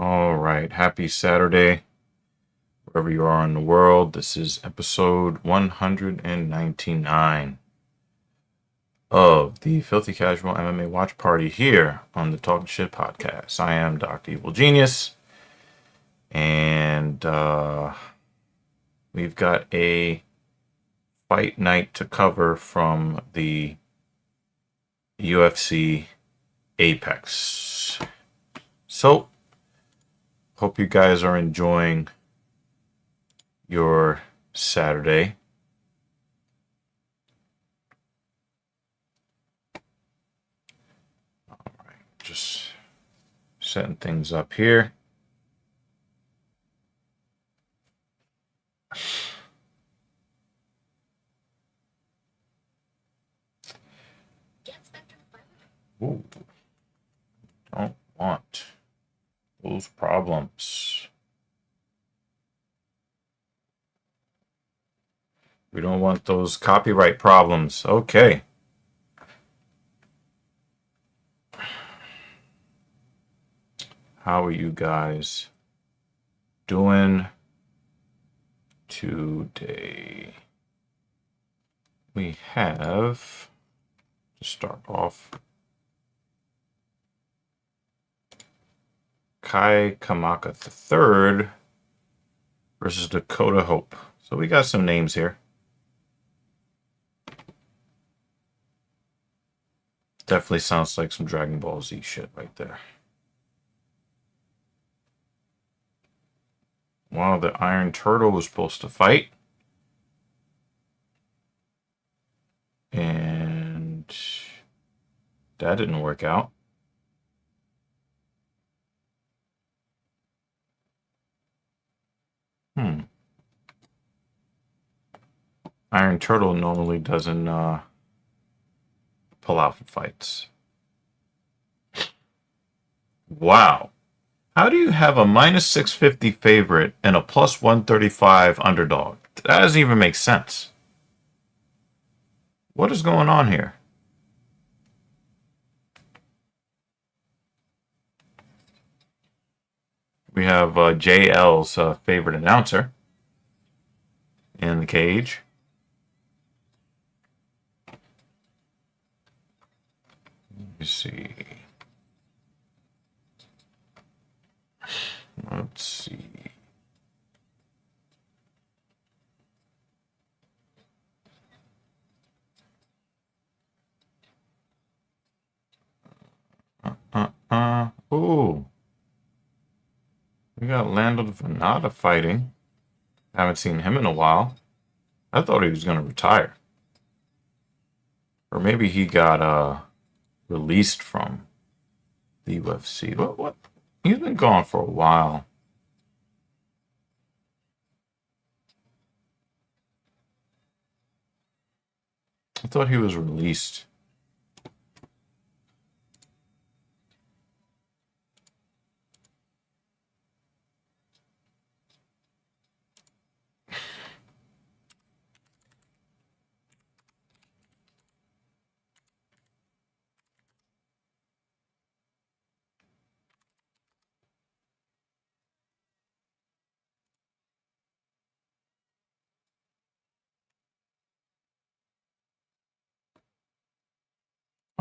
All right. Happy Saturday, wherever you are in the world. This is episode 199 of the Filthy Casual MMA Watch Party here on the Talking Shit Podcast. I am Dr. Evil Genius, and we've got a fight night to cover from the UFC Apex. So, hope you guys are enjoying your Saturday. All right, just setting things up here. Ooh, don't want those problems. We don't want those copyright problems. Okay. How are you guys doing today? We have to start off Kai Kamaka III versus Dakota Hope. So we got some names here. Definitely sounds like some Dragon Ball Z shit right there. Wow, the Iron Turtle was supposed to fight. And that didn't work out. Iron Turtle normally doesn't pull out for fights. Wow. How do you have a minus 650 favorite and a plus 135 underdog? That doesn't even make sense. What is going on here? We have JL's favorite announcer in the cage. Let me see. Let's see. Ooh. We got Lando Venata fighting. Haven't seen him in a while. I thought he was going to retire. Or maybe he got released from the UFC. What? He's been gone for a while. I thought he was released.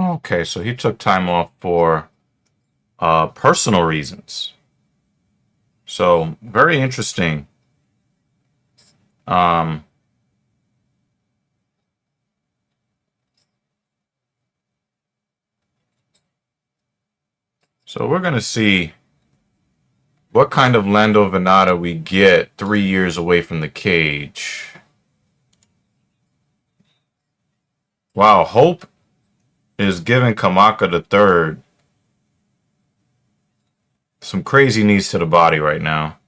Okay, so he took time off for personal reasons. So very interesting. Um, so we're gonna see what kind of Lando Venata we get 3 years away from the cage. Wow, Hope is giving Kamaka the third some crazy knees to the body right now.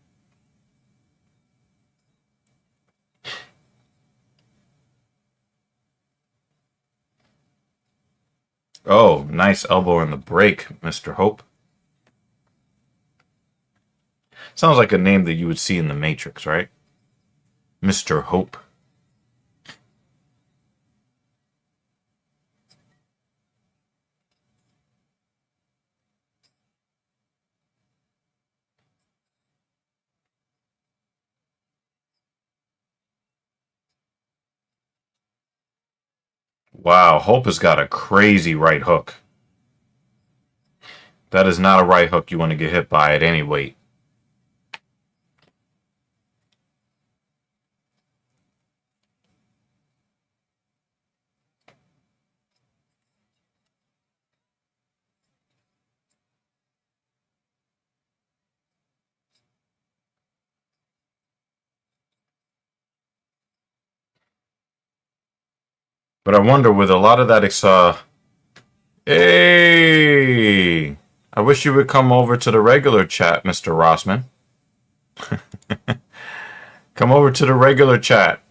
Oh, nice elbow in the break, Mr. Hope. Sounds like a name that you would see in the Matrix, right? Mr. Hope. Wow, Hope has got a crazy right hook. That is not a right hook you want to get hit by at any weight. But I wonder with a lot of that, hey, I wish you would come over to the regular chat, Mr. Rossman. Come over to the regular chat,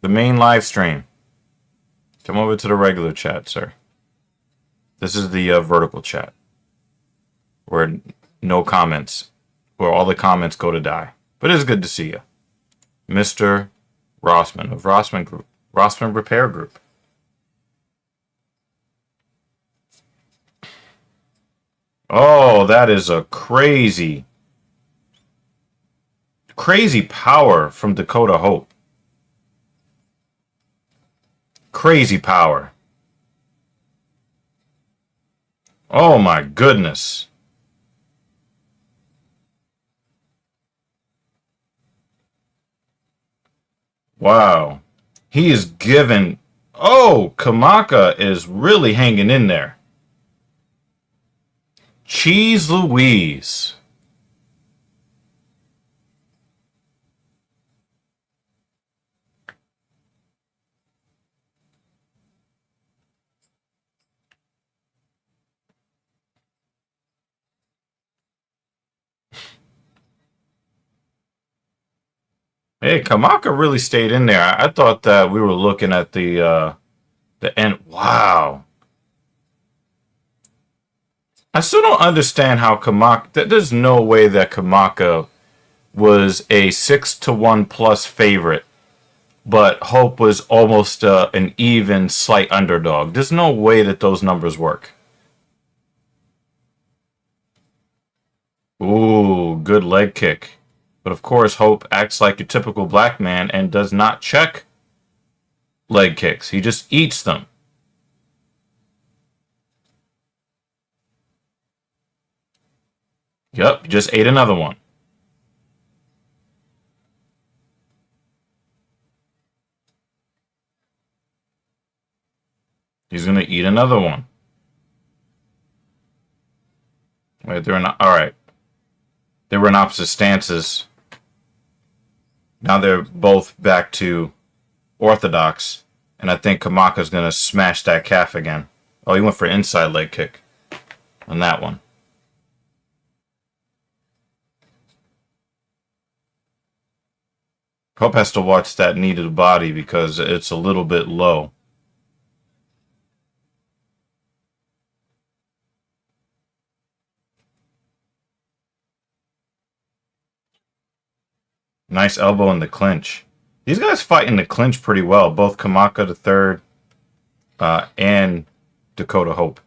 the main live stream. Come over to the regular chat, sir. This is the vertical chat where no comments, where all the comments go to die. But it's good to see you, Mr. Rossman of Rossman Group, Rossman Repair Group. Oh, that is a crazy, crazy power from Dakota Hope. Crazy power. Oh my goodness. Wow. He is given. Oh, Kamaka is really hanging in there. Cheese Louise. Hey, Kamaka really stayed in there. I thought that we were looking at the end. Wow. I still don't understand how Kamaka. There's no way that Kamaka was a 6-1 plus favorite, but Hope was almost an even slight underdog. There's no way that those numbers work. Ooh, good leg kick. But of course, Hope acts like your typical black man and does not check leg kicks. He just eats them. Yep, just ate another one. He's gonna eat another one. Wait, they're not. All right, they were in opposite stances. Now they're both back to orthodox, and I think Kamaka's gonna smash that calf again. Oh, he went for inside leg kick on that one. Hope has to watch that knee to the body because it's a little bit low. Nice elbow in the clinch. These guys fight in the clinch pretty well. Both Kamaka the third and Dakota Hope.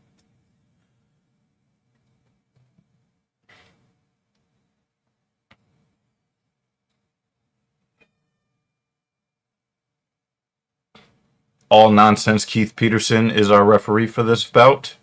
All nonsense. Keith Peterson is our referee for this bout.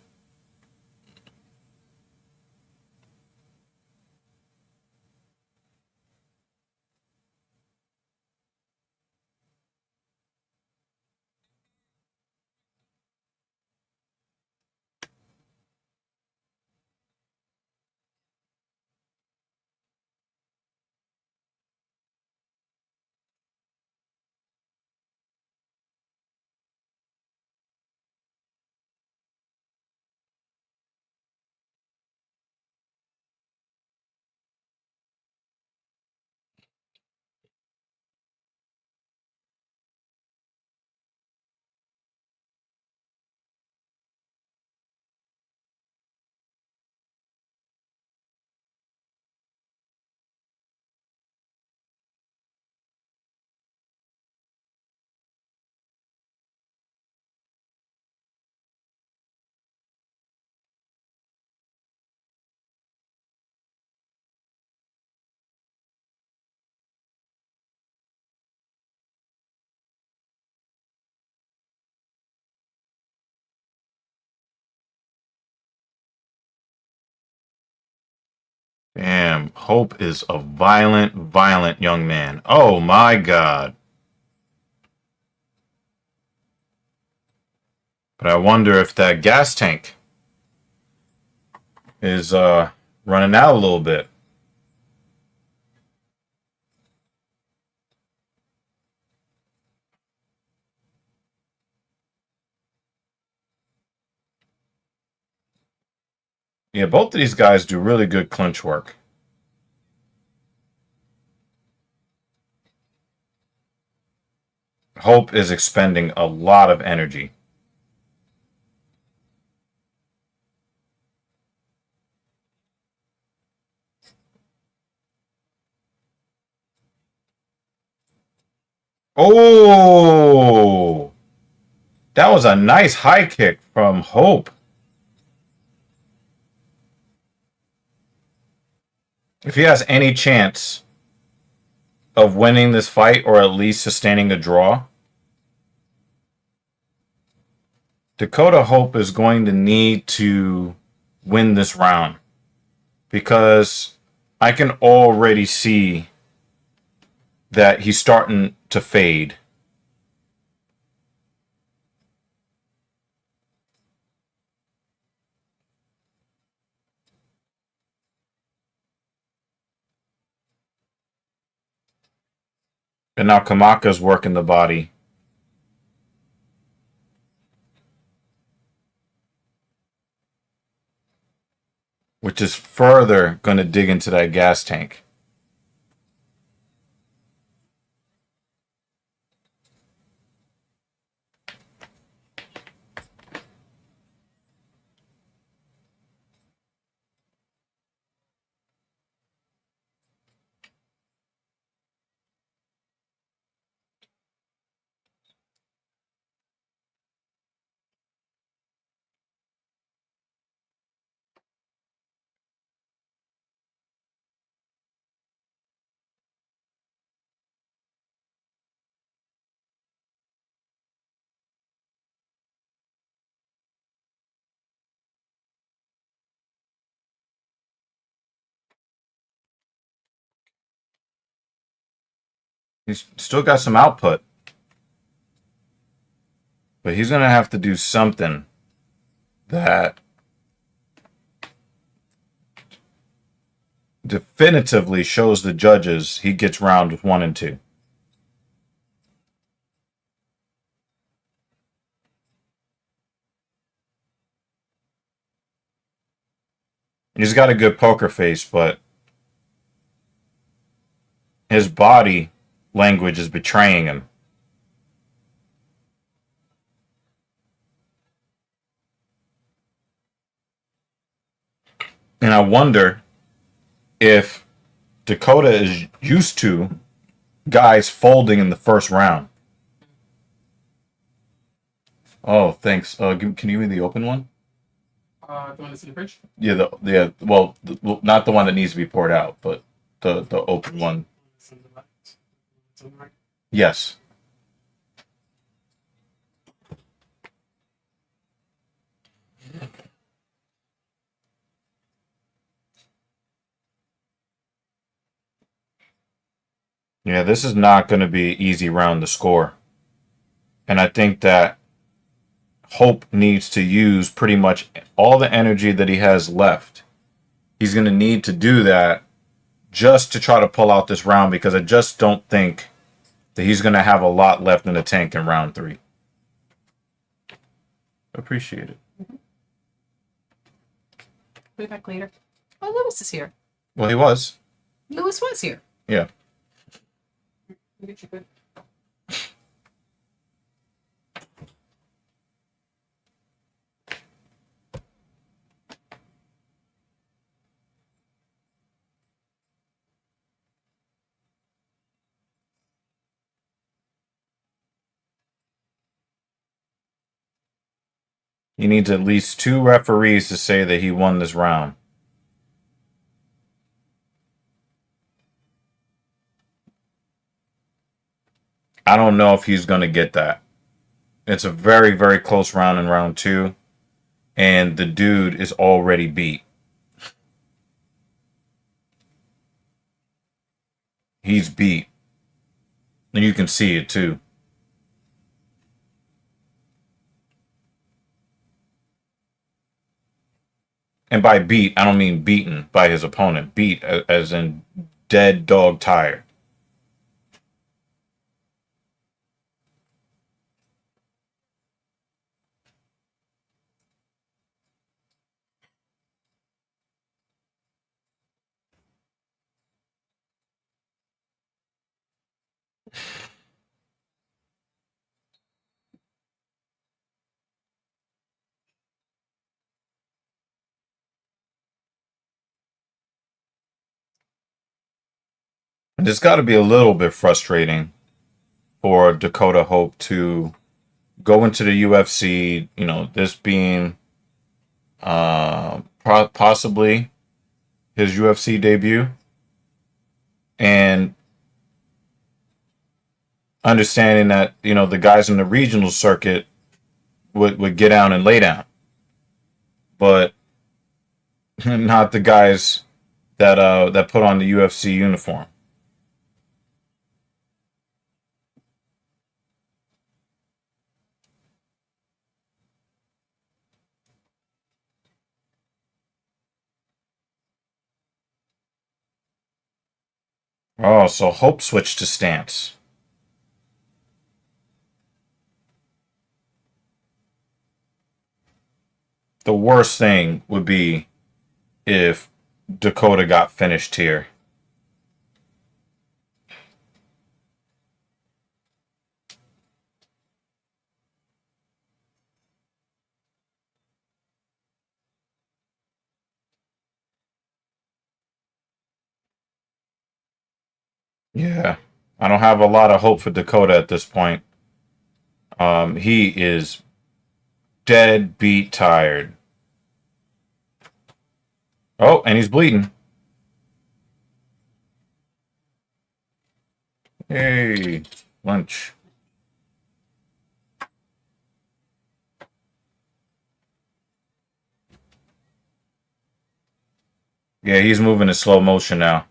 Damn, Hope is a violent, violent young man. Oh my God. But I wonder if that gas tank is running out a little bit. Yeah, both of these guys do really good clinch work. Hope is expending a lot of energy. Oh, that was a nice high kick from Hope. If he has any chance of winning this fight or at least sustaining a draw, Dakota Hope is going to need to win this round because I can already see that he's starting to fade. And now Kamaka's working the body. Which is further going to dig into that gas tank. He's still got some output. But he's going to have to do something that definitively shows the judges he gets round 1 and 2. He's got a good poker face, but his body language is betraying him. And I wonder if Dakota is used to guys folding in the first round. Oh, thanks. Can you give me the open one? The one that's in the fridge? Yeah, not the one that needs to be poured out, but the open one. Yes. Yeah, this is not going to be an easy round to score. And I think that Hope needs to use pretty much all the energy that he has left. He's going to need to do that just to try to pull out this round because I just don't think that he's going to have a lot left in the tank in round 3. Appreciate it. Be back later. Oh, Lewis is here. Well, he was. Lewis was here. Yeah. Get you good. He needs at least 2 referees to say that he won this round. I don't know if he's going to get that. It's a very, very close round in round 2. And the dude is already beat. he's beat. And you can see it too. And by beat, I don't mean beaten by his opponent. Beat as in dead dog tired. And it's got to be a little bit frustrating for Dakota Hope to go into the UFC, this being possibly his UFC debut, and understanding that, the guys in the regional circuit would get down and lay down, but not the guys that put on the UFC uniform. Oh, so Hope switched to stance. The worst thing would be if Dakota got finished here. Yeah. I don't have a lot of hope for Dakota at this point. He is dead beat tired. Oh, and he's bleeding. Hey, lunch. Yeah, he's moving in slow motion now.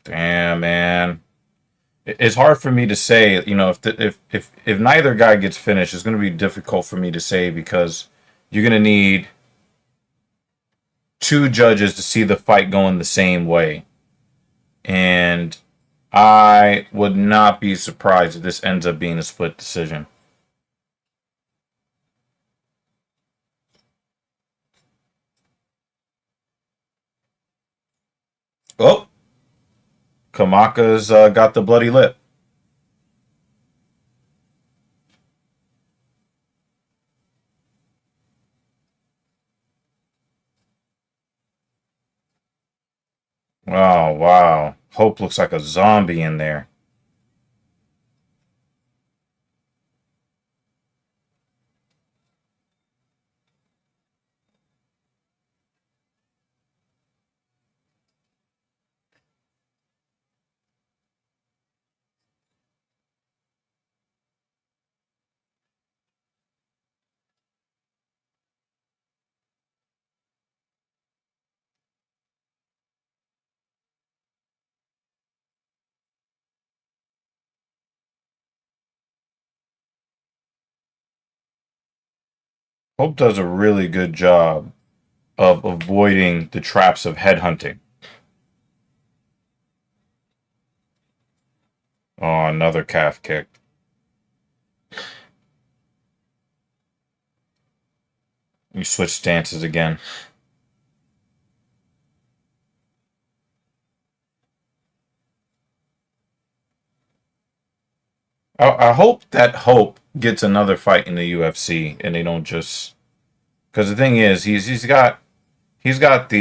Damn, man. It's hard for me to say, if neither guy gets finished, it's going to be difficult for me to say because you're going to need two judges to see the fight going the same way. And I would not be surprised if this ends up being a split decision. Oh, Kamaka's got the bloody lip. Oh, wow. Hope looks like a zombie in there. Hope does a really good job of avoiding the traps of headhunting. Oh, another calf kick. You switch stances again. I hope that Hope gets another fight in the UFC and they don't just because the thing is he's got he's got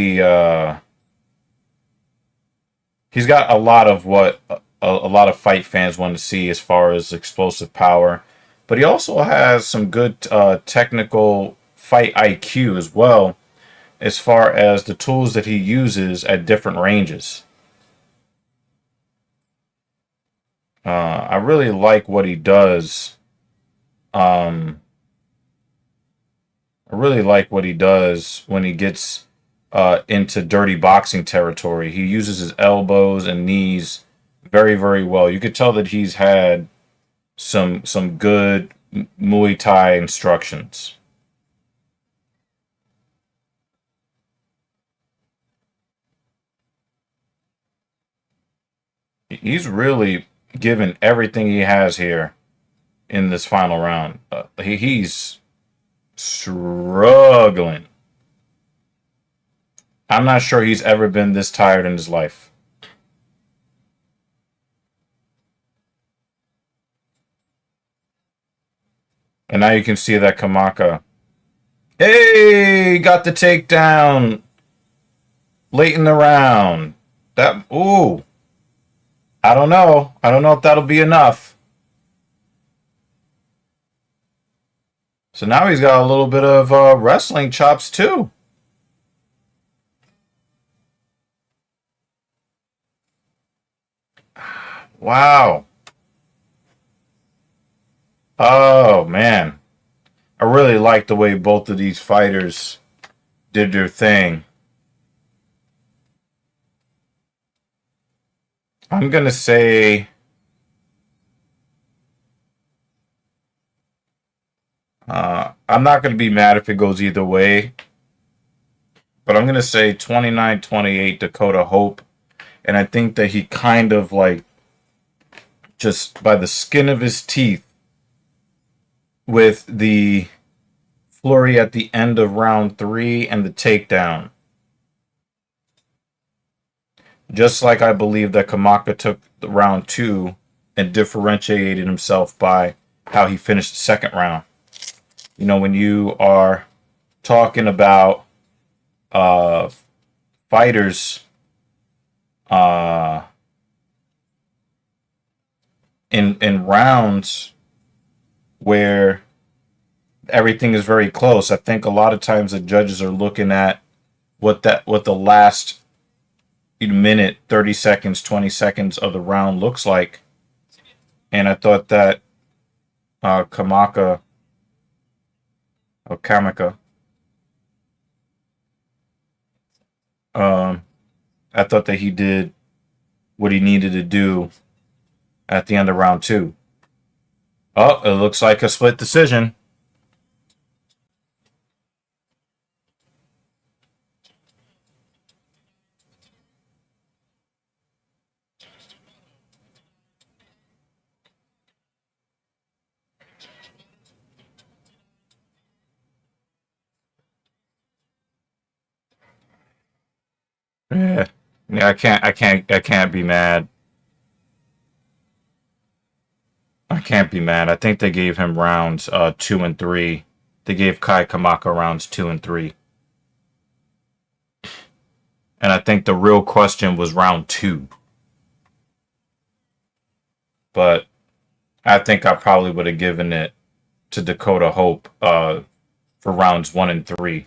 a lot of what a lot of fight fans want to see as far as explosive power, but he also has some good technical fight IQ as well as far as the tools that he uses at different ranges. I really like what he does. Um, I really like what he does when he gets into dirty boxing territory. He uses his elbows and knees very, very well. You could tell that he's had some good Muay Thai instructions. He's really given everything he has here in this final round. He's struggling. I'm not sure he's ever been this tired in his life. And now you can see that Kamaka, hey, got the takedown late in the round. That, ooh, I don't know. I don't know if that'll be enough. So now he's got a little bit of wrestling chops too. Wow. Oh man. I really like the way both of these fighters did their thing. I'm gonna say I'm not gonna be mad if it goes either way, but I'm gonna say 29-28 Dakota Hope, and I think that he kind of like just by the skin of his teeth with the flurry at the end of round 3 and the takedown. Just like I believe that Kamaka took the round 2 and differentiated himself by how he finished the second round. You know, when you are talking about uh, fighters uh, in rounds where everything is very close, I think a lot of times the judges are looking at what the last minute, 30 seconds, 20 seconds of the round looks like. And I thought that Kamaka or Kamaka, um, I thought that he did what he needed to do at the end of round 2. Oh, it looks like a split decision. Yeah, yeah, I can't be mad. I can't be mad. I think they gave him rounds 2 and 3. They gave Kai Kamaka rounds 2 and 3, and I think the real question was round 2. But I think I probably would have given it to Dakota Hope for rounds 1 and 3.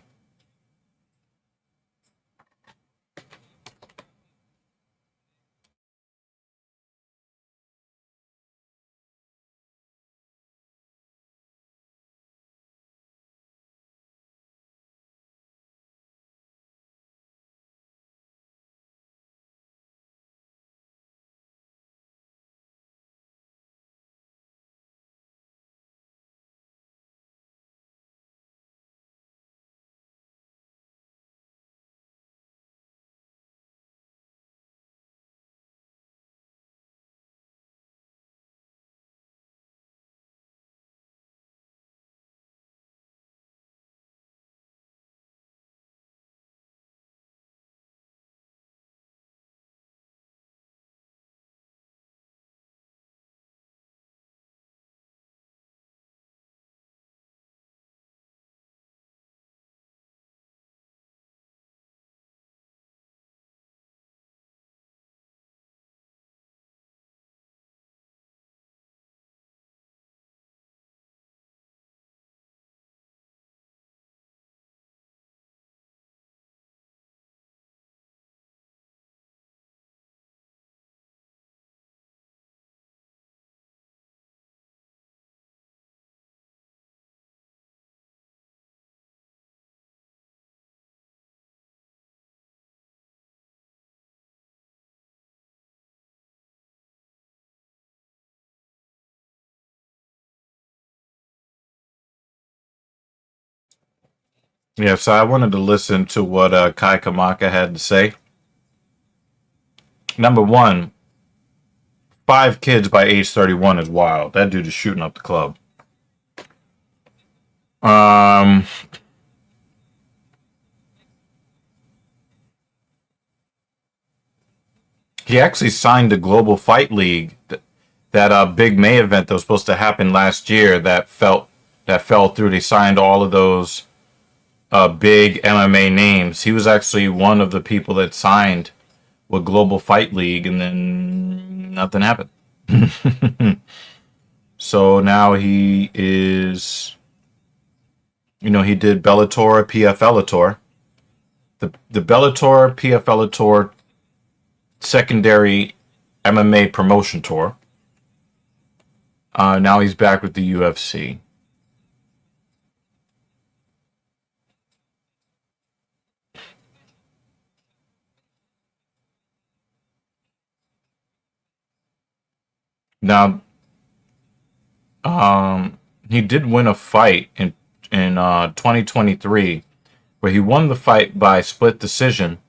Yeah, so I wanted to listen to what Kai Kamaka had to say. Number one, 5 kids by age 31 is wild. That dude is shooting up the club. Um, he actually signed the Global Fight League, that big May event that was supposed to happen last year that fell through. They signed all of those big MMA names. He was actually one of the people that signed with Global Fight League, and then nothing happened. So now he is, he did Bellator, PFL the Bellator, PFL secondary MMA promotion tour. Now he's back with the UFC. Now, he did win a fight in 2023 where he won the fight by split decision,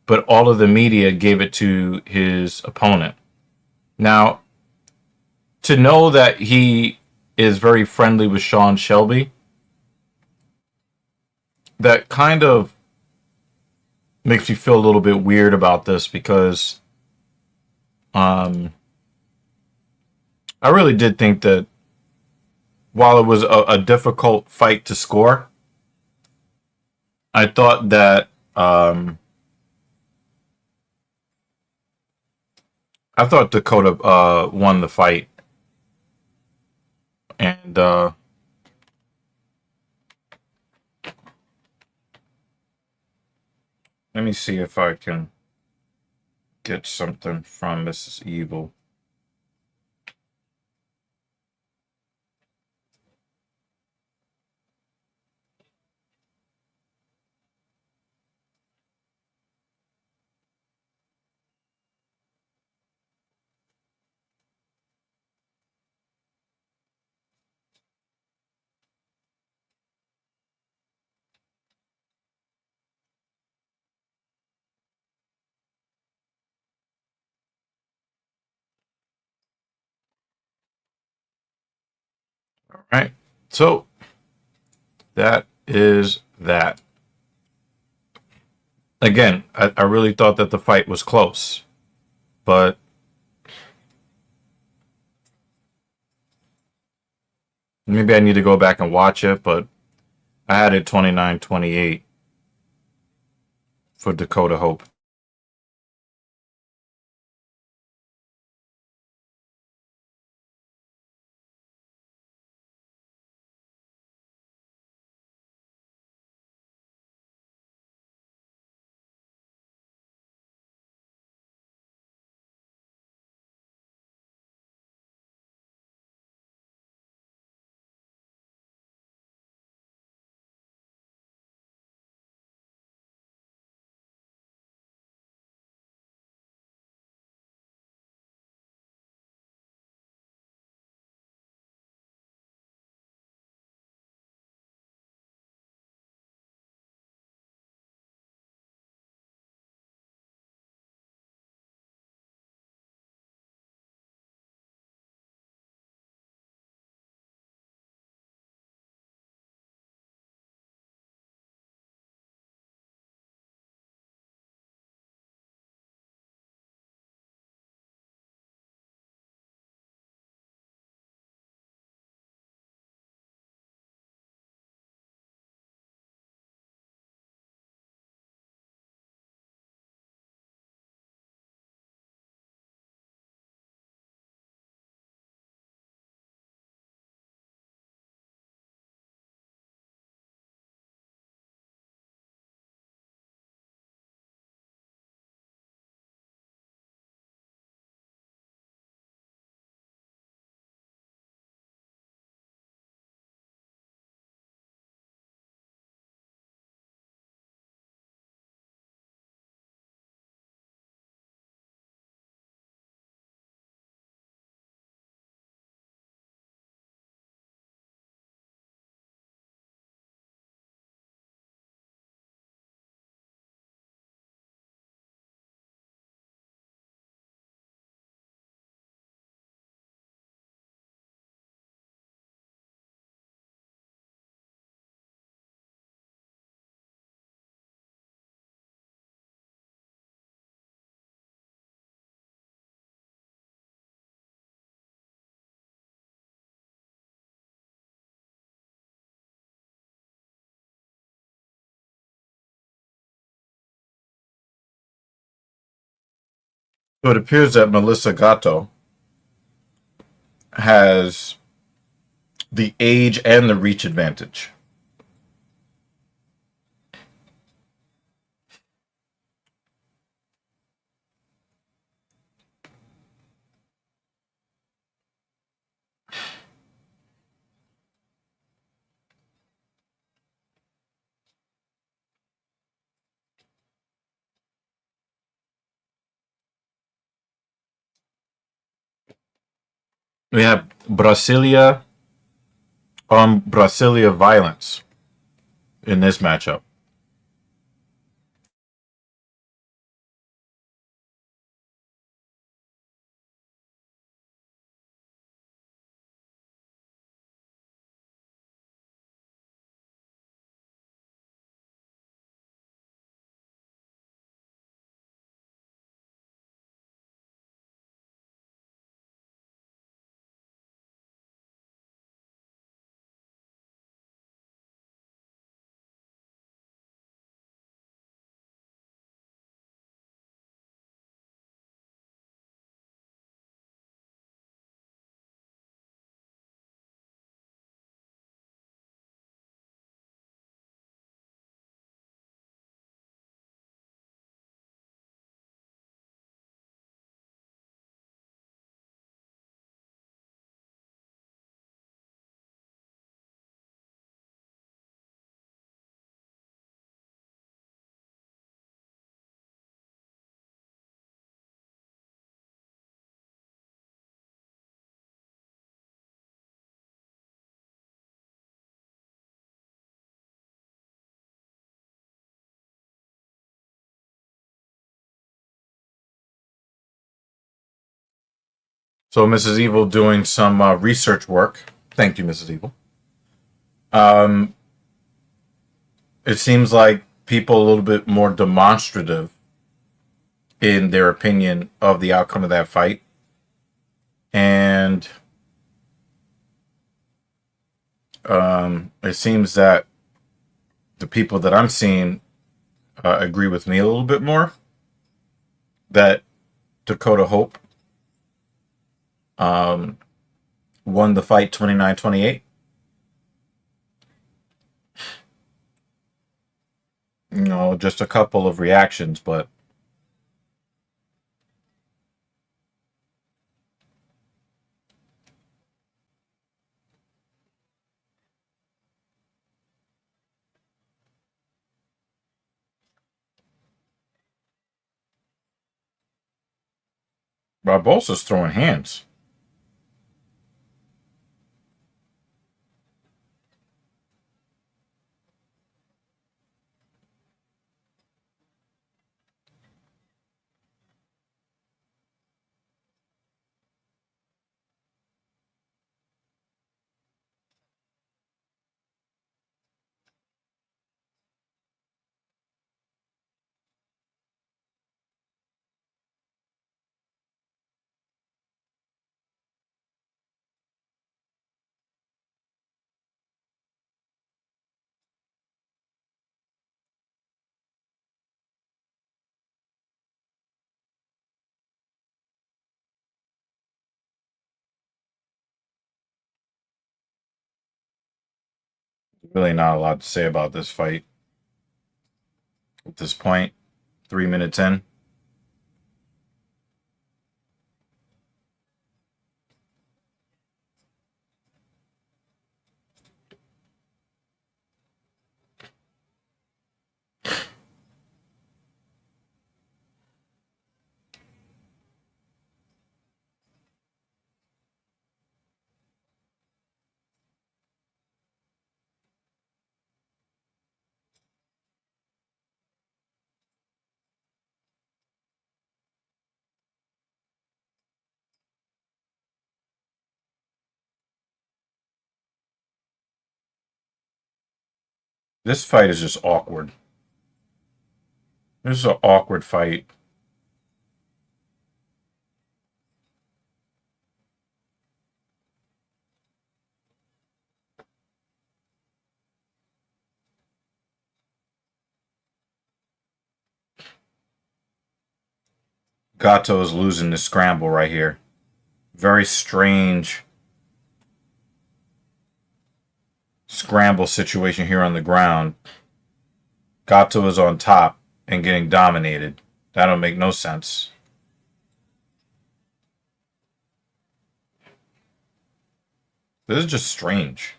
but all of the media gave it to his opponent. Now, to know that he is very friendly with Sean Shelby, that kind of makes me feel a little bit weird about this because um, I really did think that while it was a difficult fight to score, I thought that Dakota won the fight, and let me see if I can get something from Mrs. Evil. All right, so that is that. Again, I really thought that the fight was close, but maybe I need to go back and watch it. But I had it 29-28 for Dakota Hope. So it appears that Melissa Gatto has the age and the reach advantage. We have Brasilia violence in this matchup. So Mrs. Evil doing some research work. Thank you, Mrs. Evil. Um, it seems like people a little bit more demonstrative in their opinion of the outcome of that fight. And it seems that the people that I'm seeing agree with me a little bit more. That Dakota Hope won the fight 29-28. You know, just a couple of reactions, but Barbosa's throwing hands. Really not a lot to say about this fight at this point. 3 minutes in. This fight is just awkward. This is an awkward fight. Gato is losing the scramble right here. Very strange scramble situation here on the ground. Gato is on top and getting dominated. That don't make no sense. This is just strange.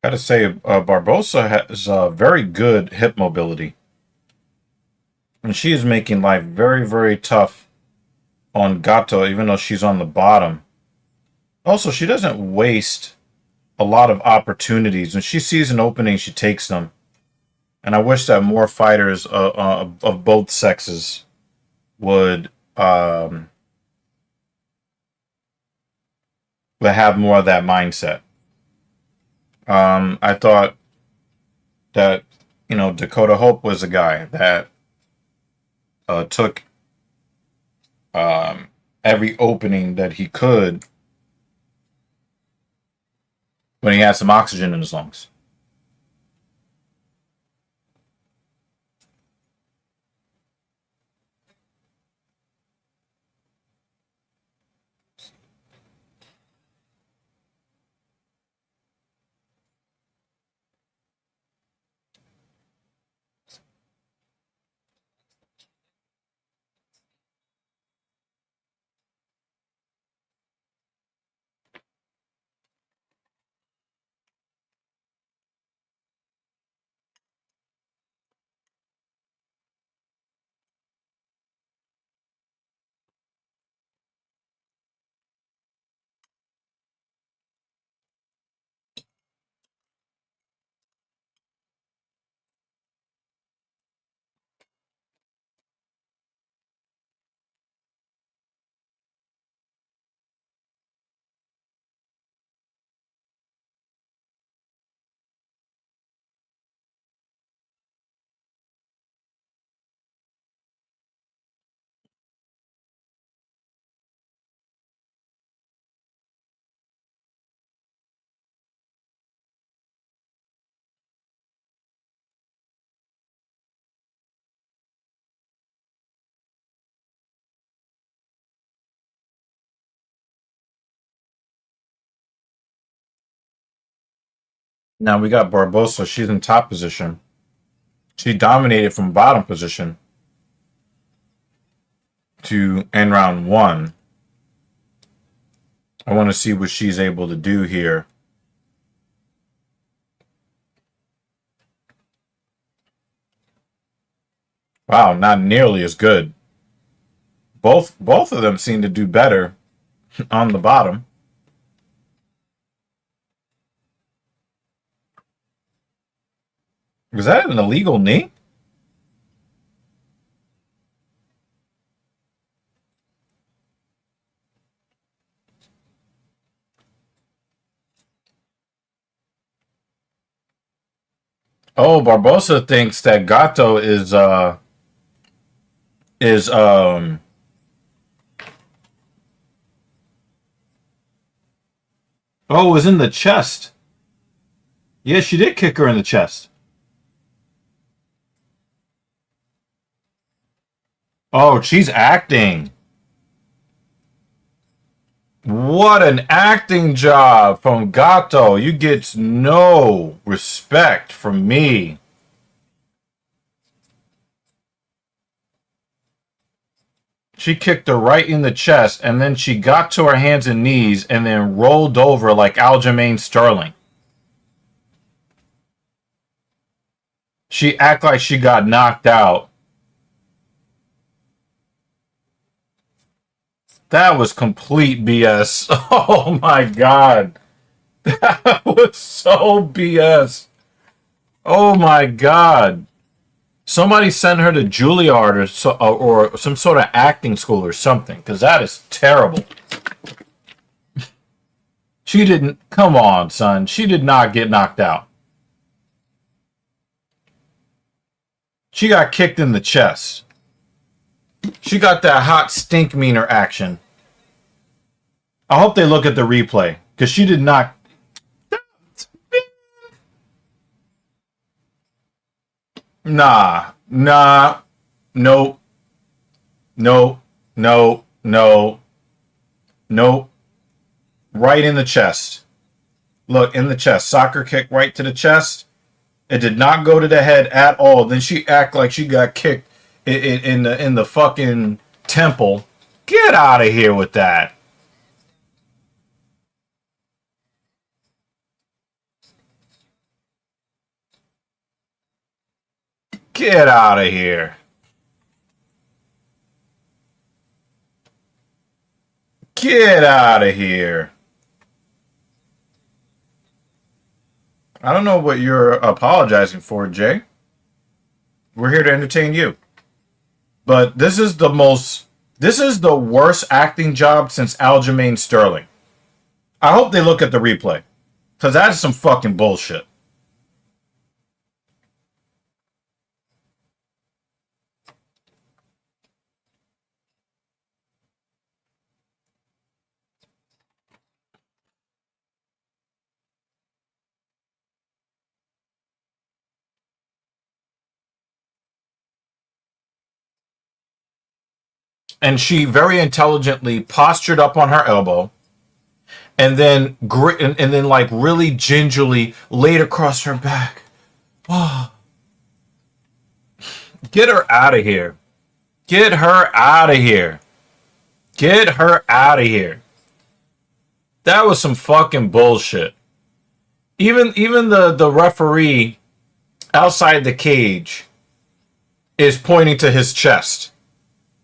Gotta say, Barbosa has very good hip mobility. And she is making life very, very tough on Gato, even though she's on the bottom. Also, she doesn't waste a lot of opportunities. When she sees an opening, she takes them. And I wish that more fighters of both sexes would have more of that mindset. I thought that Dakota Hope was a guy that took every opening that he could when he had some oxygen in his lungs. Now we got Barbosa. She's in top position. She dominated from bottom position to end round one. I want to see what she's able to do here. Wow, not nearly as good. Both of them seem to do better on the bottom. Was that an illegal knee? Oh, Barbosa thinks that Gato is oh, it was in the chest. Yeah, she did kick her in the chest. Oh, she's acting. What an acting job from Gato. You get no respect from me. She kicked her right in the chest, and then she got to her hands and knees and then rolled over like Aljamain Sterling. She act like she got knocked out. That was complete BS. Oh my god. That was so BS. Oh my god. Somebody send her to Juilliard or some sort of acting school or something, because that is terrible. She didn't. Come on, son. She did not get knocked out. She got kicked in the chest. She got that hot stink meaner action. I hope they look at the replay, because she did not. Nah. No. No. No. No. Right in the chest. Look, in the chest. Soccer kick right to the chest. It did not go to the head at all. Then she act like she got kicked in the fucking temple. Get out of here with that. Get out of here. Get out of here. I don't know what you're apologizing for, Jay. We're here to entertain you. But this is the worst acting job since Aljamain Sterling. I hope they look at the replay, because that's some fucking bullshit. And she very intelligently postured up on her elbow, and then like really gingerly laid across her back. Oh. Get her out of here. Get her out of here. Get her out of here. That was some fucking bullshit. Even the referee outside the cage is pointing to his chest,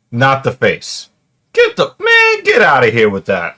not the face. Get out of here with that.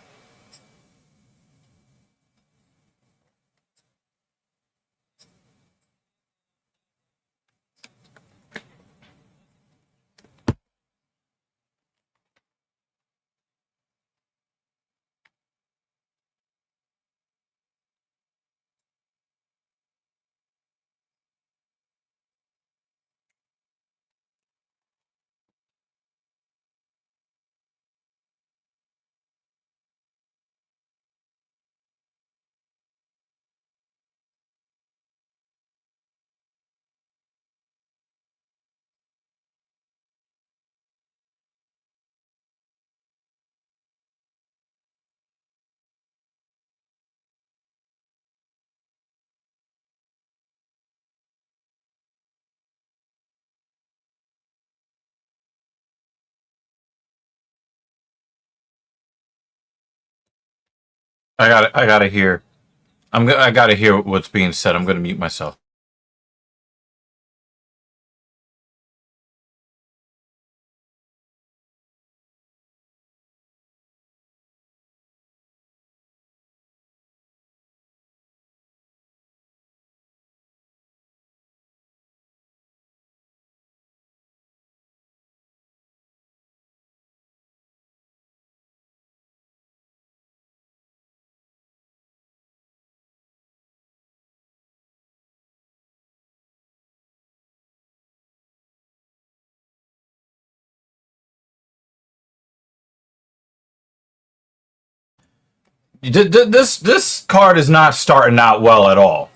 I gotta hear. I gotta hear what's being said. I'm gonna mute myself. This card is not starting out well at all.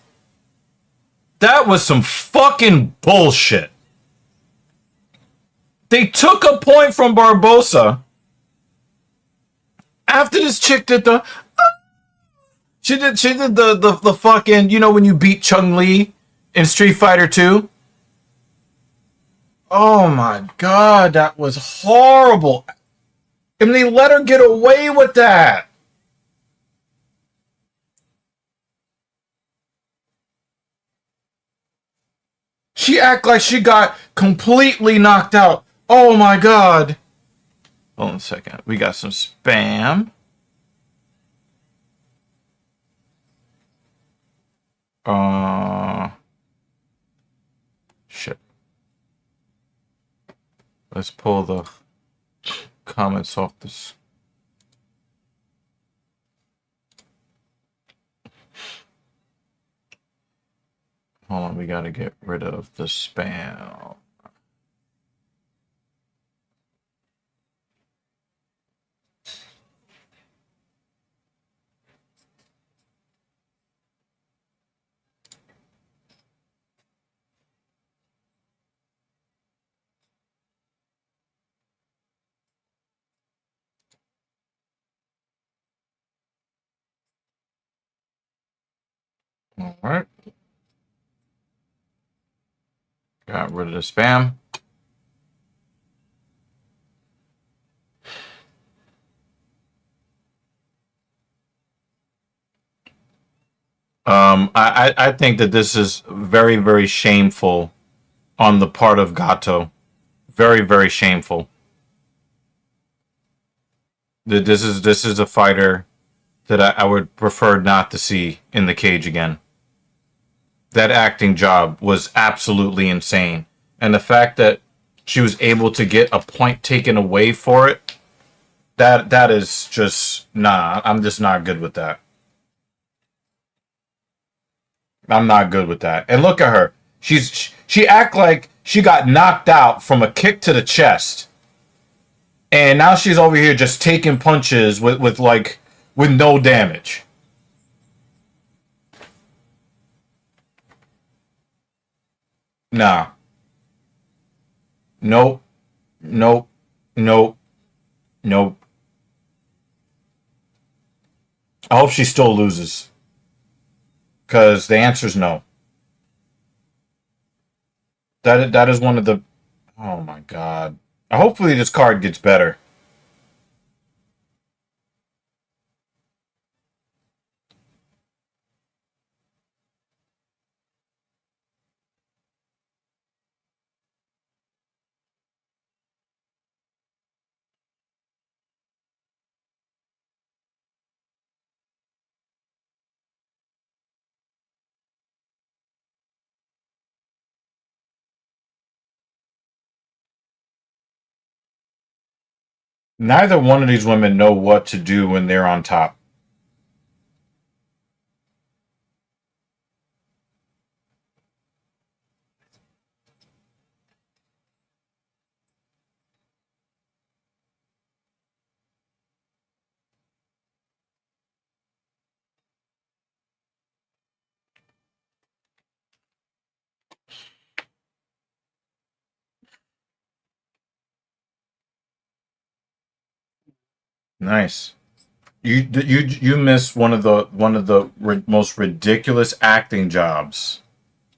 That was some fucking bullshit. They took a point from Barbosa after this chick did the. She did the fucking, you know, when you beat Chun-Li in Street Fighter 2. Oh my god, that was horrible. And they let her get away with that. She act like she got completely knocked out. Oh my god. Hold on a second. We got some spam. Shit. Let's pull the comments off this. Hold on, we gotta get rid of the spam. All right. Got rid of the spam. I think that this is very, very shameful on the part of Gato. Very, very shameful. This is a fighter that I would prefer not to see in the cage again. That acting job was absolutely insane. And the fact that she was able to get a point taken away for it, that is just, nah, I'm just not good with that. I'm not good with that. And look at her. She act like she got knocked out from a kick to the chest. And now she's over here just taking punches with no damage. Nah. Nope. Nope. Nope. Nope. I hope she still loses. Because the answer is no. That is one of the... Oh my god. Hopefully this card gets better. Neither one of these women know what to do when they're on top. Nice. You missed one of the most ridiculous acting jobs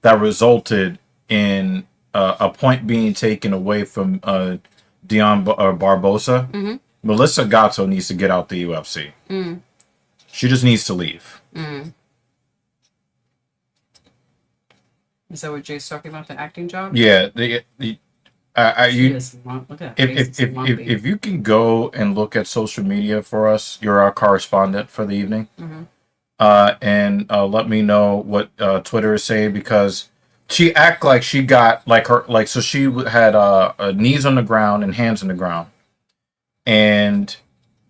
that resulted in a point being taken away from Dion Barbosa. Mm-hmm. Melissa Gatto needs to get out the UFC. Mm. She just needs to leave. Mm. Is that what Jay's talking about, the acting job? Yeah, if you can go and look at social media for us, you're our correspondent for the evening. Mm-hmm. And let me know what Twitter is saying, because she act like she got so she had knees on the ground and hands on the ground, and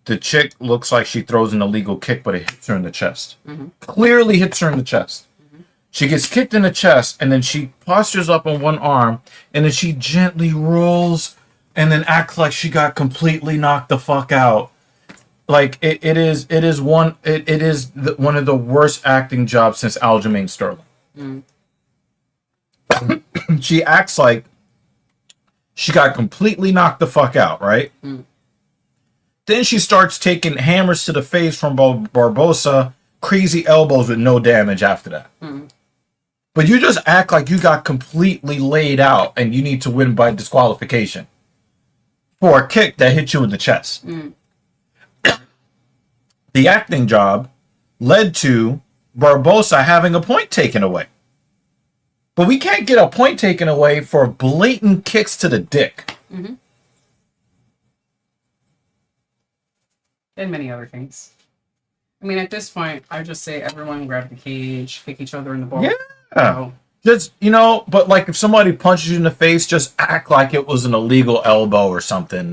the chick looks like she throws an illegal kick, but it hits her in the chest. Mm-hmm. Clearly hits her in the chest. Mm-hmm. She gets kicked in the chest, and then she postures up on one arm, and then she gently rolls, and then acts like she got completely knocked the fuck out. Like it is one of the worst acting jobs since Aljamain Sterling. Mm. She acts like she got completely knocked the fuck out, right? Mm. Then she starts taking hammers to the face from Barbosa, crazy elbows with no damage after that. Mm. But you just act like you got completely laid out and you need to win by disqualification for a kick that hit you in the chest. Mm. The acting job led to Barbosa having a point taken away. But we can't get a point taken away for blatant kicks to the dick. Mm-hmm. And many other things. I mean, at this point, I just say everyone grab the cage, kick each other in the ball. Yeah. So, Just, but like if somebody punches you in the face, just act like it was an illegal elbow or something,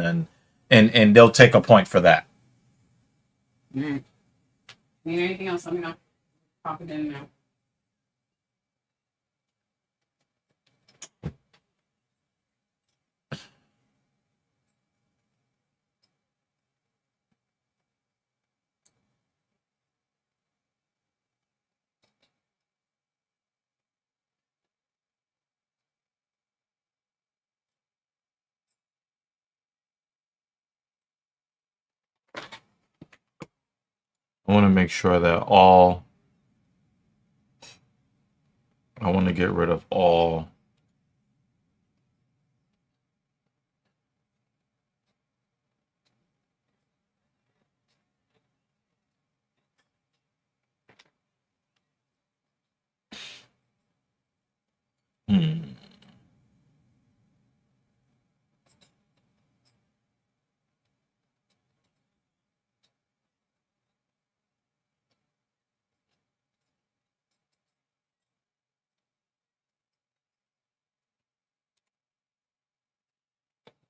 and they'll take a point for that. Need anything else? Let me know. Pop it in now. I want to make sure that I want to get rid of all.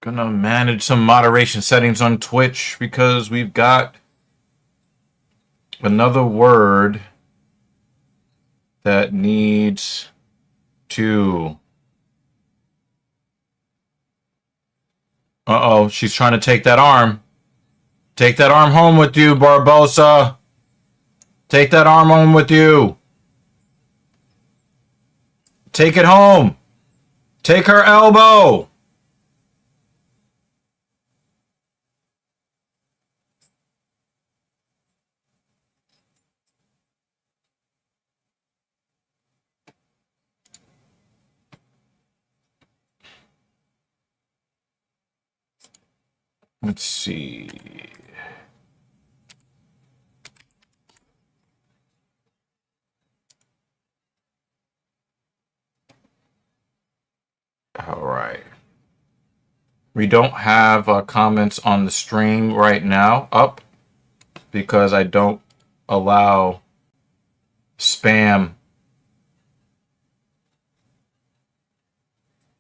Gonna manage some moderation settings on Twitch because we've got another word that needs to. Uh-oh, she's trying to take that arm. Take that arm home with you, Barbosa. Take that arm home with you. Take it home. Take her elbow. Let's see. All right. We don't have comments on the stream right now up because I don't allow spam.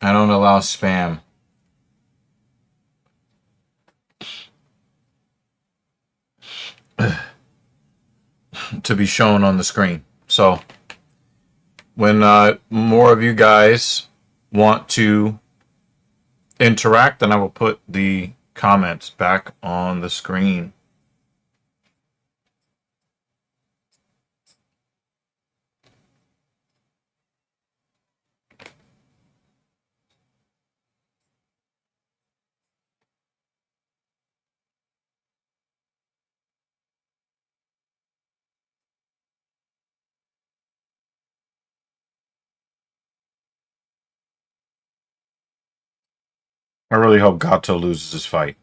I don't allow spam to be shown on the screen. So when more of you guys want to interact, then I will put the comments back on the screen. I really hope Gato loses this fight.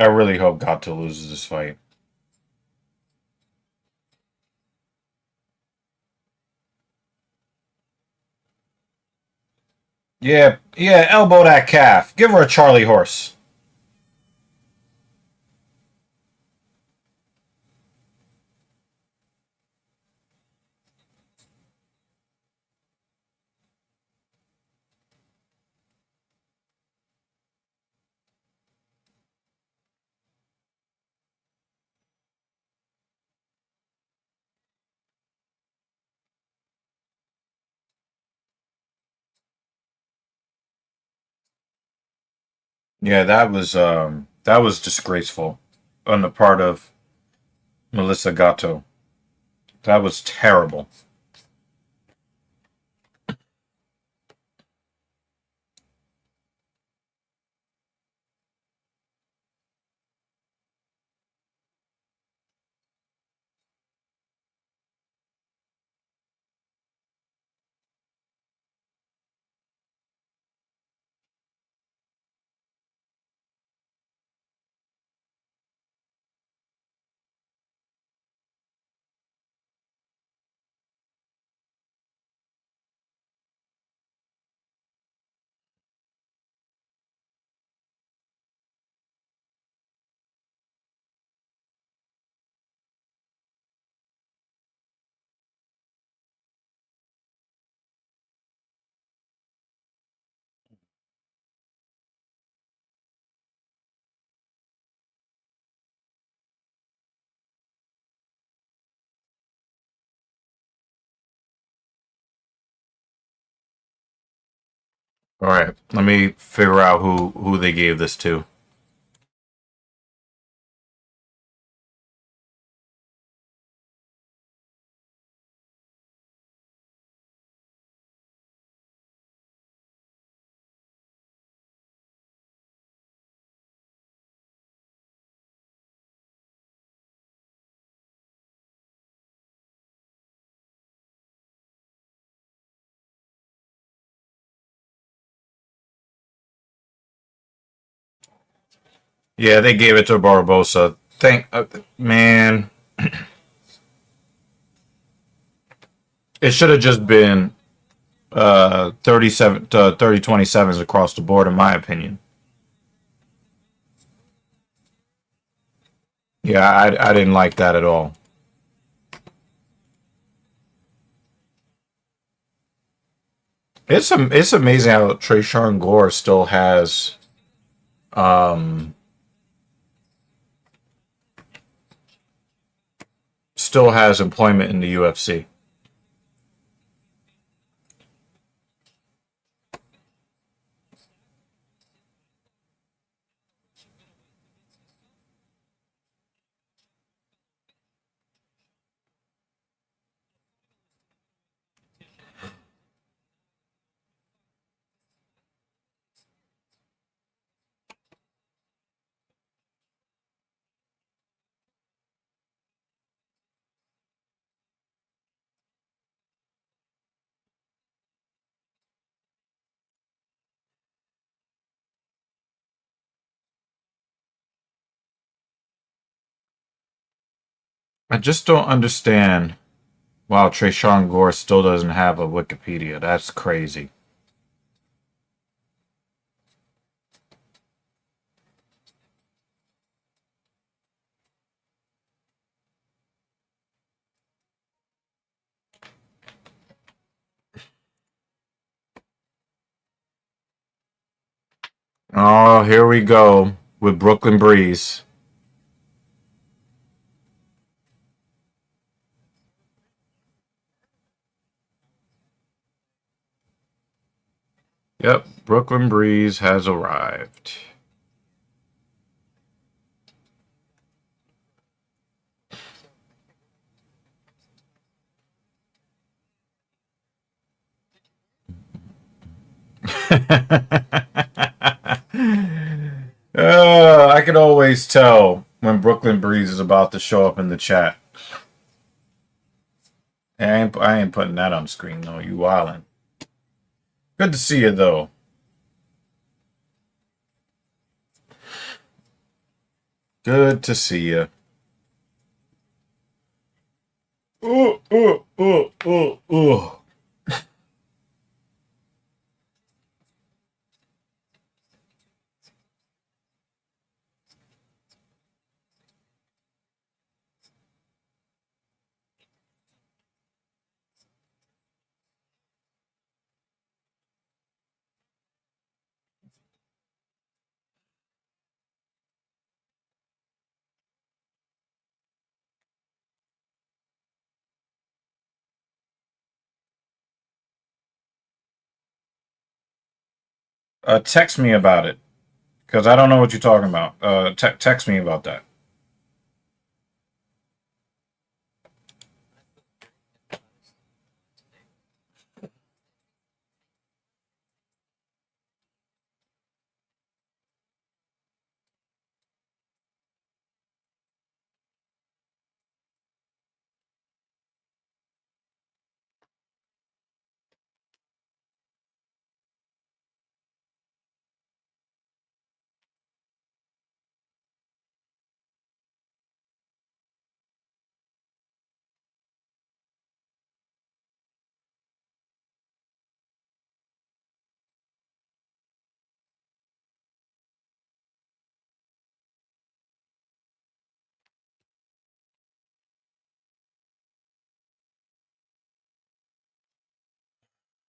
I really hope Gato loses this fight. Yeah, elbow that calf. Give her a Charlie horse. Yeah, that was disgraceful on the part of Melissa Gatto. That was terrible. All right, let me figure out who they gave this to. Yeah, they gave it to Barbosa. Man, it should have just been 37 to 30-27s across the board, in my opinion. Yeah, I didn't like that at all. It's amazing how Trayshawn Gore um still has employment in the UFC. I just don't understand. Wow, Trayshawn Gore still doesn't have a Wikipedia. That's crazy. Oh, here we go with Brooklyn Breeze. Yep, Brooklyn Breeze has arrived. I can always tell when Brooklyn Breeze is about to show up in the chat. I ain't putting that on screen, though. You wildin'. Good to see you, though. Good to see you. Ooh, ooh, ooh, ooh, ooh. Text me about it, because I don't know what you're talking about. Text me about that.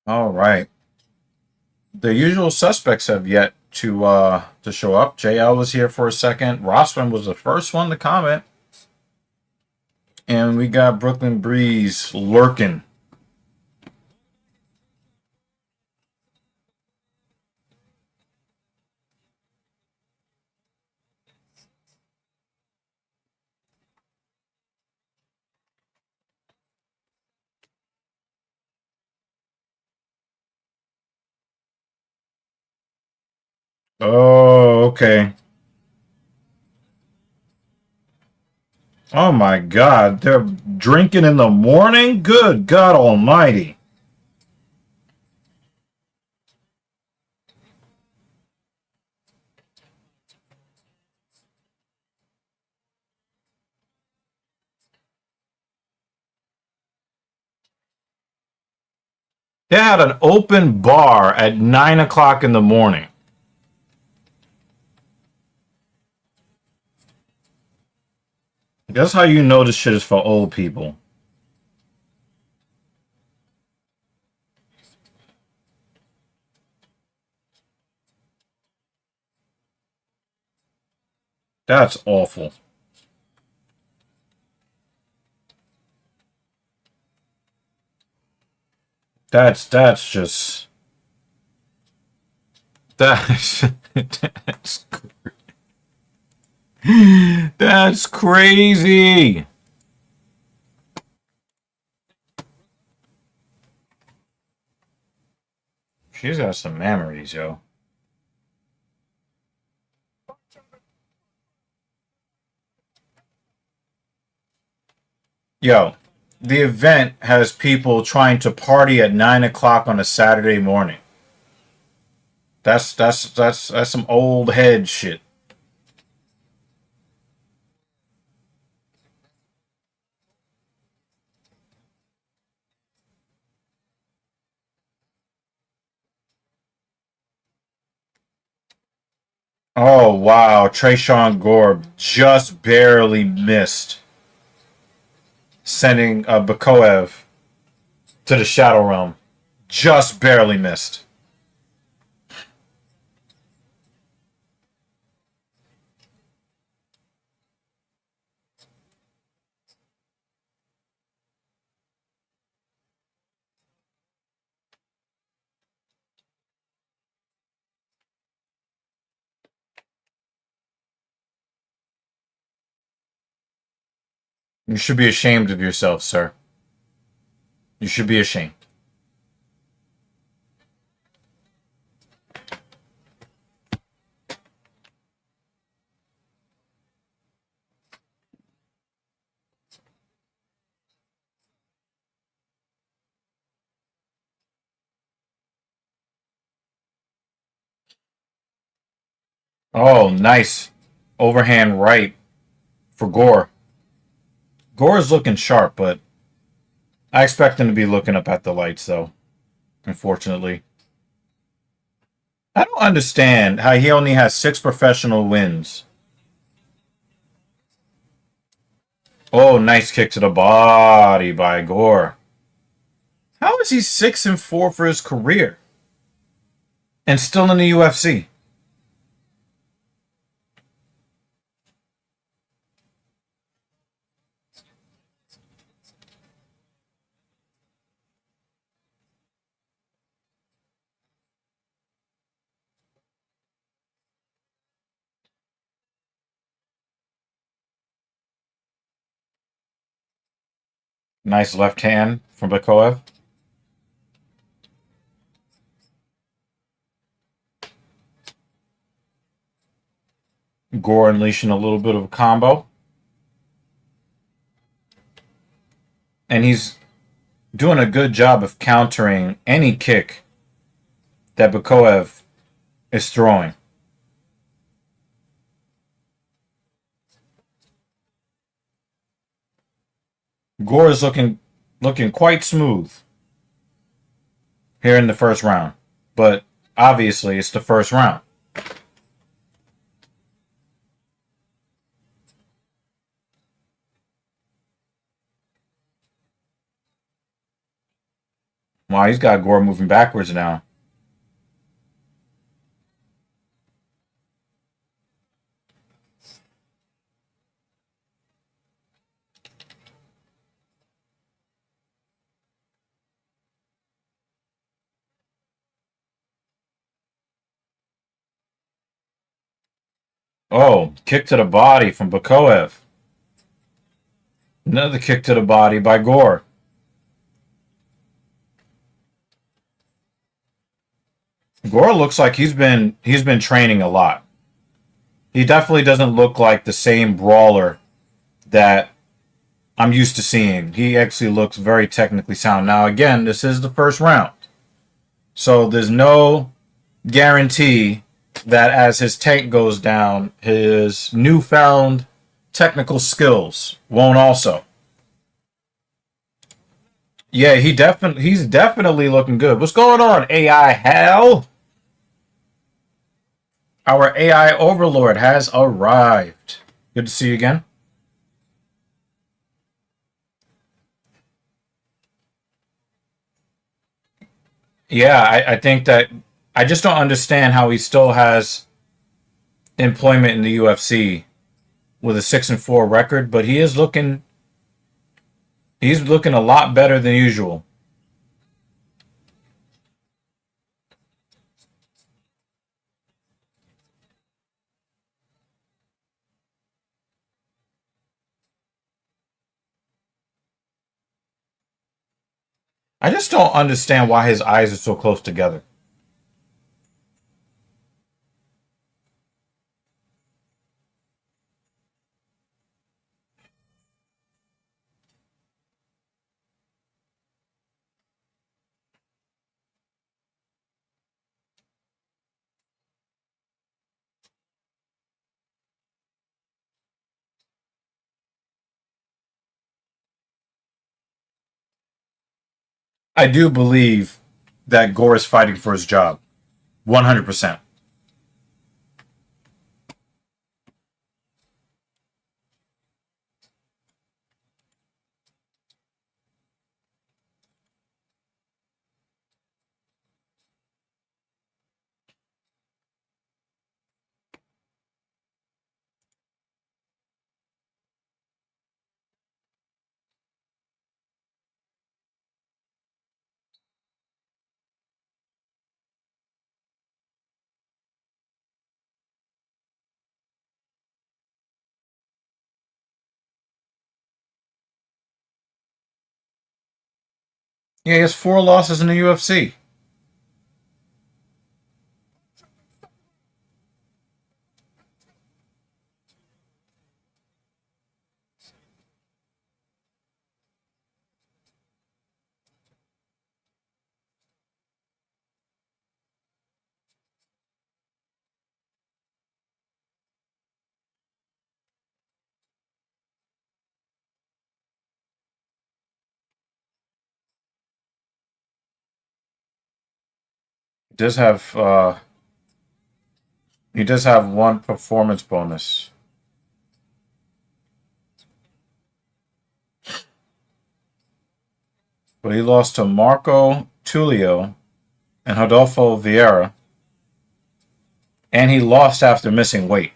All right. The usual suspects have yet to show up. JL was here for a second. Rossman was the first one to comment. And we got Brooklyn Breeze lurking. Oh, okay. Oh my God, they're drinking in the morning? Good God Almighty. They had an open bar at 9 o'clock in the morning. That's how you know this shit is for old people. That's awful. That's just that's that's crazy. She's got some memories, yo. Yo, the event has people trying to party at 9 o'clock on a Saturday morning. That's some old head shit. Oh wow, Trayshawn Gore just barely missed sending Bakoev to the Shadow Realm. Just barely missed. You should be ashamed of yourself, sir. You should be ashamed. Oh, nice. Overhand right for Gore. Gore is looking sharp, but I expect him to be looking up at the lights, though, unfortunately. I don't understand how he only has 6 professional wins. Oh, nice kick to the body by Gore. How is he 6-4 for his career and still in the UFC? Nice left hand from Bakoev. Gore unleashing a little bit of a combo. And he's doing a good job of countering any kick that Bakoev is throwing. Gore is looking quite smooth here in the first round. But obviously it's the first round. Wow, he's got Gore moving backwards now. Oh, kick to the body from Bakoev. Another kick to the body by Gore. Gore looks like he's been training a lot. He definitely doesn't look like the same brawler that I'm used to seeing. He actually looks very technically sound. Now, again, this is the first round. So there's no guarantee that as his tank goes down, his newfound technical skills won't also. Yeah, he's definitely looking good. What's going on, AI Hal? Our AI overlord has arrived. Good to see you again. Yeah, I think that I just don't understand how he still has employment in the UFC with a 6-4 record, but he's looking a lot better than usual. I just don't understand why his eyes are so close together. I do believe that Gore is fighting for his job. 100%. Yeah, he has 4 losses in the UFC. He does have he does have one performance bonus. But he lost to Marco Tulio and Rodolfo Vieira, and he lost after missing weight.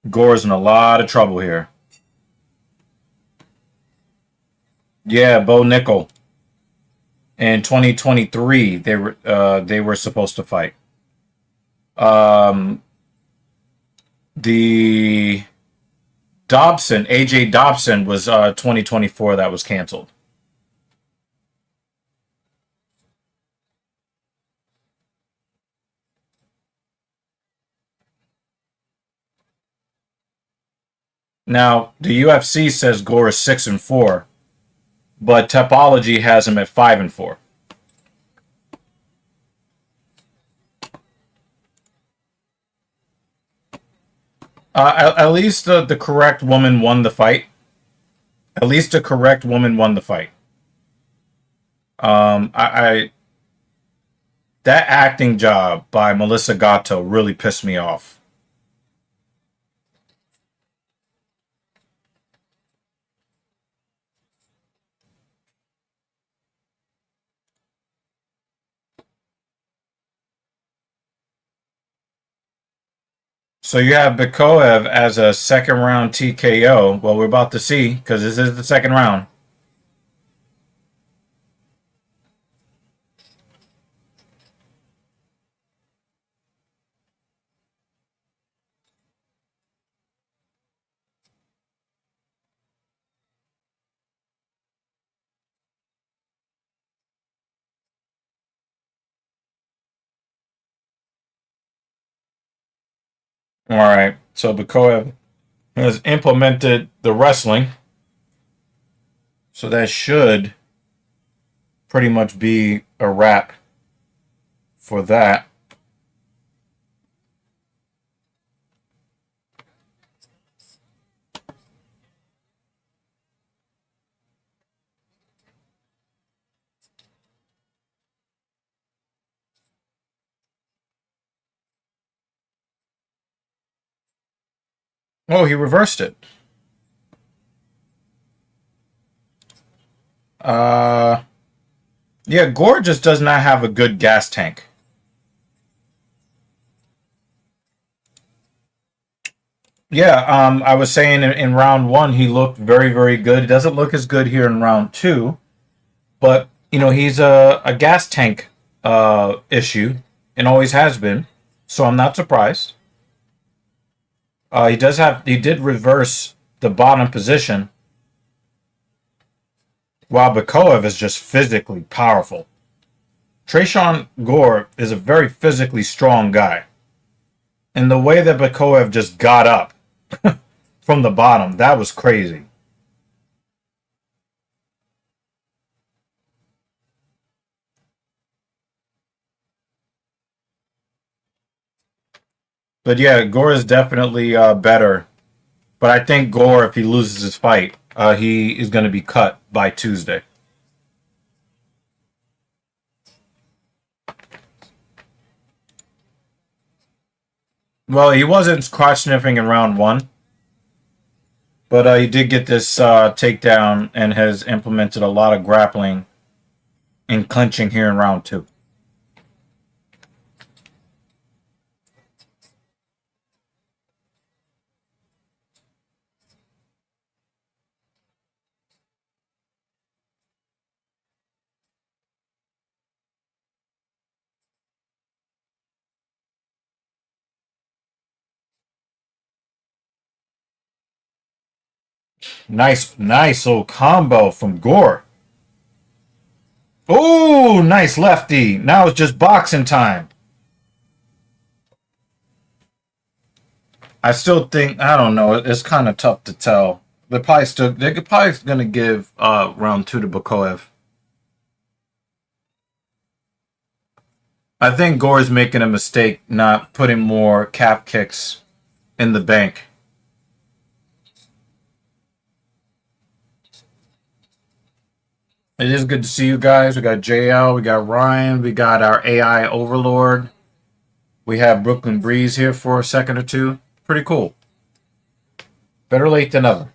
Gore's in a lot of trouble here. Yeah, Bo Nickel. In 2023, they were supposed to fight. Um, the Dobson, AJ Dobson, was 2024 that was canceled. Now the UFC says Gore is 6-4, but Topology has him at 5-4. At least the correct woman won the fight. At least the correct woman won the fight. I that acting job by Melissa Gatto really pissed me off. So you have Bikoev as a second round TKO. Well, we're about to see because this is the second round. All right. So Bakoev has implemented the wrestling. So that should pretty much be a wrap for that. Oh, he reversed it. Uh, yeah, Gore just does not have a good gas tank. Yeah, I was saying in round one he looked very, very good. He doesn't look as good here in round two, but he's a gas tank issue and always has been. So I'm not surprised. He did reverse the bottom position, while Bakoev is just physically powerful. Tresean Gore is a very physically strong guy. And the way that Bakoev just got up from the bottom, that was crazy. But yeah, Gore is definitely better. But I think Gore, if he loses his fight, he is going to be cut by Tuesday. Well, he wasn't crotch sniffing in round one, but he did get this takedown and has implemented a lot of grappling and clinching here in round two. Nice little combo from Gore. Oh, nice lefty. Now it's just boxing time. I still think I don't know. It's kind of tough to tell. They're probably gonna give round two to Bakoev. I think Gore's making a mistake not putting more calf kicks in the bank. It is good to see you guys. We got JL, we got Ryan, we got our AI overlord. We have Brooklyn Breeze here for a second or two. Pretty cool. Better late than never.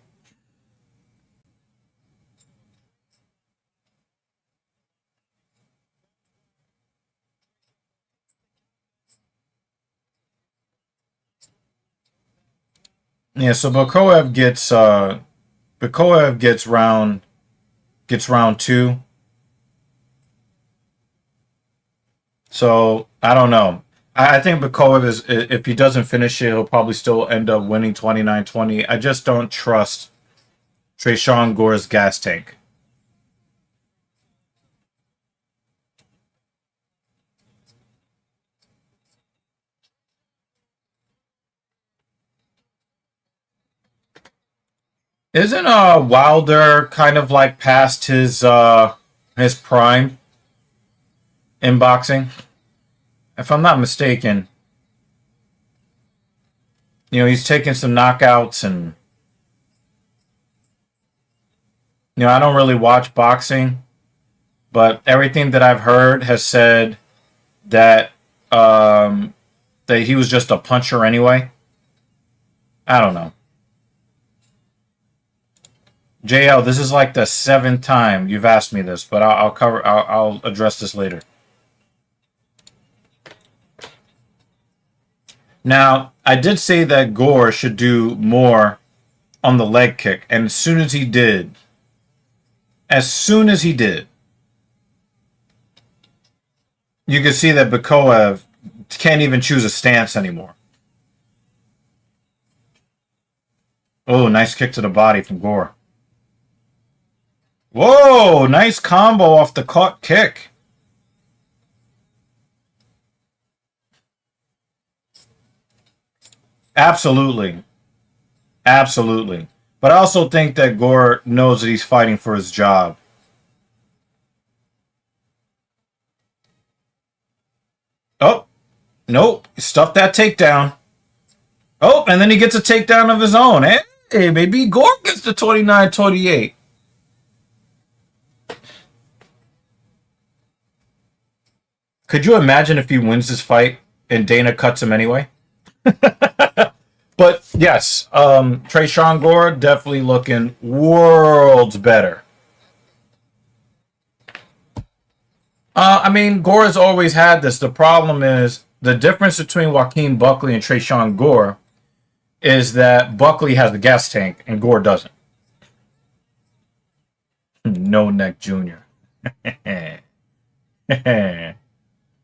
Yeah, so Bakoev gets round two. So I don't know. I think Bakoev is if he doesn't finish it, he'll probably still end up winning 29-20. I just don't trust Tresean Gore's gas tank. Isn't Wilder kind of like past his prime in boxing? If I'm not mistaken, he's taken some knockouts and I don't really watch boxing, but everything that I've heard has said that that he was just a puncher anyway. I don't know. JL, this is like the seventh time you've asked me this, but I'll address this later. Now, I did say that Gore should do more on the leg kick, and as soon as he did, you can see that Bakoev can't even choose a stance anymore. Oh, nice kick to the body from Gore. Whoa, nice combo off the caught kick. Absolutely. Absolutely. But I also think that Gore knows that he's fighting for his job. Oh, nope. Stuffed that takedown. Oh, and then he gets a takedown of his own. Hey, baby. Gore gets the 29-28. Could you imagine if he wins this fight and Dana cuts him anyway? But yes, Tresean Gore definitely looking worlds better. I mean, Gore has always had this. The problem is the difference between Joaquin Buckley and Tresean Gore is that Buckley has the gas tank and Gore doesn't. No Neck Jr.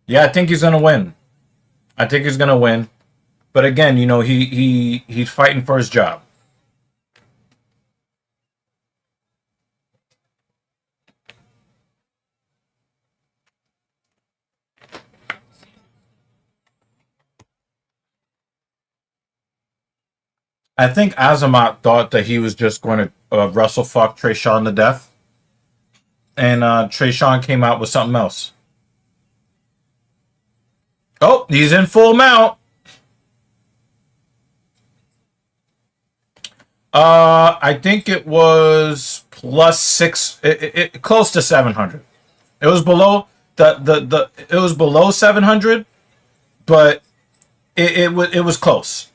Yeah, I think he's gonna win. I think he's gonna win. But again, you know, he's fighting for his job. I think Azamat thought that he was just going to wrestle fuck Tresean to death, and Tresean came out with something else. Oh, he's in full mount. I think it was +6, close to 700. It was below it was below 700, but it was close.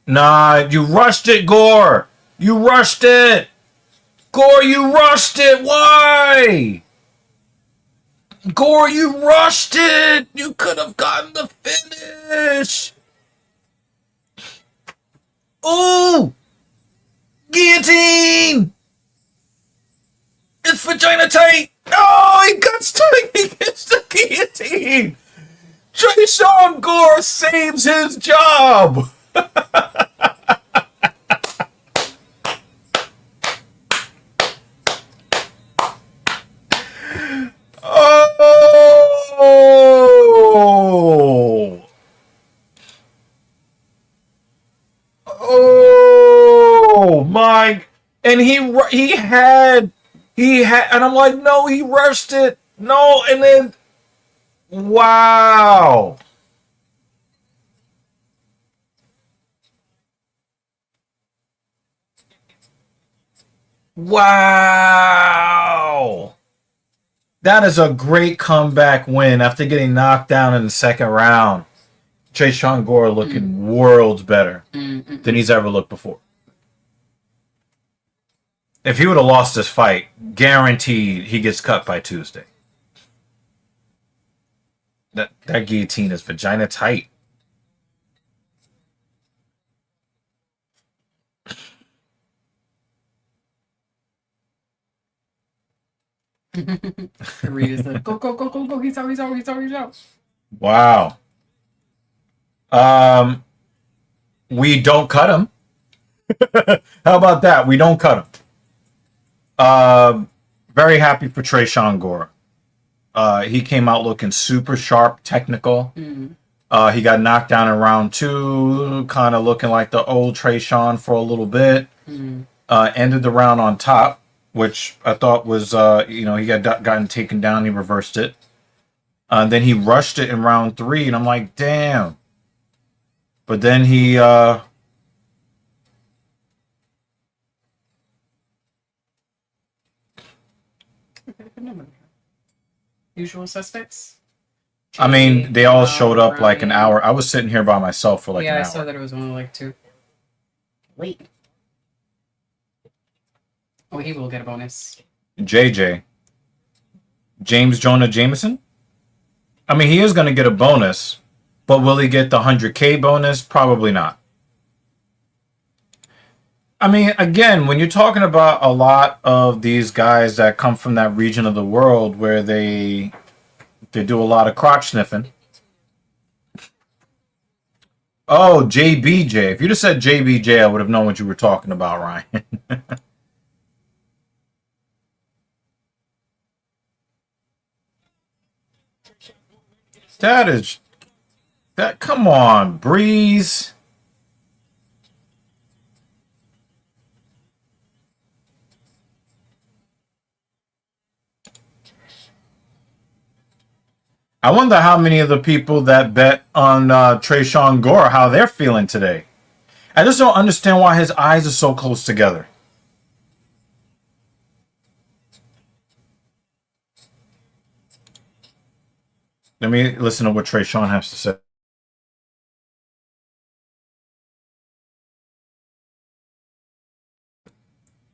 Nah, you rushed it, Gore. You rushed it. Gore, you rushed it. Why? Gore, you rushed it. You could have gotten the finish. Ooh! Guillotine! It's vagina tight. Oh, he gets the guillotine. Tresean Gore saves his job. Oh! Oh my! And he had, and I'm like, no, he rushed it. No, and then wow, wow. That is a great comeback win after getting knocked down in the second round. Tresean Gore looking worlds better than he's ever looked before. If he would have lost this fight, guaranteed he gets cut by Tuesday. That guillotine is vagina tight. Rita said, go, go, go, go, go. He's out, he's out, he's out, he's out. Wow. We don't cut him. How about that? We don't cut him. Very happy for Tresean Gore. He came out looking super sharp, technical. He got knocked down in round 2, kind of looking like the old Tresean for a little bit. Ended the round on top, which I thought was, he had gotten taken down. He reversed it. Then he rushed it in round 3, and I'm like, damn. But then he... Usual suspects? I mean, they all showed up like an hour. I was sitting here by myself for like an hour. Yeah, I saw that it was only like 2. Wait. Oh, he will get a bonus. JJ. James Jonah Jameson? I mean, he is going to get a bonus, but will he get the 100K bonus? Probably not. I mean, again, when you're talking about a lot of these guys that come from that region of the world where they do a lot of crotch sniffing. Oh, JBJ. If you'd have said JBJ, I would have known what you were talking about, Ryan. That, come on, Breeze. I wonder how many of the people that bet on Trayshawn Gore, how they're feeling today. I just don't understand why his eyes are so close together. Let me listen to what Trayshawn has to say.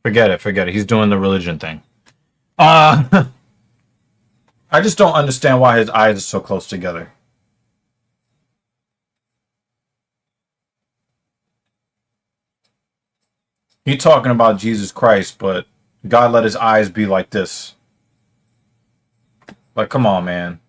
Forget it. He's doing the religion thing. I just don't understand why his eyes are so close together. He talking about Jesus Christ, but God let his eyes be like this. Like, come on, man.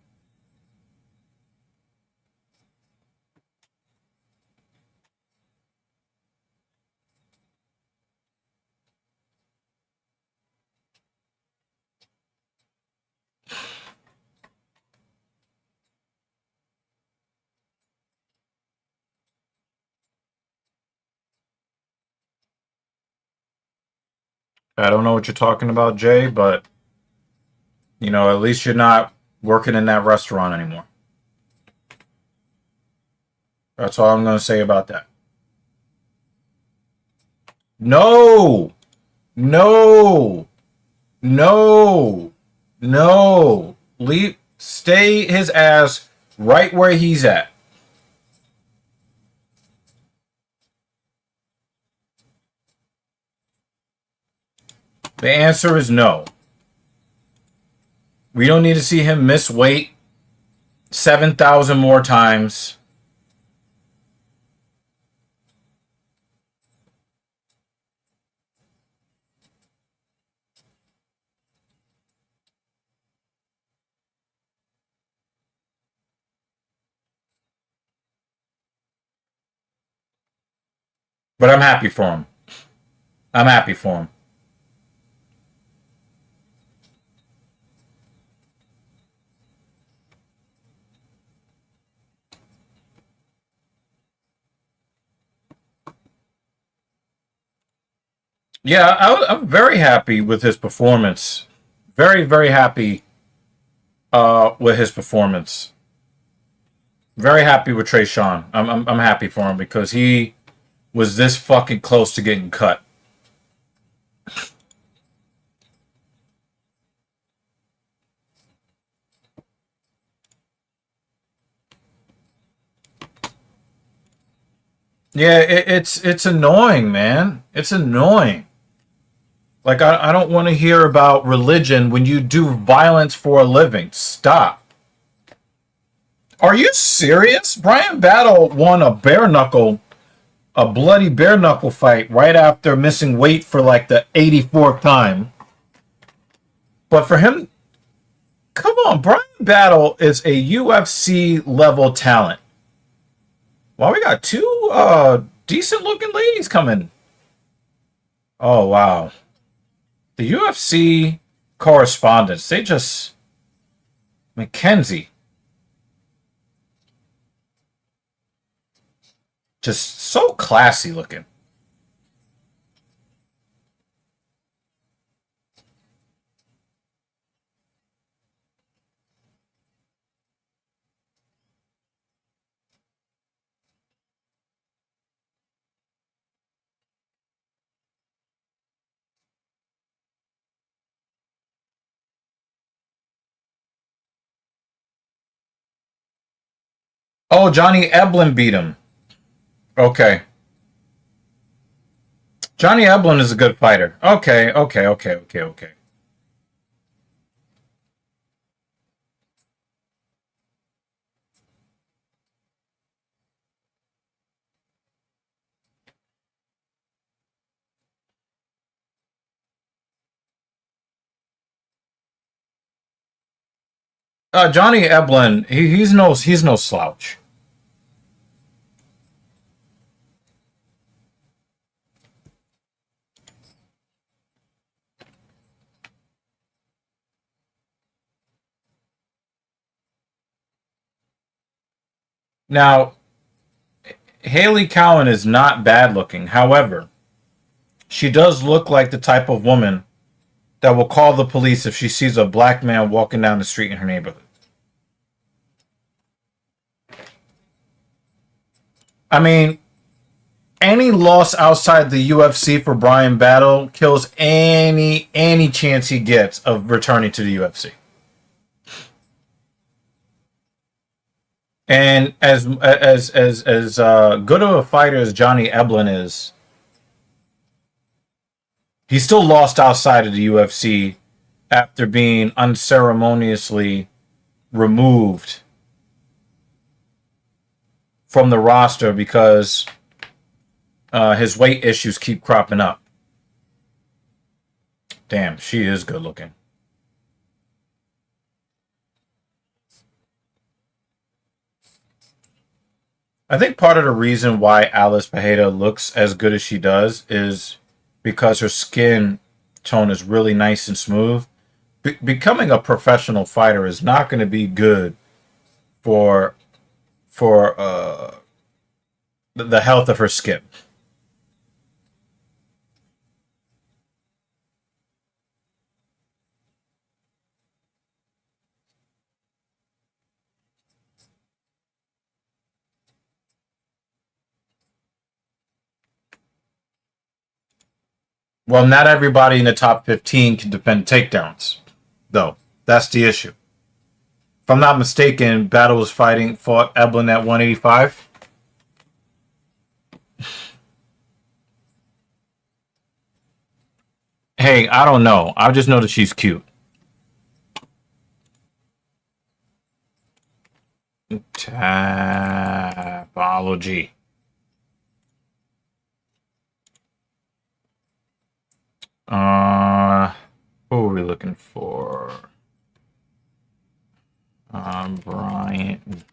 I don't know what you're talking about, Jay, but you know, at least you're not working in that restaurant anymore. That's all I'm going to say about that. No, no, no, no. Stay his ass right where he's at. The answer is no. We don't need to see him miss weight 7,000 more times. But I'm happy for him. I'm happy for him. Yeah, I'm very happy with his performance. Very, very happy with his performance. Very happy with Trayshawn. I'm happy for him because he was this fucking close to getting cut. Yeah, it's annoying, man. It's annoying. Like I don't want to hear about religion when you do violence for a living. Stop. Are you serious? Brian Battle won a bloody bare knuckle fight right after missing weight for like the 84th time. But for him, come on, Brian Battle is a UFC level talent. Well, we got two decent looking ladies coming. Oh wow. The UFC correspondents, they just Mackenzie. Just so classy looking. Oh, Johnny Eblin beat him. Okay. Johnny Eblin is a good fighter. Okay. Johnny Eblin, he's no slouch. Now, Haley Cowan is not bad looking. However, she does look like the type of woman that will call the police if she sees a black man walking down the street in her neighborhood. I mean, any loss outside the UFC for Bryan Battle kills any chance he gets of returning to the UFC. And as good of a fighter as Johnny Eblen is, he still lost outside of the UFC after being unceremoniously removed from the roster because his weight issues keep cropping up. Damn, she is good looking. I think part of the reason why Alice Pereira looks as good as she does is because her skin tone is really nice and smooth. Becoming a professional fighter is not going to be good for the health of her skin. Well, not everybody in the top 15 can defend takedowns, though. That's the issue. If I'm not mistaken, Battle was fought Eblen at 185. Hey, I don't know. I just know that she's cute. Tapology. Who are we looking for? Brian.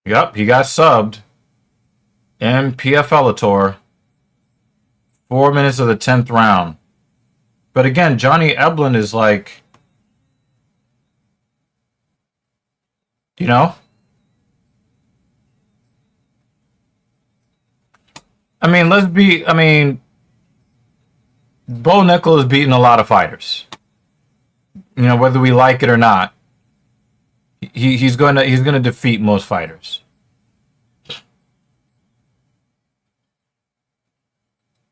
Yep, he got subbed. And PFLator. 4 minutes of the 10th round. But again, Johnny Eblen is like, you know? I mean, Bo Nickel has beaten a lot of fighters. You know, whether we like it or not, he's gonna defeat most fighters.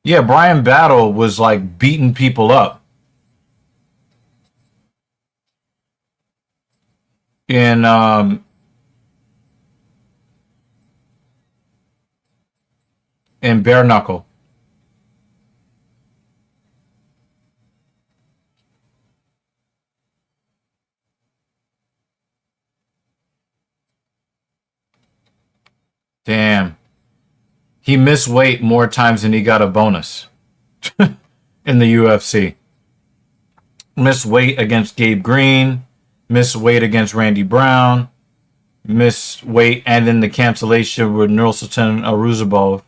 Yeah, Bryan Battle was like beating people up in bare knuckle. Damn. He missed weight more times than he got a bonus in the UFC. Missed weight against Gabe Green, missed weight against Randy Brown, missed weight, and then the cancellation with Nursultan Aruzabov.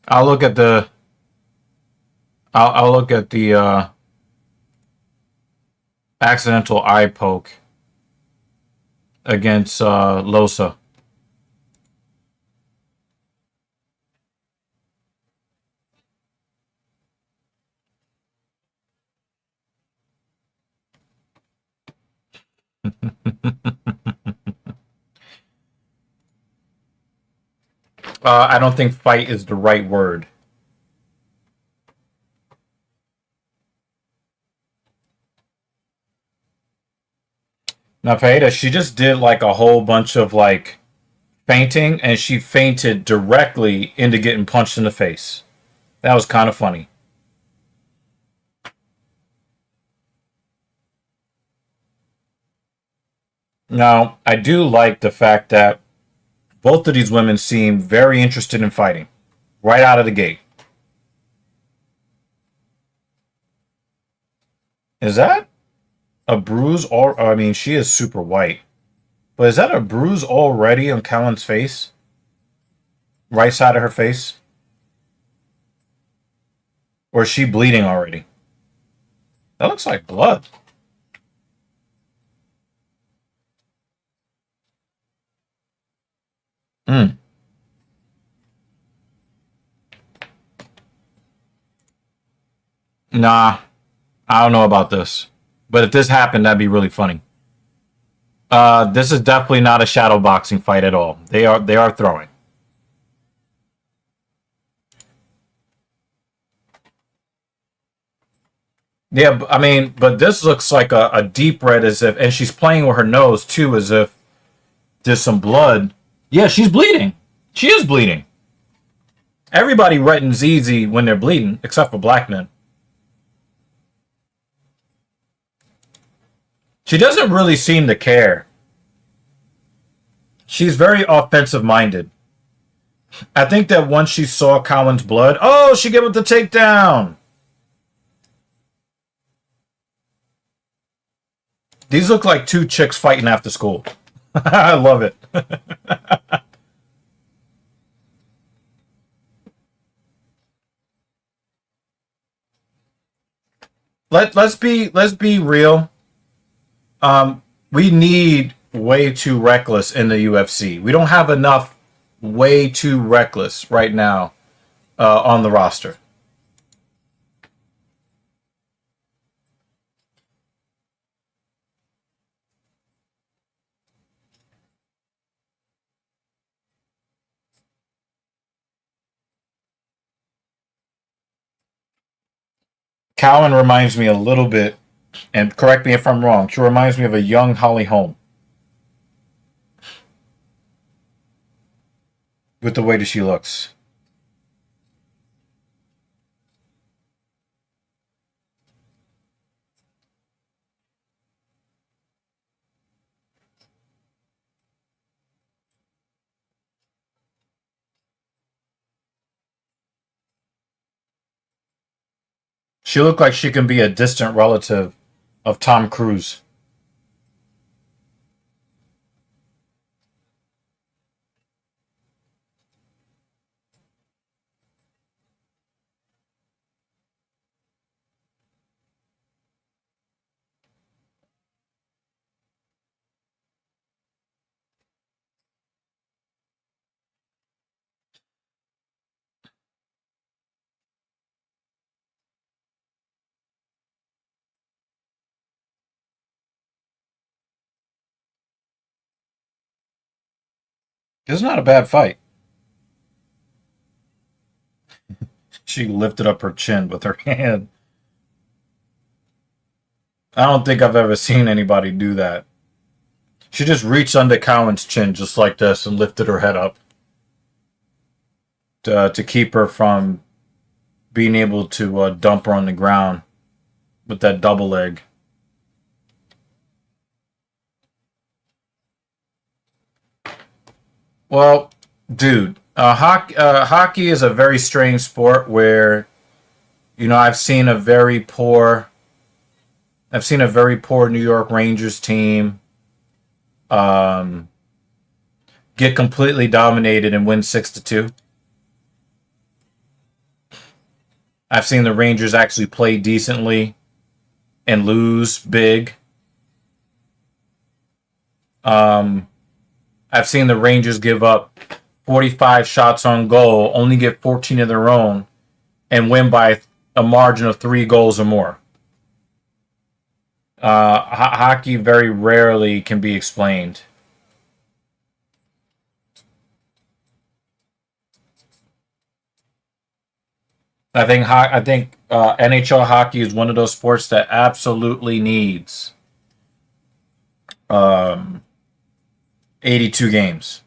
I'll look at the accidental eye poke against Losa. I don't think fight is the right word. Now, Paeta, she just did like a whole bunch of like fainting, and she fainted directly into getting punched in the face. That was kind of funny. Now, I do like the fact that both of these women seem very interested in fighting right out of the gate. Is that a bruise? Or I mean, she is super white, but is that a bruise already on Callan's face? Right side of her face. Or is she bleeding already? That looks like blood. Hmm. Nah, I don't know about this. But if this happened, that'd be really funny. This is definitely not a shadow boxing fight at all. They are throwing. Yeah, I mean, but this looks like a deep red, as if, and she's playing with her nose too, as if there's some blood. Yeah, she's bleeding. She is bleeding. Everybody reddens easy when they're bleeding, except for black men. She doesn't really seem to care. She's very offensive minded. I think that once she saw Cowan's blood, oh, she gave it the takedown. These look like two chicks fighting after school. I love it. Let's be real. We need way too reckless in the UFC. We don't have enough way too reckless right now on the roster. Cowan reminds me a little bit, and correct me if I'm wrong. She reminds me of a young Holly Holm with the way that she looks. She looked like she can be a distant relative of Tom Cruise. It's not a bad fight. She lifted up her chin with her hand. I don't think I've ever seen anybody do that. She just reached under Cowan's chin just like this and lifted her head up to keep her from being able to dump her on the ground with that double leg. Well, dude, hockey is a very strange sport where I've seen a very poor New York Rangers team um, get completely dominated and win 6-2. I've seen the Rangers actually play decently and lose big. Um, I've seen the Rangers give up 45 shots on goal, only get 14 of their own, and win by a margin of 3 goals or more. Hockey very rarely can be explained. I think NHL hockey is one of those sports that absolutely needs um, 82 games.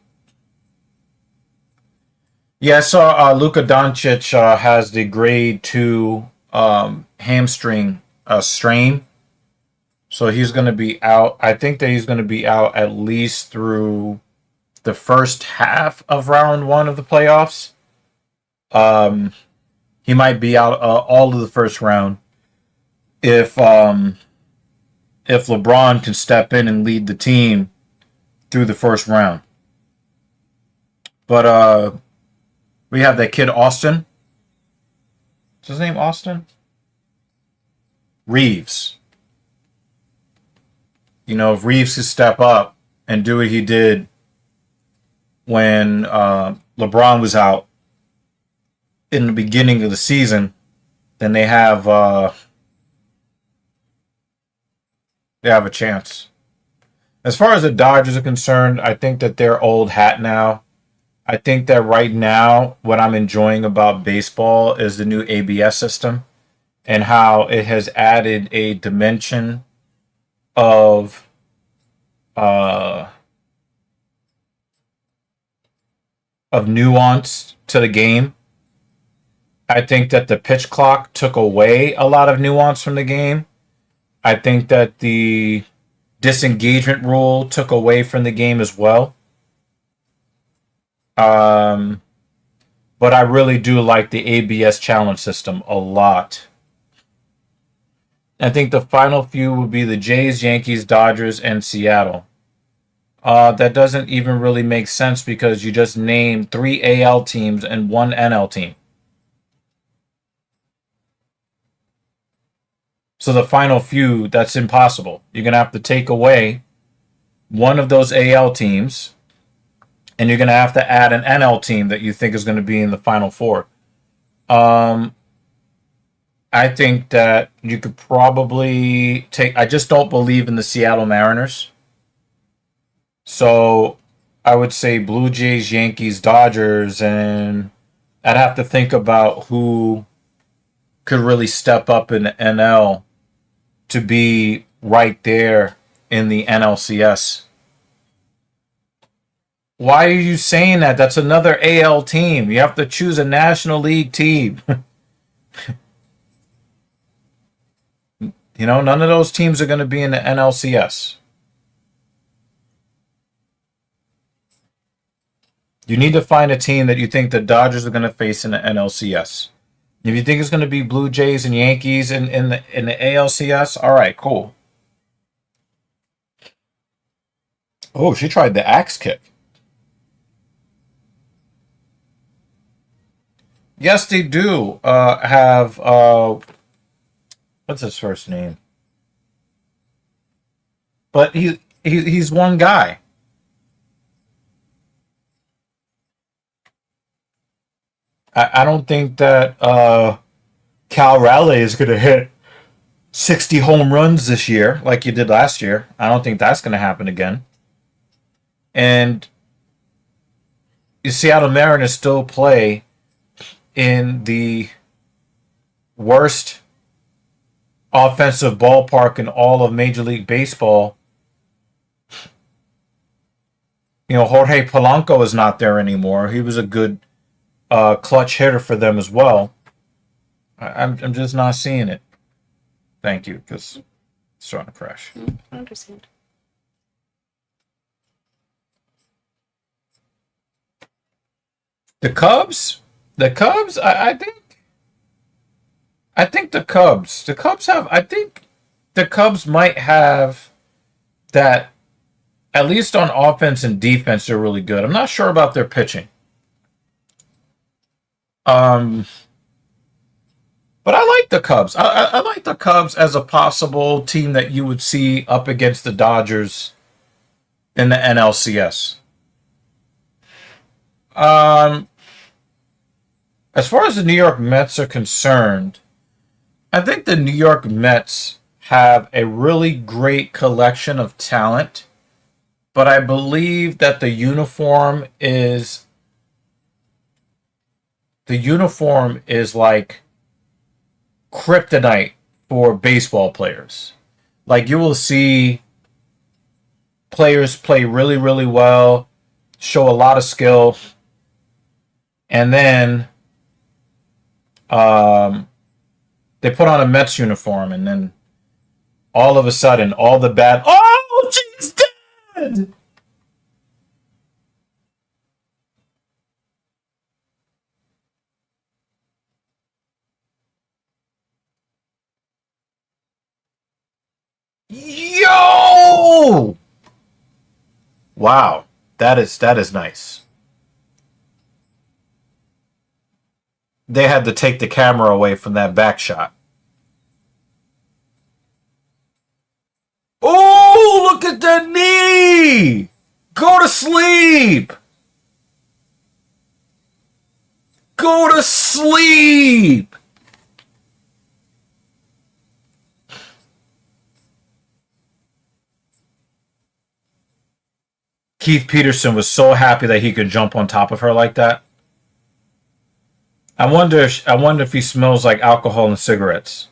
Yeah, I saw Luka Doncic has the grade 2 hamstring strain, so he's going to be out. I think that he's going to be out at least through the first half of round 1 of the playoffs. Um, he might be out all of the first round if if LeBron can step in and lead the team through the first round. But we have that kid Austin. Is his name Austin? Reeves. You know, if Reeves could step up and do what he did when LeBron was out in the beginning of the season, then they have a chance. As far as the Dodgers are concerned, I think that they're old hat now. I think that right now, what I'm enjoying about baseball is the new ABS system and how it has added a dimension of nuance to the game. I think that the pitch clock took away a lot of nuance from the game. I think that the disengagement rule took away from the game as well. But I really do like the ABS challenge system a lot. I think the final few will be the Jays, Yankees, Dodgers, and Seattle. That doesn't even really make sense because you just named 3 AL teams and 1 NL team. So the final few, that's impossible. You're going to have to take away one of those AL teams, and you're going to have to add an NL team that you think is going to be in the final 4. I think that you could probably take... I just don't believe in the Seattle Mariners. So I would say Blue Jays, Yankees, Dodgers, and I'd have to think about who could really step up in the NL to be right there in the NLCS. Why are you saying that? That's another AL team. You have to choose a National League team. You know, none of those teams are going to be in the NLCS. You need to find a team that you think the Dodgers are going to face in the NLCS. If you think it's going to be Blue Jays and Yankees in the ALCS, all right, cool. Oh, she tried the axe kick. Yes, they do have... what's his first name? But he's one guy. I don't think that Cal Raleigh is going to hit 60 home runs this year like you did last year. I don't think that's going to happen again. And the Seattle Mariners still play in the worst offensive ballpark in all of Major League Baseball. You know, Jorge Polanco is not there anymore. He was a good clutch hitter for them as well. I'm just not seeing it. Thank you, because it's starting to crash. I understand. The Cubs, I think the Cubs have. I think the Cubs might have that. At least on offense and defense, they're really good. I'm not sure about their pitching. But I like the Cubs. I like the Cubs as a possible team that you would see up against the Dodgers in the NLCS. As far as the New York Mets are concerned, I think the New York Mets have a really great collection of talent, but I believe that the uniform is like kryptonite for baseball players. Like, you will see players play really, really well, show a lot of skill, and then they put on a Mets uniform, and then all of a sudden, all the bad... Oh, she's dead! Yo! Wow, that is nice. they had to take the camera away from that back shot. Oh, look at that knee! Go to sleep! Go to sleep! Keith Peterson was so happy that he could jump on top of her like that. I wonder if he smells like alcohol and cigarettes.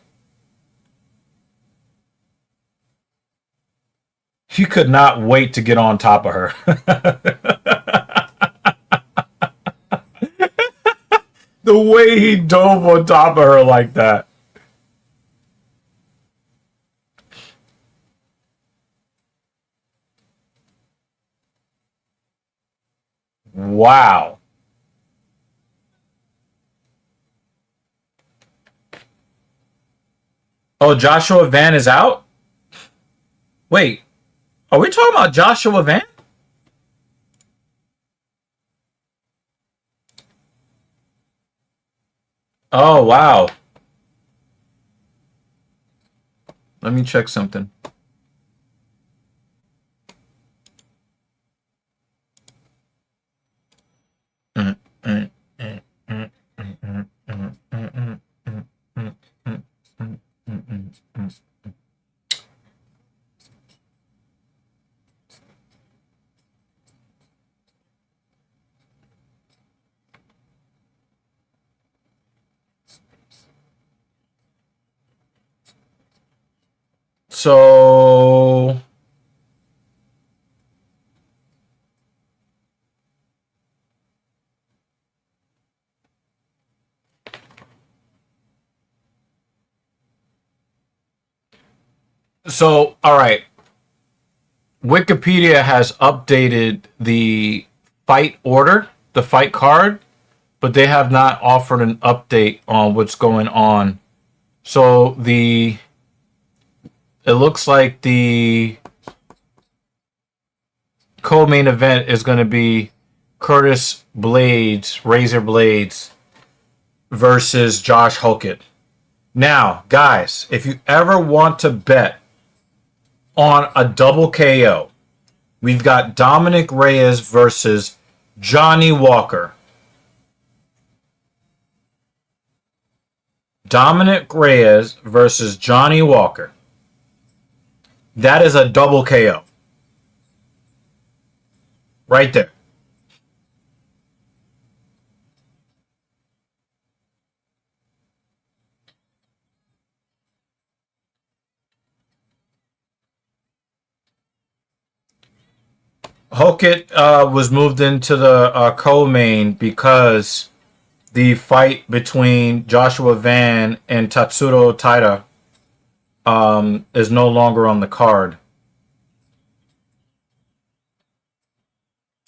He could not wait to get on top of her. The way he dove on top of her like that. Wow. Oh, Joshua Van is out? Wait, are we talking about Joshua Van? Oh, wow. Let me check something. So all right. Wikipedia has updated the fight order, the fight card, but they have not offered an update on what's going on. So it looks like the co-main event is going to be Curtis Blades, Razor Blades, versus Josh Hokett. Now, guys, if you ever want to bet on a double KO, we've got Dominic Reyes versus Johnny Walker. Dominic Reyes versus Johnny Walker. That is a double KO. Right there. Hokett was moved into the co-main because the fight between Joshua Van and Tatsuro Taira is no longer on the card.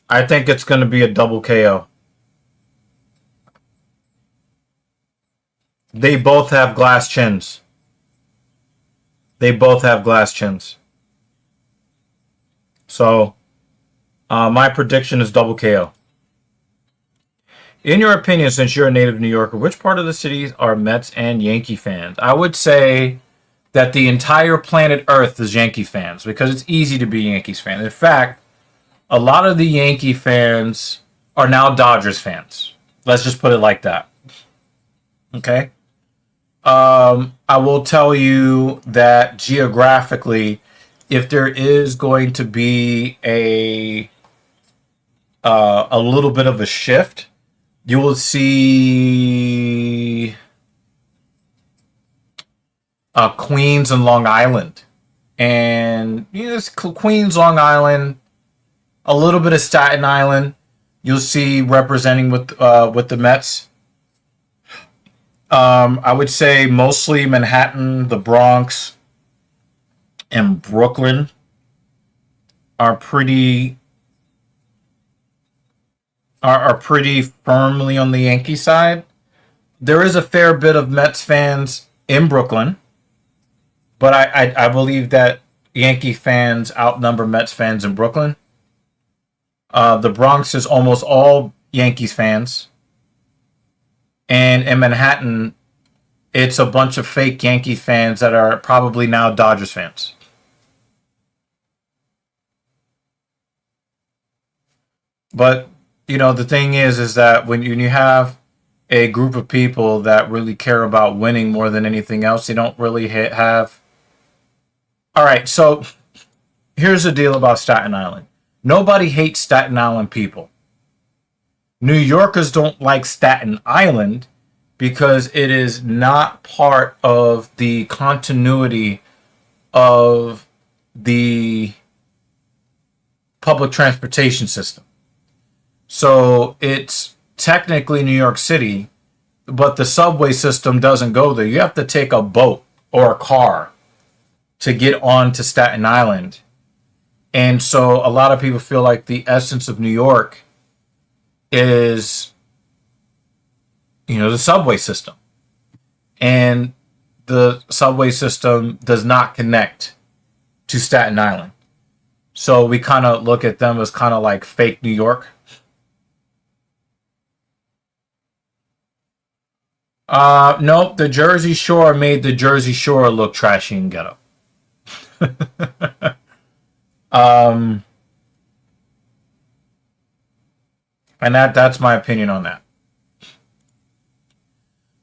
I think it's going to be a double KO. They both have glass chins. So, my prediction is double KO. In your opinion, since you're a native New Yorker, which part of the city are Mets and Yankee fans? I would say that the entire planet Earth is Yankee fans because it's easy to be Yankees fans. In fact, a lot of the Yankee fans are now Dodgers fans. Let's just put it like that. Okay? I will tell you that geographically, if there is going to be a little bit of a shift, you will see Queens and Long Island. And yes, Queens, Long Island, a little bit of Staten Island, you'll see representing with the Mets. I would say mostly Manhattan, the Bronx, and Brooklyn are pretty firmly on the Yankee side. There is a fair bit of Mets fans in Brooklyn, but I believe that Yankee fans outnumber Mets fans in Brooklyn. The Bronx is almost all Yankees fans. And in Manhattan, it's a bunch of fake Yankee fans that are probably now Dodgers fans. But the thing is that when you have a group of people that really care about winning more than anything else, they don't really have. All right, so here's the deal about Staten Island. Nobody hates Staten Island people. New Yorkers don't like Staten Island because it is not part of the continuity of the public transportation system. So it's technically New York City, but the subway system doesn't go there. You have to take a boat or a car to get on to Staten Island. And so a lot of people feel like the essence of New York is, the subway system. And the subway system does not connect to Staten Island. So we kind of look at them as kind of like fake New York. Nope, the Jersey Shore made the Jersey Shore look trashy and ghetto. um, and that's my opinion on that.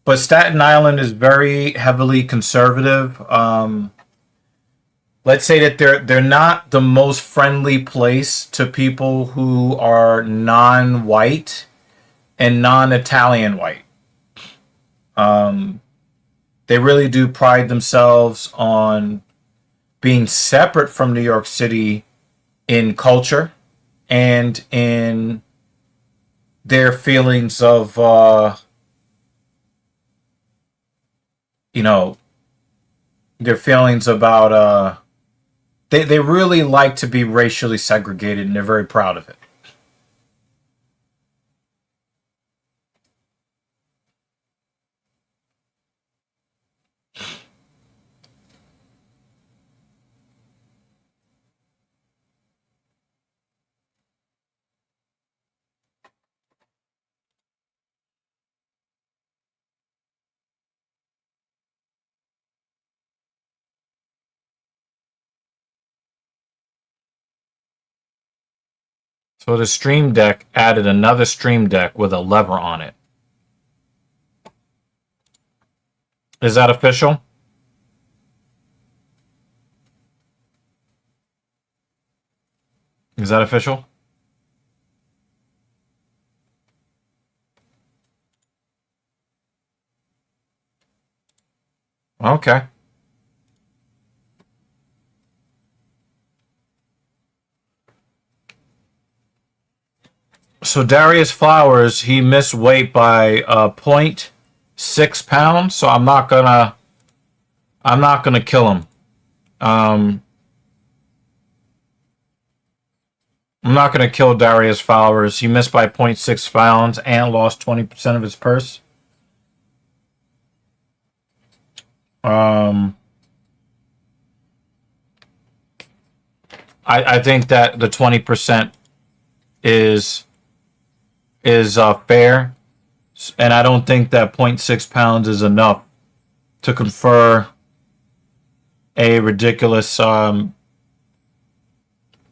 But Staten Island is very heavily conservative. Let's say that they're not the most friendly place to people who are non-white and non-Italian white. They really do pride themselves on being separate from New York City in culture and in their feelings of, their feelings about, they really like to be racially segregated and they're very proud of it. So the Stream Deck added another Stream Deck with a lever on it. Is that official? Is that official? Okay. So Darius Flowers, he missed weight by 0.6 pounds. So I'm not gonna kill him. I'm not gonna kill Darius Flowers. He missed by 0.6 pounds and lost 20% of his purse. I think that the 20% is fair, and I don't think that 0.6 pounds is enough to confer a ridiculous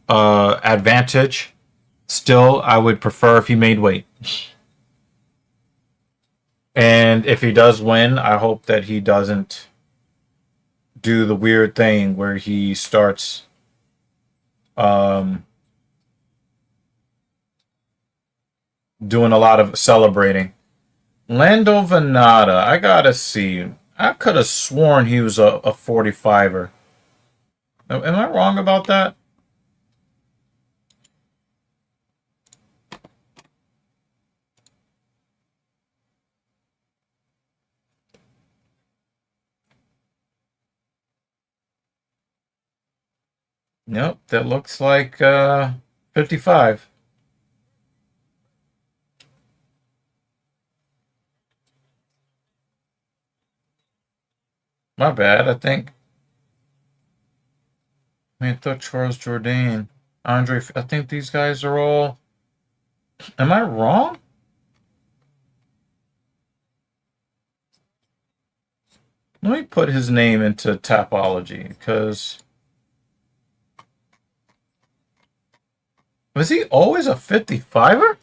advantage. Still, I would prefer if he made weight. And if he does win, I hope that he doesn't do the weird thing where he starts doing a lot of celebrating. Lando Venata, I gotta see. I could have sworn he was a 45er. Am I wrong about that? Nope, that looks like 55. My bad, I thought Charles Jourdain, Andre, I think these guys are all. Am I wrong? Let me put his name into Tapology, because was he always a 55er?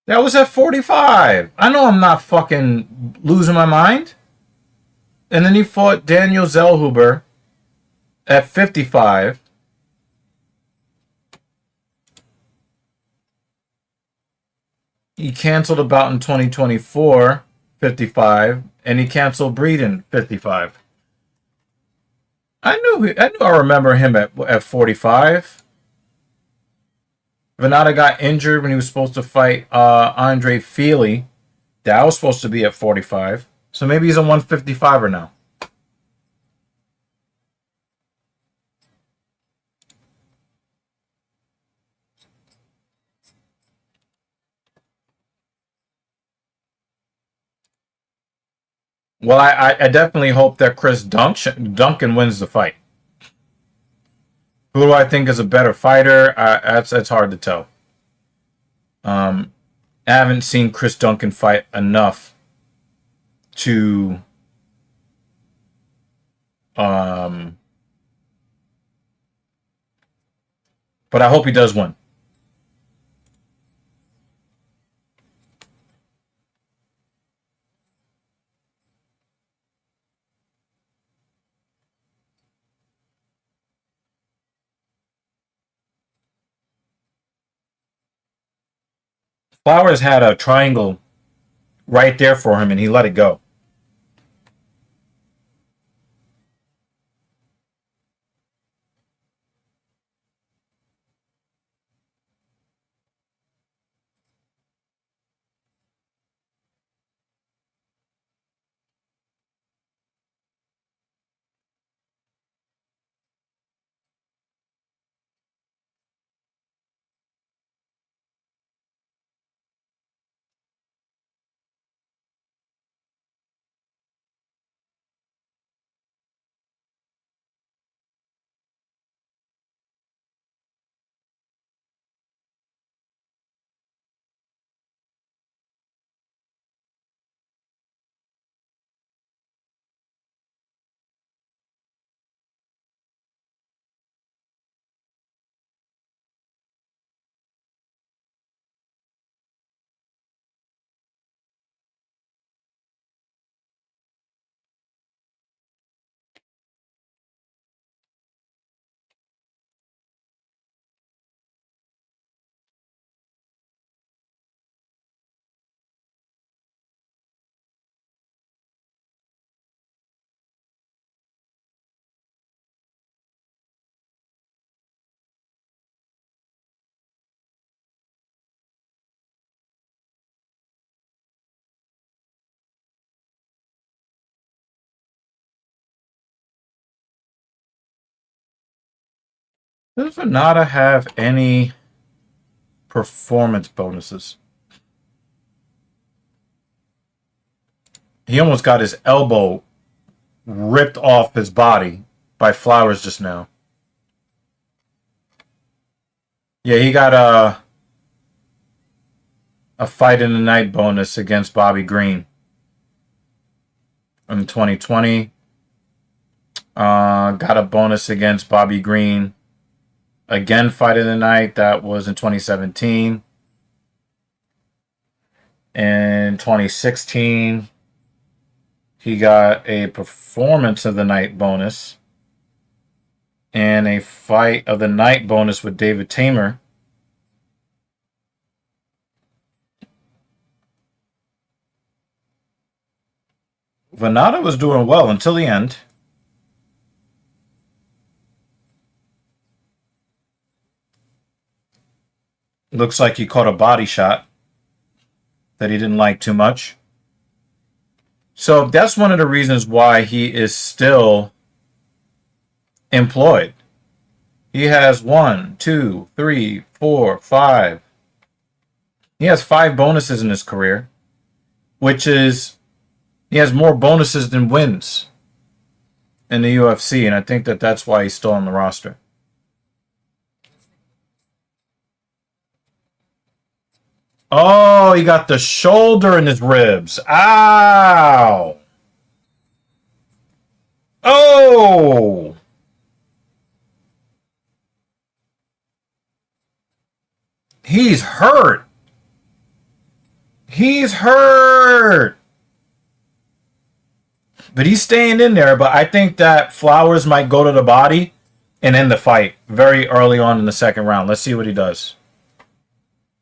That was at 45. I know I'm not fucking losing my mind. And then he fought Daniel Zellhuber at 55. He canceled a bout in 2024, 55, and he canceled Breeden, 55. I remember him at 45. Venata got injured when he was supposed to fight Andre Feely. That was supposed to be at 45. So maybe he's a 155er now. Well, I definitely hope that Chris Duncan wins the fight. Who do I think is a better fighter? That's hard to tell. I haven't seen Chris Duncan fight enough to but I hope he does win. Flowers had a triangle right there for him, and he let it go. Does Venata have any performance bonuses? He almost got his elbow ripped off his body by Flowers just now. Yeah, he got a fight in the night bonus against Bobby Green in 2020. Got a bonus against Bobby Green. Again, fight in the night. That was in 2017. In 2016, he got a performance of the night bonus and a fight of the night bonus with David Tamer. Venata was doing well until the end. Looks like he caught a body shot that he didn't like too much. So that's one of the reasons why he is still employed. He has 1, 2, 3, 4, 5. He has 5 bonuses in his career, which is he has more bonuses than wins in the UFC, and I think that that's why he's still on the roster. Oh, he got the shoulder in his ribs. Ow! Oh! He's hurt. He's hurt. But he's staying in there. But I think that Flowers might go to the body and end the fight very early on in the second round. Let's see what he does.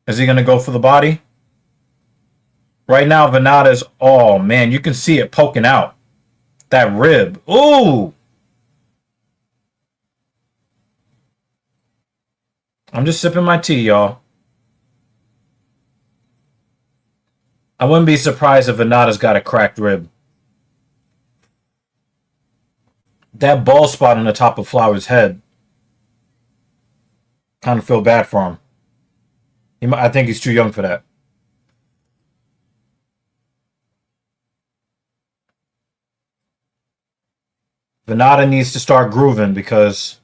Is he going to go for the body? Right now, Venata's... Oh, man. You can see it poking out. That rib. Ooh! I'm just sipping my tea, y'all. I wouldn't be surprised if Venata's got a cracked rib. That bald spot on the top of Flowers' head. Kind of feel bad for him. I think he's too young for that. Venata needs to start grooving because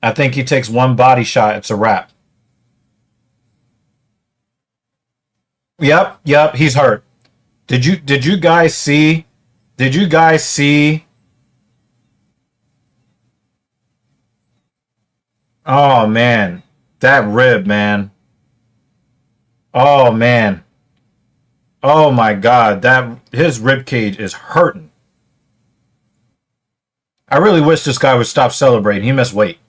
I think he takes one body shot, it's a wrap. Yep, he's hurt. Did you guys see? Did you guys see? Oh man, that rib, man. Oh man. Oh my God, that his rib cage is hurting. I really wish this guy would stop celebrating. He missed weight.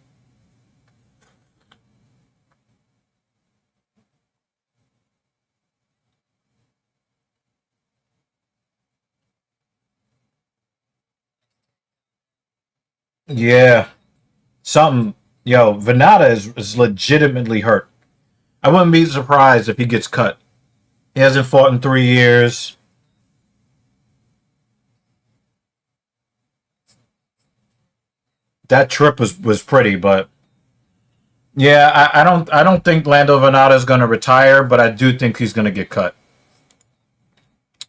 Yeah, something. Yo, Venata is legitimately hurt. I wouldn't be surprised if he gets cut. He hasn't fought in 3 years. That trip was pretty, but yeah, I don't think Lando Venata is going to retire, but I do think he's going to get cut.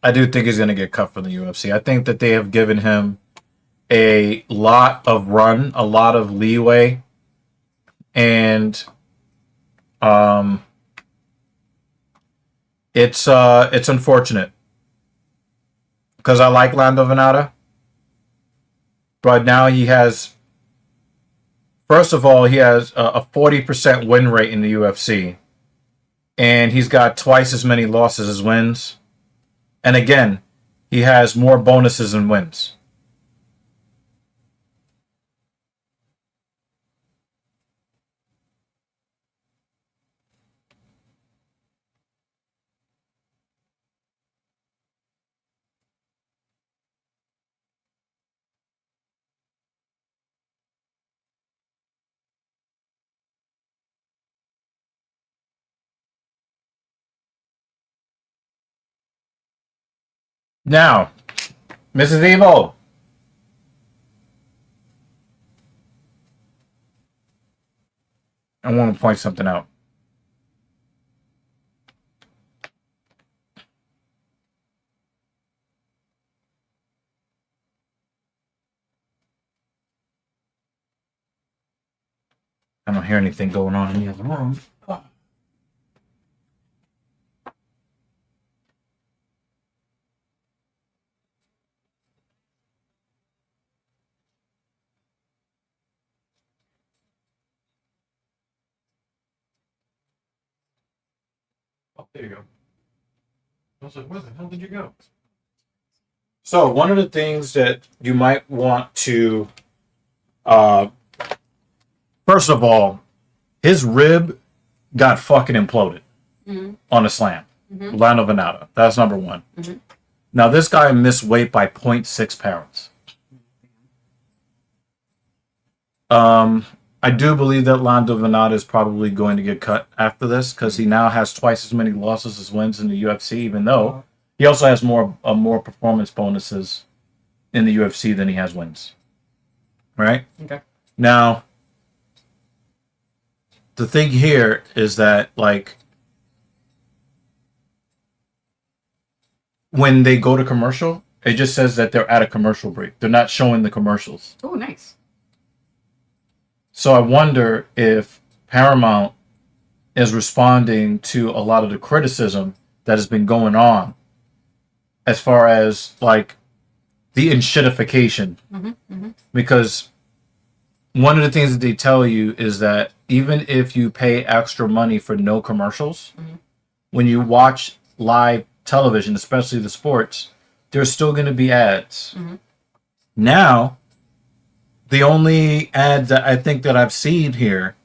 I do think he's going to get cut from the UFC. I think that they have given him a lot of run, a lot of leeway, and um, it's unfortunate because I like Lando Venata, but now he has. First of all, he has a 40% win rate in the UFC, and he's got twice as many losses as wins. And again, he has more bonuses than wins. Now, Mrs. Evo, I want to point something out. I don't hear anything going on in the other room. Oh, there you go. I was like, where the hell did you go? So one of the things that you might want to, uh, first of all, his rib got fucking imploded on a slam. Lando Venata. That's number one. Now this guy missed weight by 0.6 pounds. I do believe that Lando Venata is probably going to get cut after this because he now has twice as many losses as wins in the UFC, even though He also has more performance bonuses in the UFC than he has wins. Right? Okay. Now, the thing here is that, like, when they go to commercial, it just says that they're at a commercial break. They're not showing the commercials. Oh, nice. So I wonder if Paramount is responding to a lot of the criticism that has been going on as far as, like, the enshittification. Because one of the things that they tell you is that even if you pay extra money for no commercials, when you watch live television, especially the sports, there's still going to be ads. Now, the only ad that I think that I've seen here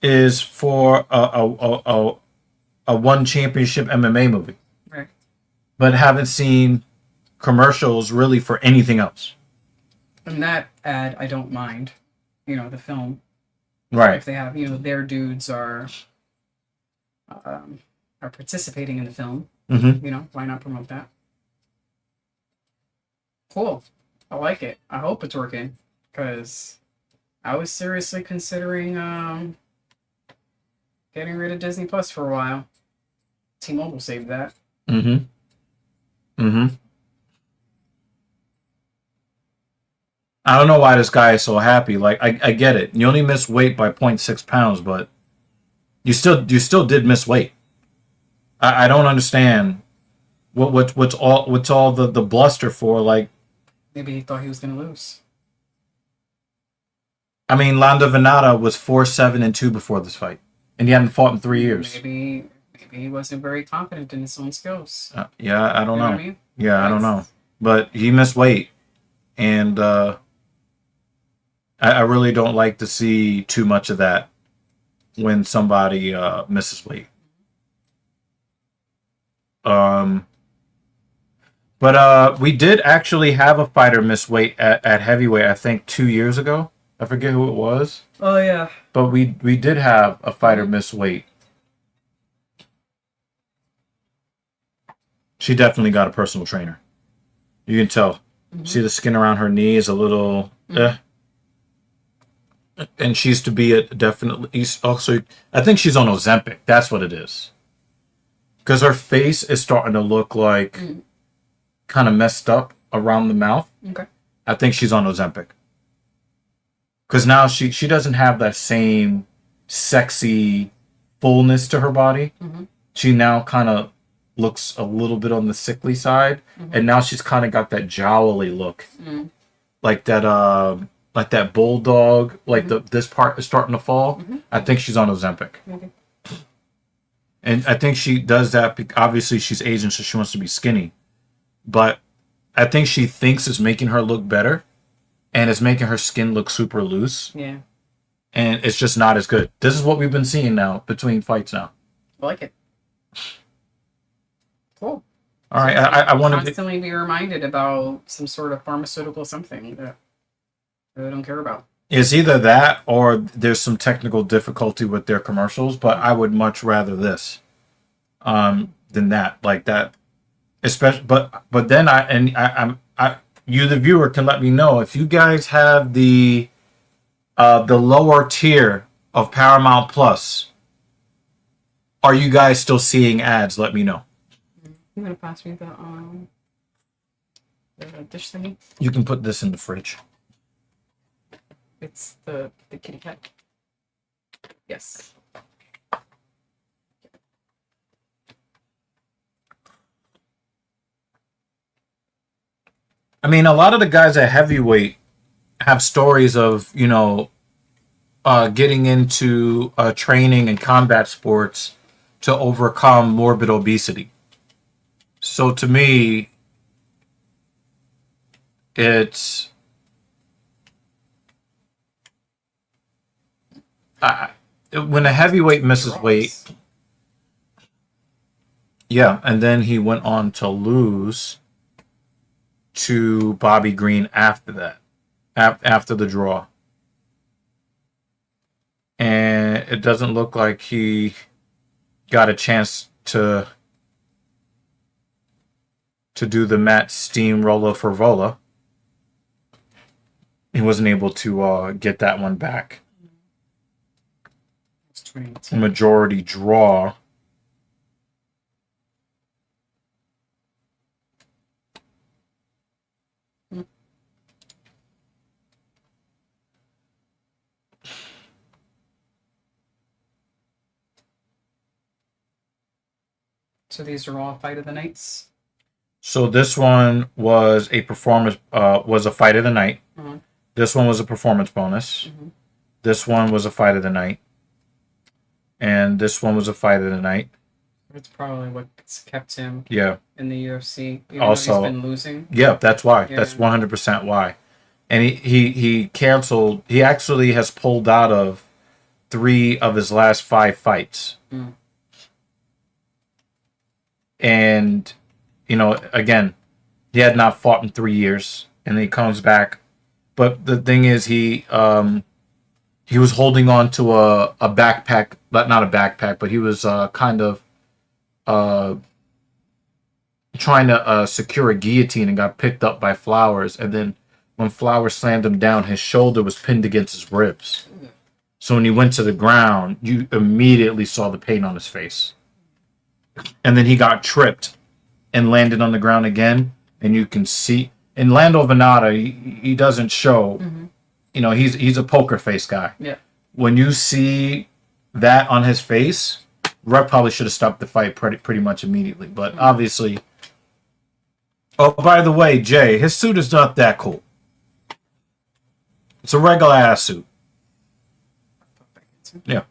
is for a one championship MMA movie, Right. but haven't seen commercials really for anything else. And that ad, I don't mind. The film. Right. If they have, their dudes are participating in the film. Why not promote that? Cool. I like it. I hope it's working, because I was seriously considering getting rid of Disney Plus for a while. T-Mobile saved that. I don't know why this guy is so happy. Like, I get it. You only missed weight by 0.6 pounds, but you still did miss weight. I don't understand what's all the bluster for. Like, Maybe he thought he was gonna lose. I mean, Lando Venata was 4-7-2 before this fight, and he hadn't fought in 3 years. Maybe he wasn't very confident in his own skills. Yeah, I don't know. What I mean? Yeah, I don't know. But he missed weight, and I really don't like to see too much of that when somebody misses weight. But we did actually have a fighter miss weight at heavyweight, I think 2 years ago. I forget who it was. Oh yeah. But we did have a fighter miss weight. She definitely got a personal trainer. You can tell. See the skin around her knee is a little and she used to be definitely also, I think she's on Ozempic. That's what it is. Because her face is starting to look like kind of messed up around the mouth. Okay. I think she's on Ozempic. Because now she doesn't have that same sexy fullness to her body. She now kind of looks a little bit on the sickly side, and now she's kind of got that jowly look, like that bulldog. Like this part is starting to fall. I think she's on Ozempic, and I think she does that. Obviously, she's Asian, so she wants to be skinny, but I think she thinks it's making her look better, and it's making her skin look super loose. Yeah. And it's just not as good. This is what we've been seeing now between fights now. I like it. Cool. All right, I want to constantly be reminded about some sort of pharmaceutical something that I don't care about. It's either that or there's some technical difficulty with their commercials, but I would much rather this than that. Like that, especially. But then you the viewer can let me know if you guys have the lower tier of Paramount Plus. Are you guys still seeing ads? Let me know. You gonna pass me the dish thingy? You can put this in the fridge. It's the kitty cat. Yes. I mean, a lot of the guys at heavyweight have stories of, getting into training and combat sports to overcome morbid obesity. So to me, it's when a heavyweight misses weight, yeah, and then he went on to lose to Bobby Green after that, after the draw. And it doesn't look like he got a chance to to do the mat steamroller for Vola. He wasn't able to get that one back. It's 2018. Majority draw. So these are all fight of the nights. So this one was a performance, was a fight of the night. Mhm. This one was a performance bonus. Mhm. This one was a fight of the night. And this one was a fight of the night. It's probably what's kept him Yeah. in the UFC. Even Also- though he's been losing. Yeah, that's why. Yeah. That's 100% why. And he canceled. He actually has pulled out of 3 of his last 5 fights. Mm. And, again, he had not fought in 3 years. And then he comes back. But the thing is, he was holding on to a backpack, but not a backpack, but he was kind of trying to secure a guillotine and got picked up by Flowers. And then when Flowers slammed him down, his shoulder was pinned against his ribs. So when he went to the ground, you immediately saw the pain on his face. And then he got tripped and landed on the ground again. And you can see, in Lando Venata, he doesn't show, he's a poker face guy. Yeah. When you see that on his face, ref probably should have stopped the fight pretty much immediately. But obviously, oh, by the way, Jay, his suit is not that cool. It's a regular ass suit. Yeah.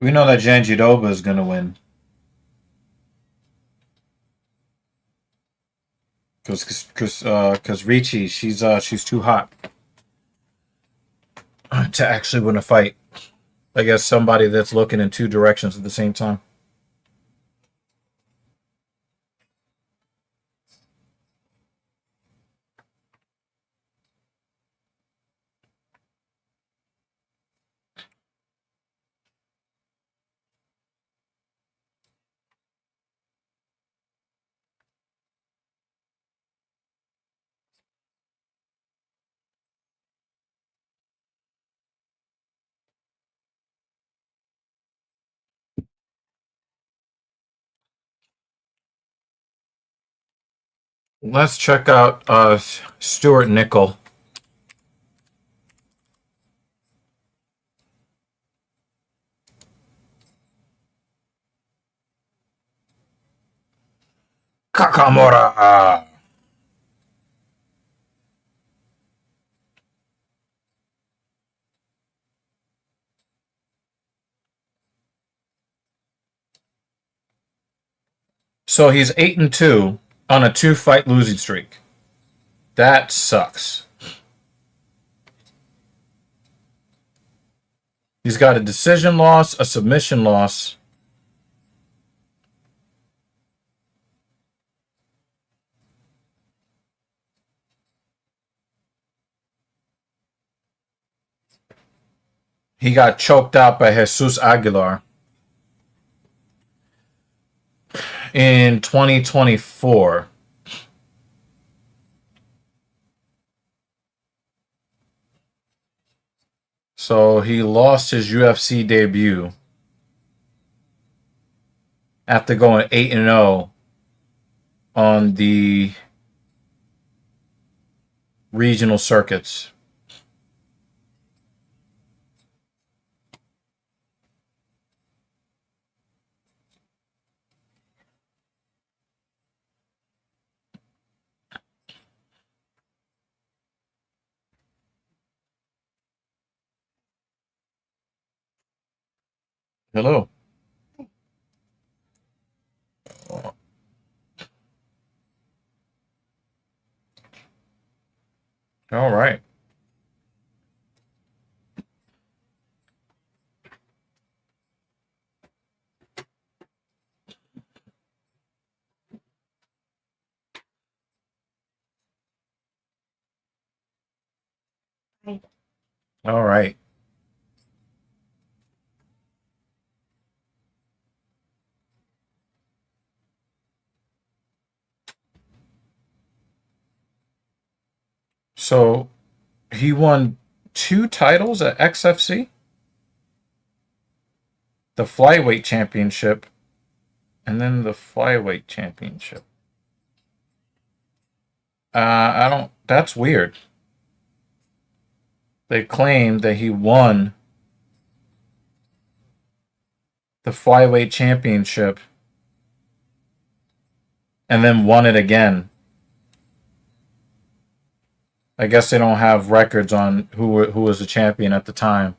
We know that Janjidoba is going to win. Because Ricci, she's too hot to actually win a fight. I guess somebody that's looking in 2 directions at the same time. Let's check out Stuart Nickel. Kakamura. So he's 8-2 on a 2-fight losing streak. That sucks. He's got a decision loss, a submission loss. He got choked out by Jesus Aguilar in 2024. So he lost his UFC debut after going 8-0 on the regional circuits. Hello. All right. All right. So he won 2 titles at XFC, the flyweight championship, and then the flyweight championship. I don't. That's weird. They claim that he won the flyweight championship and then won it again. I guess they don't have records on who was the champion at the time.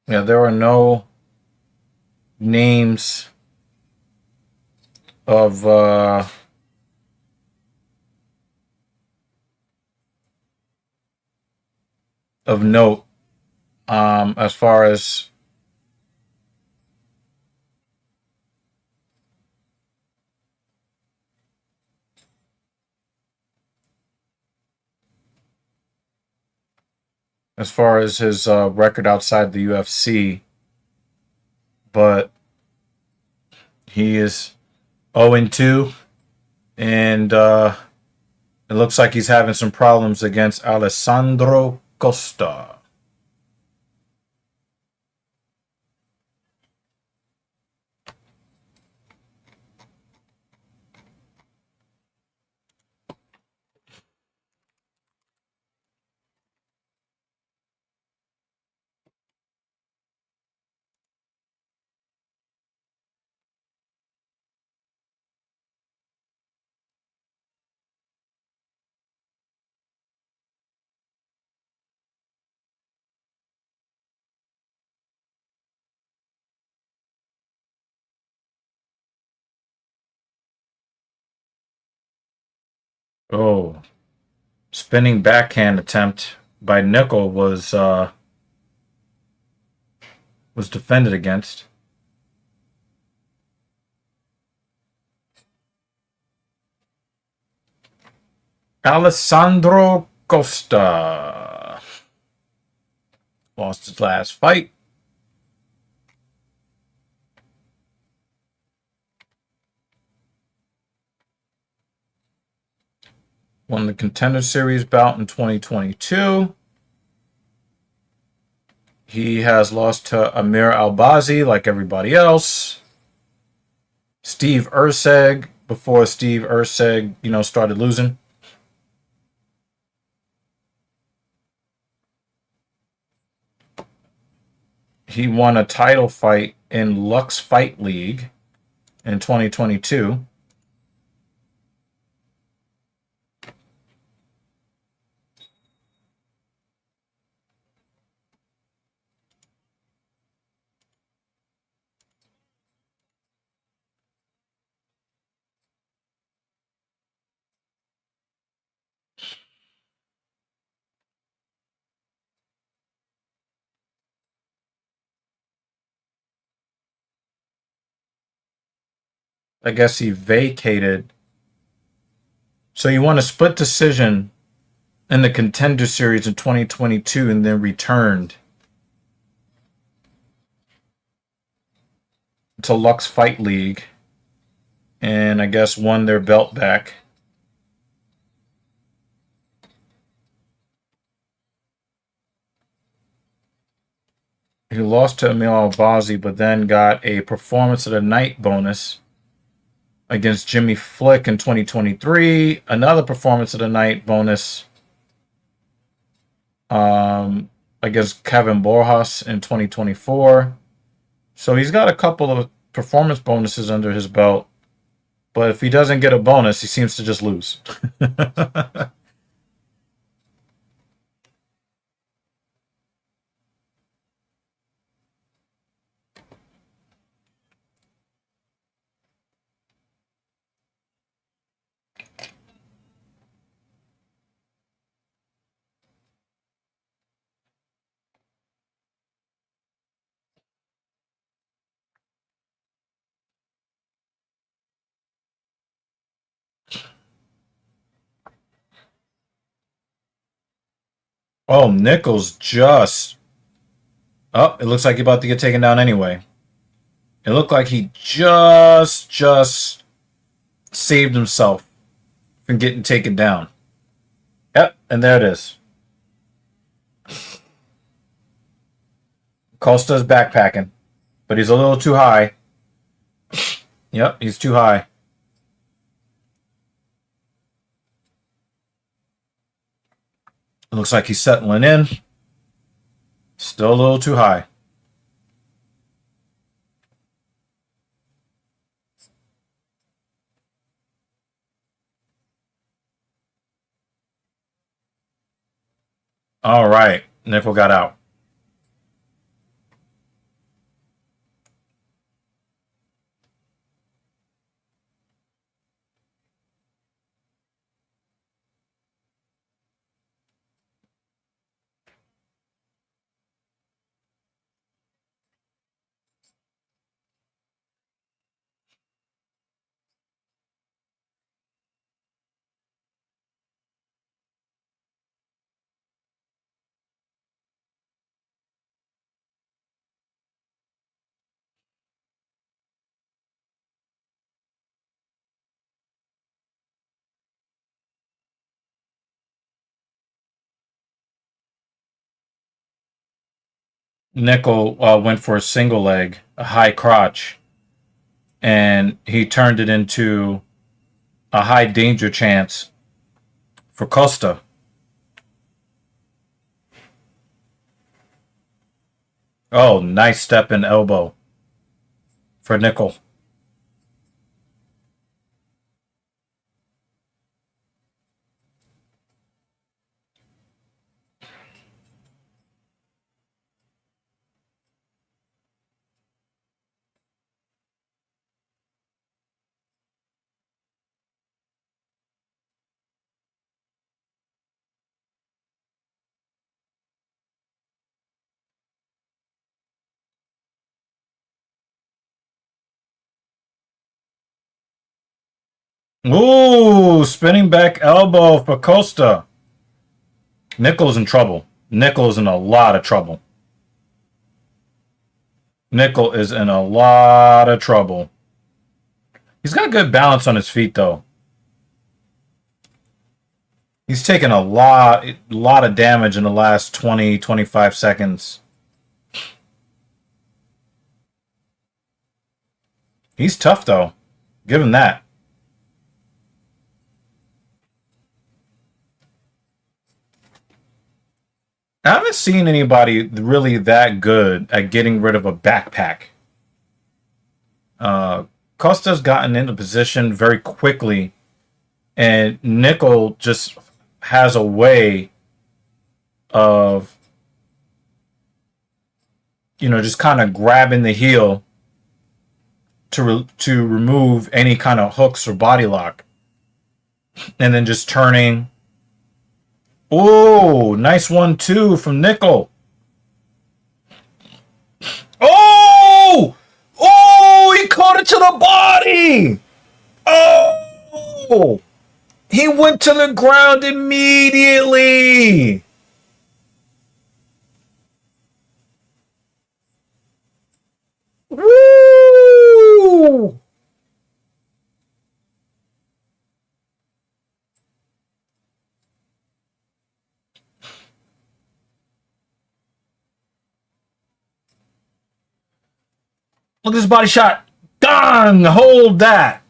Yeah, there are no names of note as far as his record outside the UFC, but he is 0-2, and it looks like he's having some problems against Alessandro Costa. Oh, spinning backhand attempt by Nickel was defended against. Alessandro Costa lost his last fight. Won the Contender Series bout in 2022. He has lost to Amir Albazi like everybody else. Steve Erceg before Steve Erceg, started losing. He won a title fight in Lux Fight League in 2022. I guess he vacated. So he won a split decision in the Contender Series in 2022 and then returned to Lux Fight League and I guess won their belt back. He lost to Emil Albazi, but then got a Performance of the Night bonus against Jimmy Flick in 2023. Another Performance of the Night bonus against Kevin Borjas in 2024. So he's got a couple of performance bonuses under his belt But if he doesn't get a bonus, he seems to just lose. Oh, Nichols just. Oh, it looks like he's about to get taken down anyway. It looked like he just saved himself from getting taken down. Yep, and there it is. Costa's backpacking, but he's a little too high. Yep, he's too high. It looks like he's settling in. Still a little too high. All right, Nickel got out. Nickel went for a single leg, a high crotch, and he turned it into a high danger chance for Costa. Oh, nice step and elbow for Nickel. Ooh, spinning back elbow for Costa. Nickel's in trouble. Nickel is in a lot of trouble. Nickel is in a lot of trouble. He's got good balance on his feet, though. He's taken a lot of damage in the last 20, 25 seconds. He's tough, though. Give him that. I haven't seen anybody really that good at getting rid of a backpack. Costa's gotten into position very quickly, and Nickel just has a way of, just kind of grabbing the heel to remove any kind of hooks or body lock, and then just turning. Oh, nice 1-2 from Nickel. Oh! Oh, he caught it to the body! Oh! He went to the ground immediately! Woo! Look at this body shot. Dang! Hold that.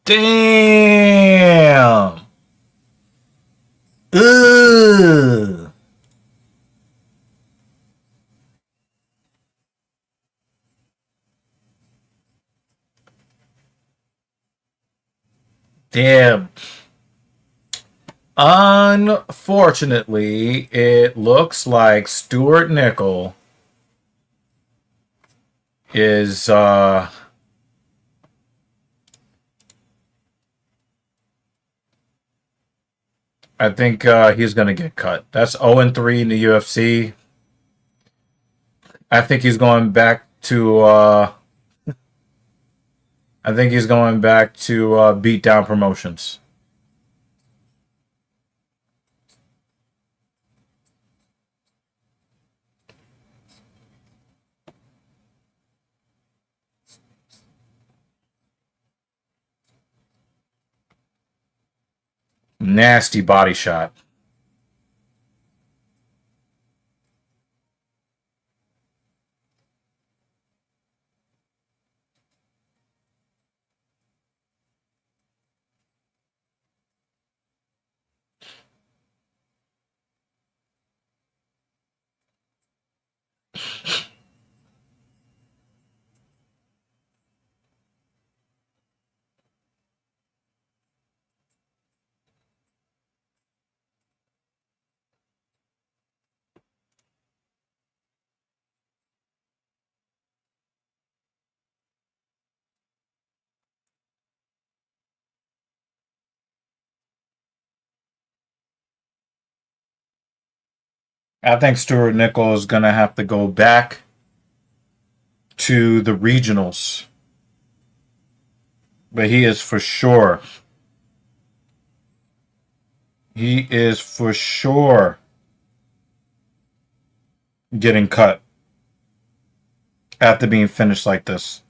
Damn. Ugh. Damn. Unfortunately, it looks like Stuart Nickel is I think he's gonna get cut. That's 0-3 in the UFC. I think he's going back to beat down promotions. Nasty body shot. I think Stuart Nickel is gonna have to go back to the regionals, but he is for sure. He is for sure getting cut after being finished like this.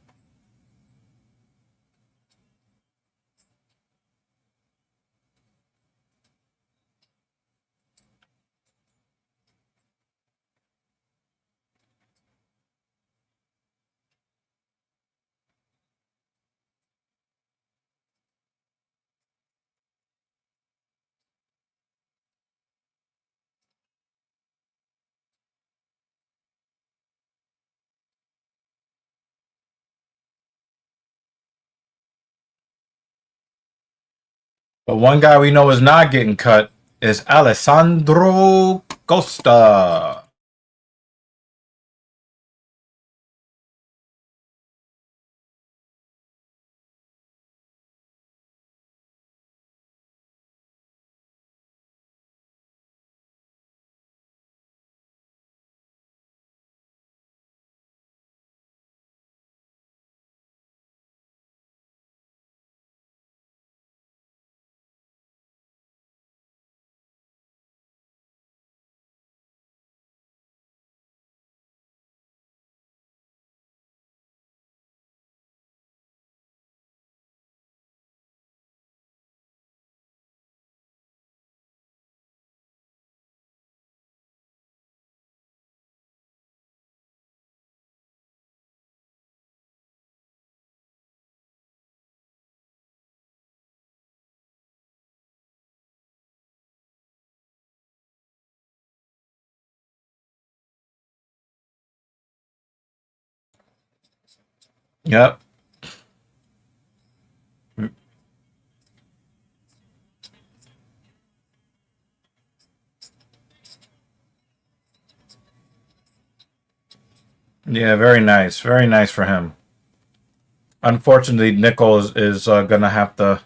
But one guy we know is not getting cut is Alessandro Costa. Yep. Yeah, very nice. Very nice for him. Unfortunately, Nickel is going to have to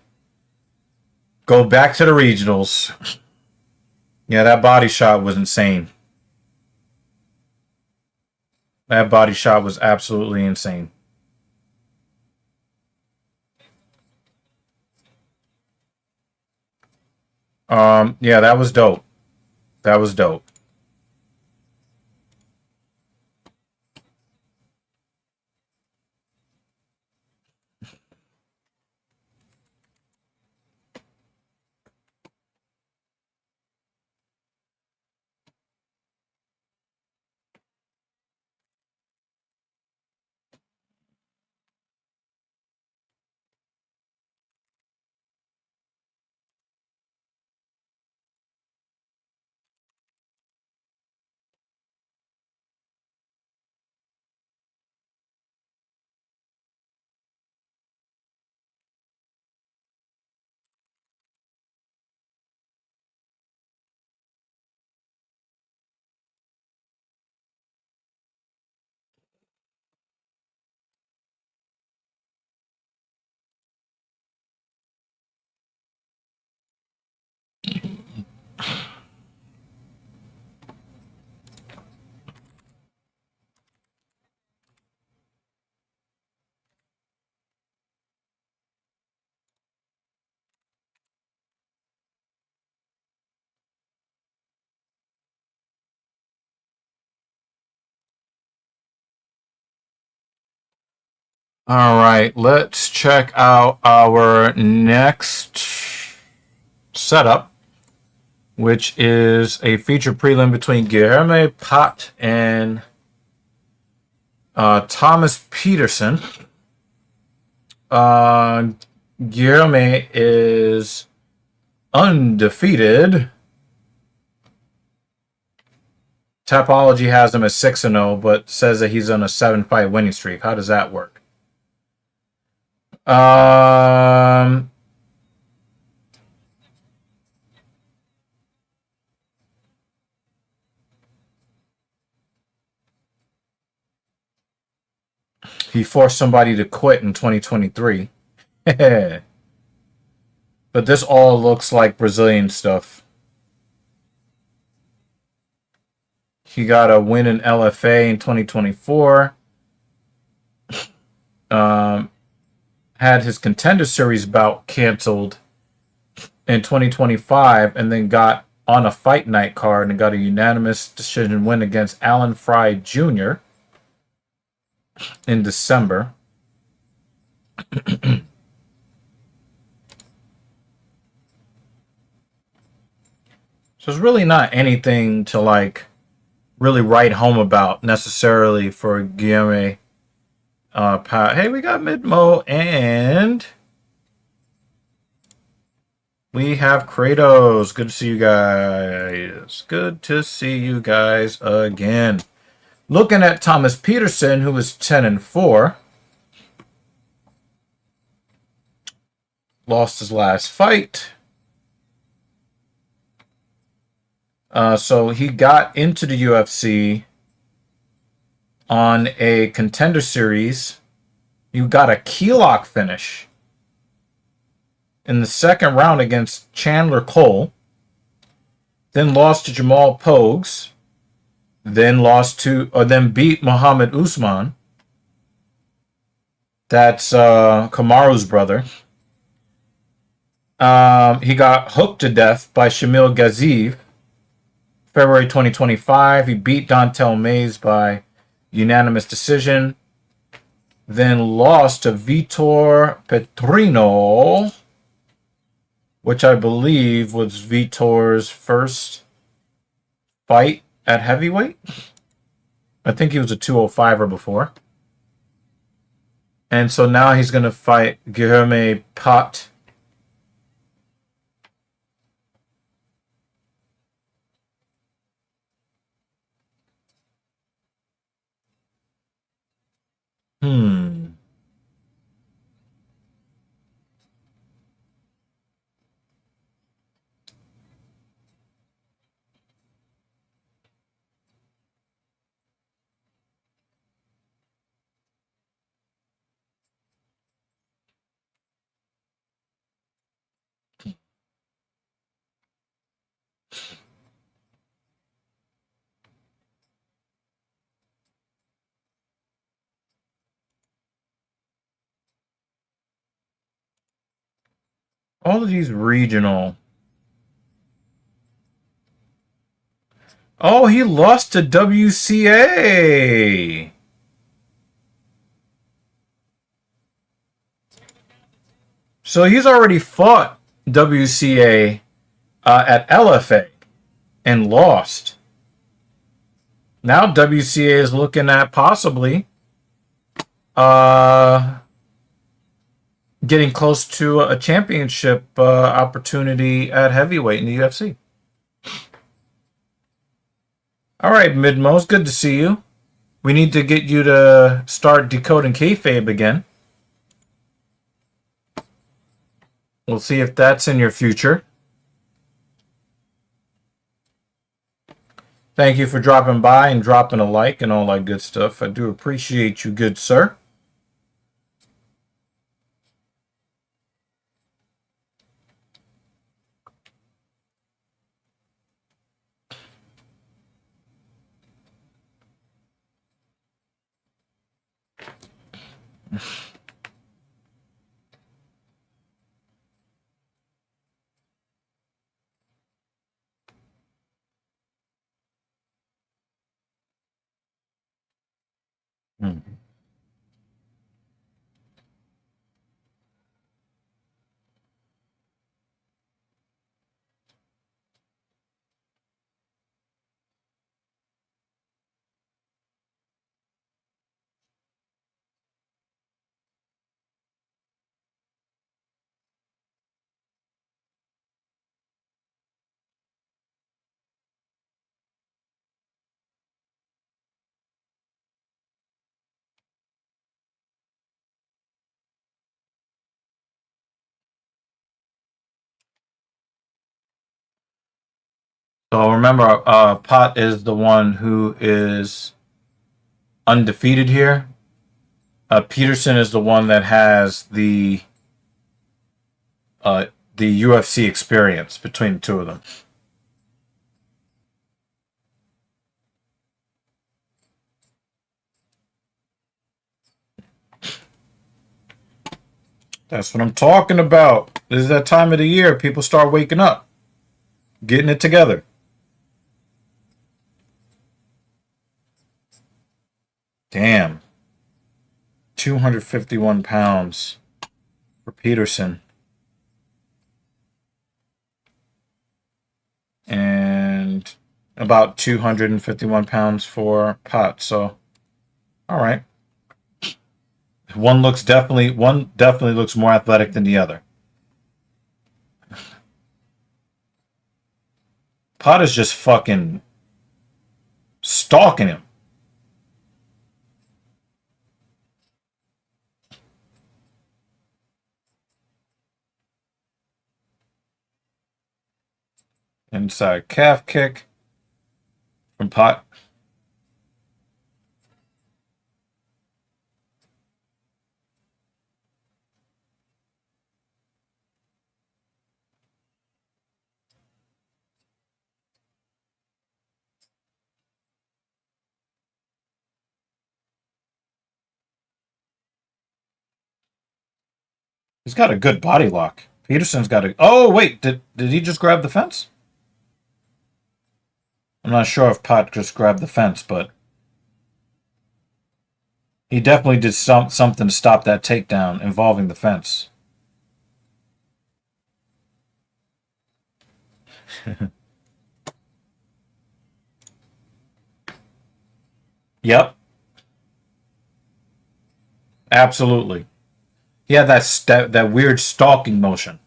go back to the regionals. Yeah, that body shot was insane. That body shot was absolutely insane. Yeah, that was dope. That was dope. All right, let's check out our next setup, which is a feature prelim between Guilherme Pat and Thomas Peterson. Guilherme is undefeated. Tapology has him as 6-0, but says that he's on a 7-fight winning streak. How does that work? He forced somebody to quit in 2023. But this all looks like Brazilian stuff. He got a win in LFA in 2024. Had his Contender Series bout canceled in 2025 and then got on a fight night card and got a unanimous decision win against Alan Fry Jr. in December. So it's really not anything to like really write home about necessarily for Guilherme. Hey, we got Midmo and we have Kratos. Good to see you guys. Good to see you guys again. Looking at Thomas Peterson, who was 10-4. Lost his last fight. So he got into the UFC on a Contender Series. You got a keylock finish in the second round against Chandler Cole. Then lost to Jamal Pogues. Then beat Muhammad Usman. That's Kamaru's brother. He got hooked to death by Shamil Gaziev. February 2025, he beat Dontel Mays by unanimous decision. Then lost to Vitor Petrino, which I believe was Vitor's first fight at heavyweight. I think he was a 205er before. And so now he's going to fight Guilherme Pat. All of these regional. Oh, he lost to WCA. So he's already fought WCA at LFA and lost. Now WCA is looking at possibly getting close to a championship opportunity at heavyweight in the UFC. All right, Midmo, it's good to see you. We need to get you to start decoding kayfabe again. We'll see if that's in your future. Thank you for dropping by and dropping a like and all that good stuff. I do appreciate you, good sir. So remember, Pot is the one who is undefeated here. Peterson is the one that has uh, the UFC experience between the two of them. That's what I'm talking about. This is that time of the year people start waking up, getting it together. Damn. 251 pounds for Peterson. And about 251 pounds for Pot. So, all right. One definitely looks more athletic than the other. Pot is just fucking stalking him. Inside calf kick from Pot. He's got a good body lock. Peterson's got a. Oh wait, did he just grab the fence? I'm not sure if Pot just grabbed the fence, but he definitely did something to stop that takedown involving the fence. Yep, absolutely. He had that weird stalking motion.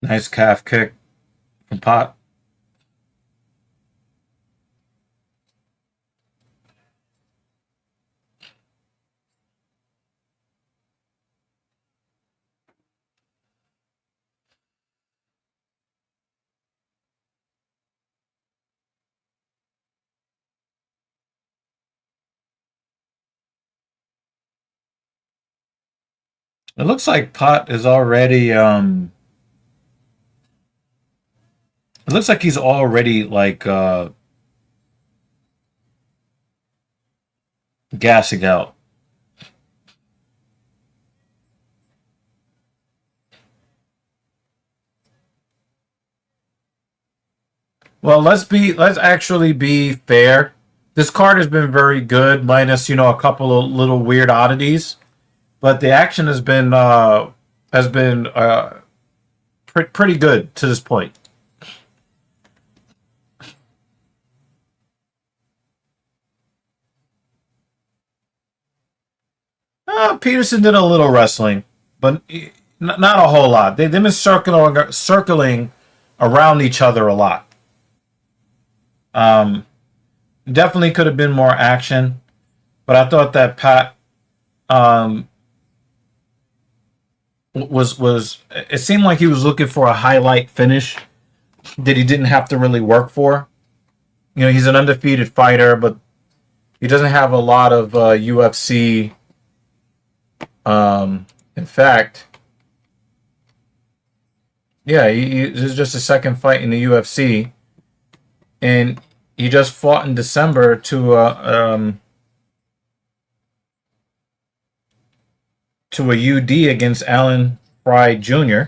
Nice calf kick from Pot. It looks like Pot is already. It looks like he's already like gassing out. Well, let's actually be fair. This card has been very good, minus a couple of little weird oddities, but the action has been pretty good to this point. Peterson did a little wrestling, but not a whole lot. They've been circling around each other a lot. Definitely could have been more action, but I thought that um, was it seemed like he was looking for a highlight finish that he didn't have to really work for. You know, he's an undefeated fighter, but he doesn't have a lot of UFC. In fact, yeah, this is just his second fight in the UFC, and he just fought in December to a UD against Alan Fry Jr.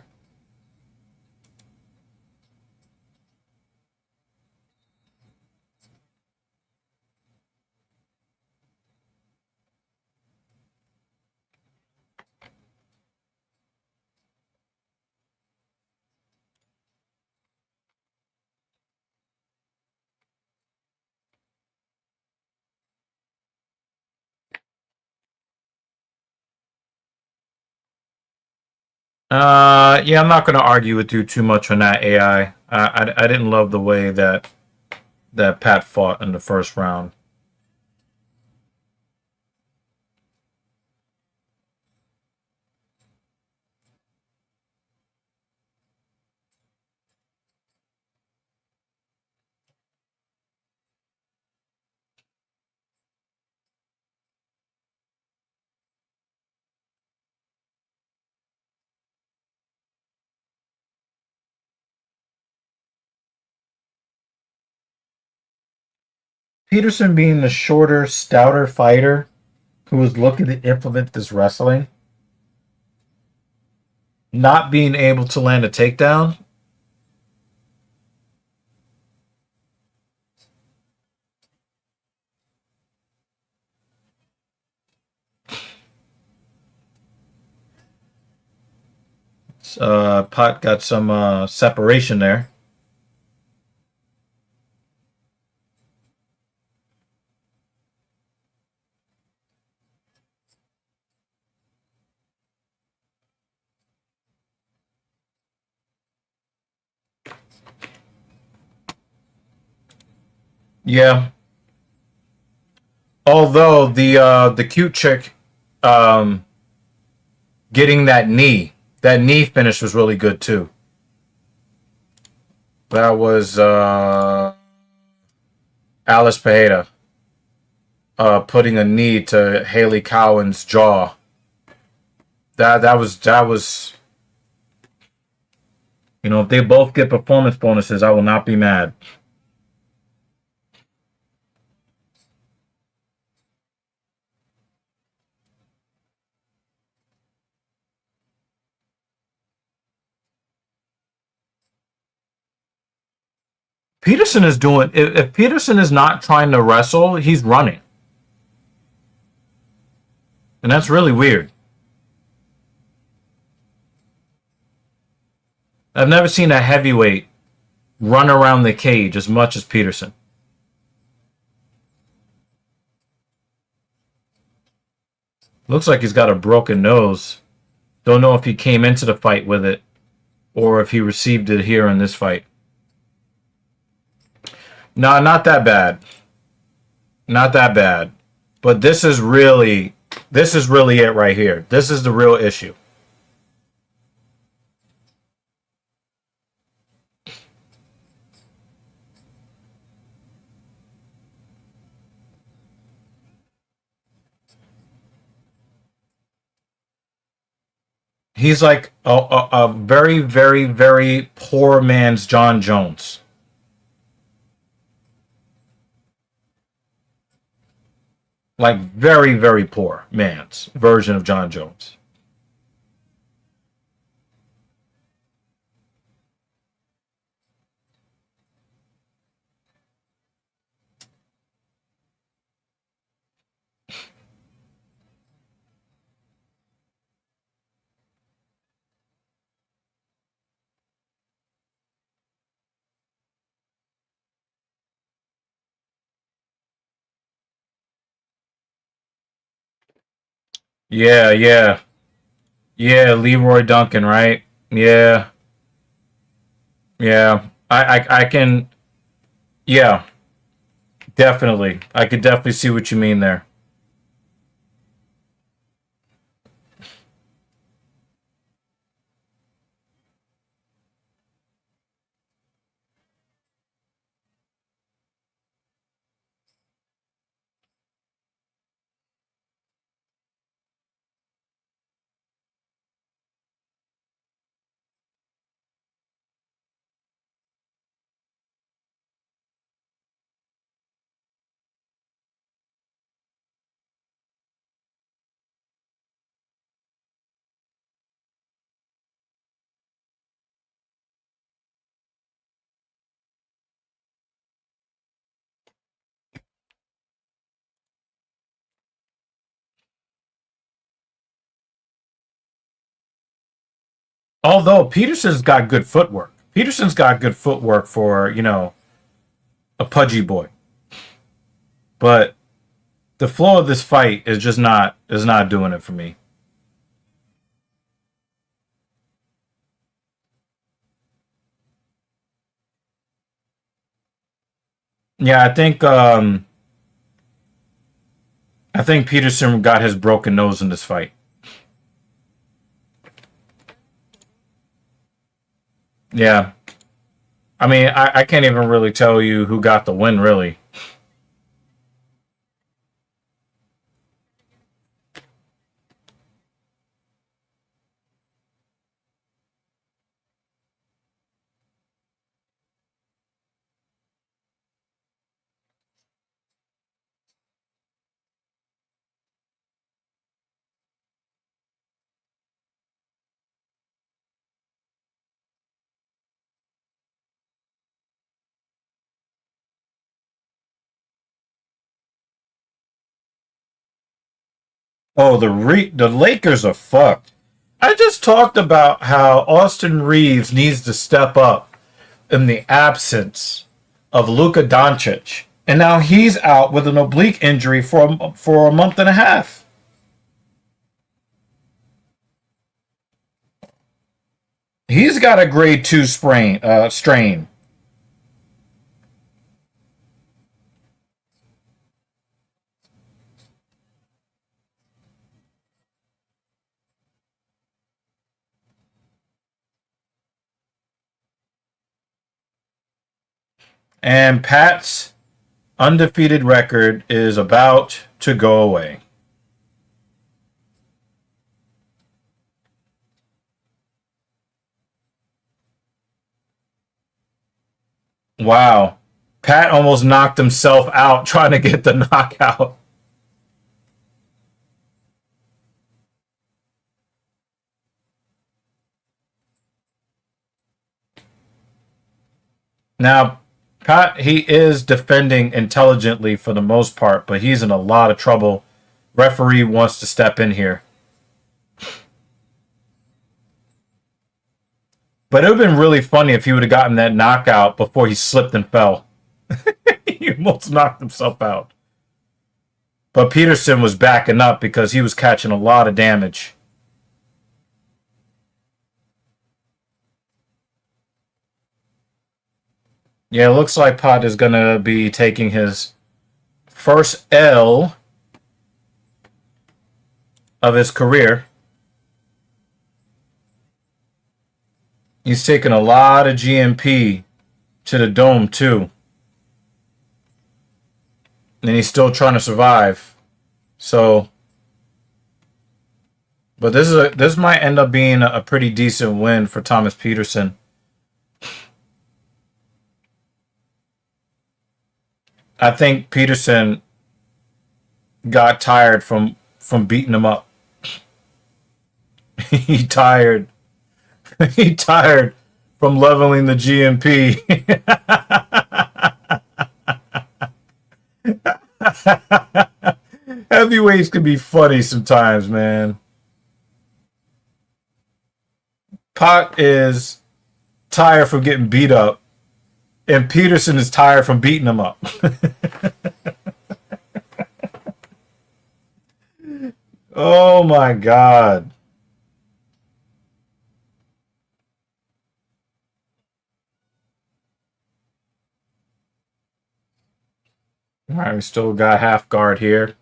Yeah, I'm not going to argue with you too much on that AI. I didn't love the way that Pat fought in the first round. Peterson being the shorter, stouter fighter who was looking to implement this wrestling, not being able to land a takedown. Pot got some separation there. Yeah. Although the cute chick um, getting that knee finish was really good too. That was Alice Pereira putting a knee to Haley Cowan's jaw. That was you know, if they both get performance bonuses, I will not be mad. Peterson is doing if Peterson is not trying to wrestle, he's running. And that's really weird. I've never seen a heavyweight run around the cage as much as Peterson. Looks like he's got a broken nose. Don't know if he came into the fight with it or if he received it here in this fight. No, not that bad. Not that bad. But this is really it right here. This is the real issue. He's like a very, very, very poor man's John Jones. Like very, very poor man's version of John Jones. Yeah, yeah. Yeah, Leroy Duncan, right? Yeah, yeah. I can, yeah, definitely. I could definitely see what you mean there. Although Peterson's got good footwork. Peterson's got good footwork for, a pudgy boy. But the flow of this fight is not doing it for me. Yeah, I think Peterson got his broken nose in this fight. Yeah. I mean, I can't even really tell you who got the win, really. Oh, the Lakers are fucked. I just talked about how Austin Reeves needs to step up in the absence of Luka Doncic, and now he's out with an oblique injury for a month and a half. He's got a grade two strain, and Pat's undefeated record is about to go away. Wow. Pat almost knocked himself out trying to get the knockout. Now, Pat, he is defending intelligently for the most part, but he's in a lot of trouble. Referee wants to step in here. But it would have been really funny if he would have gotten that knockout before he slipped and fell. He almost knocked himself out. But Peterson was backing up because he was catching a lot of damage. Yeah, it looks like Pat is going to be taking his first L of his career. He's taking a lot of GMP to the dome, too. And he's still trying to survive. So, but this might end up being a pretty decent win for Thomas Peterson. I think Peterson got tired from beating him up. he tired. He tired from leveling the GMP. Heavyweights can be funny sometimes, man. Pot is tired from getting beat up, and Peterson is tired from beating him up. Oh my god. All right, we still got half guard here.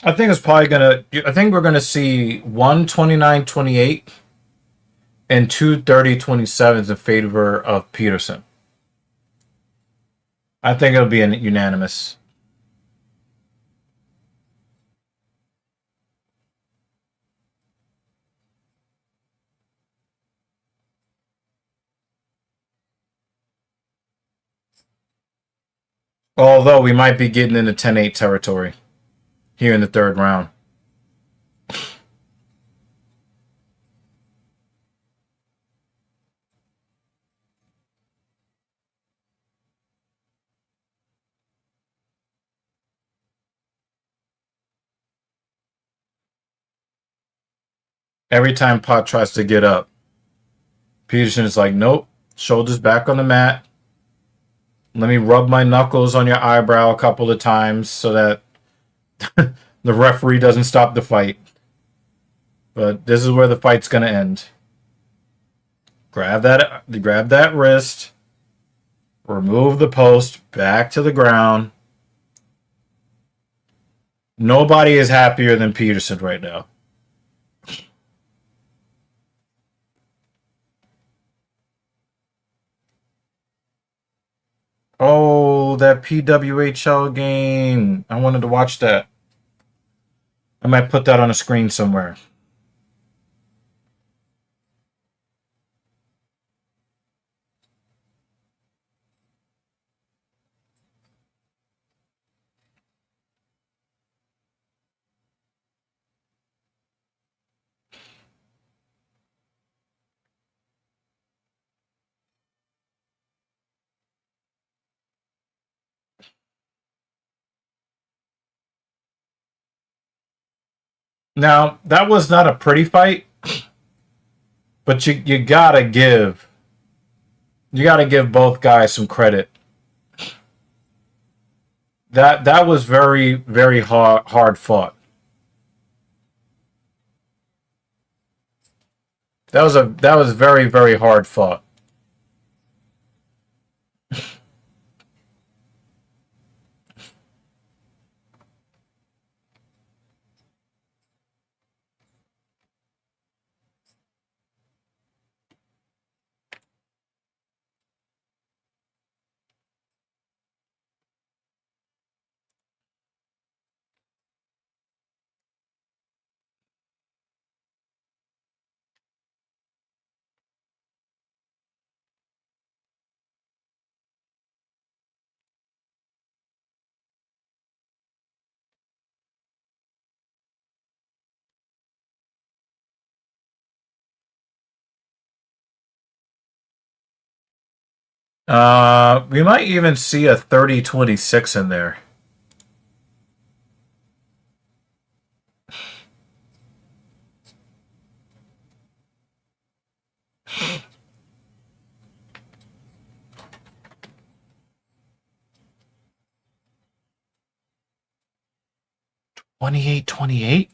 I think it's probably gonna. I think we're gonna see 129-28 and 230-27 in favor of Peterson. I think it'll be an unanimous. Although we might be getting into 10-8 territory here in the third round. Every time Pot tries to get up, Peterson is like, nope, shoulders back on the mat. Let me rub my knuckles on your eyebrow a couple of times so that the referee doesn't stop the fight. But this is where the fight's going to end. Grab that wrist, remove the post, back to the ground. Nobody is happier than Peterson right now. Oh, that PWHL game. I wanted to watch that. I might put that on a screen somewhere. Now, that was not a pretty fight, but you gotta give both guys some credit. That was very, very hard fought. That was very, very hard fought. We might even see a 30-26 in there. $28-28.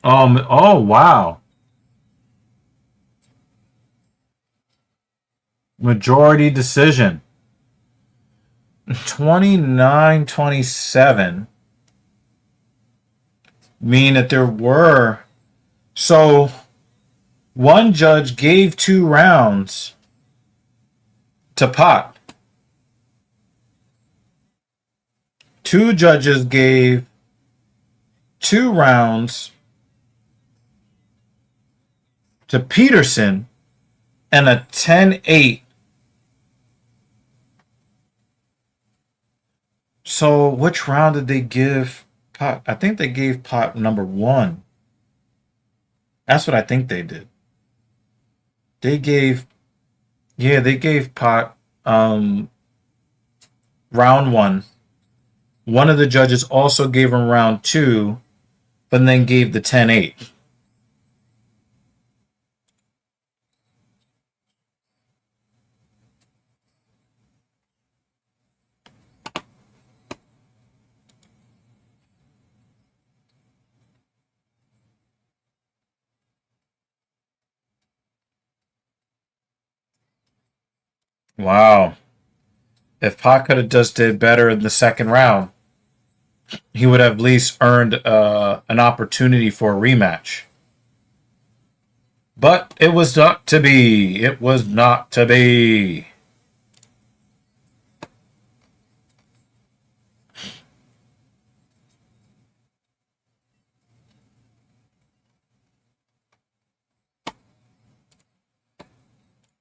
Oh wow. Majority decision. 29-27. Mean that there were. So one judge gave 2 rounds to Pot. 2 judges gave 2 rounds to Peterson and a 10-8. So which round did they give Pot? I think they gave Pot number 1. That's what I think they did. They gave Pot round 1. One of the judges also gave him round 2, but then gave the 10-8. Wow. If Pot could have just did better in the second round, he would have at least earned an opportunity for a rematch. But it was not to be. It was not to be.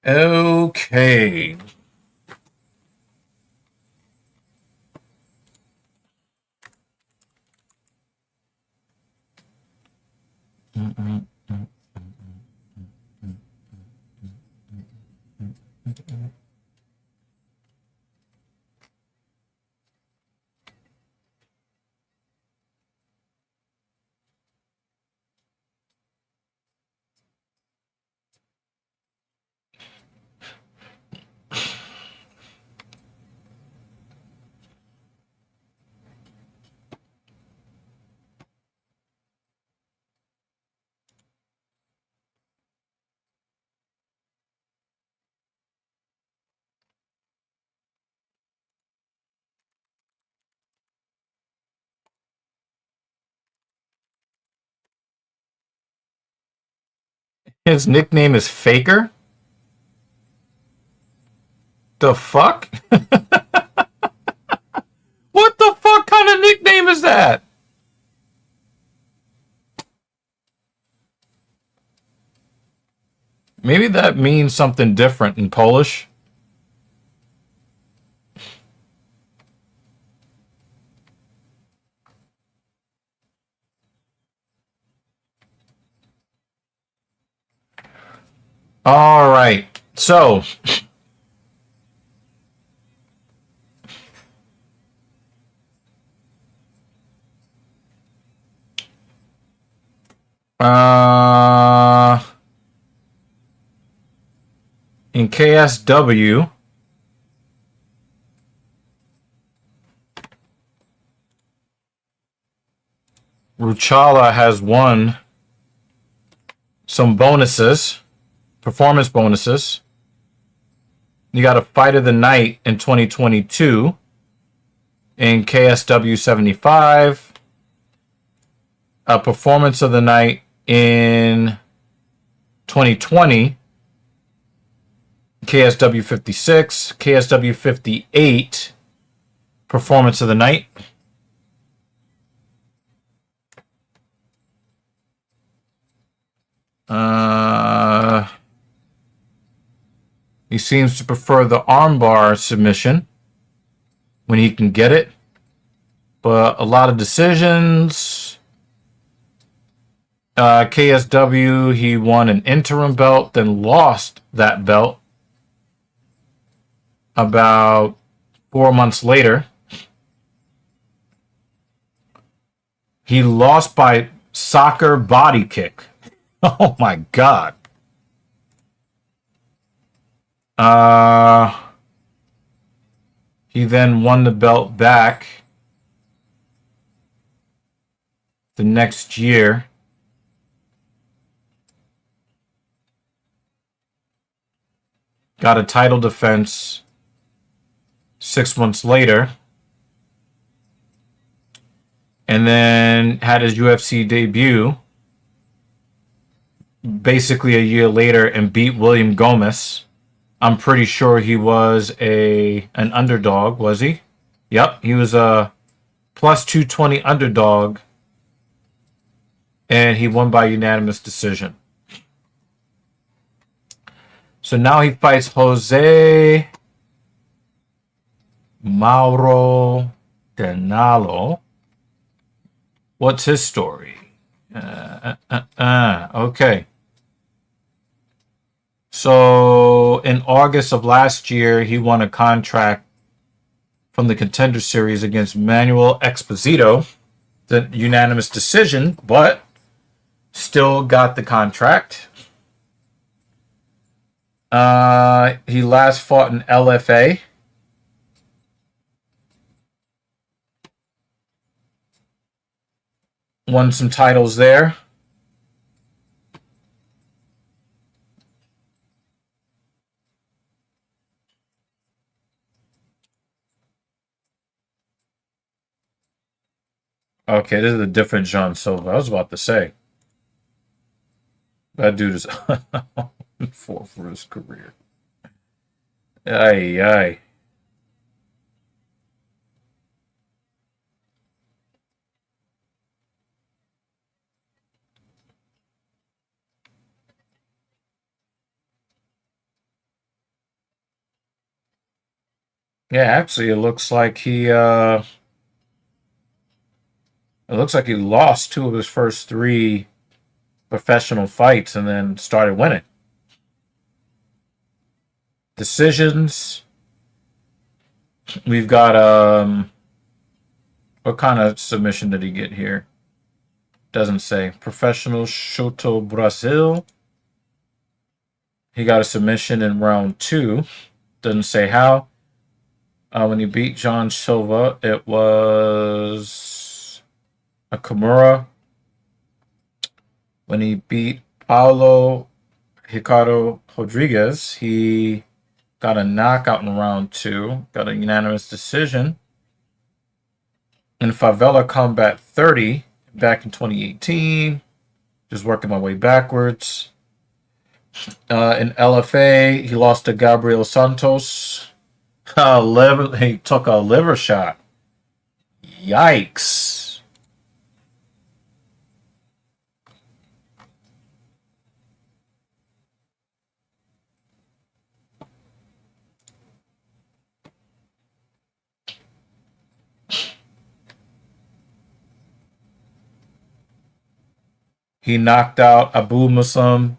Okay. Okay. His nickname is Faker? The fuck? What the fuck kind of nickname is that? Maybe that means something different in Polish. All right. So, in KSW, Ruchala has won some bonuses, performance bonuses. You got a fight of the night in 2022 in KSW 75, a performance of the night in 2020, KSW 56, KSW 58, performance of the night. He seems to prefer the armbar submission when he can get it, but a lot of decisions. KSW, he won an interim belt, then lost that belt about 4 months later. He lost by soccer body kick. Oh my God. He then won the belt back the next year. Got a title defense 6 months later. And then had his UFC debut basically a year later and beat William Gomez. I'm pretty sure he was an underdog, was he? Yep, he was a plus 220 underdog, and he won by unanimous decision. So now he fights Jose Mauro Denalo. What's his story? Okay. So in August of last year, he won a contract from the Contender Series against Manuel Exposito. The unanimous decision, but still got the contract. He last fought in LFA. Won some titles there. Okay, this is a different Jean Silva. I was about to say. That dude is fought for his career. Aye, aye. Yeah, actually, it looks like he lost two of his first three professional fights and then started winning. Decisions. We've got what kind of submission did he get here? Doesn't say. Professional Shoto Brazil. He got a submission in round 2. Doesn't say how. When he beat John Silva, it was a Kimura. When he beat Paulo Ricardo Rodriguez, he got a knockout in round 2. Got a unanimous decision. In Favela Combat 30, back in 2018, just working my way backwards. In LFA, he lost to Gabriel Santos. He took a liver shot. Yikes. He knocked out Abu Muslim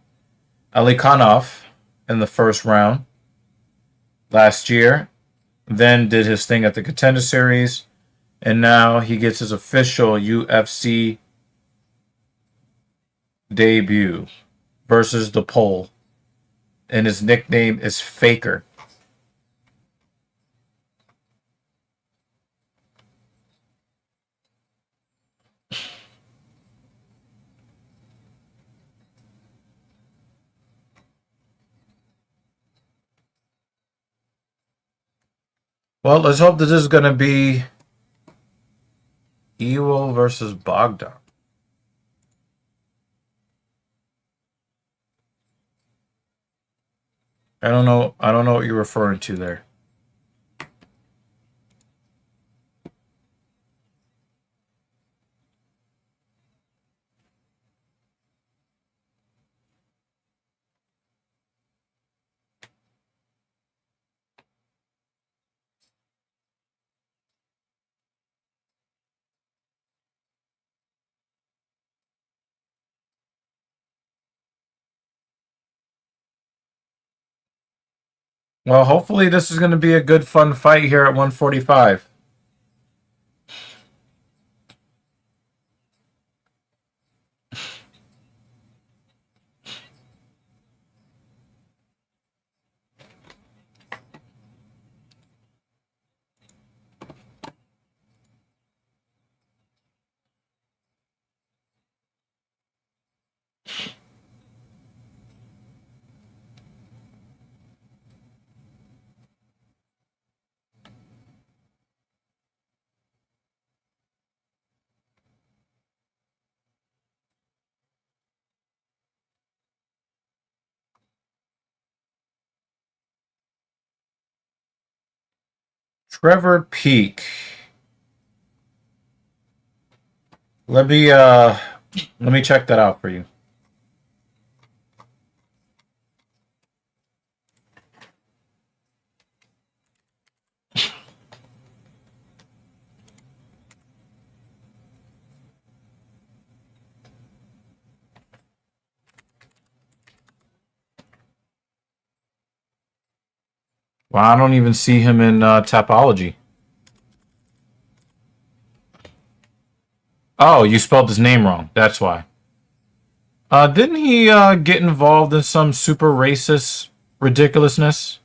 Ali Khanov in the first round last year. Then did his thing at the Contender Series. And now he gets his official UFC debut versus the Pole. And his nickname is Faker. Well, let's hope that this is going to be Ewell versus Bogdan. I don't know what you're referring to there. Well, hopefully this is going to be a good fun fight here at 145. Trevor Peak. Let me check that out for you. Well, I don't even see him in Tapology. Oh, you spelled his name wrong. That's why. Didn't he get involved in some super racist ridiculousness?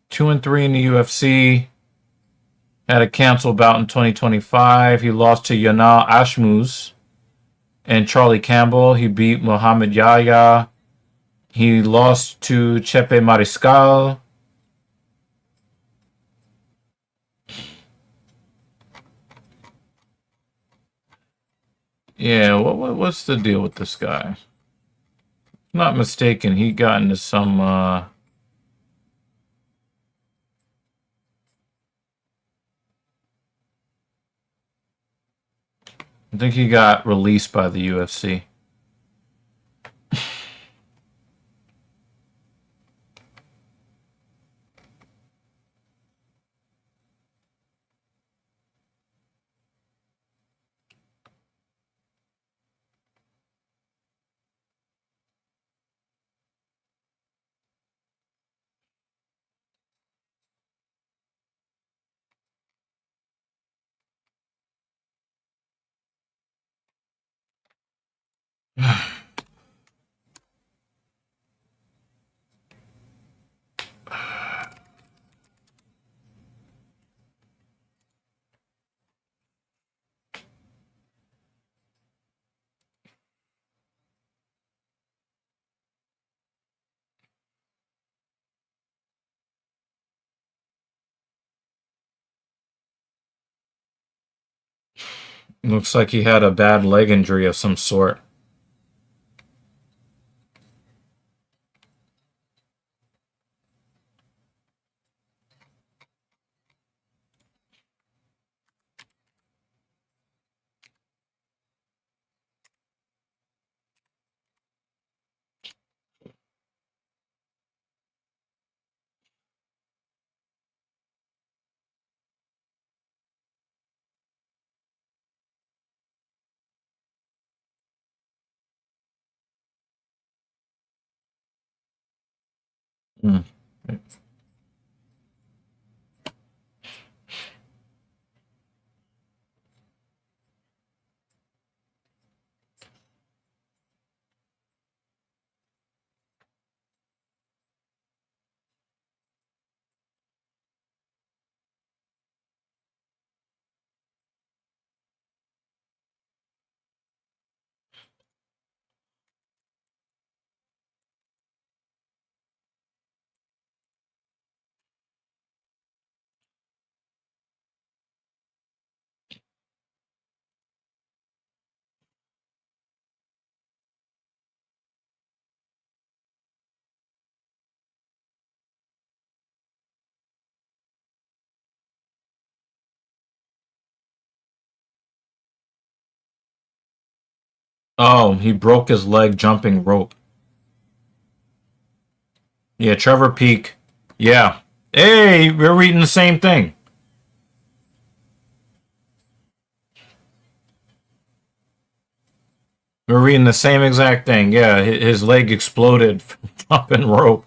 Two and three in the UFC. Had a cancel bout in 2025. He lost to Yanal Ashmuz and Charlie Campbell. He beat Muhammad Yahya. He lost to Chepe Mariscal. Yeah, what's the deal with this guy? If I'm not mistaken, he got into some I think he got released by the UFC. Looks like he had a bad leg injury of some sort. Mm. Oh, he broke his leg jumping rope. Yeah, Trevor Peak. Yeah. Hey, we're reading the same thing. We're reading the same exact thing. Yeah, his leg exploded from jumping rope.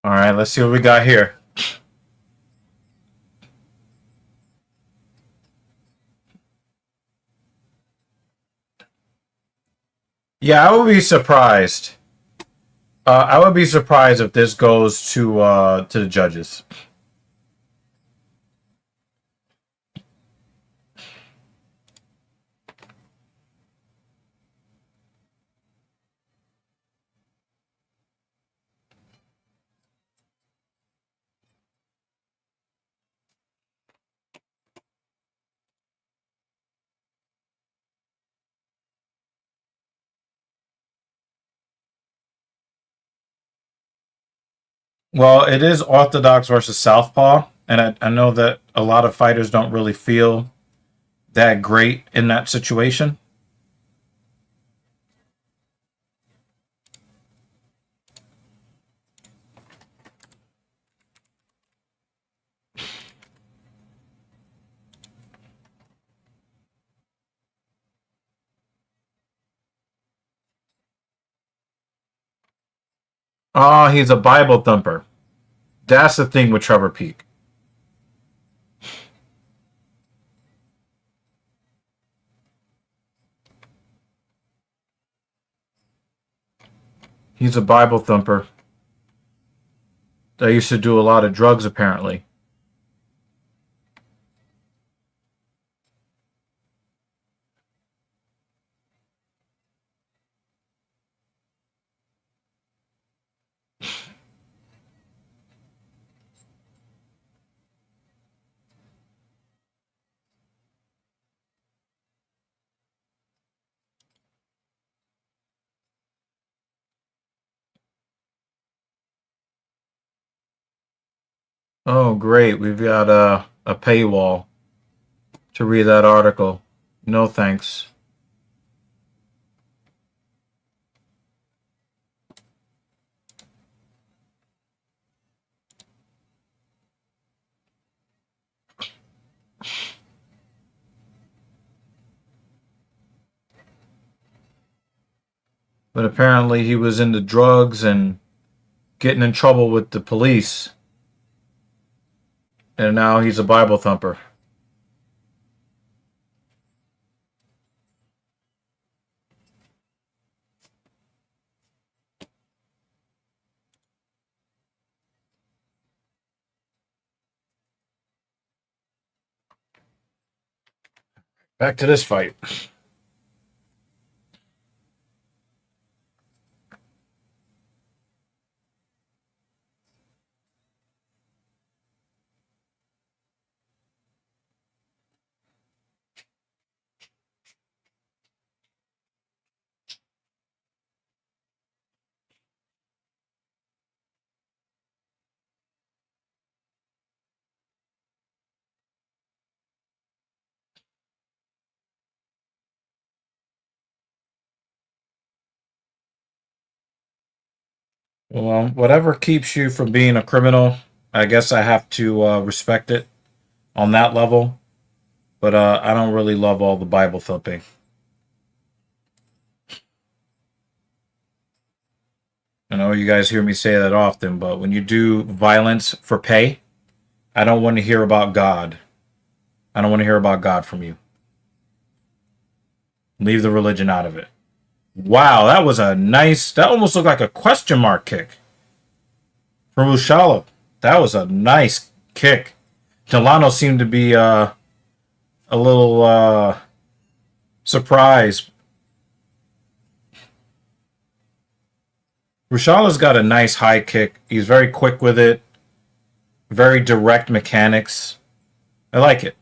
All right, let's see what we got here. Yeah, I would be surprised. I would be surprised if this goes to the judges. Well, it is orthodox versus southpaw, and I know that a lot of fighters don't really feel that great in that situation. Oh, he's a Bible thumper. That's the thing with Trevor Peak. He's a Bible thumper. They used to do a lot of drugs, apparently. Oh, great. We've got a paywall to read that article. No thanks. But apparently he was into drugs and getting in trouble with the police. And now he's a Bible thumper. Back to this fight. Well, whatever keeps you from being a criminal, I guess I have to respect it on that level. But I don't really love all the Bible thumping. I know you guys hear me say that often, but when you do violence for pay, I don't want to hear about God. I don't want to hear about God from you. Leave the religion out of it. Wow, that was a nice, that almost looked like a question mark kick from Ushala. That was a nice kick. Delano seemed to be a little surprised. Rushala's got a nice high kick. He's very quick with it. Very direct mechanics. I like it.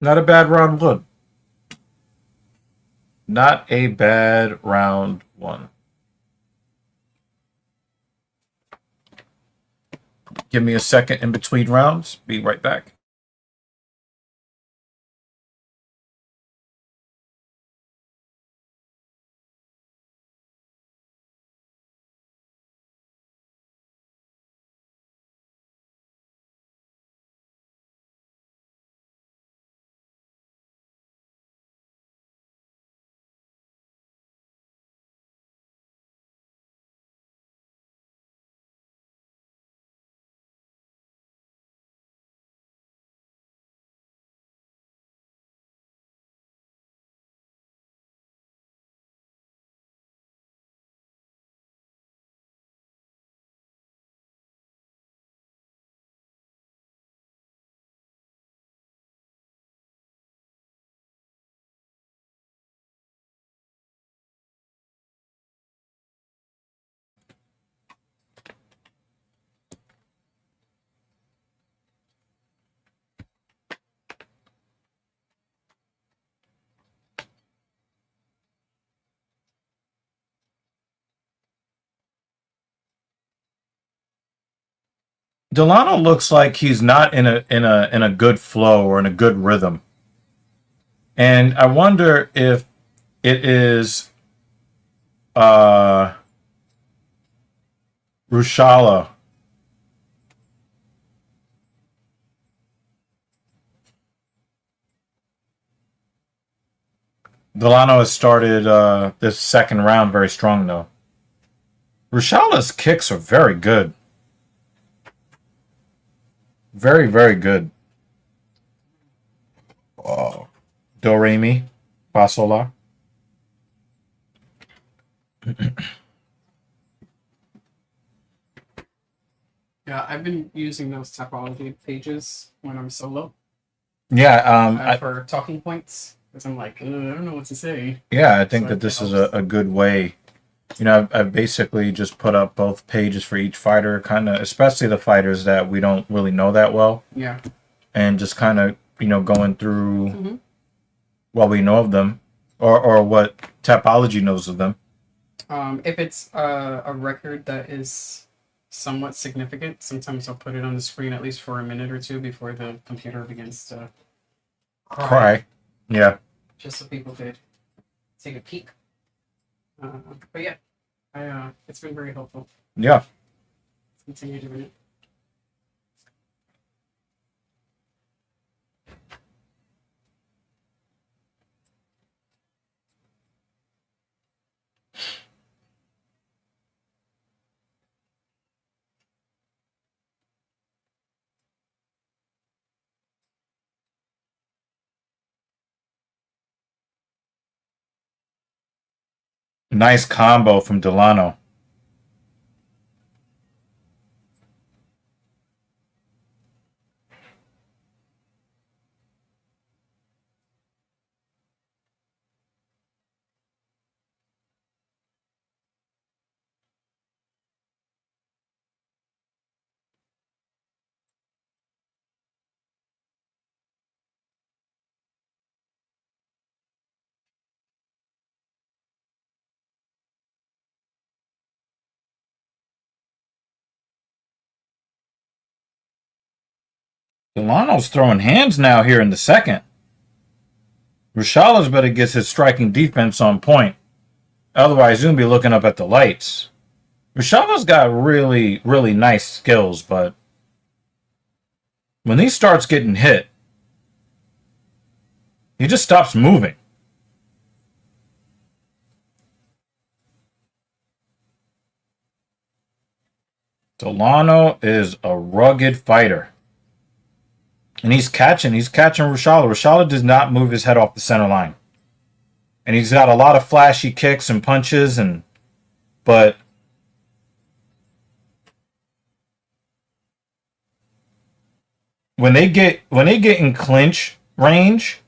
Not a bad round one. Not a bad round one. Give me a second in between rounds. Be right back. Delano looks like he's not in a good flow or in a good rhythm. And I wonder if it is Rushala. Delano has started this second round very strong, though. Rushala's kicks are very good. Very, very good. Oh. Do, re, mi, fa, sol, la. Yeah, I've been using those topology pages when I'm solo Yeah, for talking points because I'm like, I don't know what to say. yeah, I think So that it this is helps. a good way. You know, I've basically just put up both pages for each fighter, kind of, especially the fighters that we don't really know that well, Yeah. and just kind of, going through Mm-hmm. what we know of them, or what Tapology knows of them. If it's a record that is somewhat significant, sometimes I'll put it on the screen at least for a minute or two before the computer begins to Cry. Yeah. just so people could take a peek. But yeah, it's been very helpful. Yeah. Let's continue doing it. Nice combo from Delano. Delano's throwing hands now here in the second. Rushala's better get his striking defense on point. Otherwise, he's going to be looking up at the lights. Rushala's got really, really nice skills, but when he starts getting hit, he just stops moving. Delano is a rugged fighter. And he's catching Rushala. Rushala does not move his head off the center line. And he's got a lot of flashy kicks and punches, but when they get in clinch range,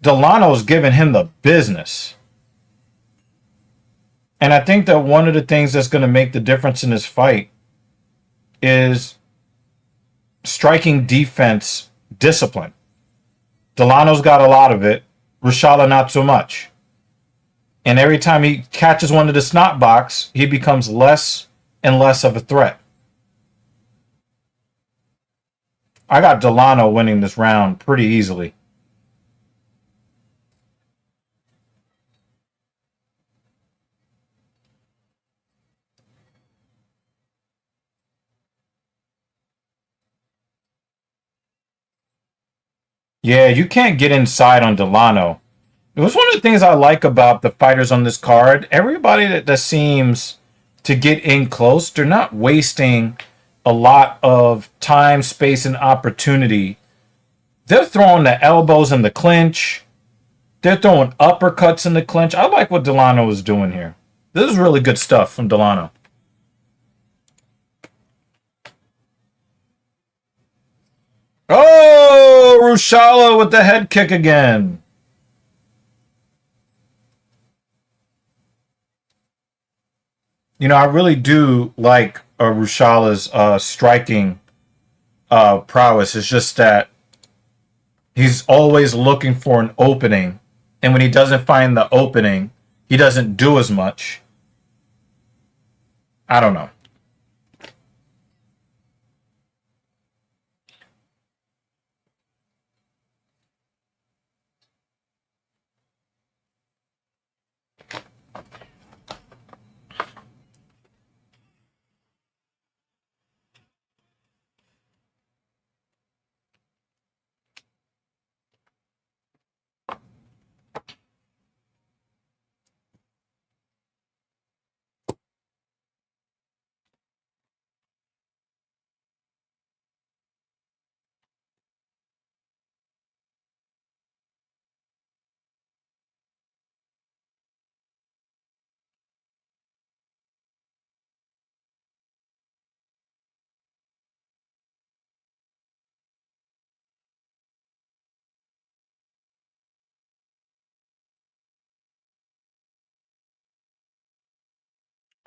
Delano's giving him the business. And I think that one of the things that's going to make the difference in this fight is striking defense discipline. Delano's got a lot of it. Rushala not so much. And every time he catches one of the snot box, he becomes less and less of a threat. I got Delano winning this round pretty easily. Yeah, you can't get inside on Delano. It was one of the things I like about the fighters on this card. Everybody that seems to get in close, they're not wasting a lot of time, space, and opportunity. They're throwing the elbows in the clinch. They're throwing uppercuts in the clinch. I like what Delano is doing here. This is really good stuff from Delano. Oh, Rushala with the head kick again. You know, I really do like Rushala's striking prowess. It's just that he's always looking for an opening. And when he doesn't find the opening, he doesn't do as much. I don't know.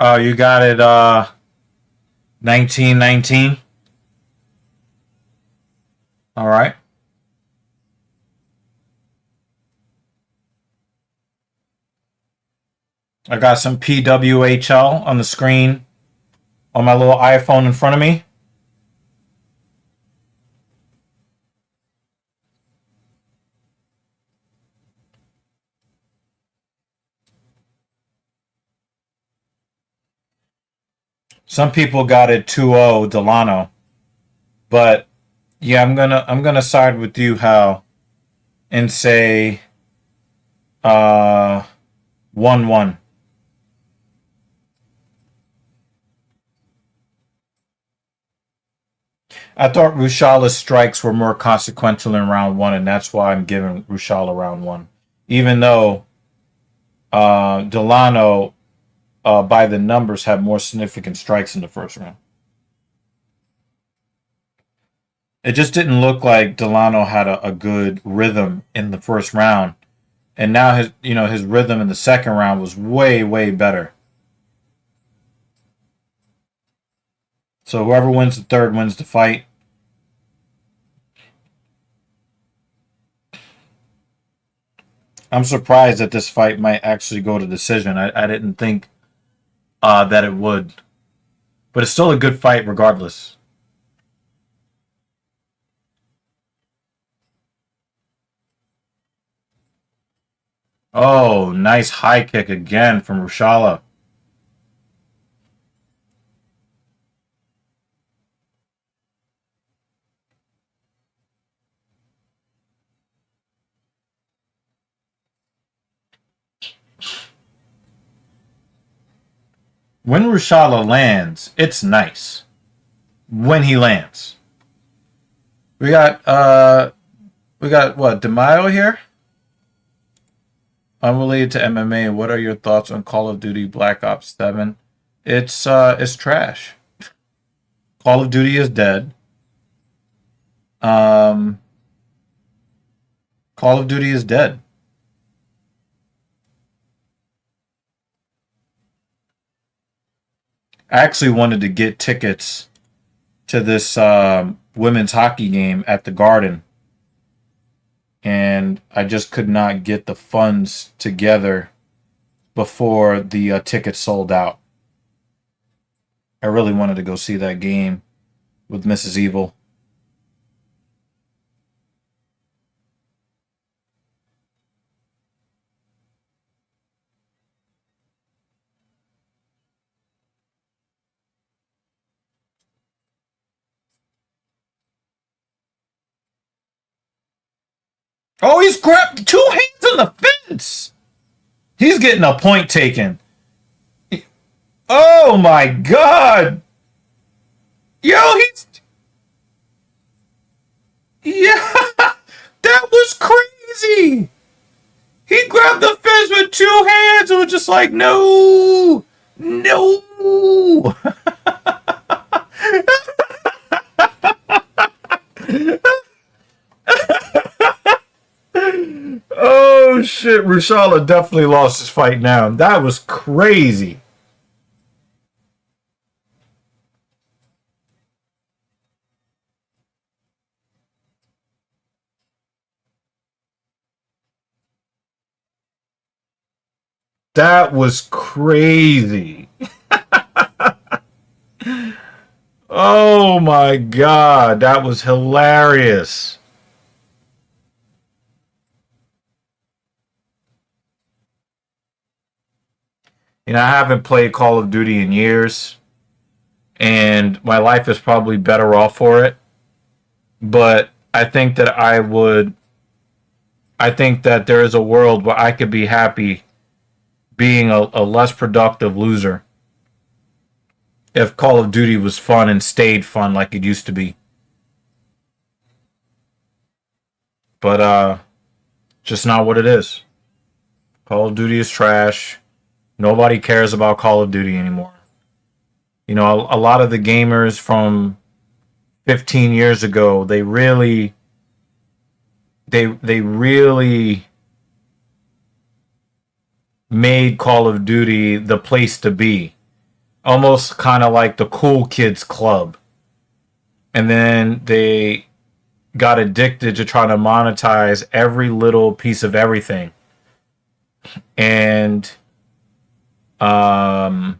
Oh, you got it. 1919. All right. I got some PWHL on the screen on my little iPhone in front of me. Some people got it 2-0 Delano, but yeah, I'm gonna side with you, Hal, and say 1-1. I thought Rushala's strikes were more consequential in round one, and that's why I'm giving Rushala round one. Even though Delano, by the numbers, had more significant strikes in the first round. It just didn't look like Delano had a good rhythm in the first round. And now his rhythm in the second round was way, way better. So whoever wins the third wins the fight. I'm surprised that this fight might actually go to decision. I didn't think that it would. But it's still a good fight regardless. Oh, nice high kick again from Rushala. When Rushala lands, it's nice. When he lands. We got what, DeMaio here? Unrelated to MMA, what are your thoughts on Call of Duty Black Ops 7? It's trash. Call of Duty is dead. Call of Duty is dead. I actually wanted to get tickets to this women's hockey game at the Garden, and I just could not get the funds together before the tickets sold out. I really wanted to go see that game with Mrs. Evil. Oh, he's grabbed two hands on the fence. He's getting a point taken. Oh my God. Yo, yeah, that was crazy. He grabbed the fence with two hands and was just like, no, no. Oh shit, Rushala definitely lost his fight now. That was crazy. That was crazy. Oh my God, that was hilarious. I haven't played Call of Duty in years, and my life is probably better off for it. But I think that I think that there is a world where I could be happy being a less productive loser if Call of Duty was fun and stayed fun like it used to be. But just not what it is. Call of Duty is trash. Nobody cares about Call of Duty anymore. A lot of the gamers from 15 years ago, they really made Call of Duty the place to be. almost kind of like the cool kids club. And then they got addicted to trying to monetize every little piece of everything. And um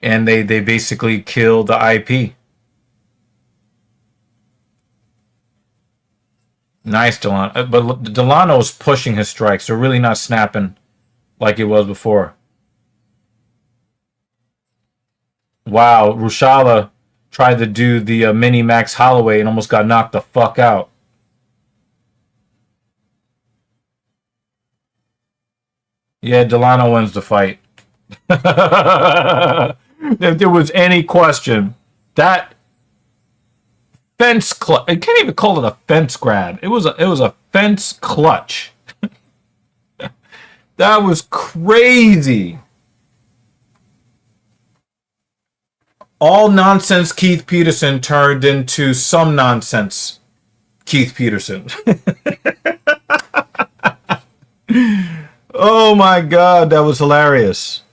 and they basically killed the IP. Nice, Delano. But Delano's pushing his strikes. They're really not snapping like it was before. Wow, Rushala tried to do the mini Max Holloway and almost got knocked the fuck out. Yeah, Delano wins the fight. If there was any question, that fence clutch. I can't even call it a fence grab. It was a fence clutch. That was crazy. All nonsense Keith Peterson turned into some nonsense Keith Peterson. Oh my god, that was hilarious.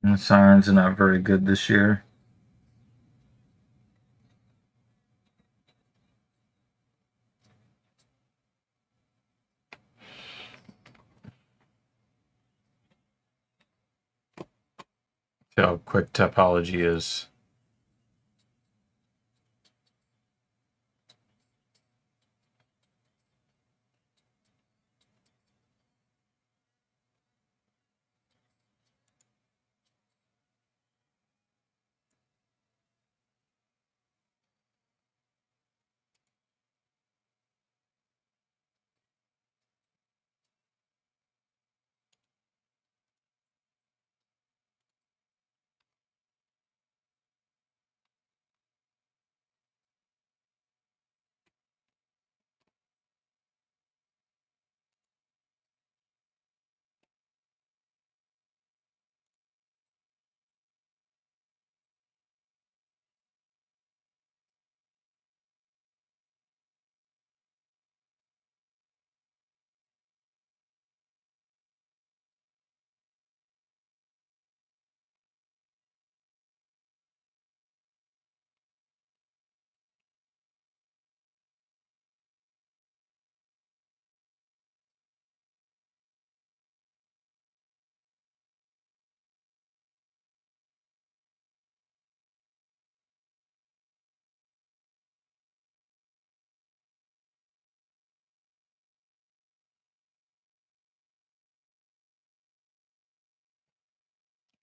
The Sirens are not very good this year. See how quick topology is.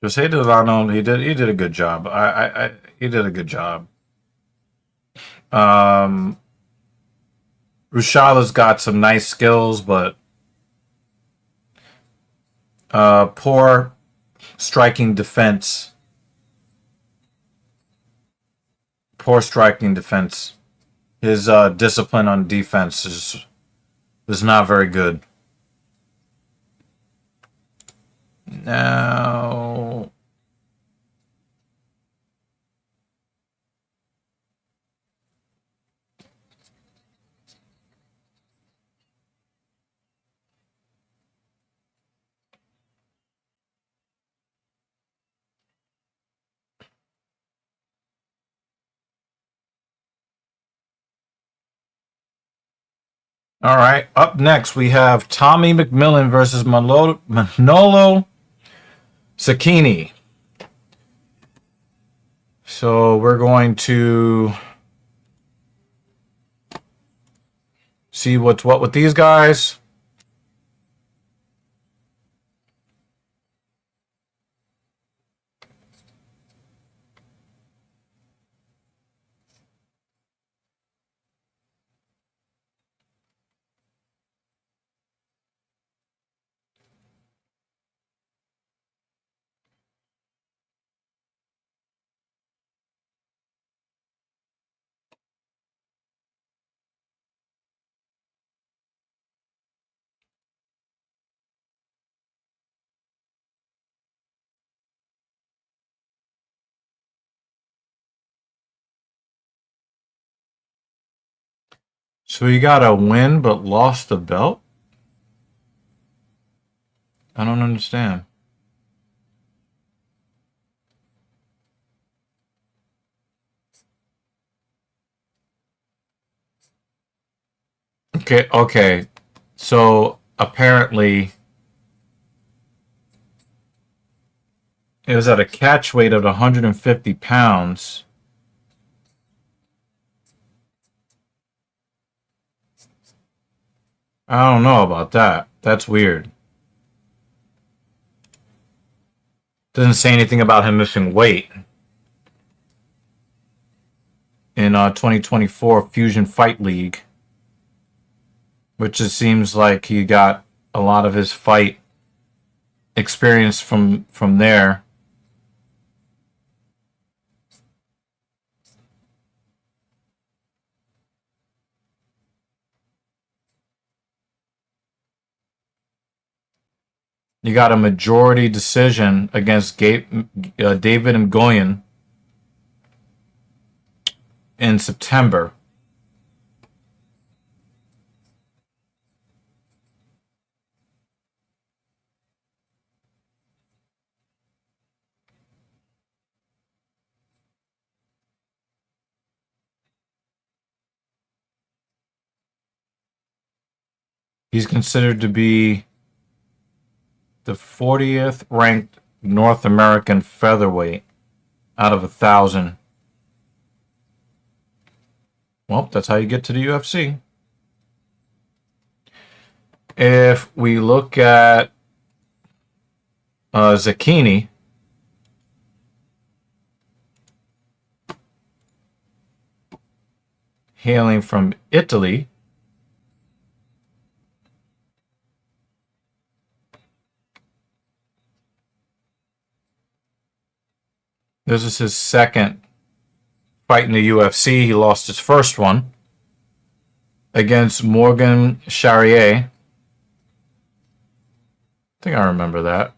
Jose Delano, he did a good job. He did a good job. Um, Rushala's got some nice skills, but poor striking defense. Poor striking defense. His discipline on defense is not very good. Now, All right. Up next, we have Tommy McMillan versus Manolo Cecchini. So we're going to see what's what with these guys. So you got a win but lost the belt? I don't understand. Okay, okay. So apparently it was at a catch weight of 150 pounds. I don't know about that. That's weird. Doesn't say anything about him missing weight. In 2024 Fusion Fight League, which it seems like he got a lot of his fight experience from there. You got a majority decision against David Ngoyen in September. He's considered to be the 40th ranked North American featherweight out of 1,000. Well, that's how you get to the UFC. If we look at Zacchini, hailing from Italy, this is his second fight in the UFC. He lost his first one against Morgan Charrier. I think I remember that.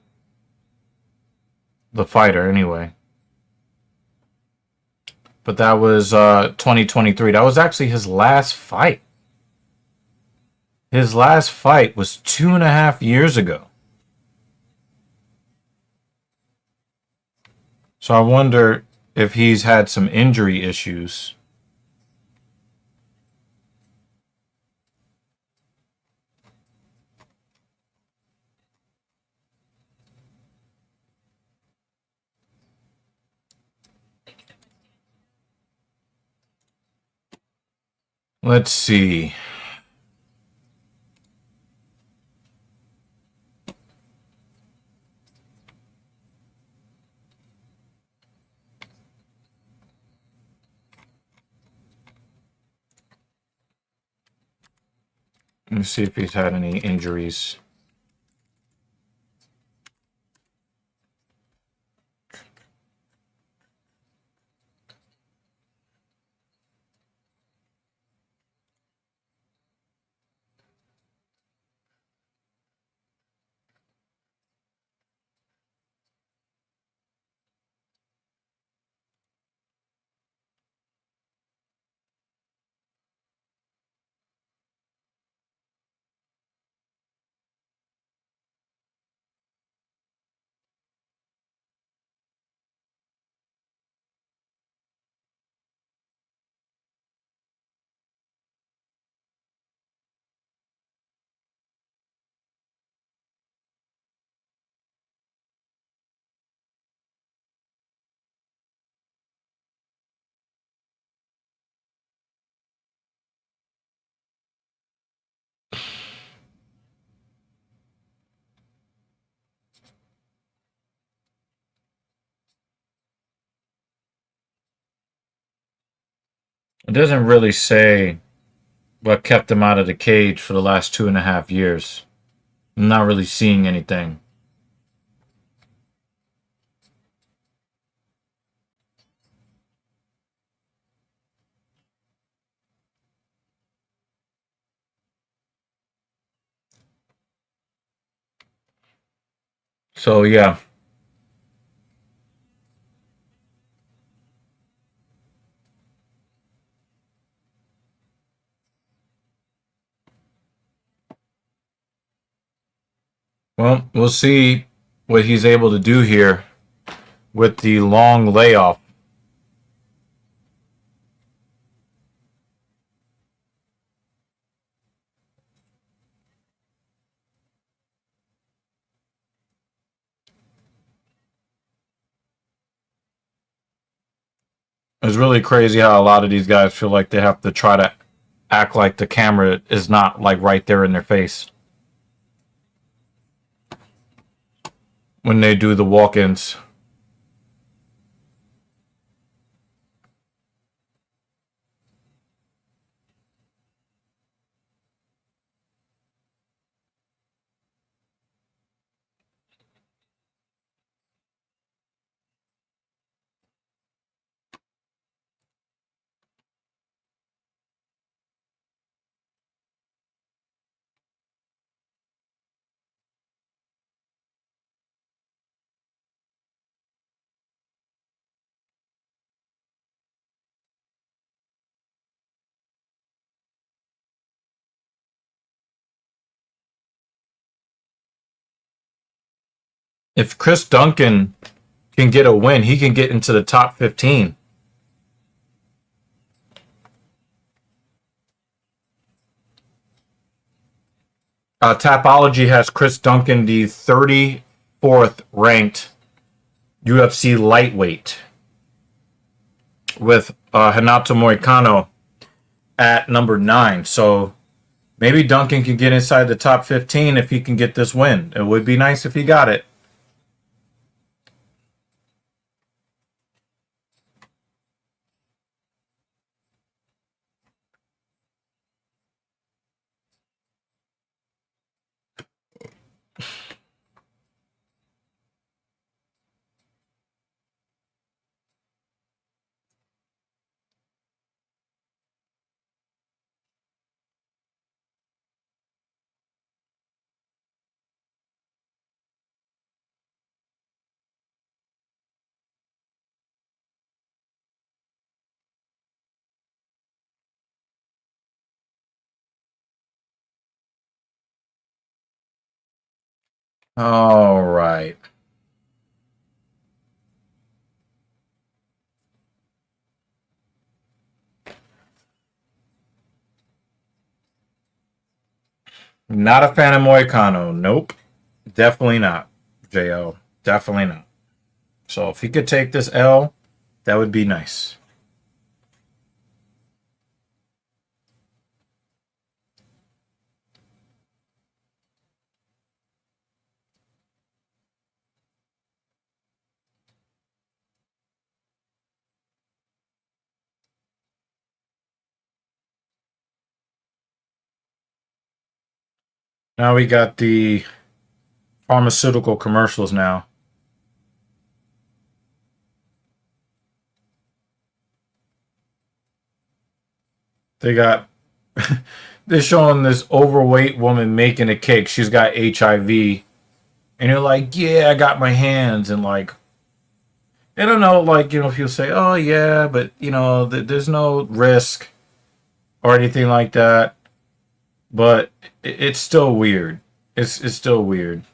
The fighter, anyway. But that was 2023. That was actually his last fight. His last fight was 2.5 years ago. So I wonder if he's had some injury issues. Let's see. Let me see if he's had any injuries. It doesn't really say what kept him out of the cage for the last 2.5 years. I'm not really seeing anything. So yeah. Well, we'll see what he's able to do here with the long layoff. It's really crazy how a lot of these guys feel like they have to try to act like the camera is not like right there in their face when they do the walk-ins. If Chris Duncan can get a win, he can get into the top 15. Tapology has Chris Duncan the 34th ranked UFC lightweight, with Renato Moicano at number 9. So maybe Duncan can get inside the top 15 if he can get this win. It would be nice if he got it. All right. Not a fan of Moicano. Nope. Definitely not. JO. Definitely not. So if he could take this L, that would be nice. Now we got the pharmaceutical commercials now. They got they're showing this overweight woman making a cake. She's got HIV. And you're like, yeah, I got my hands. And like, I don't know, like, if you say, oh, yeah, but, there's no risk or anything like that. But it's still weird. It's still weird.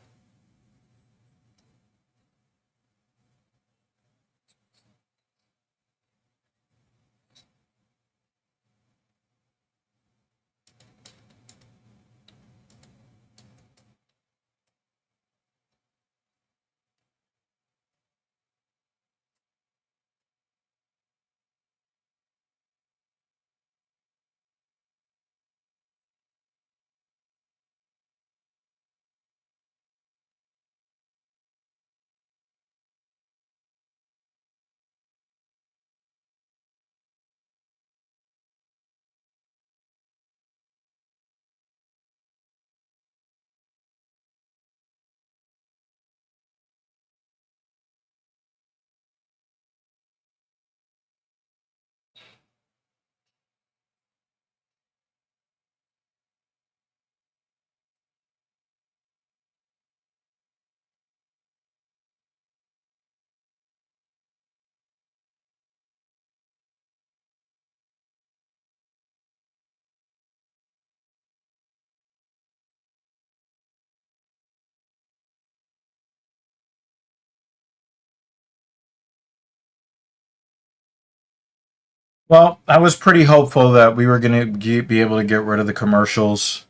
Well, I was pretty hopeful that we were going to be able to get rid of the commercials.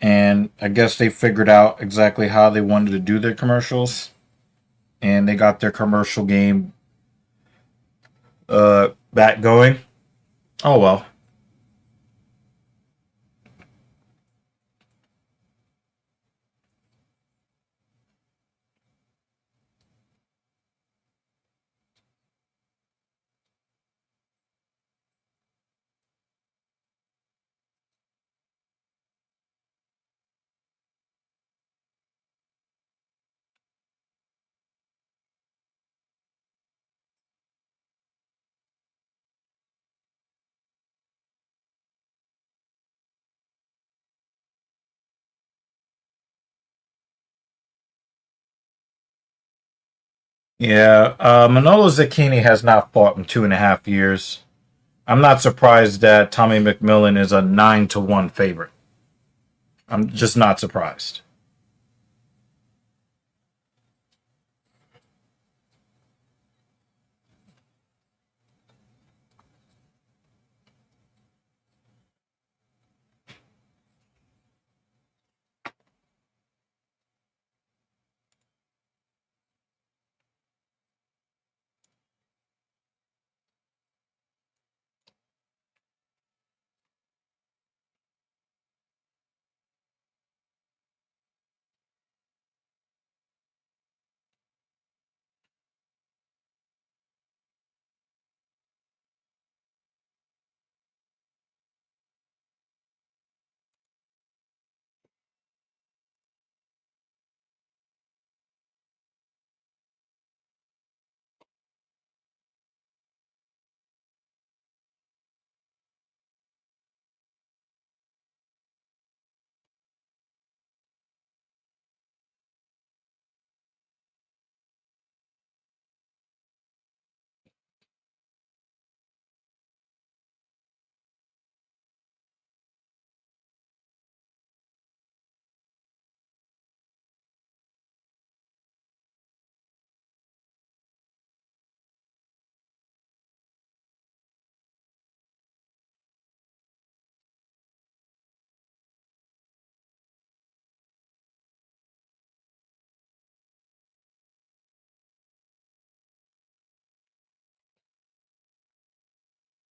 And I guess they figured out exactly how they wanted to do their commercials. And they got their commercial game back going. Oh, well. Yeah, Manolo Zucchini has not fought in 2.5 years. I'm not surprised that Tommy McMillan is a 9-1 favorite. I'm just not surprised.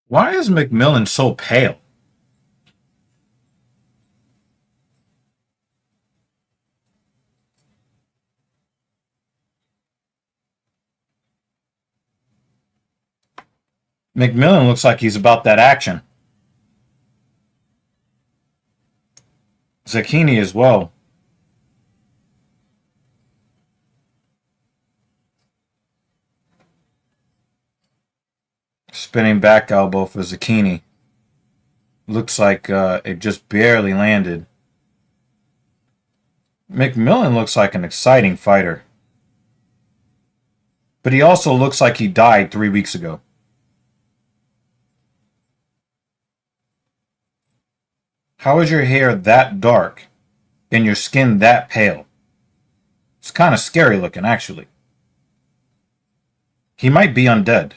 Why is McMillan so pale? McMillan looks like he's about that action. Zucchini as well. Spinning back elbow for Zucchini. Looks like it just barely landed. McMillan looks like an exciting fighter. But he also looks like he died 3 weeks ago. How is your hair that dark and your skin that pale? It's kind of scary looking, actually. He might be undead.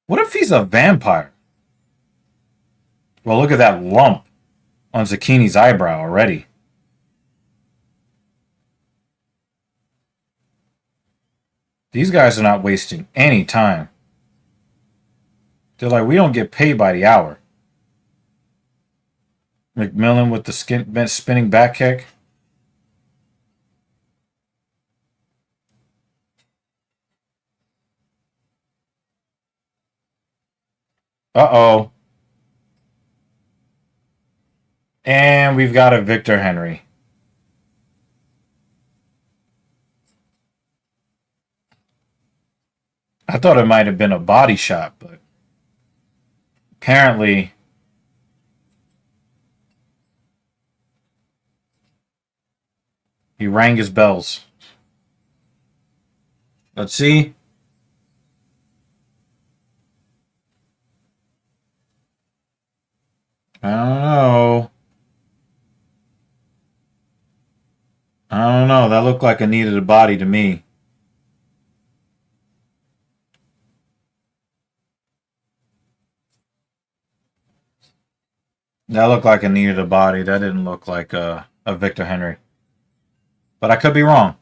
What if he's a vampire? Well, look at that lump on Zucchini's eyebrow already. These guys are not wasting any time. They're like, we don't get paid by the hour. McMillan with the spinning back kick. Uh-oh. And we've got a Victor Henry. I thought it might have been a body shot, but apparently he rang his bells. Let's see. I don't know. I don't know. That looked like a knee to the body to me. That looked like a knee to the body. That didn't look like a Victor Henry. But I could be wrong.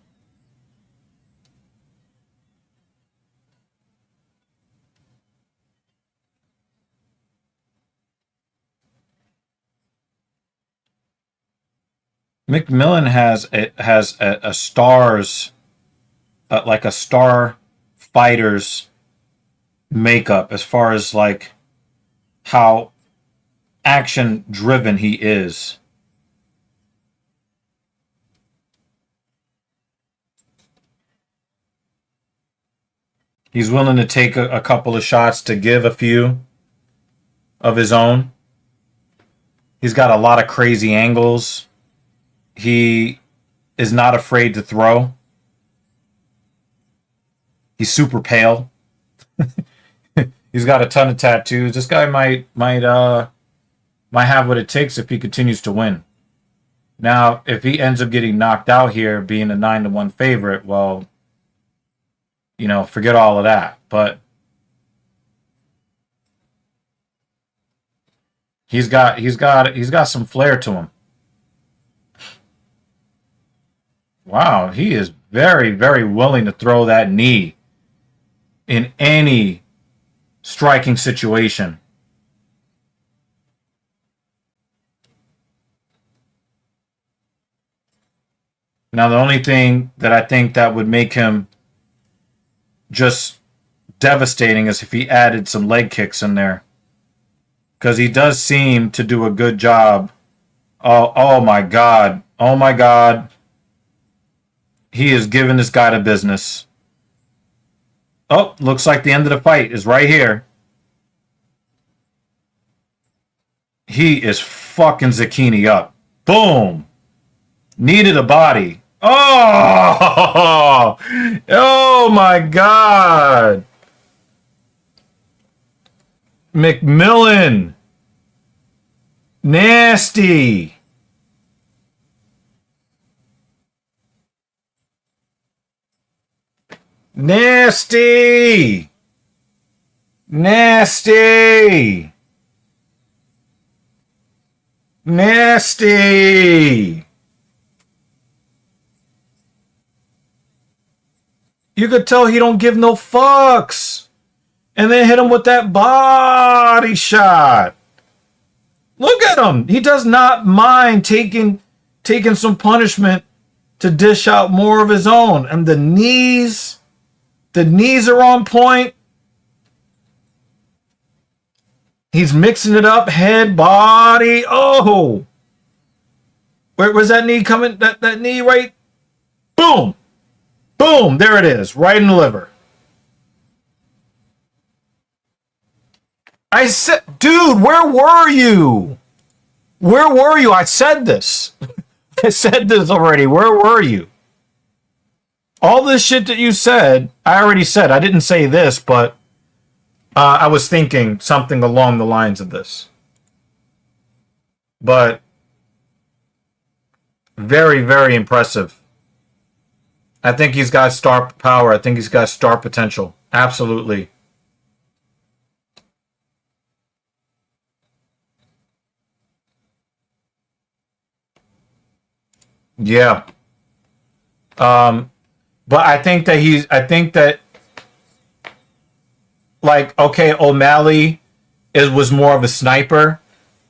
McMillan has a stars like a star fighter's makeup as far as like how action driven he is. He's willing to take a couple of shots to give a few of his own. He's got a lot of crazy angles. He is not afraid to throw. He's super pale. He's got a ton of tattoos. This guy might have what it takes if he continues to win. Now, if he ends up getting knocked out here, being a 9-1 favorite, well, you know, forget all of that. But he's got some flair to him. Wow, he is very, very willing to throw that knee in any striking situation. Now, the only thing that I think that would make him just devastating is if he added some leg kicks in there. Because he does seem to do a good job. Oh my God. Oh my God. He is giving this guy the business. Oh, looks like the end of the fight is right here. He is fucking Zucchini up. Boom. Knee to the body. Oh! Oh my God. McMillan. Nasty. Nasty. Nasty. Nasty. You could tell he don't give no fucks. And then hit him with that body shot. Look at him. He does not mind taking some punishment to dish out more of his own. And the knees are on point. He's mixing it up. Head, body. Oh. Where was that knee coming? That knee right? Boom. Boom. There it is. Right in the liver. I said, dude, where were you? Where were you? I said this. I said this already. Where were you? All this shit that you said, I already said. I didn't say this, but I was thinking something along the lines of this. But very, very impressive. I think he's got star power. I think he's got star potential. Absolutely. Yeah. But I think that like, okay, O'Malley was more of a sniper.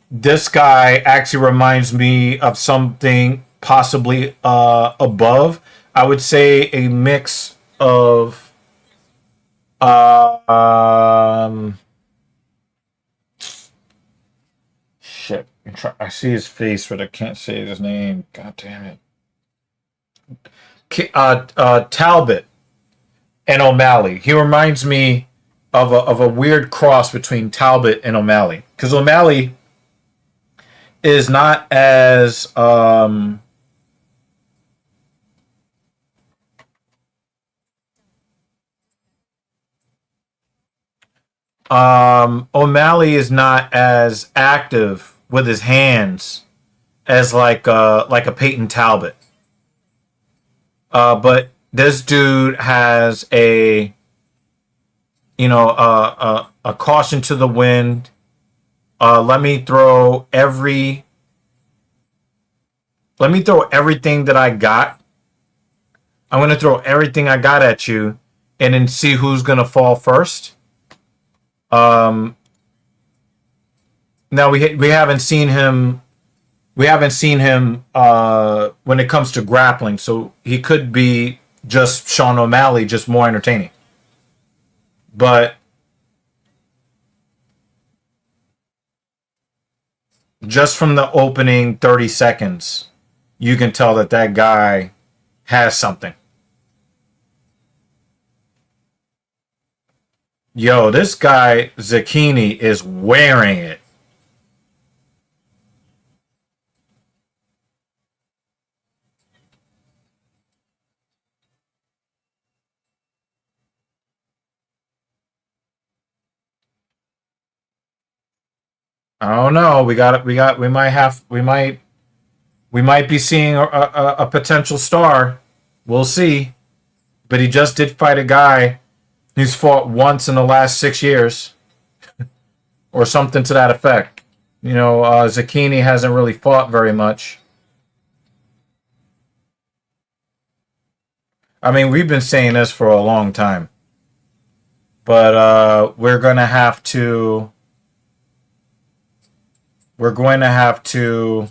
This guy actually reminds me of something possibly above. I would say a mix of shit. I see his face, but I can't say his name. God damn it. Talbot and O'Malley. He reminds me of a weird cross between Talbot and O'Malley, because O'Malley is not as O'Malley is not as active with his hands as like a Peyton Talbot. But this dude has a, a caution to the wind. Let me throw everything that I got. I'm going to throw everything I got at you and then see who's going to fall first. Now we haven't seen him. We haven't seen him when it comes to grappling, so he could be just Sean O'Malley, just more entertaining. But just from the opening 30 seconds, you can tell that that guy has something. Yo, this guy, Zucchini, is wearing it. I don't know. We might be seeing a potential star. We'll see. But he just did fight a guy who's fought once in the last 6 years, or something to that effect. Zucchini hasn't really fought very much. I mean, we've been saying this for a long time, but we're going to have to. We're going to have to.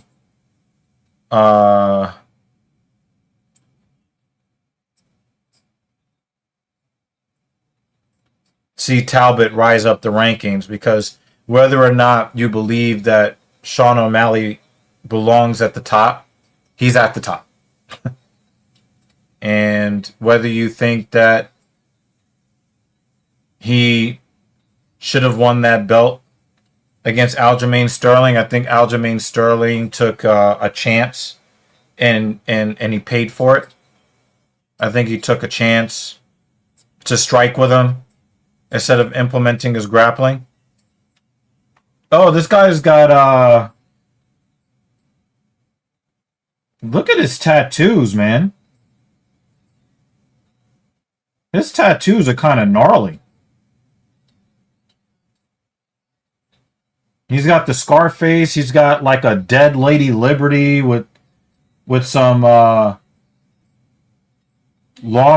See Talbot rise up the rankings, because whether or not you believe that Sean O'Malley belongs at the top, he's at the top. And whether you think that he should have won that belt against Aljamain Sterling, I think Aljamain Sterling took a chance and he paid for it. I think he took a chance to strike with him instead of implementing his grappling. Oh, this guy's got look at his tattoos, man. His tattoos are kind of gnarly. He's got the Scarface. He's got like a dead Lady Liberty with some long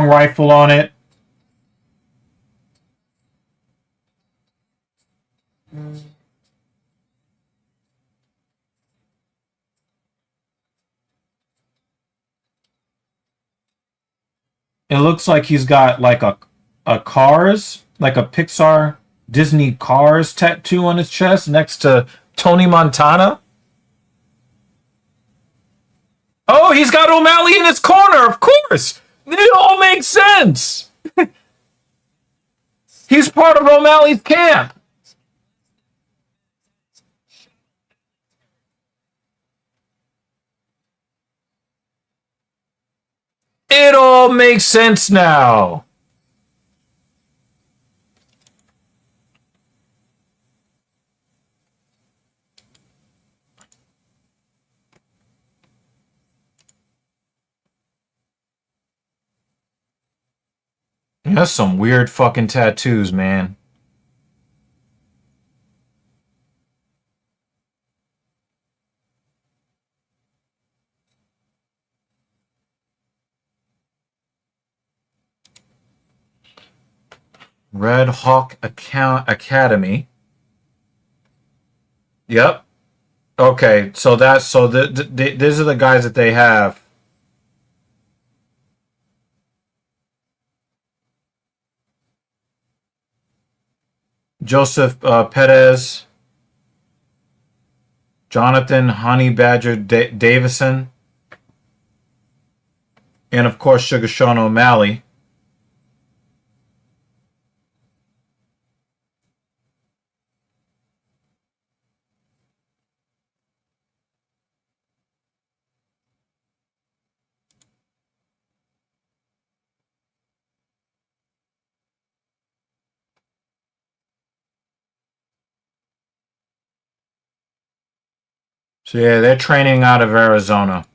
rifle on it. It looks like he's got like a Cars, like a Pixar Disney Cars tattoo on his chest next to Tony Montana. Oh, he's got O'Malley in his corner, of course. It all makes sense. He's part of O'Malley's camp. It all makes sense now. That's some weird fucking tattoos, man. Red Hawk Academy. Yep. Okay, so these are the guys that they have. Joseph Perez, Jonathan Honey Badger Davison, and of course Sugar Sean O'Malley. So yeah, they're training out of Arizona.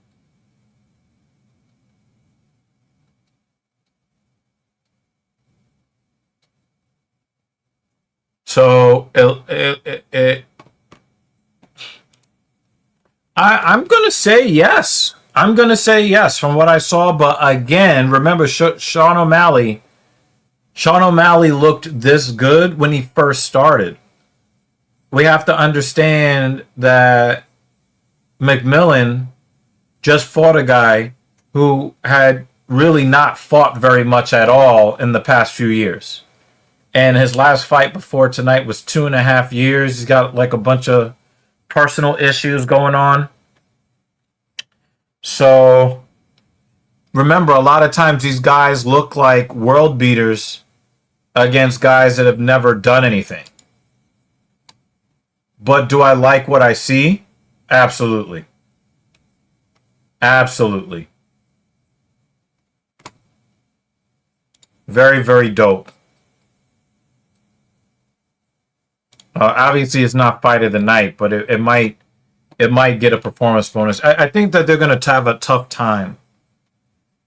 So I'm going to say yes. I'm going to say yes from what I saw. But again, remember, Sean O'Malley looked this good when he first started. We have to understand that McMillan just fought a guy who had really not fought very much at all in the past few years. And his last fight before tonight was 2.5 years. He's got like a bunch of personal issues going on. So remember, a lot of times these guys look like world beaters against guys that have never done anything. But do I like what I see? Absolutely. Absolutely. Very, very dope. Obviously, it's not fight of the night, but it might get a performance bonus. I think that they're going to have a tough time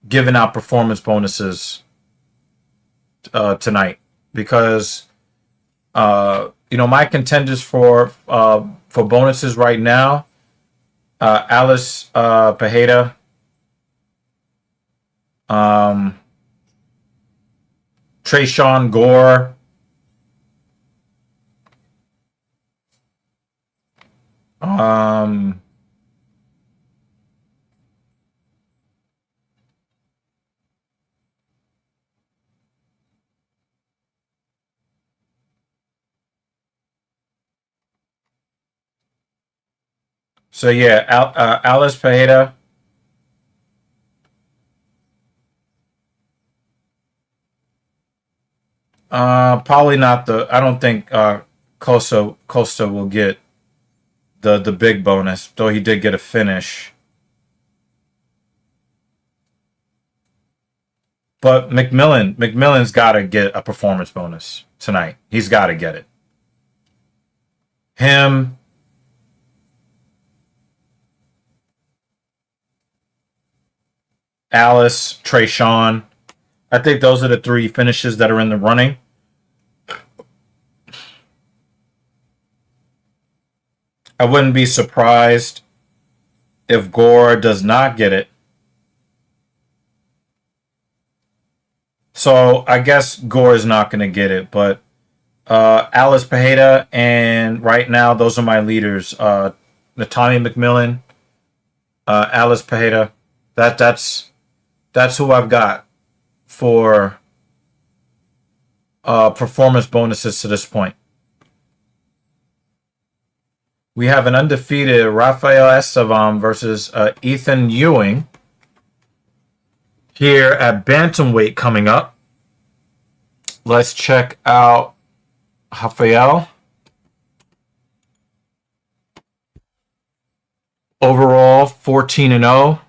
giving out performance bonuses tonight because my contenders for bonuses right now, Alice Pereira, Trayshawn Gore, so yeah, Alice Pereira, probably not the. I don't think Costa will get the big bonus, though he did get a finish. But McMillan's got to get a performance bonus tonight. He's got to get it. Him, Alice, Trayshawn. I think those are the three finishes that are in the running. I wouldn't be surprised if Gore does not get it. So I guess Gore is not going to get it, but Alice Pereira, and right now those are my leaders. Natami McMillan, Alice Pereira. That's who I've got for performance bonuses to this point. We have an undefeated Rafael Estevam versus Ethan Ewing here at bantamweight coming up. Let's check out Rafael. Overall, 14-0.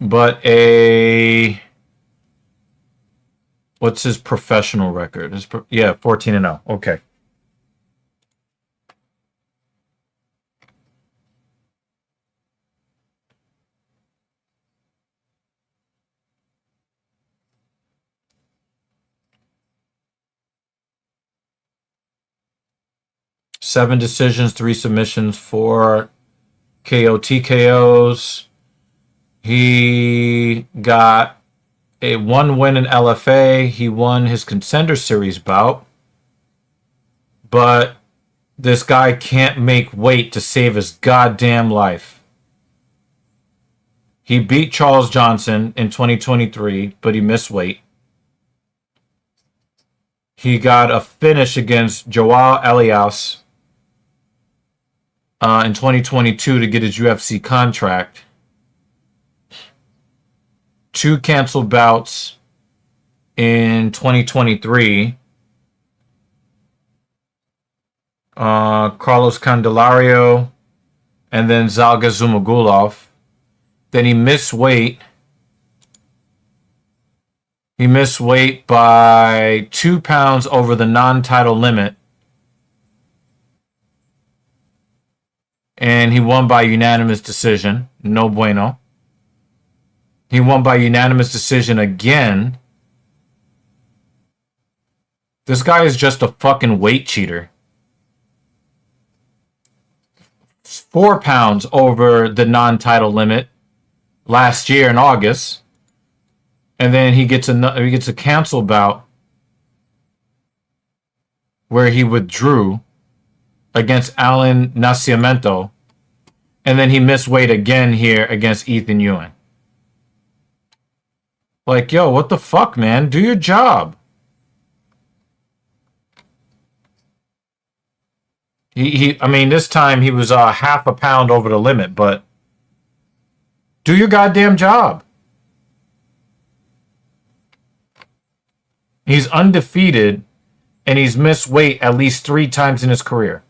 But what's his professional record? 14-0. Okay. Seven decisions, 3 submissions, 4 KO TKOs. He got a 1 win in LFA. He won his Contender Series bout. But this guy can't make weight to save his goddamn life. He beat Charles Johnson in 2023, but he missed weight. He got a finish against Joao Elias in 2022 to get his UFC contract. 2 canceled bouts in 2023. Carlos Candelario and then Zalga Zumagulov. Then he missed weight. He missed weight by 2 pounds over the non-title limit. And he won by unanimous decision. No bueno. He won by unanimous decision again This guy is just a fucking weight cheater. 4 pounds over the non-title limit last year in August, and then he gets a cancel bout where he withdrew against Alan Nascimento, and then he missed weight again here against Ethan Ewing. Like, yo, what the fuck, man? Do your job. I mean, this time he was half a pound over the limit, but do your goddamn job. He's undefeated, and he's missed weight at least 3 times in his career.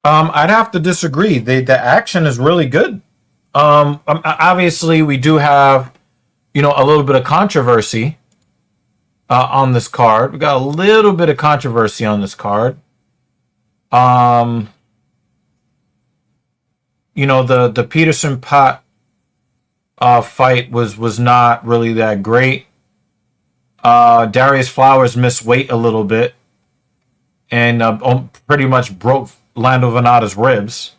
I'd have to disagree. The action is really good. Obviously, we do have, a little bit of controversy on this card. We got a little bit of controversy on this card. The Peterson Pot fight was not really that great. Darius Flowers missed weight a little bit and pretty much broke Lando Venata's ribs.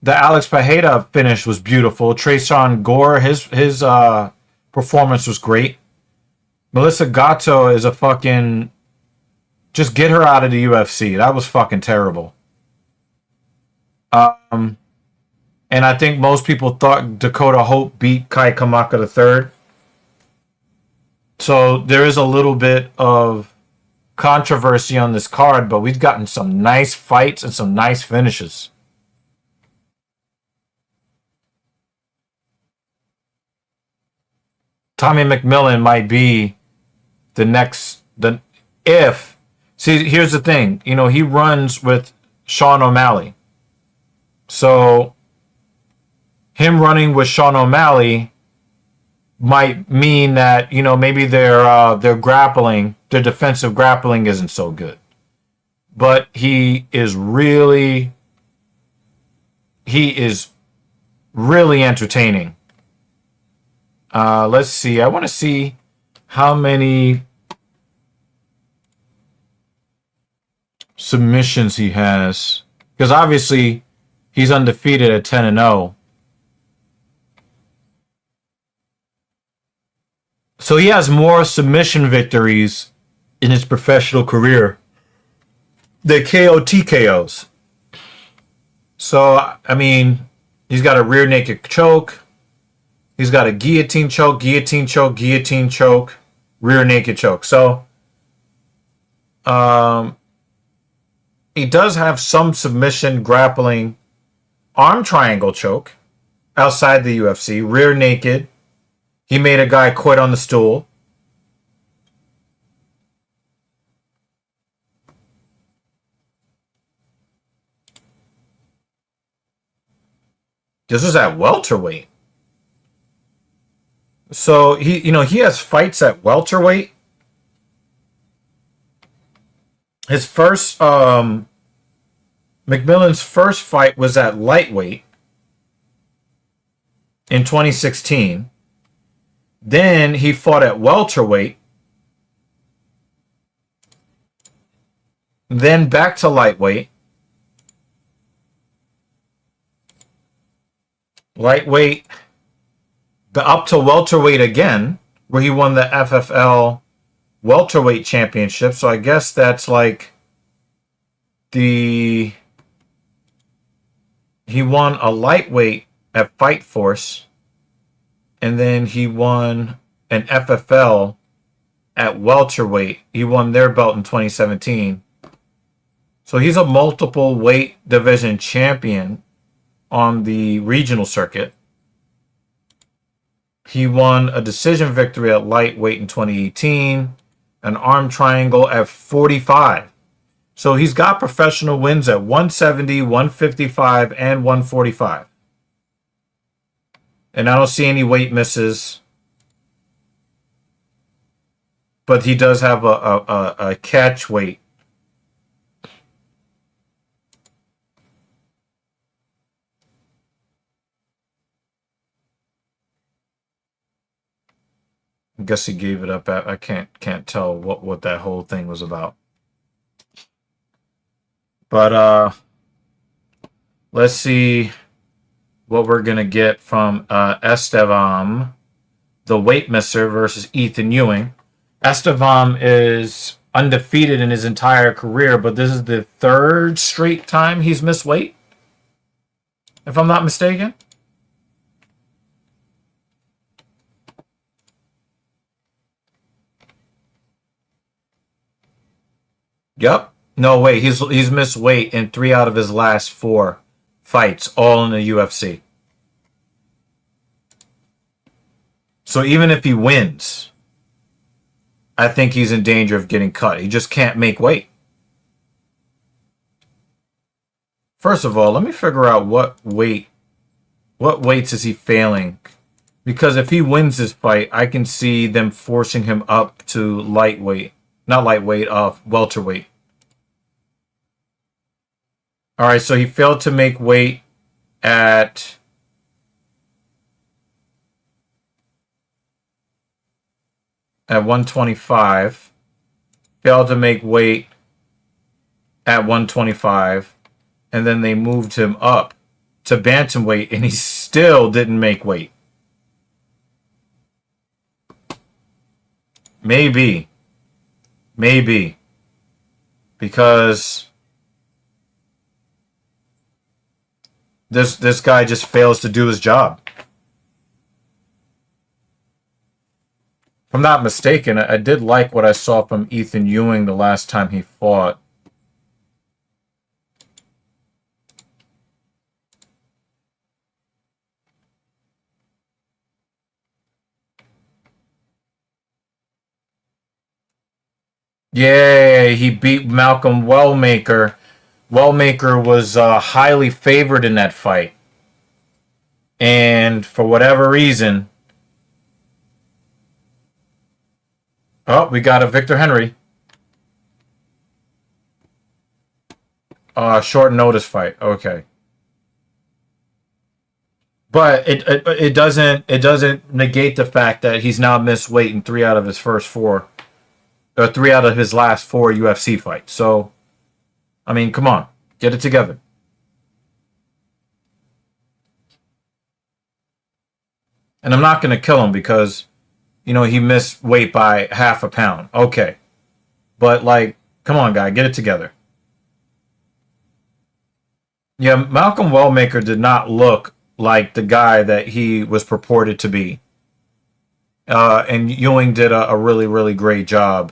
The Alex Pereira finish was beautiful. Tresean Gore, his performance was great. Melissa Gatto is a fucking... Just get her out of the UFC. That was fucking terrible. And I think most people thought Dakota Hope beat Kai Kamaka III. So there is a little bit of controversy on this card, but we've gotten some nice fights and some nice finishes. Tommy McMillan might be the next... See, here's the thing. He runs with Sean O'Malley. So him running with Sean O'Malley might mean that, maybe their grappling, their defensive grappling isn't so good. But he is really entertaining. Let's see. I want to see how many submissions he has, because obviously he's undefeated at 10-0. So he has more submission victories in his professional career than TKOs. So, I mean, he's got a rear naked choke. He's got a guillotine choke, rear naked choke. So, he does have some submission, grappling, arm triangle choke outside the UFC, rear naked. He made a guy quit on the stool. This is at welterweight. So he has fights at welterweight. His first McMillan's first fight was at lightweight in 2016. Then he fought at welterweight. Then back to lightweight. Lightweight, up to welterweight again, where he won the FFL welterweight championship. So I guess that's like he won a lightweight at Fight Force, and then he won an FFL at welterweight. He won their belt in 2017. So he's a multiple weight division champion on the regional circuit. He won a decision victory at lightweight in 2018, an arm triangle at 45. So he's got professional wins at 170, 155, and 145. And I don't see any weight misses. But he does have a catch weight. guess he gave it up. I can't tell what that whole thing was about. But let's see what we're gonna get from Estevam, the weight misser, versus Ethan Ewing. Estevam is undefeated in his entire career, but this is the third straight time he's missed weight, if I'm not mistaken. Yep. No, wait. He's missed weight in 3 out of his last 4 fights, all in the UFC. So even if he wins, I think he's in danger of getting cut. He just can't make weight. First of all, let me figure out what weights is he failing? Because if he wins this fight, I can see them forcing him up to lightweight. Not lightweight, welterweight. All right, so he failed to make weight at 125. Failed to make weight at 125. And then they moved him up to bantamweight, and he still didn't make weight. Maybe. Because this guy just fails to do his job. If I'm not mistaken, I did like what I saw from Ethan Ewing the last time he fought. Yay, he beat Malcolm Wellmaker. Wellmaker was highly favored in that fight. And for whatever reason... Oh, we got a Victor Henry. Short notice fight. Okay. But it doesn't negate the fact that he's now missed weight in 3 out of his first 4... or 3 out of his last 4 UFC fights. So, I mean, come on. Get it together. And I'm not going to kill him because, you know, he missed weight by half a pound. Okay. But, like, come on, guy. Get it together. Yeah, Malcolm Wellmaker did not look like the guy that he was purported to be. And Ewing did a really, really great job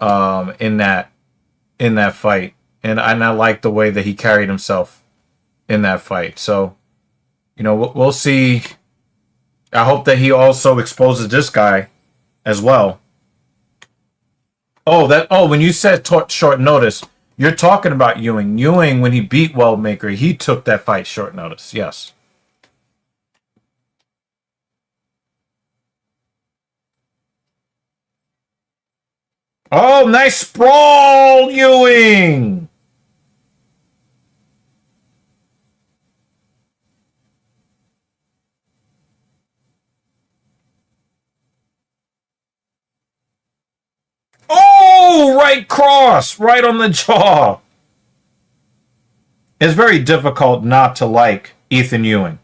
in that fight, and I like the way that he carried himself in that fight. So, you know, we'll see. I hope that he also exposes this guy as well. When you said short notice, you're talking about Ewing. Ewing, when he beat Wellmaker, he took that fight short notice. Yes. Oh, nice sprawl, Ewing! Oh, right cross, right on the jaw. It's very difficult not to like Ethan Ewing.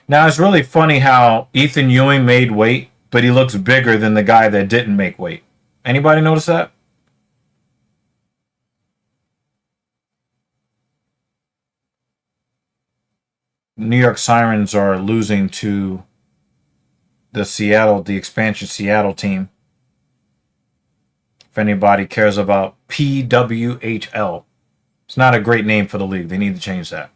Now, it's really funny how Ethan Ewing made weight, but he looks bigger than the guy that didn't make weight. Anybody notice that? New York Sirens are losing to the expansion Seattle team. If anybody cares about PWHL. It's not a great name for the league. They need to change that.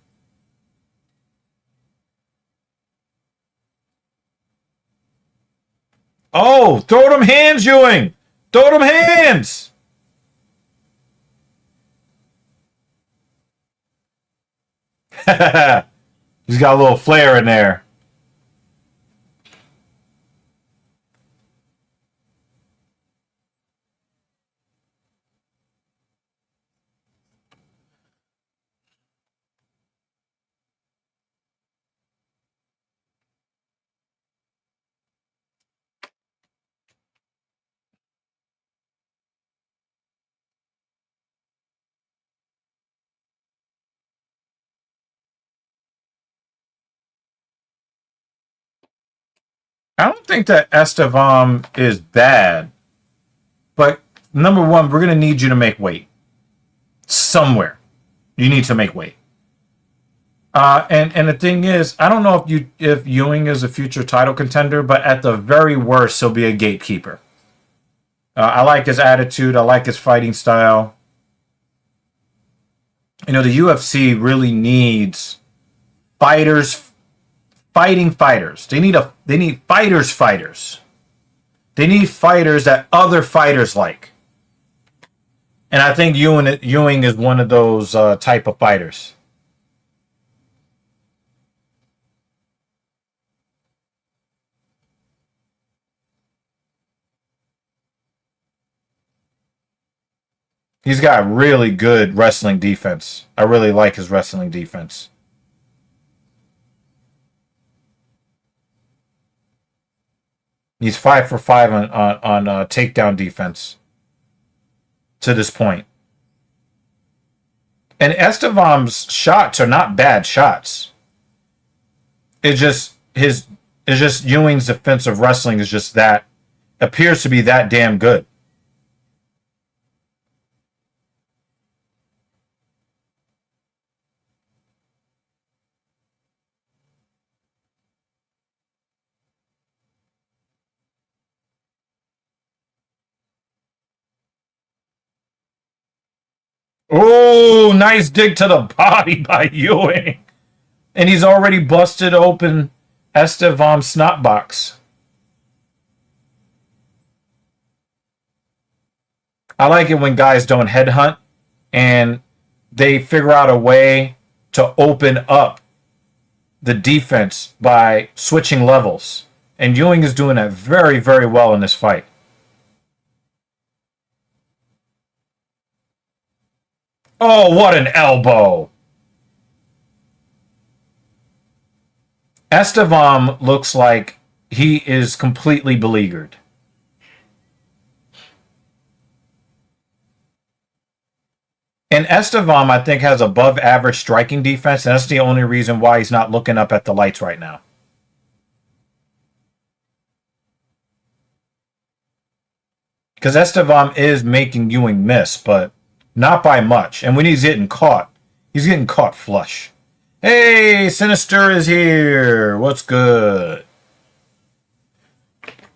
Oh, throw them hands, Ewing! Throw them hands! He's got a little flair in there. I don't think that Estevam is bad, but number one, we're gonna need you to make weight somewhere. You need to make weight. And the thing is, I don't know if Ewing is a future title contender, but at the very worst, he'll be a gatekeeper. I like his attitude. I like his fighting style. You know, the UFC really needs fighters, fighting fighters. They need fighters. They need fighters that other fighters like. And I think Ewing is one of those type of fighters. He's got really good wrestling defense. I really like his wrestling defense. He's 5 for 5 on takedown defense to this point. And Estevam's shots are not bad shots. It's just Ewing's defensive wrestling is just that appears to be that damn good. Oh, nice dig to the body by Ewing. And he's already busted open Estevam's snot box. I like it when guys don't headhunt and they figure out a way to open up the defense by switching levels. And Ewing is doing that very, very well in this fight. Oh, what an elbow. Estevam looks like he is completely beleaguered. And Estevam, I think, has above average striking defense, and that's the only reason why he's not looking up at the lights right now. Because Estevam is making Ewing miss, but not by much. And when he's getting caught flush. Hey, Sinister is here. What's good?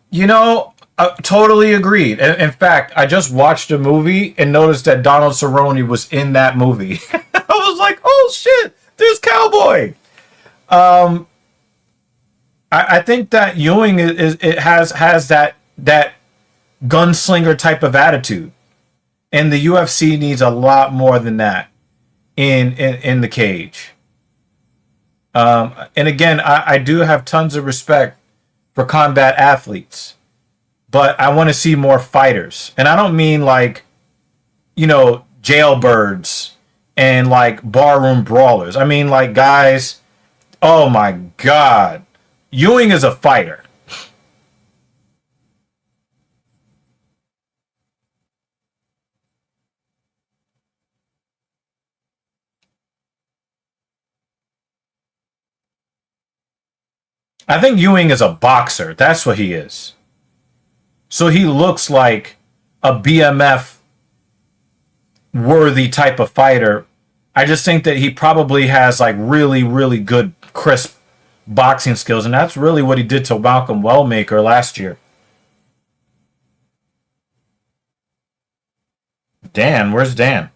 You know, totally agreed. In fact, I just watched a movie and noticed that Donald Cerrone was in that movie. I was like, oh shit, there's Cowboy. I think that Ewing has that gunslinger type of attitude. And the UFC needs a lot more than that in the cage. And again, I do have tons of respect for combat athletes, but I want to see more fighters. And I don't mean like, you know, jailbirds and like barroom brawlers. I mean like guys, oh my God. Ewing is a fighter. I think Ewing is a boxer. That's what he is. So he looks like a BMF worthy type of fighter. I just think that he probably has like really, really good, crisp boxing skills. And that's really what he did to Malcolm Wellmaker last year. Dan, where's Dan?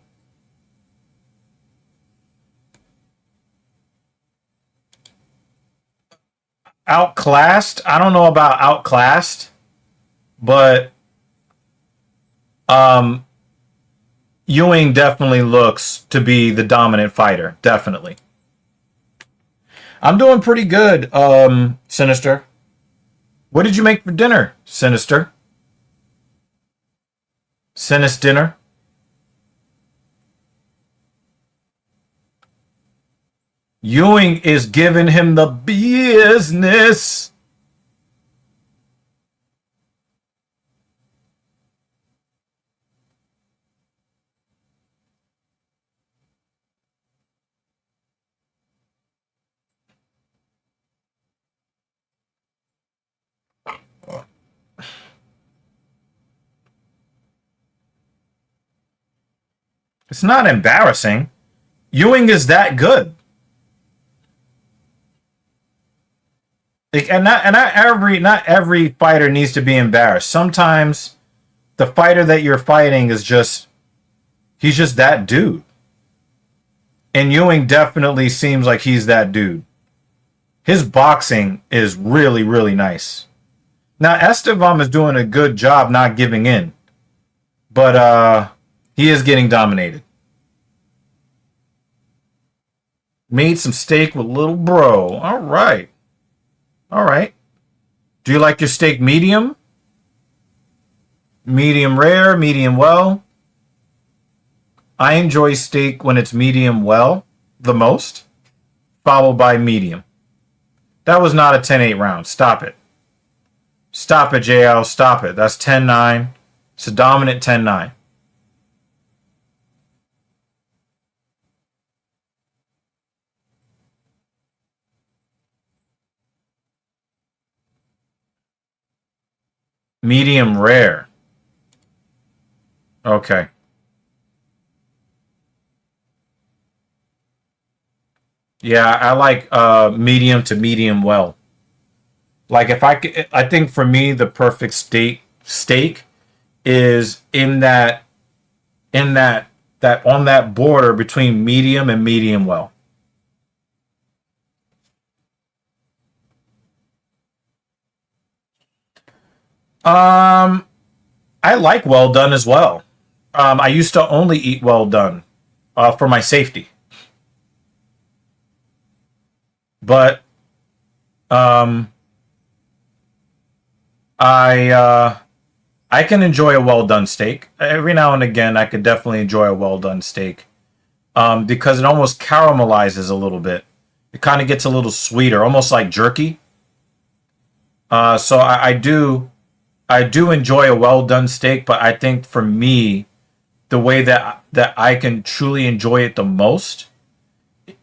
Outclassed? I don't know about outclassed, but Ewing definitely looks to be the dominant fighter. Definitely. I'm doing pretty good, Sinister. What did you make for dinner, Sinister? Sinis dinner? Ewing is giving him the business. It's not embarrassing. Ewing is that good. Like, and not every fighter needs to be embarrassed. Sometimes the fighter that you're fighting is just he's just that dude. And Ewing definitely seems like he's that dude. His boxing is really, really nice. Now Estevam is doing a good job not giving in. But he is getting dominated. Made some steak with little bro. All right. All right. Do you like your steak medium? Medium rare, medium well? I enjoy steak when it's medium well the most, followed by medium. That was not a 10-8 round. Stop it. Stop it, JL. Stop it. That's 10-9. It's a dominant 10-9. Medium rare. Okay. Yeah, I like medium to medium well. Like if I think for me the perfect steak is that on that border between medium and medium well. I like well done as well. I used to only eat well done for my safety, but I can enjoy a well done steak every now and again. I could definitely enjoy a well done steak because it almost caramelizes a little bit. It kind of gets a little sweeter, almost like jerky. So I do enjoy a well done steak, but I think for me, the way that I can truly enjoy it the most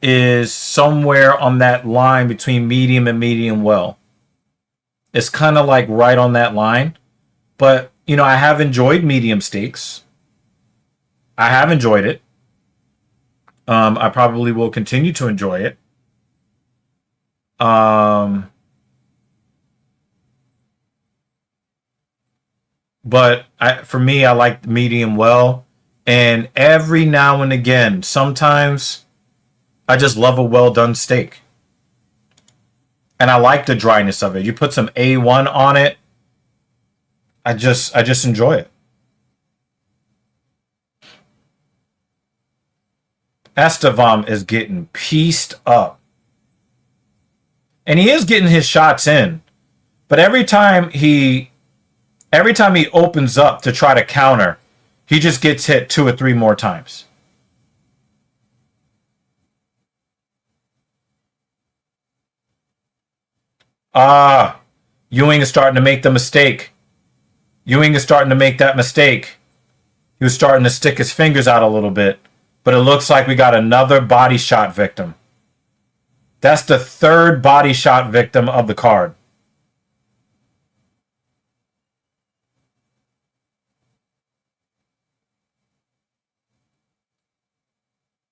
is somewhere on that line between medium and medium well. It's kind of like right on that line. But, you know, I have enjoyed medium steaks. I have enjoyed it. I probably will continue to enjoy it. But for me, I like the medium well. And every now and again, sometimes I just love a well done steak. And I like the dryness of it. You put some A1 on it. I just enjoy it. Estevam is getting pieced up. And he is getting his shots in. But every time he opens up to try to counter, he just gets hit 2 or 3 more times. Ewing is starting to make the mistake. Ewing is starting to make that mistake. He was starting to stick his fingers out a little bit. But it looks like we got another body shot victim. That's the 3rd body shot victim of the card.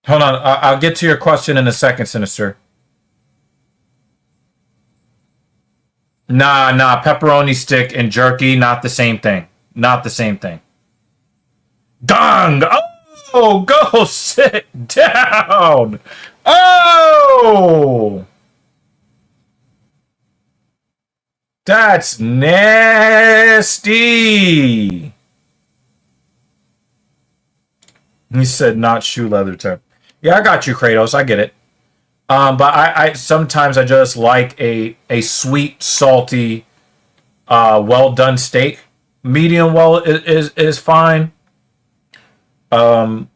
Hold on. I'll get to your question in a second, Sinister. Nah. Pepperoni stick and jerky, not the same thing. Not the same thing. Dong! Oh, go sit down! Oh! That's nasty! He said not shoe leather term. Yeah, I got you, Kratos. I get it. But I sometimes I just like a sweet, salty, well done steak. Medium well is fine. But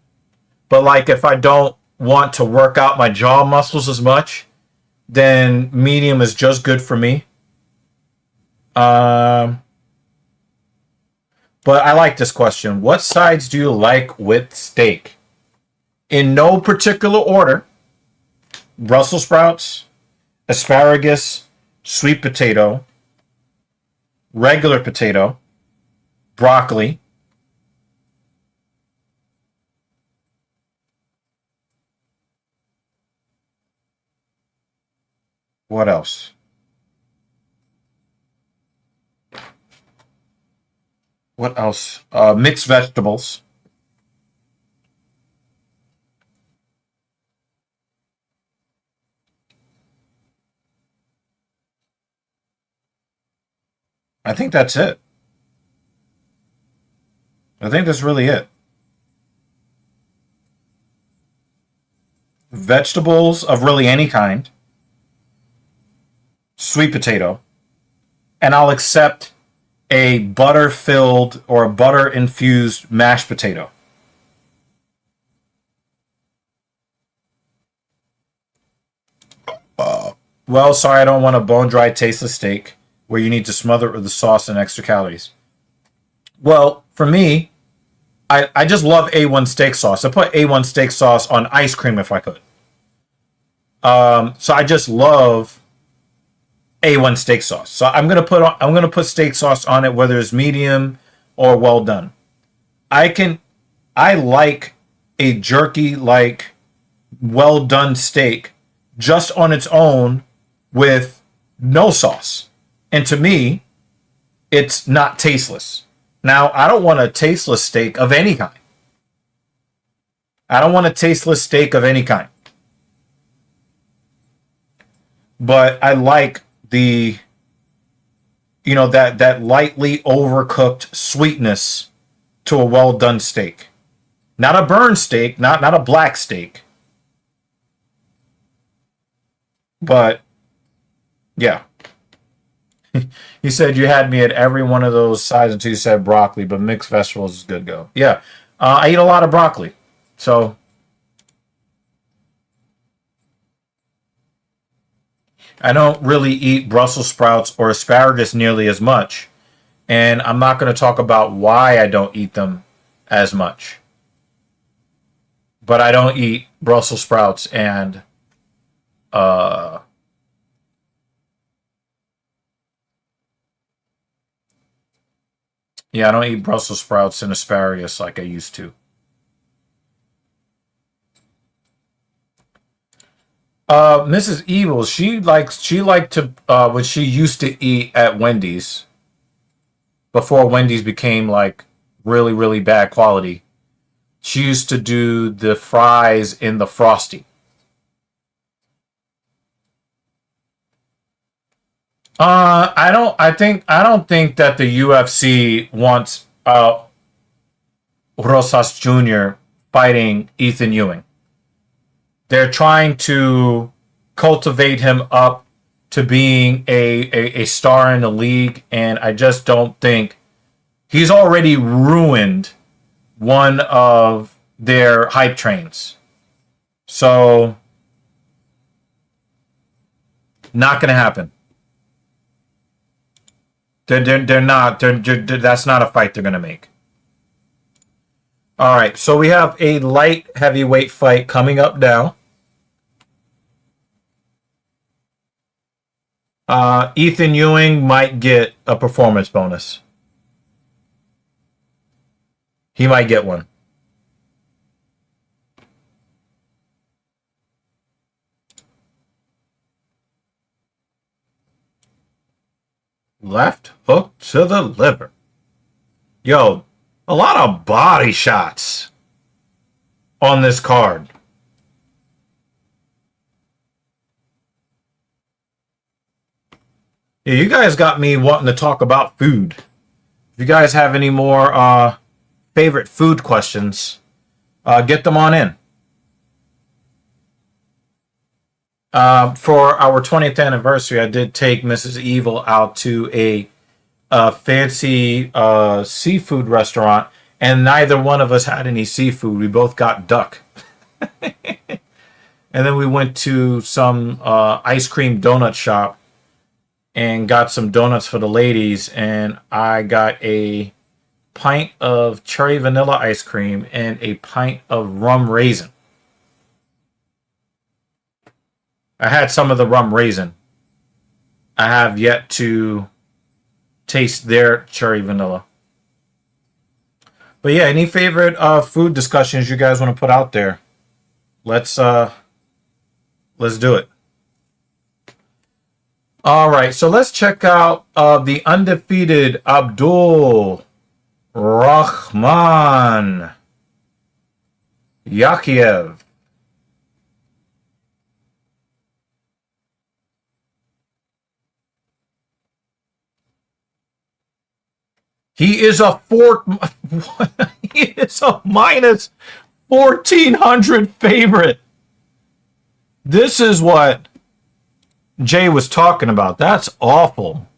like if I don't want to work out my jaw muscles as much, then medium is just good for me. But I like this question. What sides do you like with steak? In no particular order. Brussels sprouts, asparagus, sweet potato, regular potato, broccoli, What else? What else? Mixed vegetables. I think that's it. I think that's really it. Vegetables of really any kind. Sweet potato. And I'll accept a butter filled or a butter infused mashed potato. Well, sorry, I don't want a bone dry, tasteless steak where you need to smother it with the sauce and extra calories. Well, for me, I just love A1 steak sauce. I put A1 steak sauce on ice cream if I could. So I just love A1 steak sauce. So I'm gonna put steak sauce on it, whether it's medium or well done. I like a jerky like well done steak just on its own with no sauce. And to me, it's not tasteless. Now, I don't want a tasteless steak of any kind. I don't want a tasteless steak of any kind. But I like the, that lightly overcooked sweetness to a well done steak. Not a burn steak, not a black steak. But yeah. You said you had me at every one of those sides until you said broccoli, but mixed vegetables is good go. Yeah. I eat a lot of broccoli. So I don't really eat Brussels sprouts or asparagus nearly as much. And I'm not going to talk about why I don't eat them as much. But I don't eat Brussels sprouts and yeah, I don't eat Brussels sprouts and asparagus like I used to. Mrs. Evil, she liked to what she used to eat at Wendy's before Wendy's became like really, really bad quality. She used to do the fries in the Frosty. I don't think that the UFC wants Rosas Jr. fighting Ethan Ewing. They're trying to cultivate him up to being a star in the league, and I just don't think he's already ruined one of their hype trains. So not gonna happen. They're not. That's not a fight they're gonna make. All right, so we have a light heavyweight fight coming up now. Ethan Ewing might get a performance bonus. He might get one. Left hook to the liver. Yo, a lot of body shots on this card. Yeah, you guys got me wanting to talk about food. If you guys have any more favorite food questions, get them on in. For our 20th anniversary, I did take Mrs. Evil out to a fancy seafood restaurant, and neither one of us had any seafood. We both got duck. And then we went to some ice cream donut shop and got some donuts for the ladies, and I got a pint of cherry vanilla ice cream and a pint of rum raisin. I had some of the rum raisin. I have yet to taste their cherry vanilla. But yeah, any favorite food discussions you guys want to put out there? Let's do it. All right, so let's check out the undefeated Abdul Rahman Yakiev. He is a he is a minus 1,400 favorite. This is what Jay was talking about. That's awful.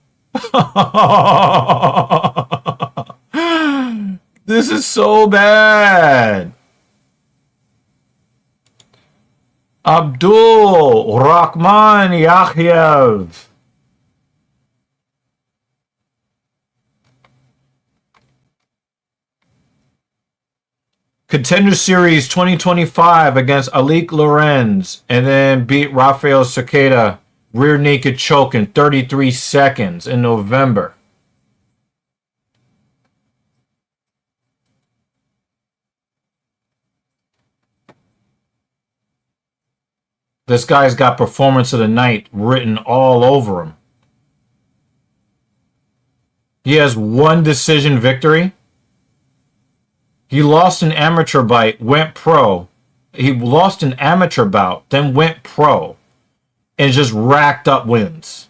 This is so bad. Abdul Rahman Yakiev. Contender Series 2025 against Alik Lorenz, and then beat Rafael Cerqueda rear naked choke in 33 seconds in November. This guy's got performance of the night written all over him. He has one decision victory. He lost an amateur bout, went pro. He lost an amateur bout, then went pro, and just racked up wins.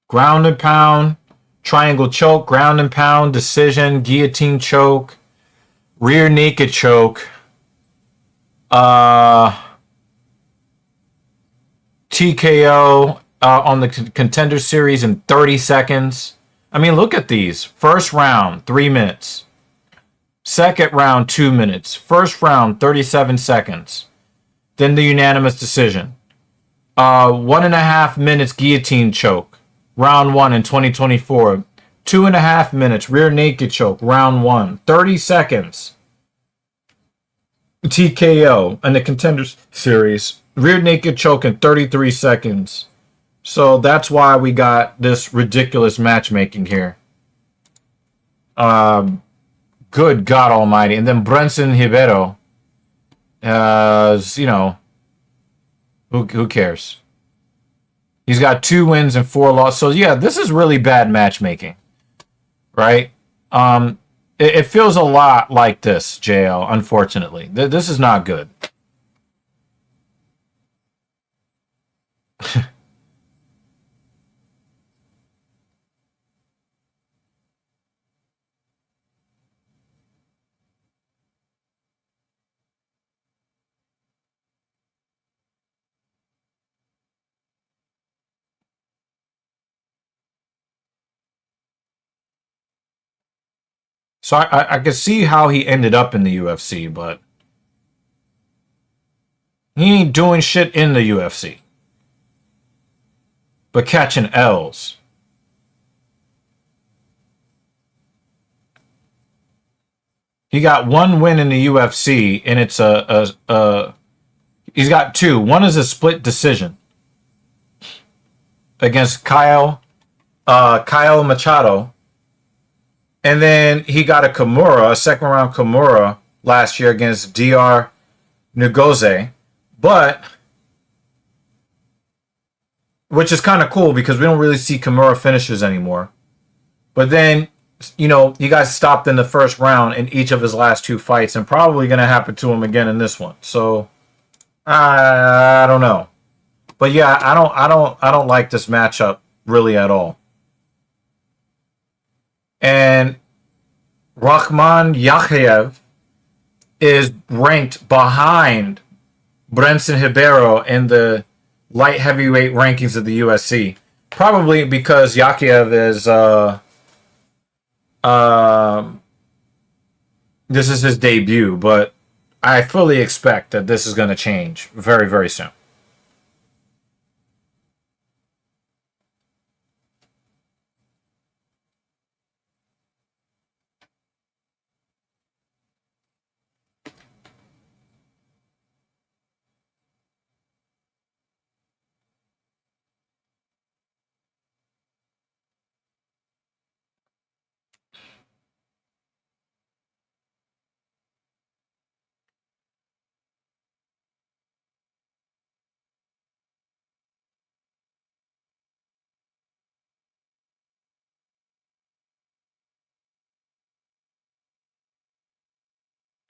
Ground and pound, triangle choke, ground and pound, decision, guillotine choke, rear naked choke. TKO on the Contender Series in 30 seconds. I mean, look at these. First round, 3 minutes. Second round, 2 minutes. First round, 37 seconds. Then the unanimous decision. 1.5 minutes guillotine choke. Round 1 in 2024. 2.5 minutes rear naked choke. Round 1. 30 seconds. TKO in the Contenders Series. Rear naked choke in 33 seconds. So that's why we got this ridiculous matchmaking here. Good God Almighty. And then Brenson Ribeiro. You know, who cares? He's got 2 wins and 4 losses. So yeah, this is really bad matchmaking, right? It feels a lot like this, JL, unfortunately. This is not good. So I can see how he ended up in the UFC, but he ain't doing shit in the UFC. But catching L's. He got 1 win in the UFC, and it's he's got 2. One is a split decision against Kyle Machado. And then he got a Kimura, a second round Kimura last year against DR Ngozi. But, which is kind of cool because we don't really see Kimura finishes anymore. But then, you know, you guys stopped in the first round in each of his last 2 fights, and probably going to happen to him again in this one. So, I don't know. But yeah, I don't like this matchup really at all. And Rahman Yakiev is ranked behind Brenson Ribeiro in the light heavyweight rankings of the UFC. Probably because Yakiev is this is his debut, but I fully expect that this is going to change very, very soon.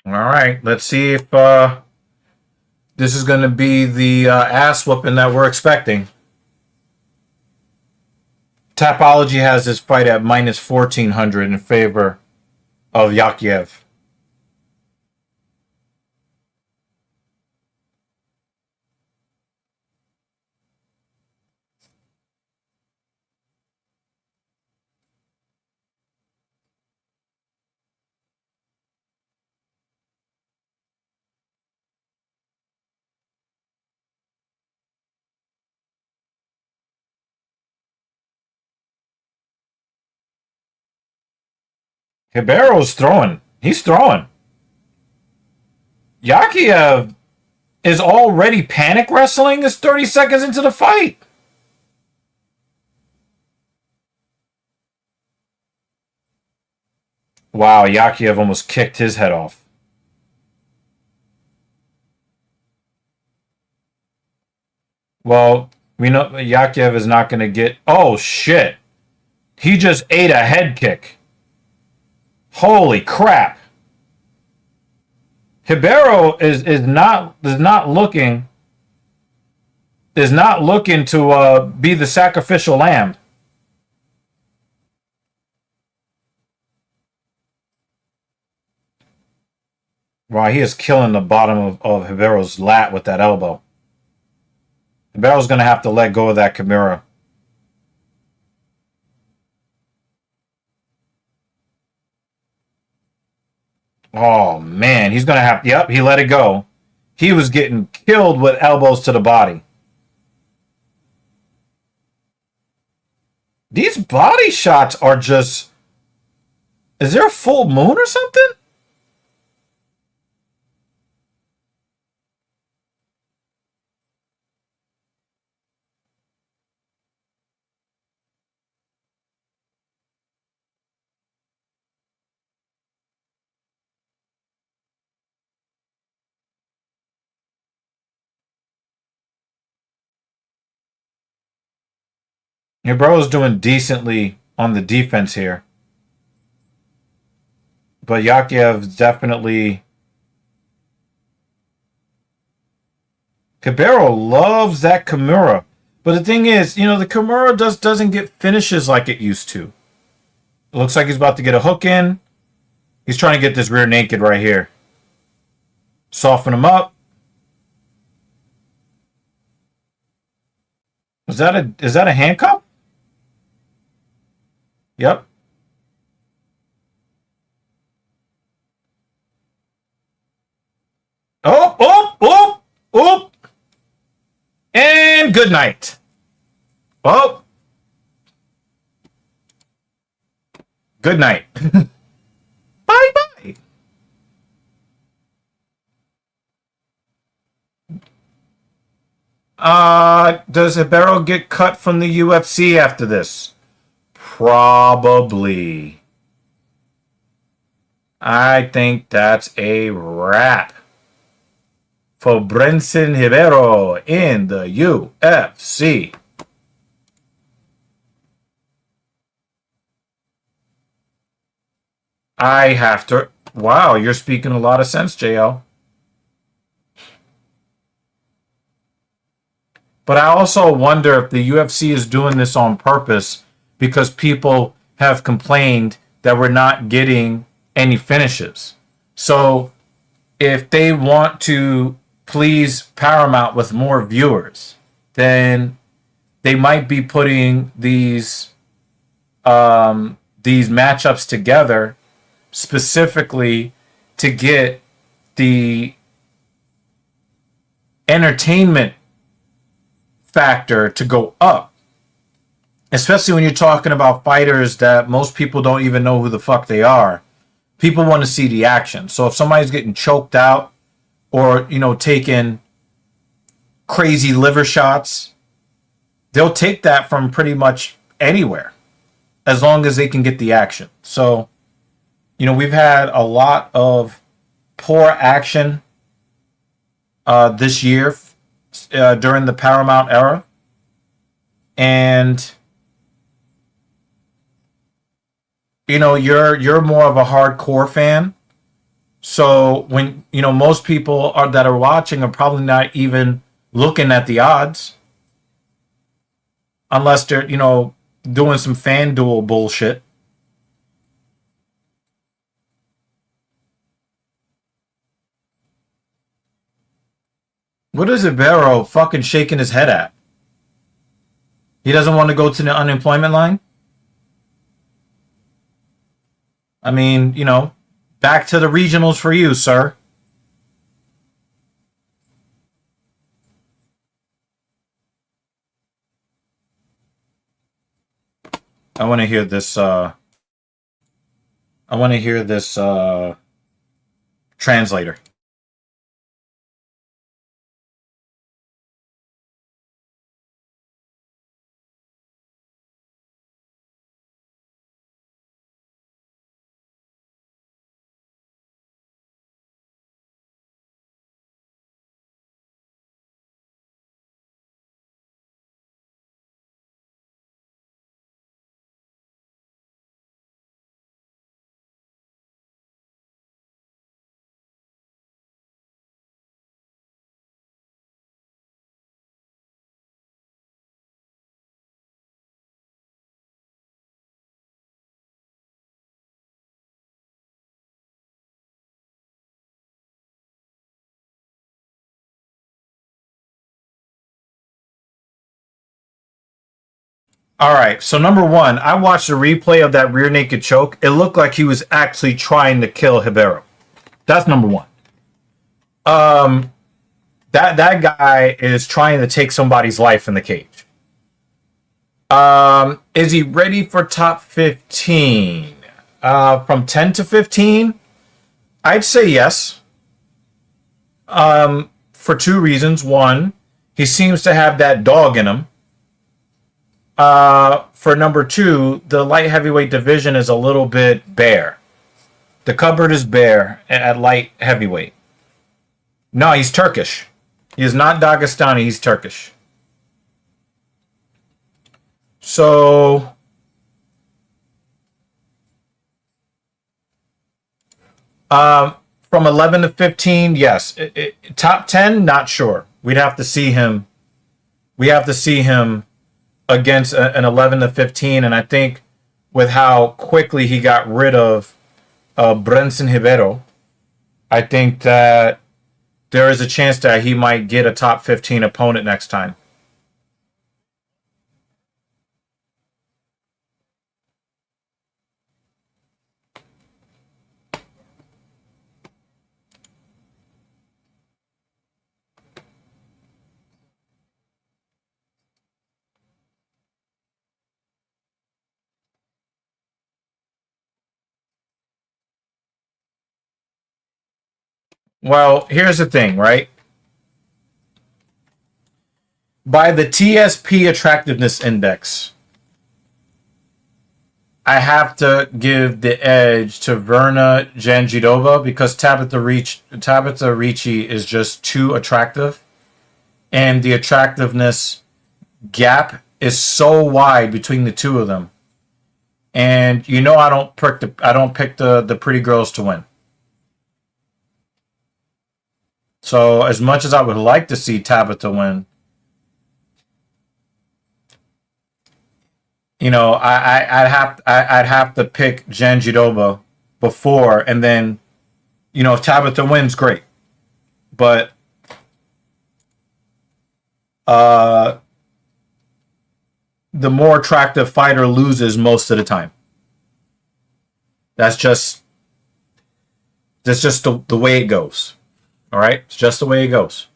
All right, let's see if this is going to be the ass whooping that we're expecting. Tapology has this fight at minus 1400 in favor of Yakiev. Ribero's throwing. He's throwing. Yakiev is already panic wrestling. Is 30 seconds into the fight. Wow, Yakiev almost kicked his head off. Well, we know Yakiev is not going to get... Oh, shit. He just ate a head kick. Holy crap. Ribeiro is not looking to be the sacrificial lamb. Wow, he is killing the bottom of Ribeiro's lat with that elbow. Ribeiro's going to have to let go of that Kimura. Oh, man. He's going to have... Yep, he let it go. He was getting killed with elbows to the body. These body shots are just... Is there a full moon or something? Your bro's doing decently on the defense here. But Yakiev definitely... Ribeiro loves that Kimura. But the thing is, you know, the Kimura doesn't get finishes like it used to. It looks like he's about to get a hook in. He's trying to get this rear naked right here. Soften him up. Is that a handcuff? Yep. Oh, oh, oh, oh. And good night. Well, good night. Bye-bye. Does Ribeiro get cut from the UFC after this? Probably. I think that's a wrap for Brenson Ribeiro in the UFC. I have to... Wow, you're speaking a lot of sense, JL. But I also wonder if the UFC is doing this on purpose because people have complained that we're not getting any finishes. So if they want to please Paramount with more viewers, then they might be putting these matchups together specifically to get the entertainment factor to go up, especially when you're talking about fighters that most people don't even know who the fuck they are. People want to see the action. So if somebody's getting choked out or, you know, taking crazy liver shots, they'll take that from pretty much anywhere as long as they can get the action. So, you know, we've had a lot of poor action this year during the Paramount era. And, you know, you're more of a hardcore fan. So when most people that are watching are probably not even looking at the odds unless they're doing some FanDuel bullshit. What is it, Barrow fucking shaking his head at? He doesn't want to go to the unemployment line? I mean, back to the regionals for you, sir. I want to hear this. I want to hear this translator. All right. So number one, I watched a replay of that rear naked choke. It looked like he was actually trying to kill Ribeiro. That's number one. That guy is trying to take somebody's life in the cage. Is he ready for top 15? From 10 to 15, I'd say yes. For two reasons. One, he seems to have that dog in him. For number two, the light heavyweight division is a little bit bare. The cupboard is bare at light heavyweight. No, he's Turkish. He is not Dagestani, he's Turkish. So from 11 to 15, yes. Top 10, not sure. We'd have to see him. We have to see him against an 11 to 15, and I think with how quickly he got rid of Brenson Ribeiro, I think that there is a chance that he might get a top 15 opponent next time. Well, here's the thing, right? By the TSP Attractiveness Index, I have to give the edge to Verna Janjidova because Tabitha Ricci is just too attractive. And the attractiveness gap is so wide between the two of them. And I don't pick the pretty girls to win. So as much as I would like to see Tabitha win, I'd have to pick Janjidova before, and then if Tabitha wins, great. But the more attractive fighter loses most of the time. That's just the way it goes. All right? It's just the way it goes.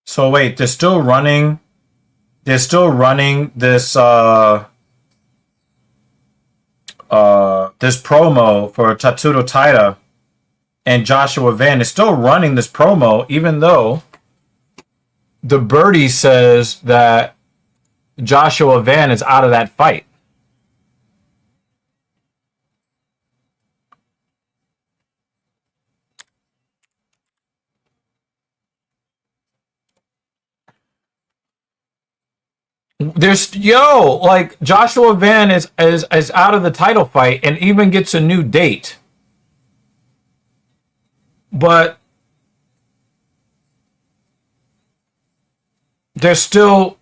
So wait, they're still running they're still running this this promo for Tatsuto Taira and Joshua Van. They're still running this promo, even though the birdie says that Joshua Van is out of that fight. There's like Joshua Van is out of the title fight and even gets a new date. But there's still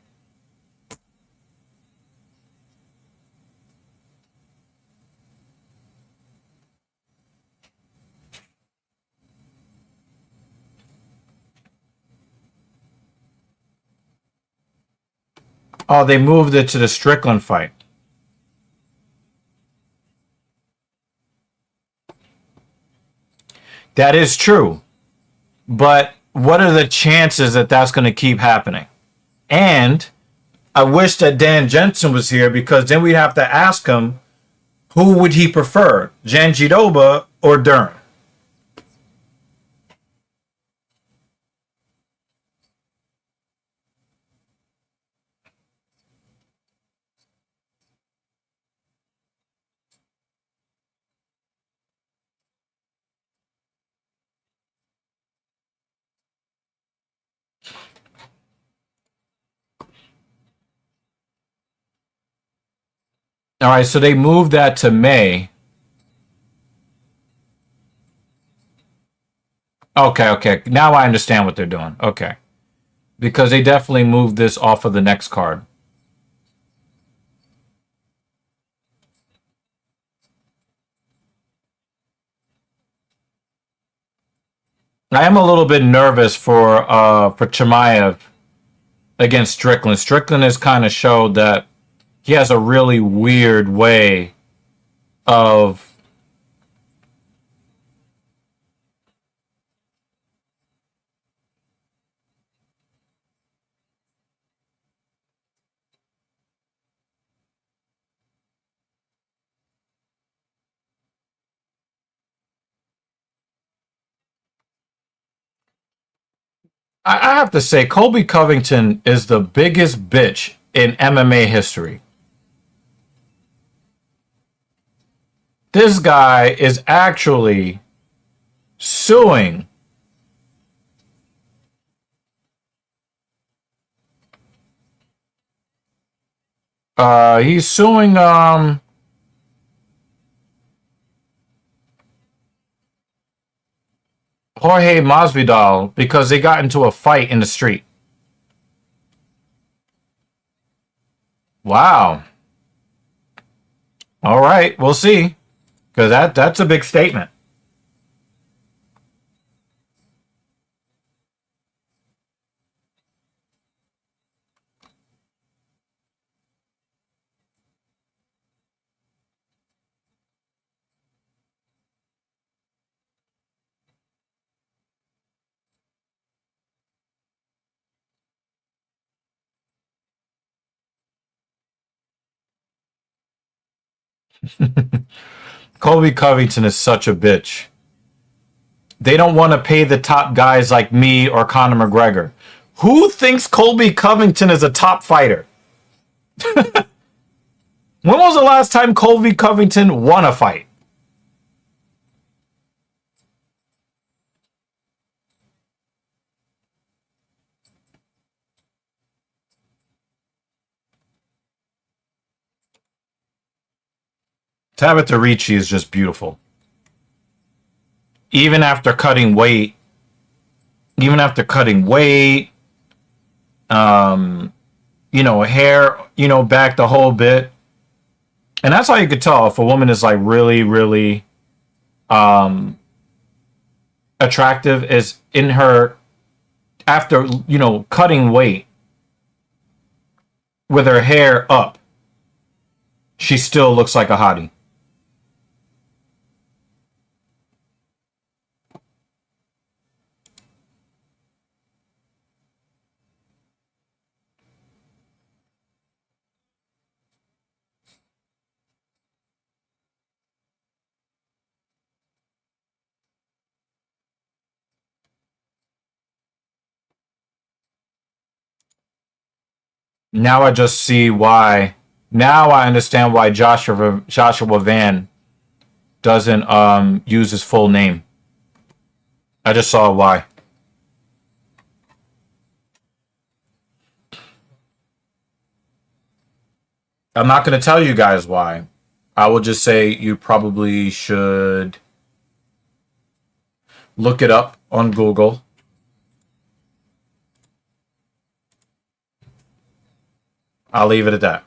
they moved it to the Strickland fight. That is true. But what are the chances that that's going to keep happening? And I wish that Dan Jensen was here because then we'd have to ask him who would he prefer, Janjiroba or Dern? All right, so they moved that to May. Okay. Now I understand what they're doing. Okay. Because they definitely moved this off of the next card. I am a little bit nervous for Chimaev against Strickland. Strickland has kind of showed that he has a really weird way of I have to say, Colby Covington is the biggest bitch in MMA history. This guy is actually suing. He's suing Jorge Masvidal because they got into a fight in the street. Wow. All right, we'll see. Because that's a big statement. Colby Covington is such a bitch. They don't want to pay the top guys like me or Conor McGregor. Who thinks Colby Covington is a top fighter? When was the last time Colby Covington won a fight? Tabitha Ricci is just beautiful. Even after cutting weight, hair, back the whole bit. And that's how you could tell if a woman is like really, really attractive is in her after, cutting weight with her hair up. She still looks like a hottie. Now I just see why. Now I understand why Joshua Van doesn't use his full name. I just saw why. I'm not going to tell you guys why. I will just say you probably should look it up on Google. I'll leave it at that.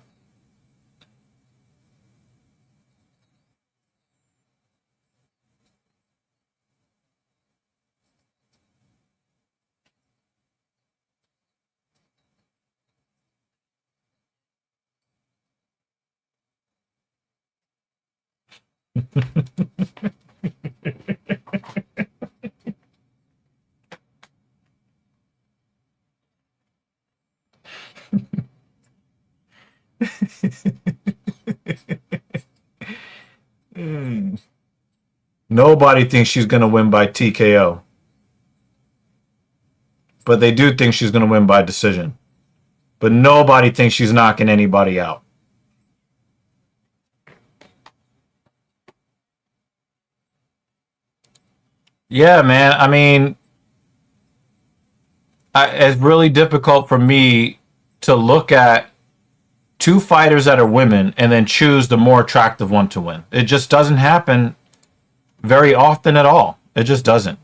Nobody thinks she's going to win by TKO. But they do think she's going to win by decision. But nobody thinks she's knocking anybody out. Yeah, man. I mean, it's really difficult for me to look at two fighters that are women and then choose the more attractive one to win. It just doesn't happen very often at all. It just doesn't.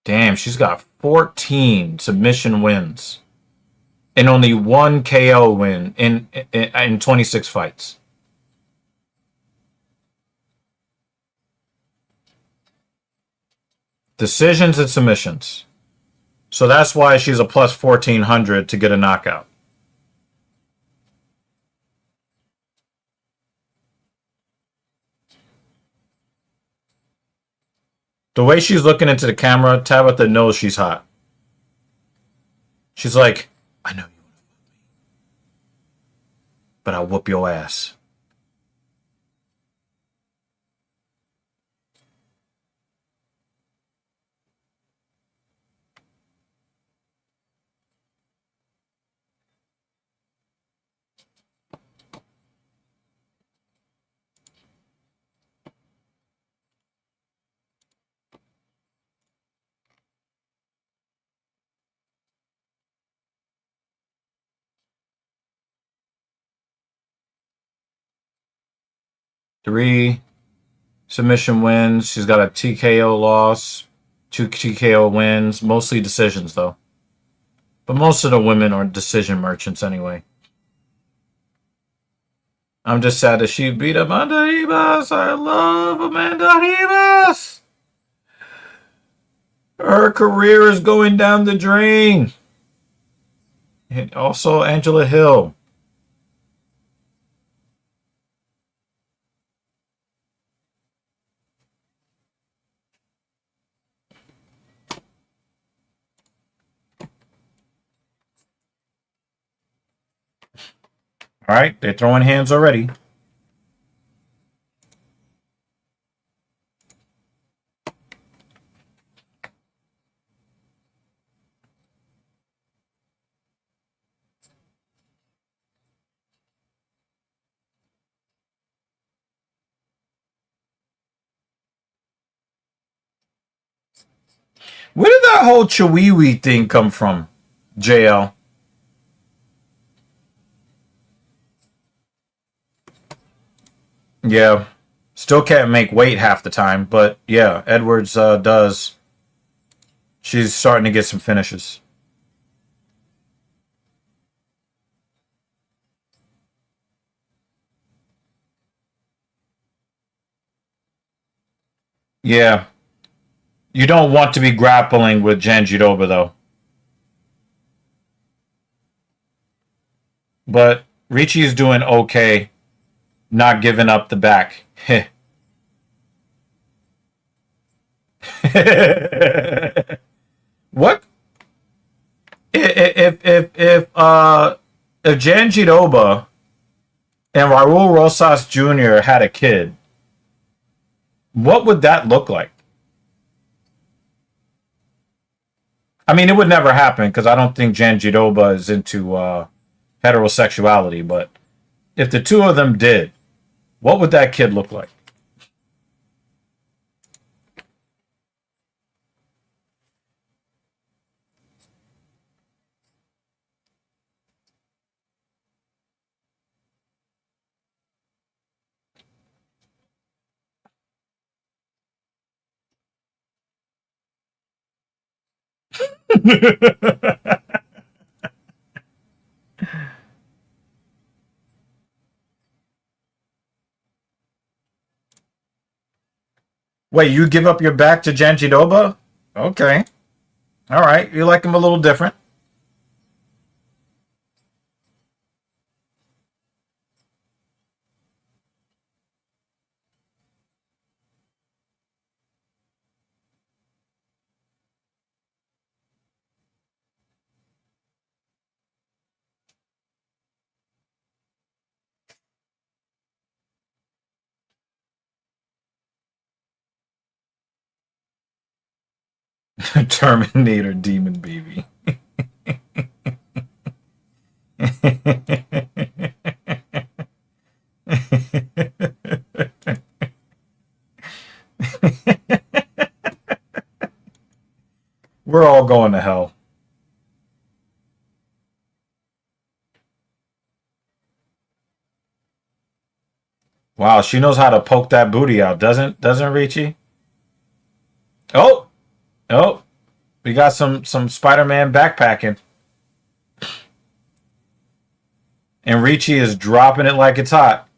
Damn, she's got 14 submission wins and only one KO win in 26 fights. Decisions and submissions. So that's why she's a plus 1400 to get a knockout. The way she's looking into the camera, Tabitha knows she's hot. She's like, I know you want to fuck me, but I'll whoop your ass. Three submission wins. She's got a TKO loss, two TKO wins, mostly decisions though. But most of the women are decision merchants anyway. I'm just sad that she beat Amanda Ribas. I love Amanda Ribas. Her career is going down the drain. And also Angela Hill. All right, they're throwing hands already. Where did that whole Chiwiwi thing come from, JL? Yeah. Still can't make weight half the time, but yeah, Edwards does. She's starting to get some finishes. Yeah. You don't want to be grappling with Janjiroba, though. But Ricci is doing okay, not giving up the back. What? If Jan Jidoba and Raul Rosas Jr. had a kid, what would that look like? I mean, it would never happen because I don't think Jan Jidoba is into heterosexuality. But if the two of them did, what would that kid look like? Wait, you give up your back to Jan Jidoba? Okay. All right. You like him a little different. Terminator Demon Baby. We're all going to hell. Wow, she knows how to poke that booty out, doesn't Richie? Oh, oh, we got some Spider-Man backpacking. And Richie is dropping it like it's hot.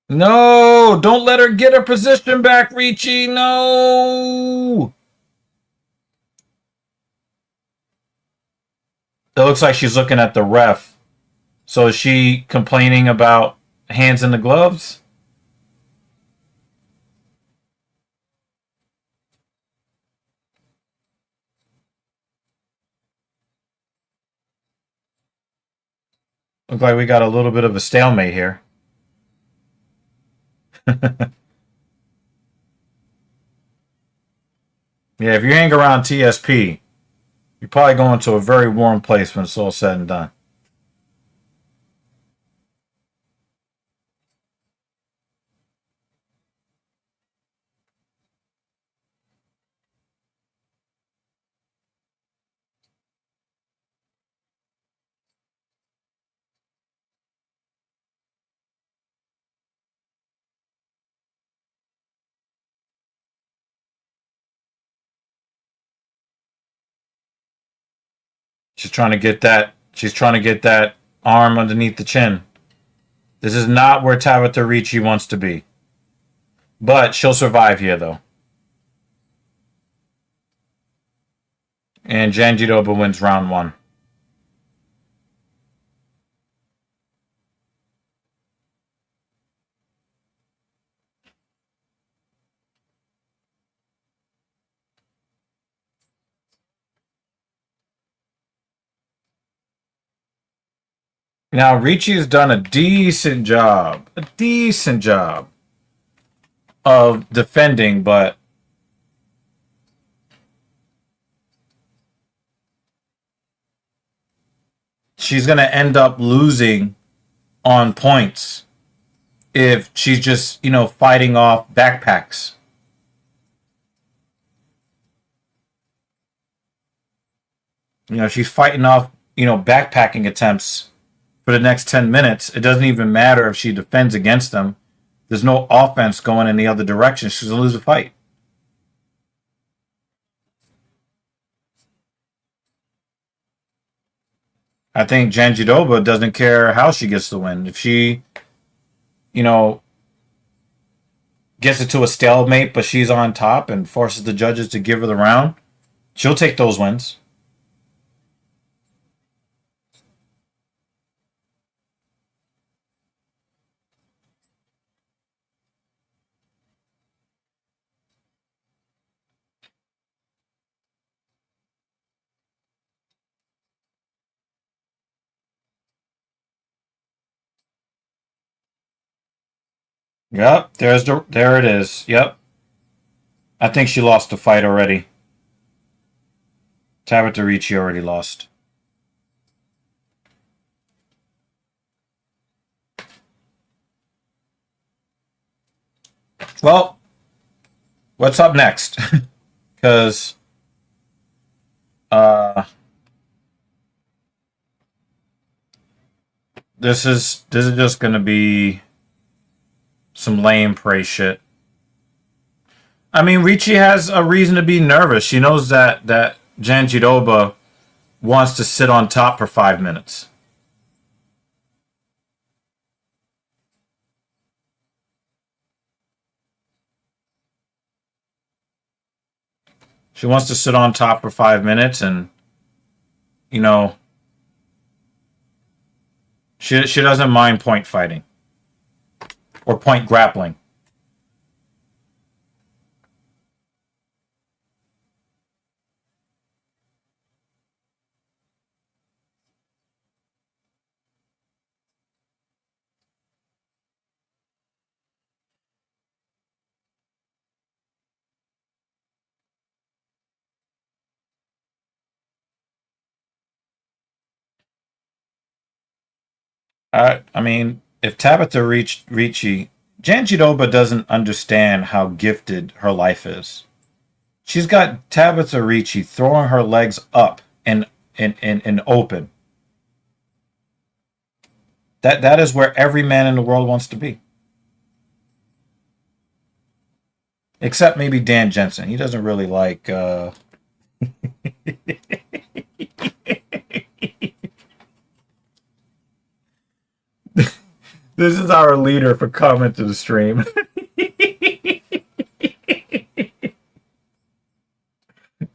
No, don't let her get her position back, Richie. No. It looks like she's looking at the ref. So is she complaining about hands in the gloves? Look like we got a little bit of a stalemate here. Yeah, if you hang around TSP, you're probably going to a very warm place when it's all said and done. She's trying to get that. She's trying to get that arm underneath the chin. This is not where Tabitha Ricci wants to be. But she'll survive here, though. And Jan Jidoba wins round one. Now, Ricci has done a decent job. A decent job of defending, but she's going to end up losing on points if she's just, fighting off backpacks. She's fighting off, backpacking attempts for the next 10 minutes. It doesn't even matter if she defends against them. There's no offense going in the other direction. She's going to lose the fight. I think Jan Jidoba doesn't care how she gets the win. If she, gets it to a stalemate, but she's on top and forces the judges to give her the round, she'll take those wins. Yep, there it is. Yep. I think she lost the fight already. Tabitha Ricci already lost. Well, what's up next? Because uh, this is just gonna be some lame prey shit. I mean, Ricci has a reason to be nervous. She knows that Janjiroba wants to sit on top for 5 minutes. She wants to sit on top for 5 minutes, and you know she doesn't mind point fighting or point grappling. I mean, if Tabitha Ricci, Janjiroba doesn't understand how gifted her life is. She's got Tabitha Ricci throwing her legs up and open. That is where every man in the world wants to be. Except maybe Dan Jensen. He doesn't really like This is our leader for comment to the stream.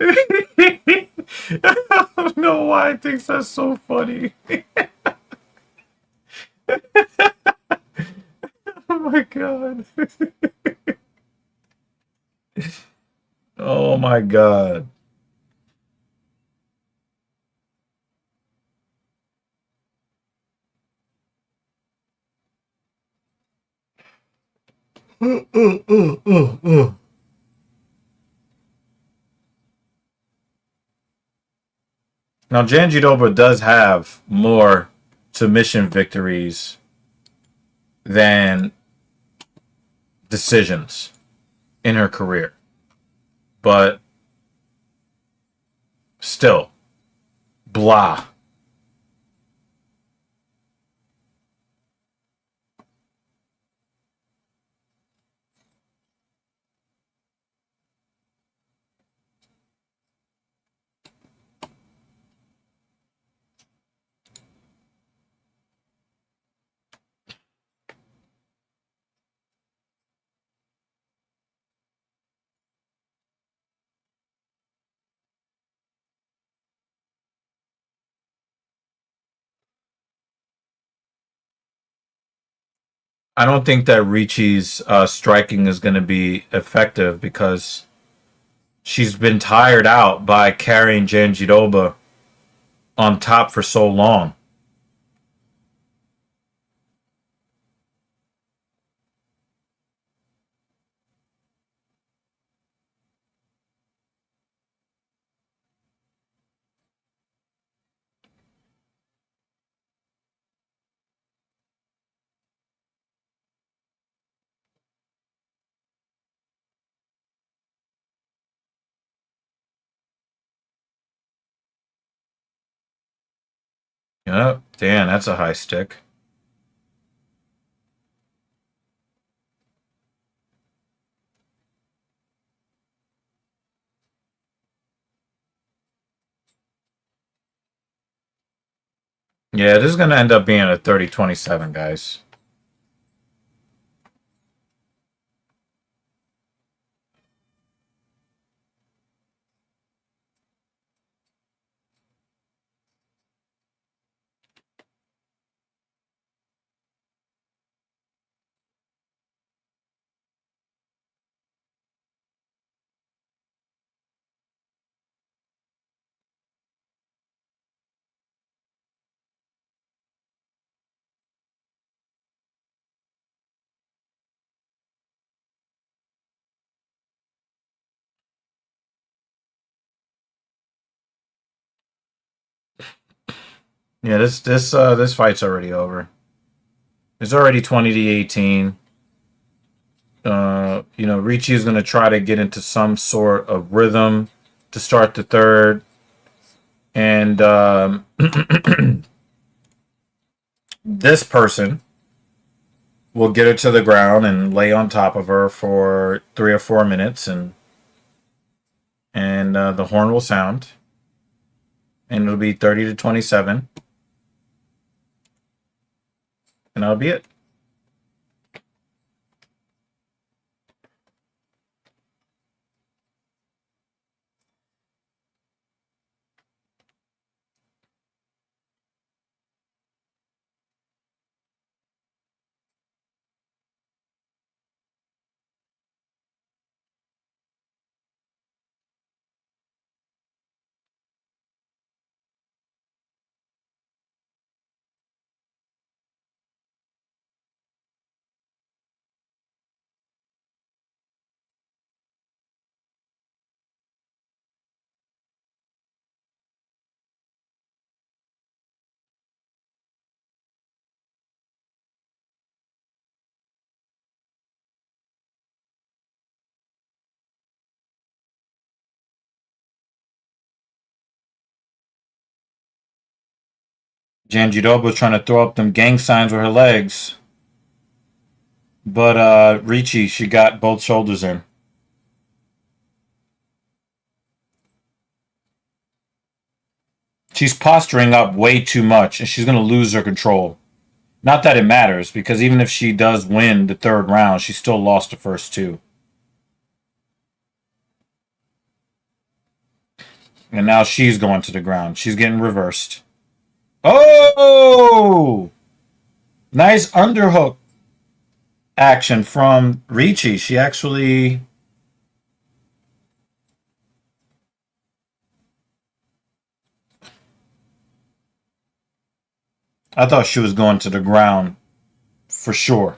I don't know why I think that's so funny. Oh my god. Oh my god. Now Janjiroba does have more submission victories than decisions in her career. But still, blah. I don't think that Ricci's striking is going to be effective because she's been tired out by carrying Janjiroba on top for so long. Yep. Damn, that's a high stick. Yeah, this is going to end up being a 30-27, guys. Yeah, this fight's already over. It's already 20-18. Ricci is going to try to get into some sort of rhythm to start the third. And this person will get her to the ground and lay on top of her for 3 or 4 minutes, and the horn will sound, and it'll be 30-27, and that'll be it. Janjidoba's trying to throw up them gang signs with her legs. But Ricci, she got both shoulders in. She's posturing up way too much, and she's going to lose her control. Not that it matters, because even if she does win the third round, she still lost the first two. And now she's going to the ground. She's getting reversed. Oh! Nice underhook action from Ricci. She actually... I thought she was going to the ground for sure.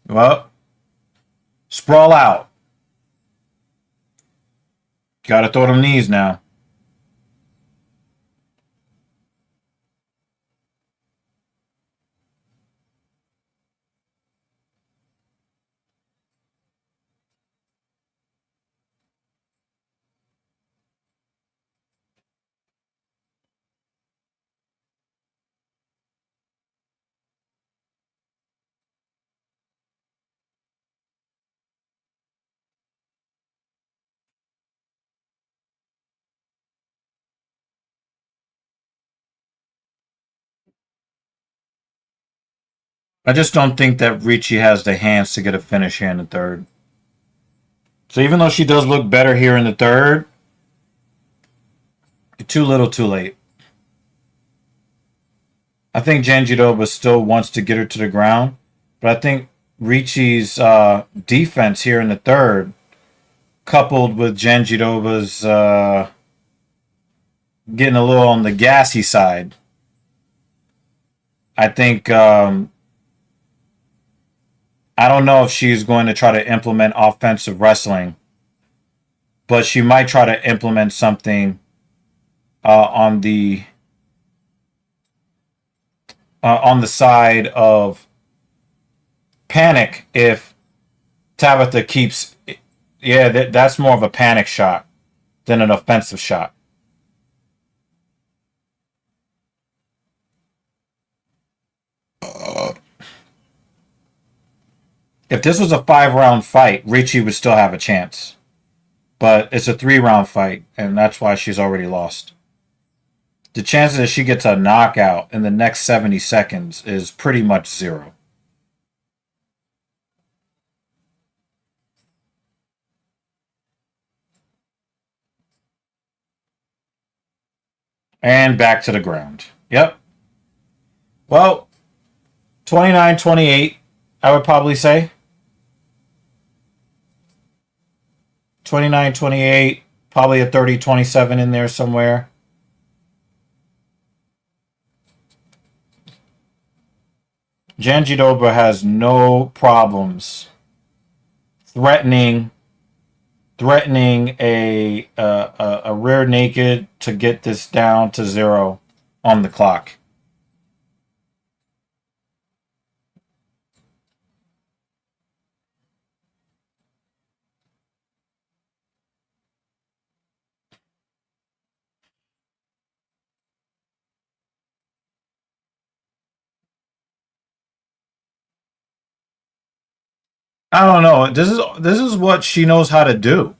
Well, sprawl out. Gotta throw them knees now. I just don't think that Ricci has the hands to get a finish here in the third. So even though she does look better here in the third, too little, too late. I think Janjiroba still wants to get her to the ground, but I think Ricci's defense here in the third, coupled with Janjiroba's getting a little on the gassy side, I think I don't know if she's going to try to implement offensive wrestling, but she might try to implement something on the side of panic if Tabitha keeps. Yeah, that's more of a panic shot than an offensive shot. If this was a 5-round fight, Ricci would still have a chance. But it's a 3-round fight, and that's why she's already lost. The chances that she gets a knockout in the next 70 seconds is pretty much zero. And back to the ground. Yep. Well, 29-28, I would probably say. 29-28, probably a 30-27 in there somewhere. Janjiroba has no problems threatening threatening a rear naked to get this down to 0 on the clock. I don't know. This is what she knows how to do.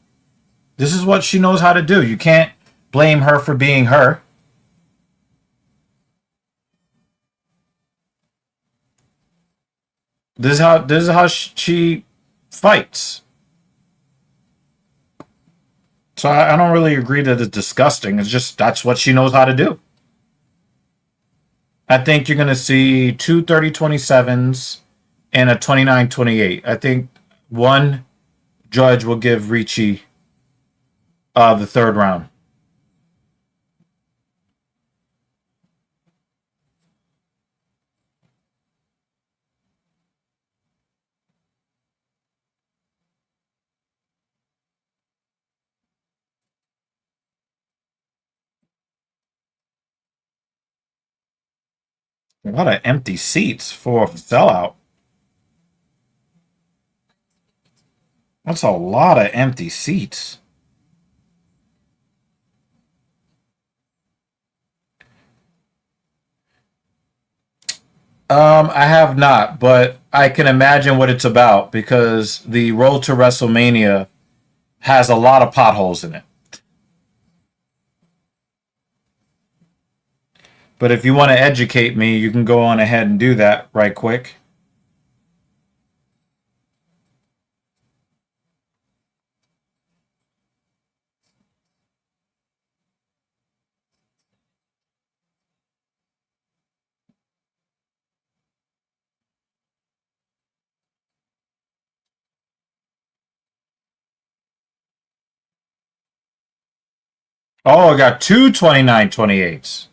This is what she knows how to do. You can't blame her for being her. This is how she fights. So I don't really agree that it's disgusting. It's just that's what she knows how to do. I think you're going to see two 30-27s and a 29-28. I think one judge will give Ricci the third round. A lot of empty seats for a sellout. That's a lot of empty seats. I have not, but I can imagine what it's about because the road to WrestleMania has a lot of potholes in it. But if you want to educate me, you can go on ahead and do that right quick. Oh, I got two 29-28s.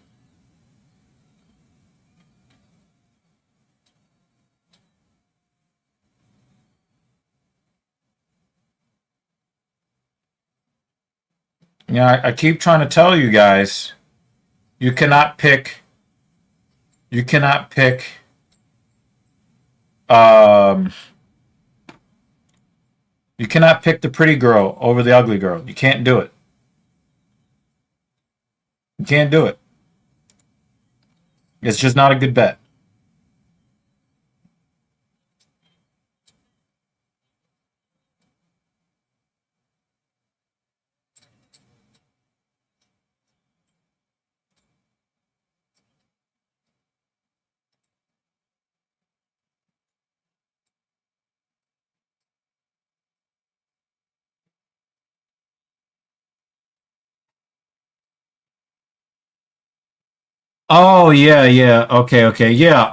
Yeah, I keep trying to tell you guys, you cannot pick. You cannot pick. Um, you cannot pick the pretty girl over the ugly girl. You can't do it. You can't do it. It's just not a good bet. Oh yeah, yeah. Okay, okay, yeah.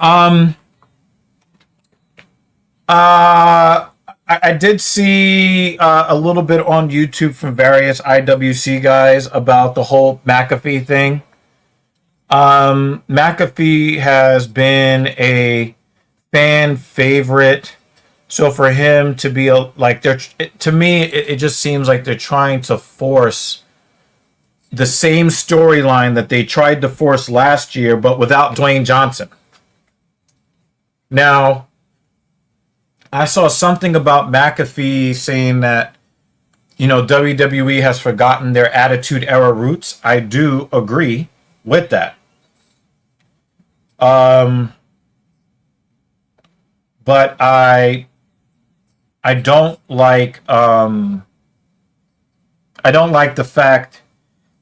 I did see a little bit on YouTube from various IWC guys about the whole McAfee thing. McAfee has been a fan favorite, so for him to be like they're to me, it just seems like they're trying to force the same storyline that they tried to force last year, but without Dwayne Johnson. Now, I saw something about McAfee saying that, WWE has forgotten their Attitude Era roots. I do agree with that. Um, but I don't like I don't like the fact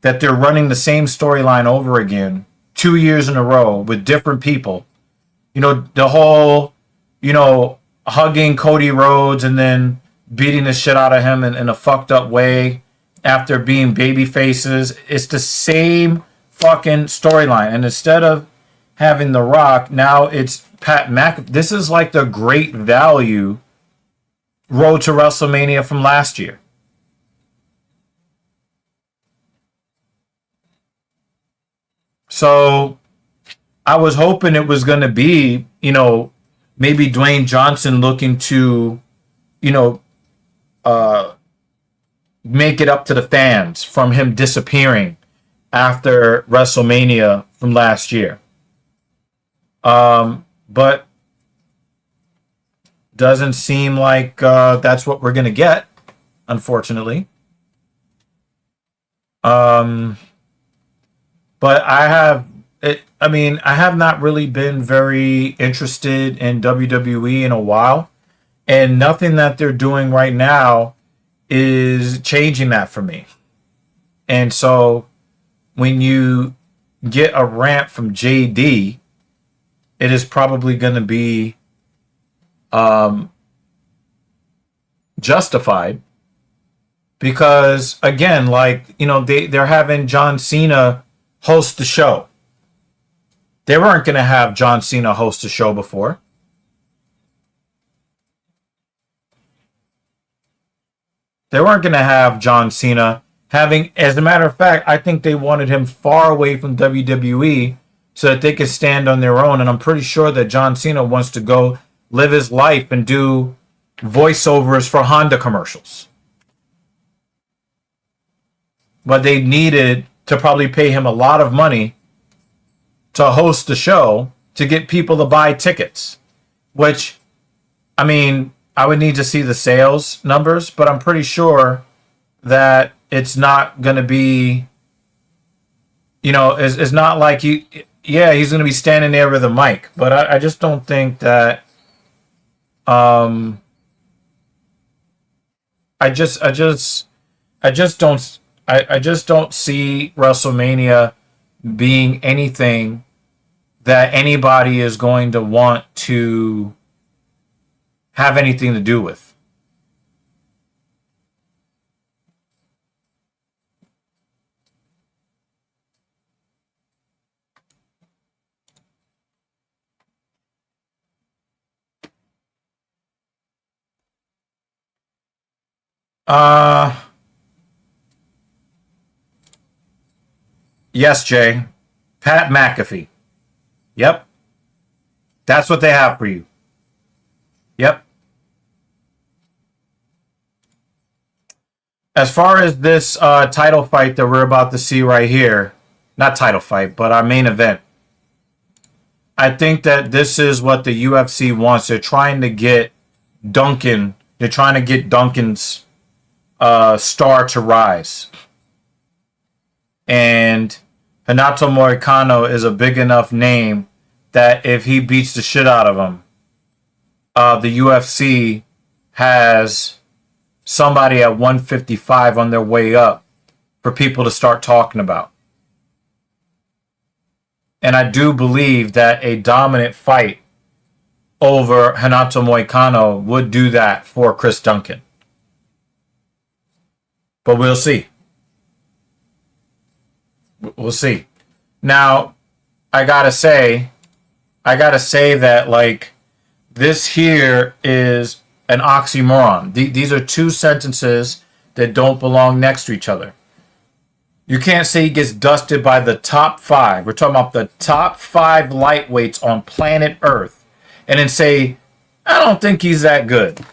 that they're running the same storyline over again 2 years in a row with different people. The whole, hugging Cody Rhodes and then beating the shit out of him in a fucked up way after being baby faces. It's the same fucking storyline. And instead of having The Rock, now it's Pat McAfee. This is like the great value road to WrestleMania from last year. So I was hoping it was going to be, maybe Dwayne Johnson looking to, you know, uh, make it up to the fans from him disappearing after WrestleMania from last year. But doesn't seem like that's what we're going to get, unfortunately. But I have not really been very interested in WWE in a while, and nothing that they're doing right now is changing that for me. And so when you get a rant from JD, it is probably going to be justified, because again, they're having John Cena host the show. They weren't going to have John Cena host the show before. They weren't going to have John Cena having, as a matter of fact, I think they wanted him far away from WWE so that they could stand on their own. And I'm pretty sure that John Cena wants to go live his life and do voiceovers for Honda commercials. But they needed to probably pay him a lot of money to host the show to get people to buy tickets, which, I mean, I would need to see the sales numbers, but I'm pretty sure that it's not going to be, it's not like he's going to be standing there with a mic, but I just don't think that, I just don't see WrestleMania being anything that anybody is going to want to have anything to do with. Yes, Jay. Pat McAfee. Yep. That's what they have for you. Yep. As far as this title fight that we're about to see right here, not title fight, but our main event, I think that this is what the UFC wants. They're trying to get Duncan. They're trying to get Duncan's star to rise. And Renato Moicano is a big enough name that if he beats the shit out of him, the UFC has somebody at 155 on their way up for people to start talking about. And I do believe that a dominant fight over Renato Moicano would do that for Chris Duncan. But we'll see. We'll see. Now, I gotta say that, like, this here is an oxymoron. These are two sentences that don't belong next to each other. You can't say he gets dusted by the top 5. We're talking about the top 5 lightweights on planet Earth. And then say, I don't think he's that good.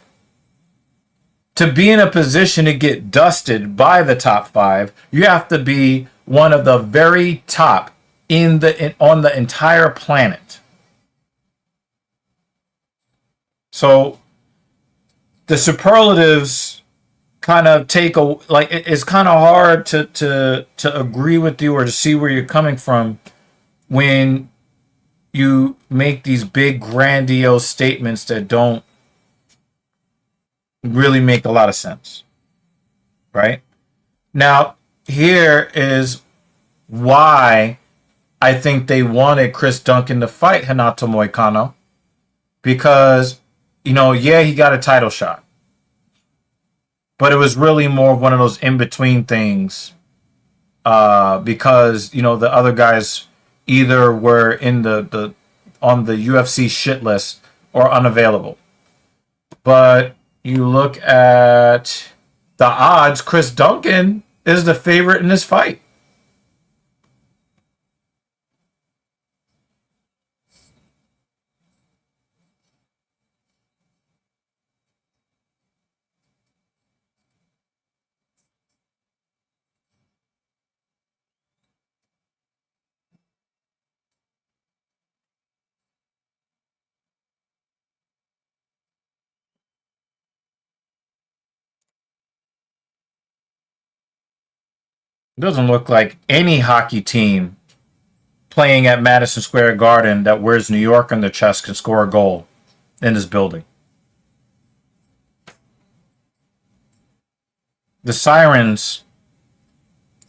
To be in a position to get dusted by the top 5, you have to be one of the very top on the entire planet. So the superlatives kind of it's kind of hard to agree with you or to see where you're coming from when you make these big grandiose statements that don't really make a lot of sense. Right? Now, here is why I think they wanted Chris Duncan to fight Renato Moicano, because, he got a title shot. But it was really more of one of those in-between things, because, the other guys either were in the on the UFC shit list or unavailable. But you look at the odds, Chris Duncan is the favorite in this fight. It doesn't look like any hockey team playing at Madison Square Garden that wears New York on their chest can score a goal in this building. The Sirens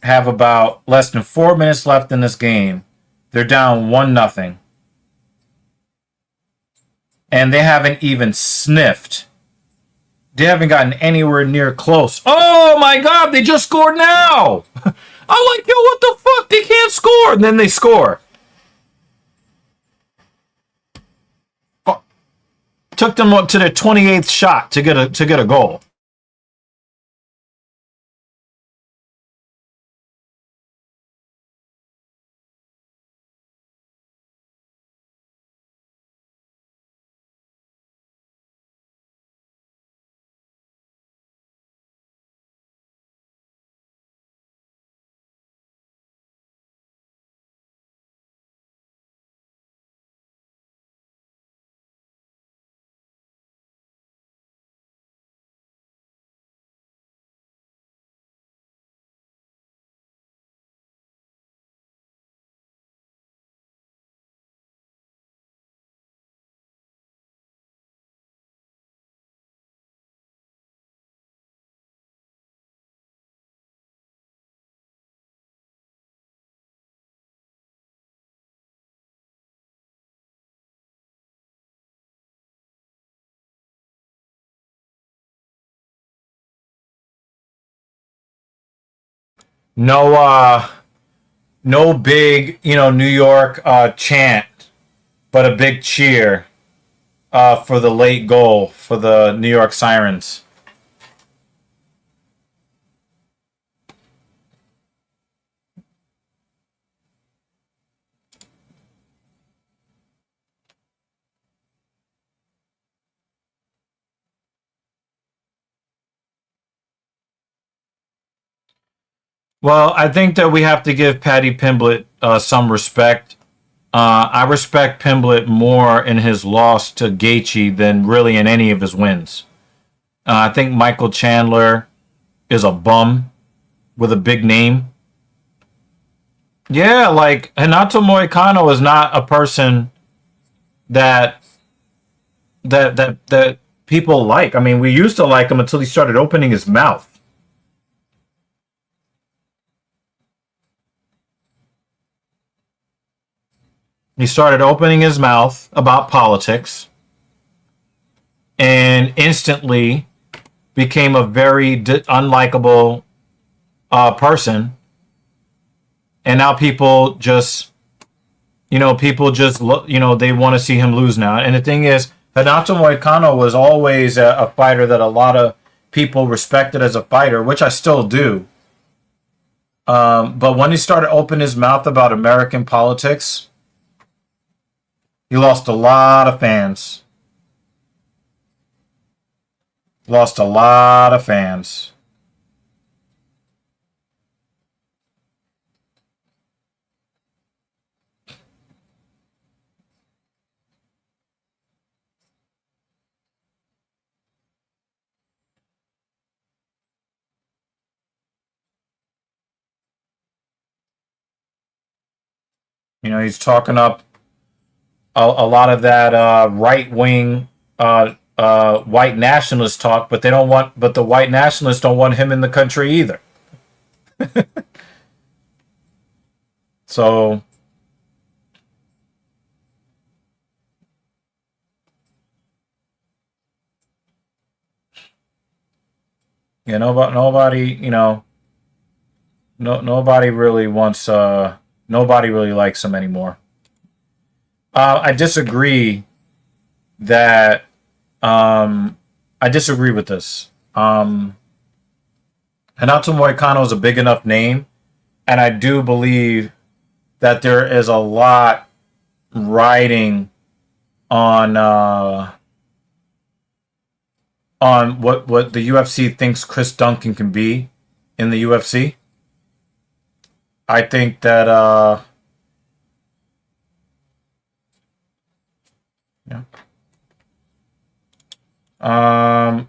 have about less than 4 minutes left in this game. They're down 1-0. And they haven't even sniffed. They haven't gotten anywhere near close. Oh my God, they just scored now. I'm like, yo, what the fuck? They can't score. And then they score. Oh, took them up to their 28th shot to get a goal. No big, New York chant, but a big cheer for the late goal for the New York Sirens. Well, I think that we have to give Paddy Pimblett some respect. I respect Pimblett more in his loss to Gaethje than really in any of his wins. I think Michael Chandler is a bum with a big name. Yeah, like Renato Moicano is not a person that that people like. I mean, we used to like him until he started opening his mouth. He started opening his mouth about politics and instantly became a very unlikable person. And now people just, they want to see him lose now. And the thing is, Renato Moicano was always a fighter that a lot of people respected as a fighter, which I still do. But when he started opening his mouth about American politics, he lost a lot of fans. Lost a lot of fans. He's talking up a lot of that right wing white nationalist talk, but the white nationalists don't want him in the country either. So yeah, nobody really wants nobody really likes him anymore. I disagree that I disagree with this. Renato Moicano is a big enough name, and I do believe that there is a lot riding on what the UFC thinks Chris Duncan can be in the UFC. I think that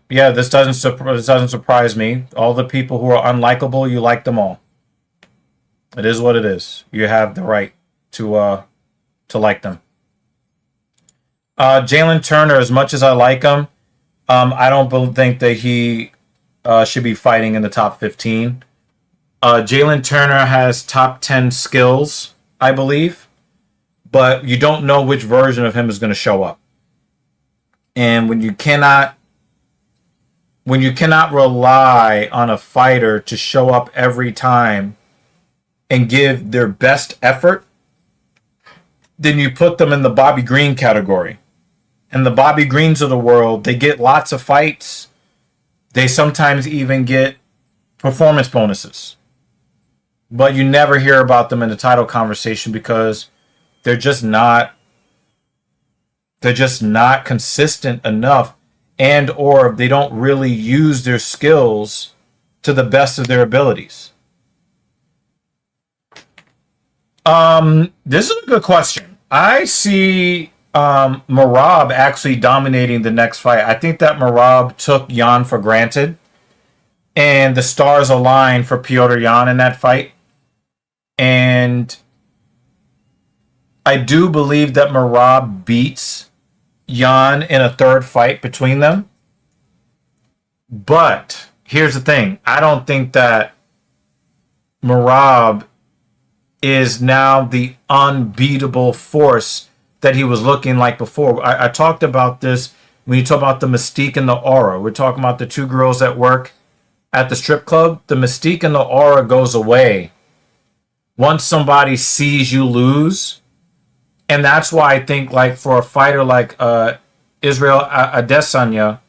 this doesn't surprise me. All the people who are unlikable, you like them all. It is what it is. You have the right to like them. Jalen Turner, as much as I like him, I don't think that he should be fighting in the top 15. Jalen Turner has top 10 skills, I believe, but you don't know which version of him is going to show up. And when you cannot rely on a fighter to show up every time and give their best effort, then you put them in the Bobby Green category. And the Bobby Greens of the world, they get lots of fights. They sometimes even get performance bonuses. But you never hear about them in the title conversation because they're just not consistent enough, and or they don't really use their skills to the best of their abilities. This is a good question. I see Merab actually dominating the next fight. I think that Merab took Jan for granted, and the stars aligned for Piotr Jan in that fight. And I do believe that Merab beats Jan in a third fight between them. But here's the thing. I don't think that Merab is now the unbeatable force that he was looking like before. I talked about this when you talk about the mystique and the aura. We're talking about the two girls that work at the strip club. The mystique and the aura goes away once somebody sees you lose. And that's why I think, like, for a fighter like Israel Adesanya,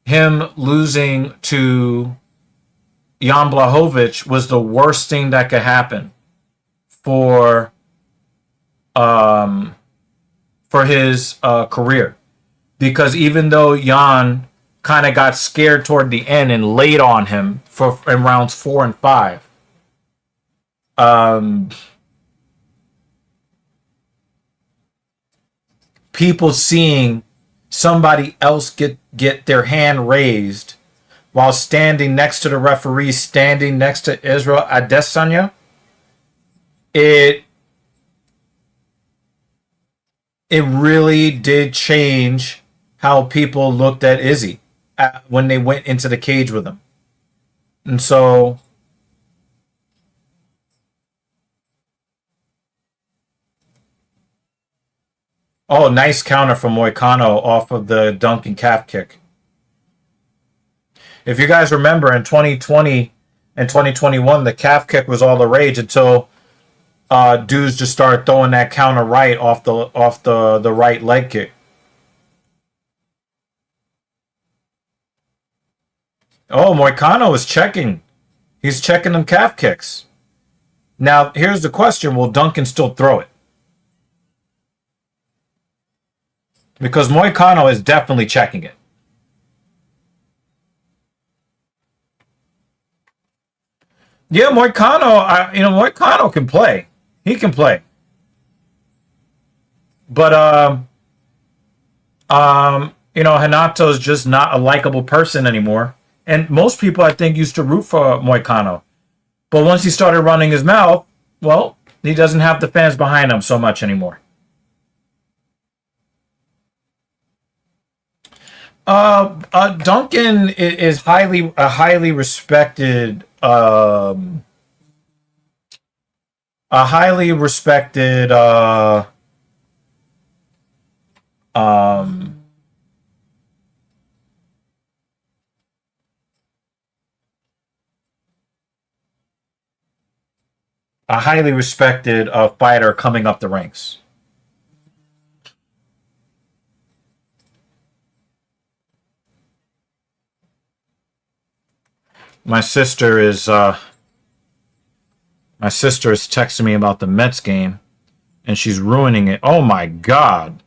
him losing to Jan Blachowicz was the worst thing that could happen for his career, because even though Jan kind of got scared toward the end and laid on him in rounds 4 and 5, people seeing somebody else get their hand raised while standing next to the referee, standing next to Israel Adesanya, it really did change how people looked at Izzy when they went into the cage with him. And so oh, nice counter from Moicano off of the Duncan calf kick. If you guys remember, in 2020 and 2021, the calf kick was all the rage until dudes just started throwing that counter right off the right leg kick. Oh, Moicano is checking. He's checking them calf kicks. Now, here's the question. Will Duncan still throw it? Because Moicano is definitely checking it. Yeah, Moicano can play. He can play. But Renato's just not a likable person anymore. And most people, I think, used to root for Moicano. But once he started running his mouth, well, he doesn't have the fans behind him so much anymore. Duncan is highly respected, a highly respected fighter coming up the ranks. My sister is texting me about the Mets game, and she's ruining it. Oh my God!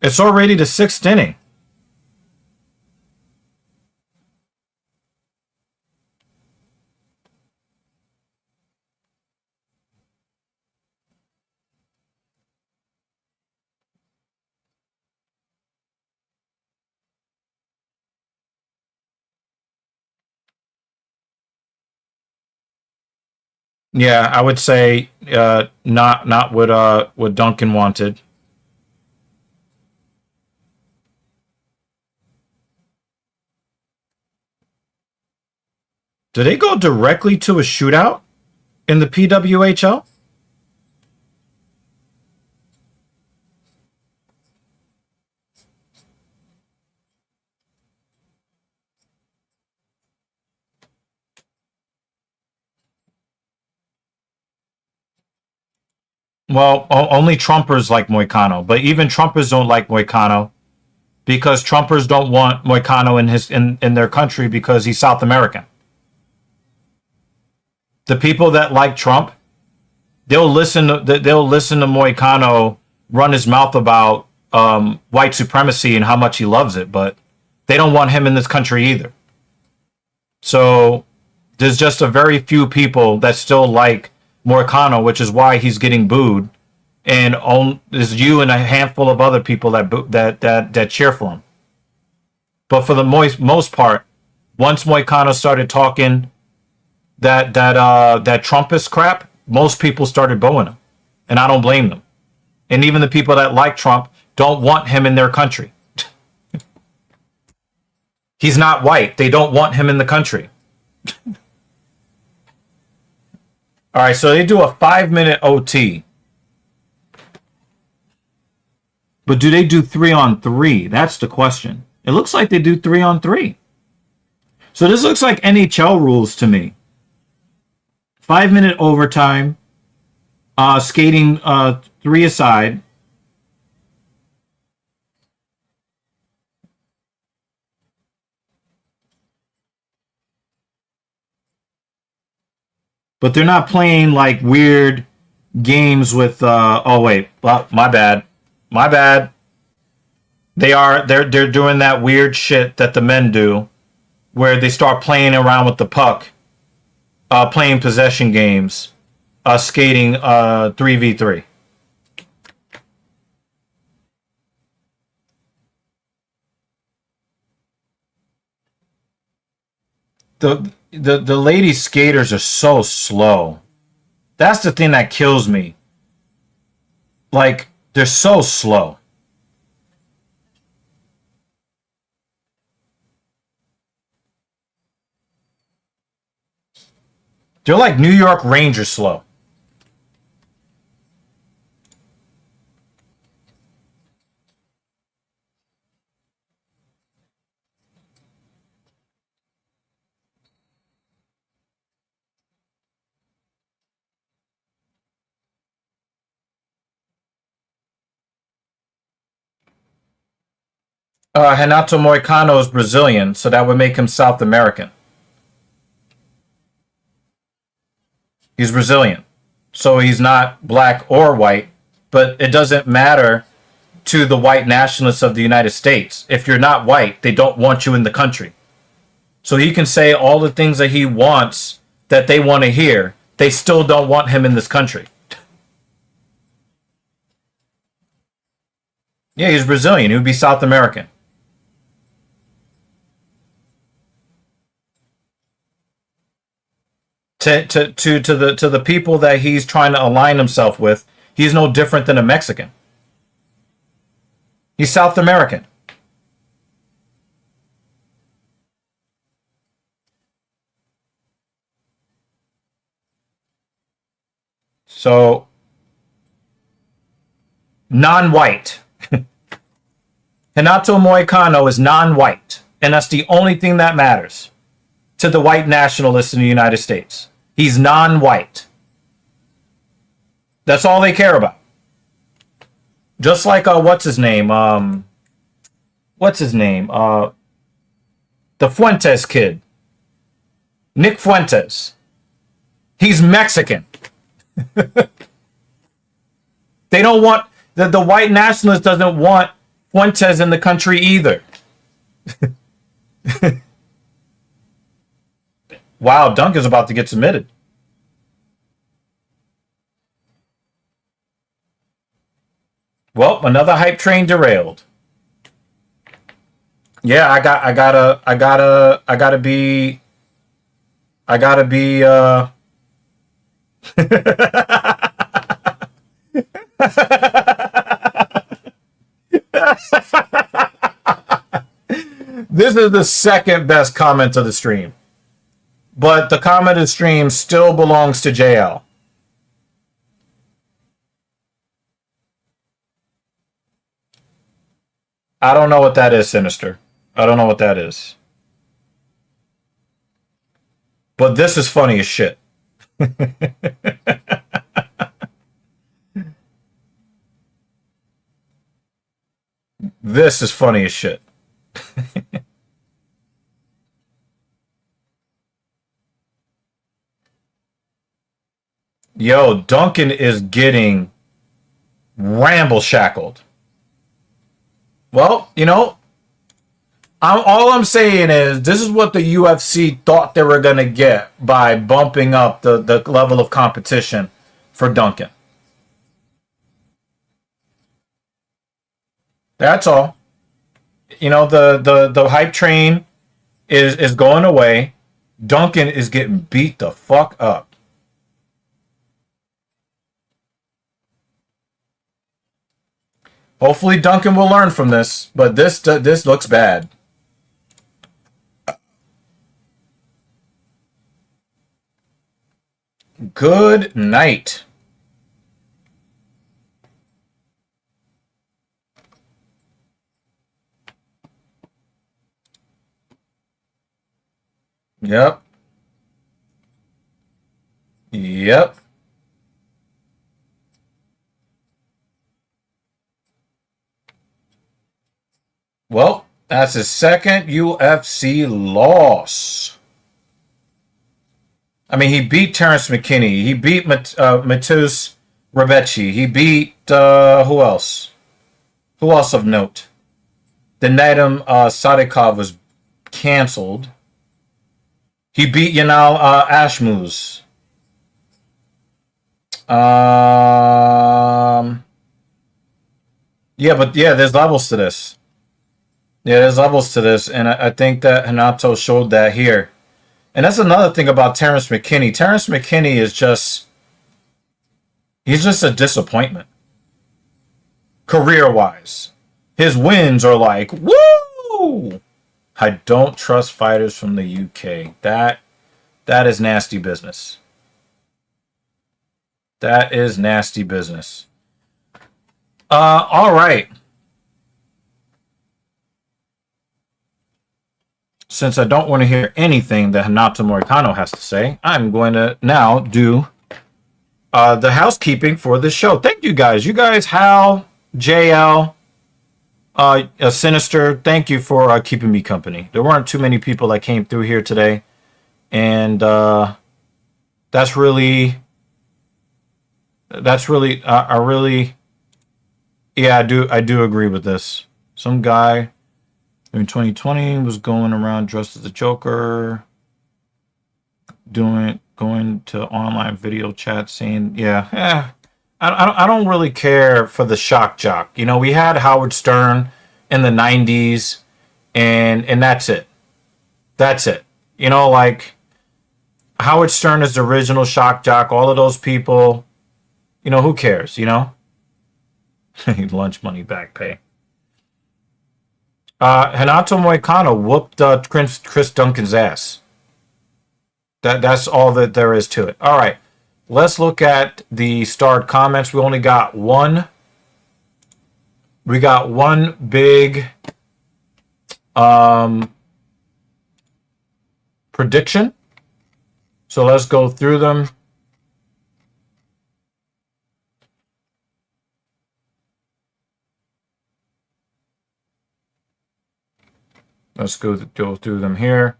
It's already the 6th inning. Yeah, I would say not what Duncan wanted. Did they go directly to a shootout in the PWHL? Well, only Trumpers like Moicano, but even Trumpers don't like Moicano because Trumpers don't want Moicano in their country because he's South American. The people that like Trump, they'll listen to Moicano run his mouth about white supremacy and how much he loves it, but they don't want him in this country either. So there's just a very few people that still like Moicano, which is why he's getting booed, and there's you and a handful of other people that cheer for him. But for the most part, once Moicano started talking that Trumpist crap, most people started booing him, and I don't blame them. And even the people that like Trump don't want him in their country. He's not white. They don't want him in the country. All right, so they do a 5-minute OT. But do they do 3-on-3? That's the question. It looks like they do 3-on-3. So this looks like NHL rules to me. 5-minute overtime, skating 3 aside. But they're not playing like weird games with oh wait, well, my bad. They're doing that weird shit that the men do where they start playing around with the puck, playing possession games, skating 3v3. The lady skaters are so slow. That's the thing that kills me. Like, they're so slow. They're like New York Rangers slow. Renato Moicano is Brazilian, so that would make him South American. He's Brazilian. So he's not black or white, but it doesn't matter to the white nationalists of the United States. If you're not white, they don't want you in the country. So he can say all the things that he wants that they want to hear. They still don't want him in this country. Yeah, he's Brazilian. He would be South American. To the people that he's trying to align himself with, he's no different than a Mexican. He's South American. So, non-white. Renato Moicano is non-white, and that's the only thing that matters to the white nationalists in the United States. He's non-white. That's all they care about. Just like what's his name? The Fuentes kid, Nick Fuentes. He's Mexican. They don't want the white nationalist doesn't want Fuentes in the country either. Wow, Duncan's about to get submitted. Well, another hype train derailed. Yeah, I gotta be This is the second best comment of the stream. But the comment of the stream still belongs to JL. I don't know what that is, Sinister. I don't know what that is. But this is funny as shit. This is funny as shit. Yo, Duncan is getting ramble shackled. Well, you know, all I'm saying is this is what the UFC thought they were going to get by bumping up the level of competition for Duncan. That's all. You know, the hype train is going away. Duncan is getting beat the fuck up. Hopefully Duncan will learn from this, but this looks bad. Good night. Yep. Yep. Well, that's his second UFC loss. I mean, he beat Terrence McKinney. He beat Matus Rebecci. He beat, who else? Who else of note? The Nadim Sadikov was canceled. He beat Yanal Ashmuz. Yeah, but yeah, there's levels to this. Yeah, there's levels to this, and I think that Renato showed that here. And that's another thing about Terrence McKinney. Terrence McKinney is he's just a disappointment. Career-wise. His wins are like, woo! I don't trust fighters from the UK. That is nasty business. That is nasty business. All right. Since I don't want to hear anything that Renato Moicano has to say, I'm going to now do the housekeeping for this show. Thank you guys. You guys, Hal, JL, Sinister, thank you for keeping me company. There weren't too many people that came through here today. And that's really, I really, yeah, I do agree with this. Some guy in 2020 was going around dressed as a Joker, going to online video chat saying, I don't really care for the shock jock. You know, we had Howard Stern in the 90s, and that's it. That's it. You know, like, Howard Stern is the original shock jock. All of those people, you know, who cares, you know? Lunch money back pay. Renato Moicano whooped Chris Duncan's ass. That's all that there is to it. All right, let's look at the starred comments. We only got one. We got one big prediction. So let's go through them. Let's go through them here.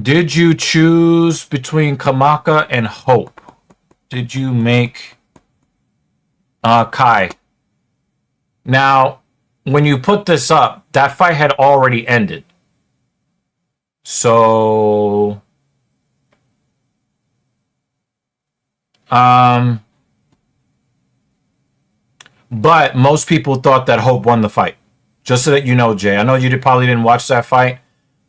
Did you choose between Kamaka and Hope? Did you make Kai? Now, when you put this up, that fight had already ended. So, but most people thought that Hope won the fight. Just so that you know, Jay. I know you probably didn't watch that fight,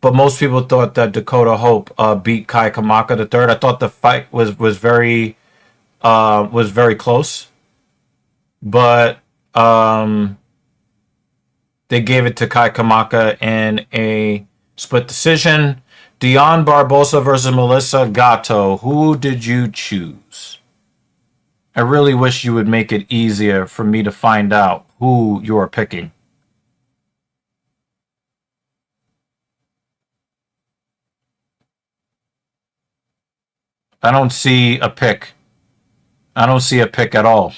but most people thought that Dakota Hope beat Kai Kamaka the third. I thought the fight was very close, but they gave it to Kai Kamaka in a split decision. Dion Barbosa versus Melissa Gatto. Who did you choose? I really wish you would make it easier for me to find out who you are picking. I don't see a pick. I don't see a pick at all.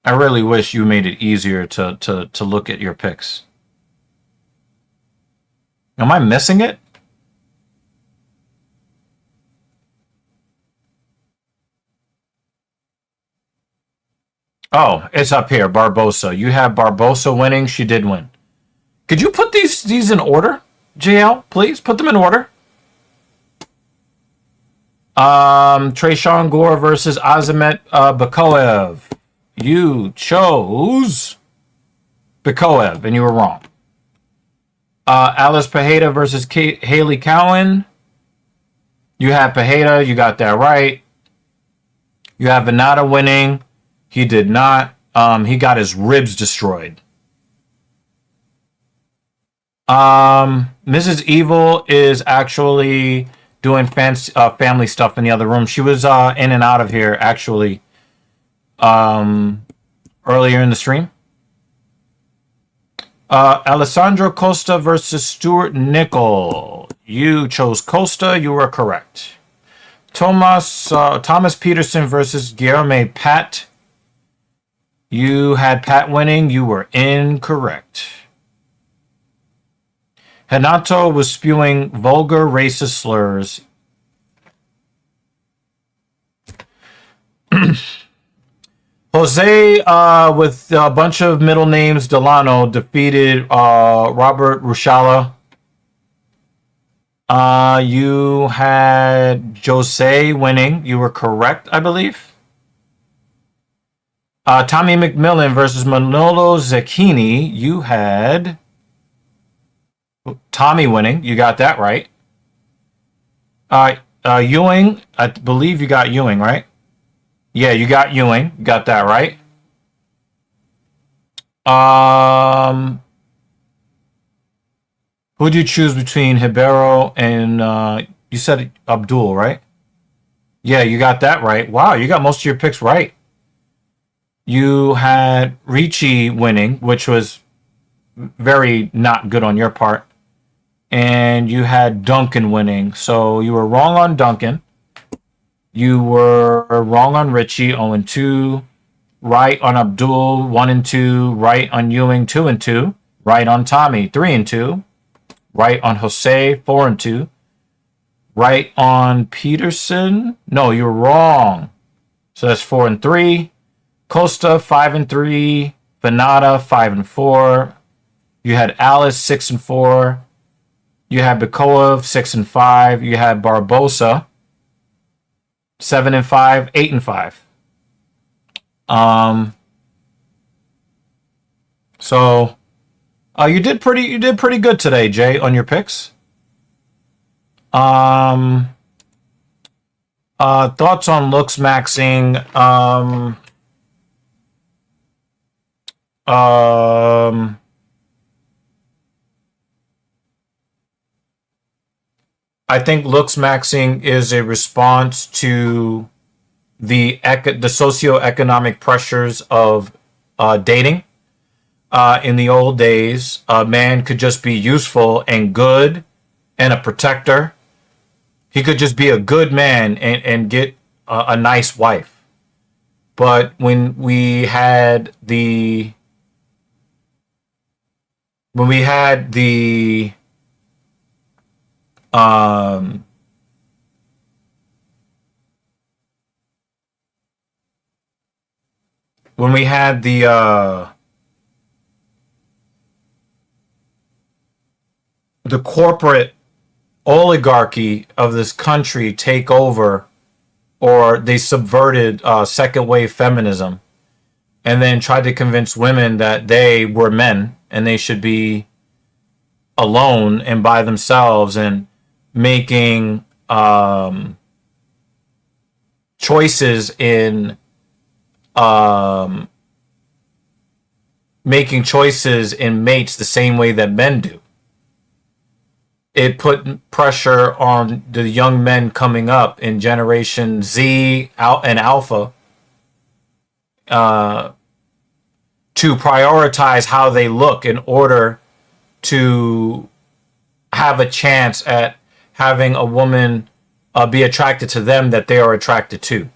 I really wish you made it easier to look at your picks. Am I missing it? Oh, it's up here. Barbosa. You have Barbosa winning. She did win. Could you put these in order, JL? Please put them in order. Tresean Gore versus Azamet Bakoev. You chose Bakoev, and you were wrong. Alice Pajeda versus Haley Cowan. You have Pajeda. You got that right. You have Venata winning. He did not. He got his ribs destroyed. Mrs. Evil is actually doing family stuff in the other room. She was in and out of here, actually, earlier in the stream. Alessandro Costa versus Stuart Nickel. You chose Costa. You were correct. Thomas Peterson versus Guilherme Pat. You had Pat winning. You were incorrect. Renato was spewing vulgar racist slurs. Jose, with a bunch of middle names, Delano, defeated Robert Rushala. You had Jose winning. You were correct, I believe. Tommy McMillan versus Manolo Zecchini. You had Tommy winning. You got that right. Ewing, I believe you got Ewing, right? Yeah, you got Ewing. You got that right. Who'd you choose between Ribeiro and you said Abdul, right? Yeah, you got that right. Wow, you got most of your picks right. You had Ricci winning, which was very not good on your part. And you had Duncan winning. So you were wrong on Duncan. You were wrong on Richie, 0-2. Right on Abdul, 1-2. Right on Ewing, 2-2. Right on Tommy, 3-2. Right on Jose, 4-2. Right on Peterson. No, you're wrong. So that's 4-3. Costa, 5-3. Venata, 5-4. You had Alice, 6-4. You had Bakoev, 6-5. You had Barbosa, 7-5, 8-5. So you did pretty good today, Jay, on your picks. Thoughts on looks maxing. I think looks maxing is a response to the socioeconomic pressures of dating. In the old days, a man could just be useful and good and a protector. He could just be a good man and get a nice wife. But when we had the when we had the corporate oligarchy of this country take over or they subverted second wave feminism, and then tried to convince women that they were men and they should be alone and by themselves, and making choices in mates the same way that men do. It put pressure on the young men coming up in Generation Z and Alpha to prioritize how they look in order to have a chance at having a woman be attracted to them that they are attracted to,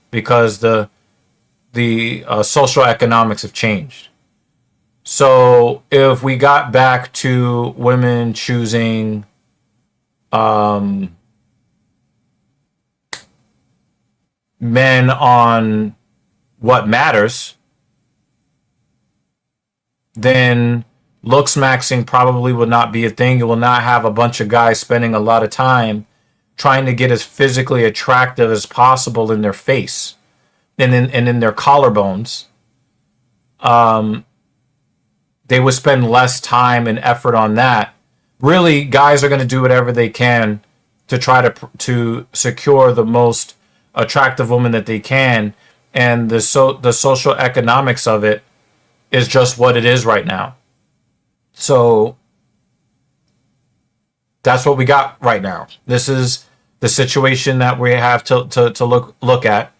because the social economics have changed. So if we got back to women choosing men on what matters, then looks maxing probably would not be a thing. You will not have a bunch of guys spending a lot of time trying to get as physically attractive as possible in their face and in their collarbones. They would spend less time and effort on that. Really, guys are going to do whatever they can to try to secure the most attractive woman that they can, and the social economics of it is just what it is right now. So that's what we got right now. This is the situation that we have to look at.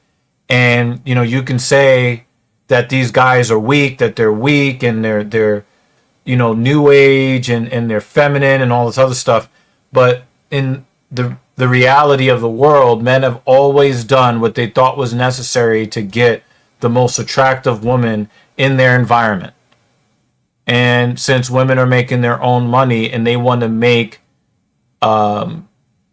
And you can say that these guys are weak, that they're weak, and they're new age, and they're feminine and all this other stuff. But in the reality of the world, men have always done what they thought was necessary to get the most attractive woman in their environment. And since women are making their own money and they want to make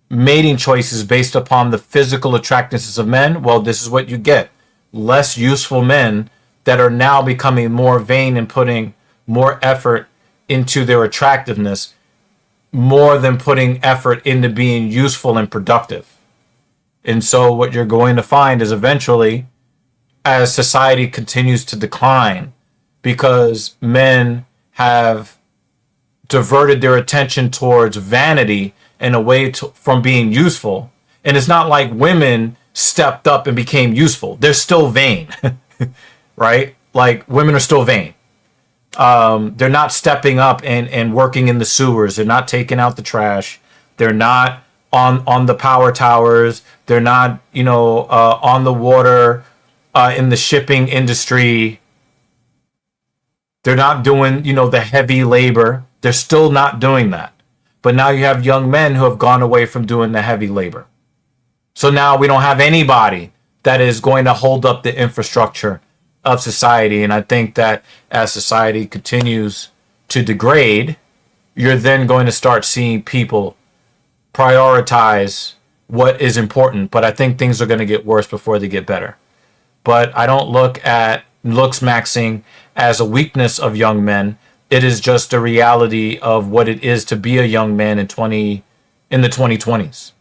mating choices based upon the physical attractiveness of men, well, this is what you get. Less useful men that are now becoming more vain and putting more effort into their attractiveness, more than putting effort into being useful and productive. And so what you're going to find is eventually, as society continues to decline, because men have diverted their attention towards vanity and away from being useful. And it's not like women stepped up and became useful. They're still vain, right? Like, women are still vain. They're not stepping up and working in the sewers. They're not taking out the trash. They're not on the power towers. They're not, on the water, in the shipping industry. They're not doing, the heavy labor. They're still not doing that. But now you have young men who have gone away from doing the heavy labor. So now we don't have anybody that is going to hold up the infrastructure of society. And I think that as society continues to degrade, you're then going to start seeing people prioritize what is important. But I think things are going to get worse before they get better. But I don't look at looks maxing as a weakness of young men. It is just a reality of what it is to be a young man in the 2020s.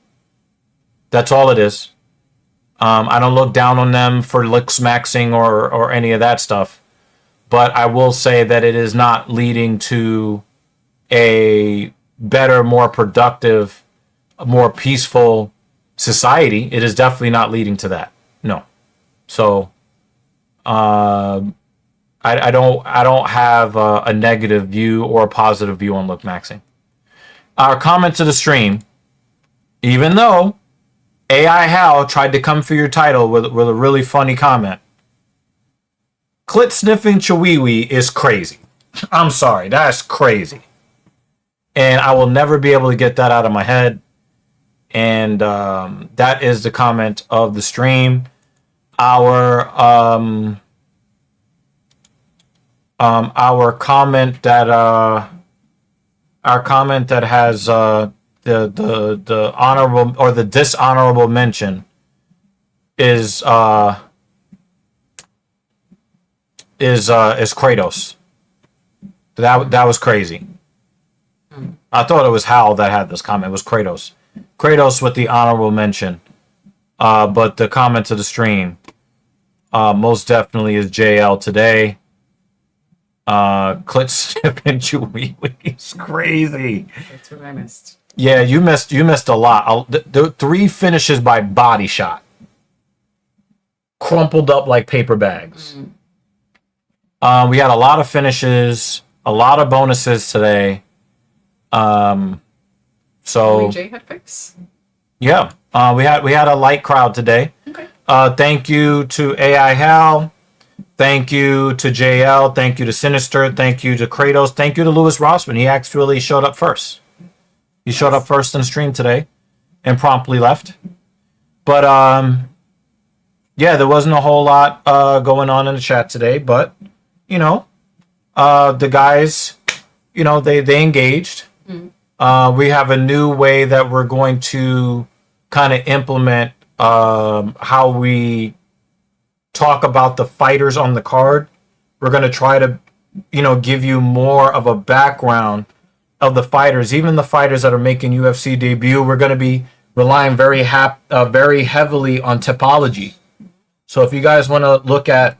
That's all it is. I don't look down on them for looks maxing or any of that stuff. But I will say that it is not leading to a better, more productive, more peaceful society. It is definitely not leading to that. No. So I don't have a negative view or a positive view on look maxing. Our comment to the stream, even though AI Hal tried to come for your title with a really funny comment, clit sniffing Chiwiwi is crazy. I'm sorry, that's crazy. And I will never be able to get that out of my head. And that is the comment of the stream. Our comment that has the honorable or the dishonorable mention is Kratos. That was crazy. I thought it was Hal that had this comment. It was Kratos. Kratos with the honorable mention But the comment to the stream, most definitely is JL today. Clit snipping Chewy is crazy. That's what I missed. Yeah, you missed a lot. The 3 finishes by body shot, crumpled up like paper bags. We had a lot of finishes, a lot of bonuses today. So Only Jay had picks. yeah, we had a light crowd today. Okay. Thank you to AI Hal. Thank you to JL. Thank you to Sinister. Thank you to Kratos. Thank you to Lewis Rossman. He actually showed up first. He showed up first in the stream today and promptly left. But yeah, there wasn't a whole lot going on in the chat today, but you know, the guys, you know, they engaged. We have a new way that we're going to kind of implement how we talk about the fighters on the card. We're going to try to, you know, give you more of a background of the fighters, even the fighters that are making UFC debut. We're going to be relying very heavily on typology. So if you guys want to look at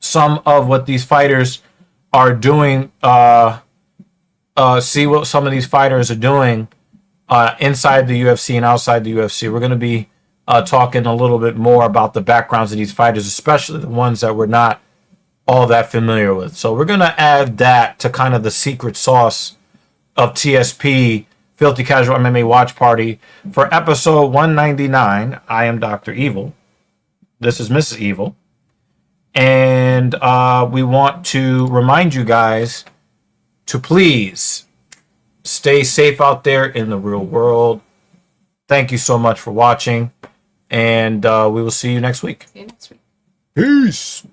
some of what these fighters are doing, see what some of these fighters are doing inside the UFC and outside the UFC. We're going to be talking a little bit more about the backgrounds of these fighters, especially the ones that we're not all that familiar with. So we're going to add that to kind of the secret sauce of TSP, Filthy Casual MMA Watch Party, for episode 199. I am Dr. Evil. This is Mrs. Evil. And we want to remind you guys to please stay safe out there in the real world. Thank you so much for watching. And we will see you next week. See you next week. Peace.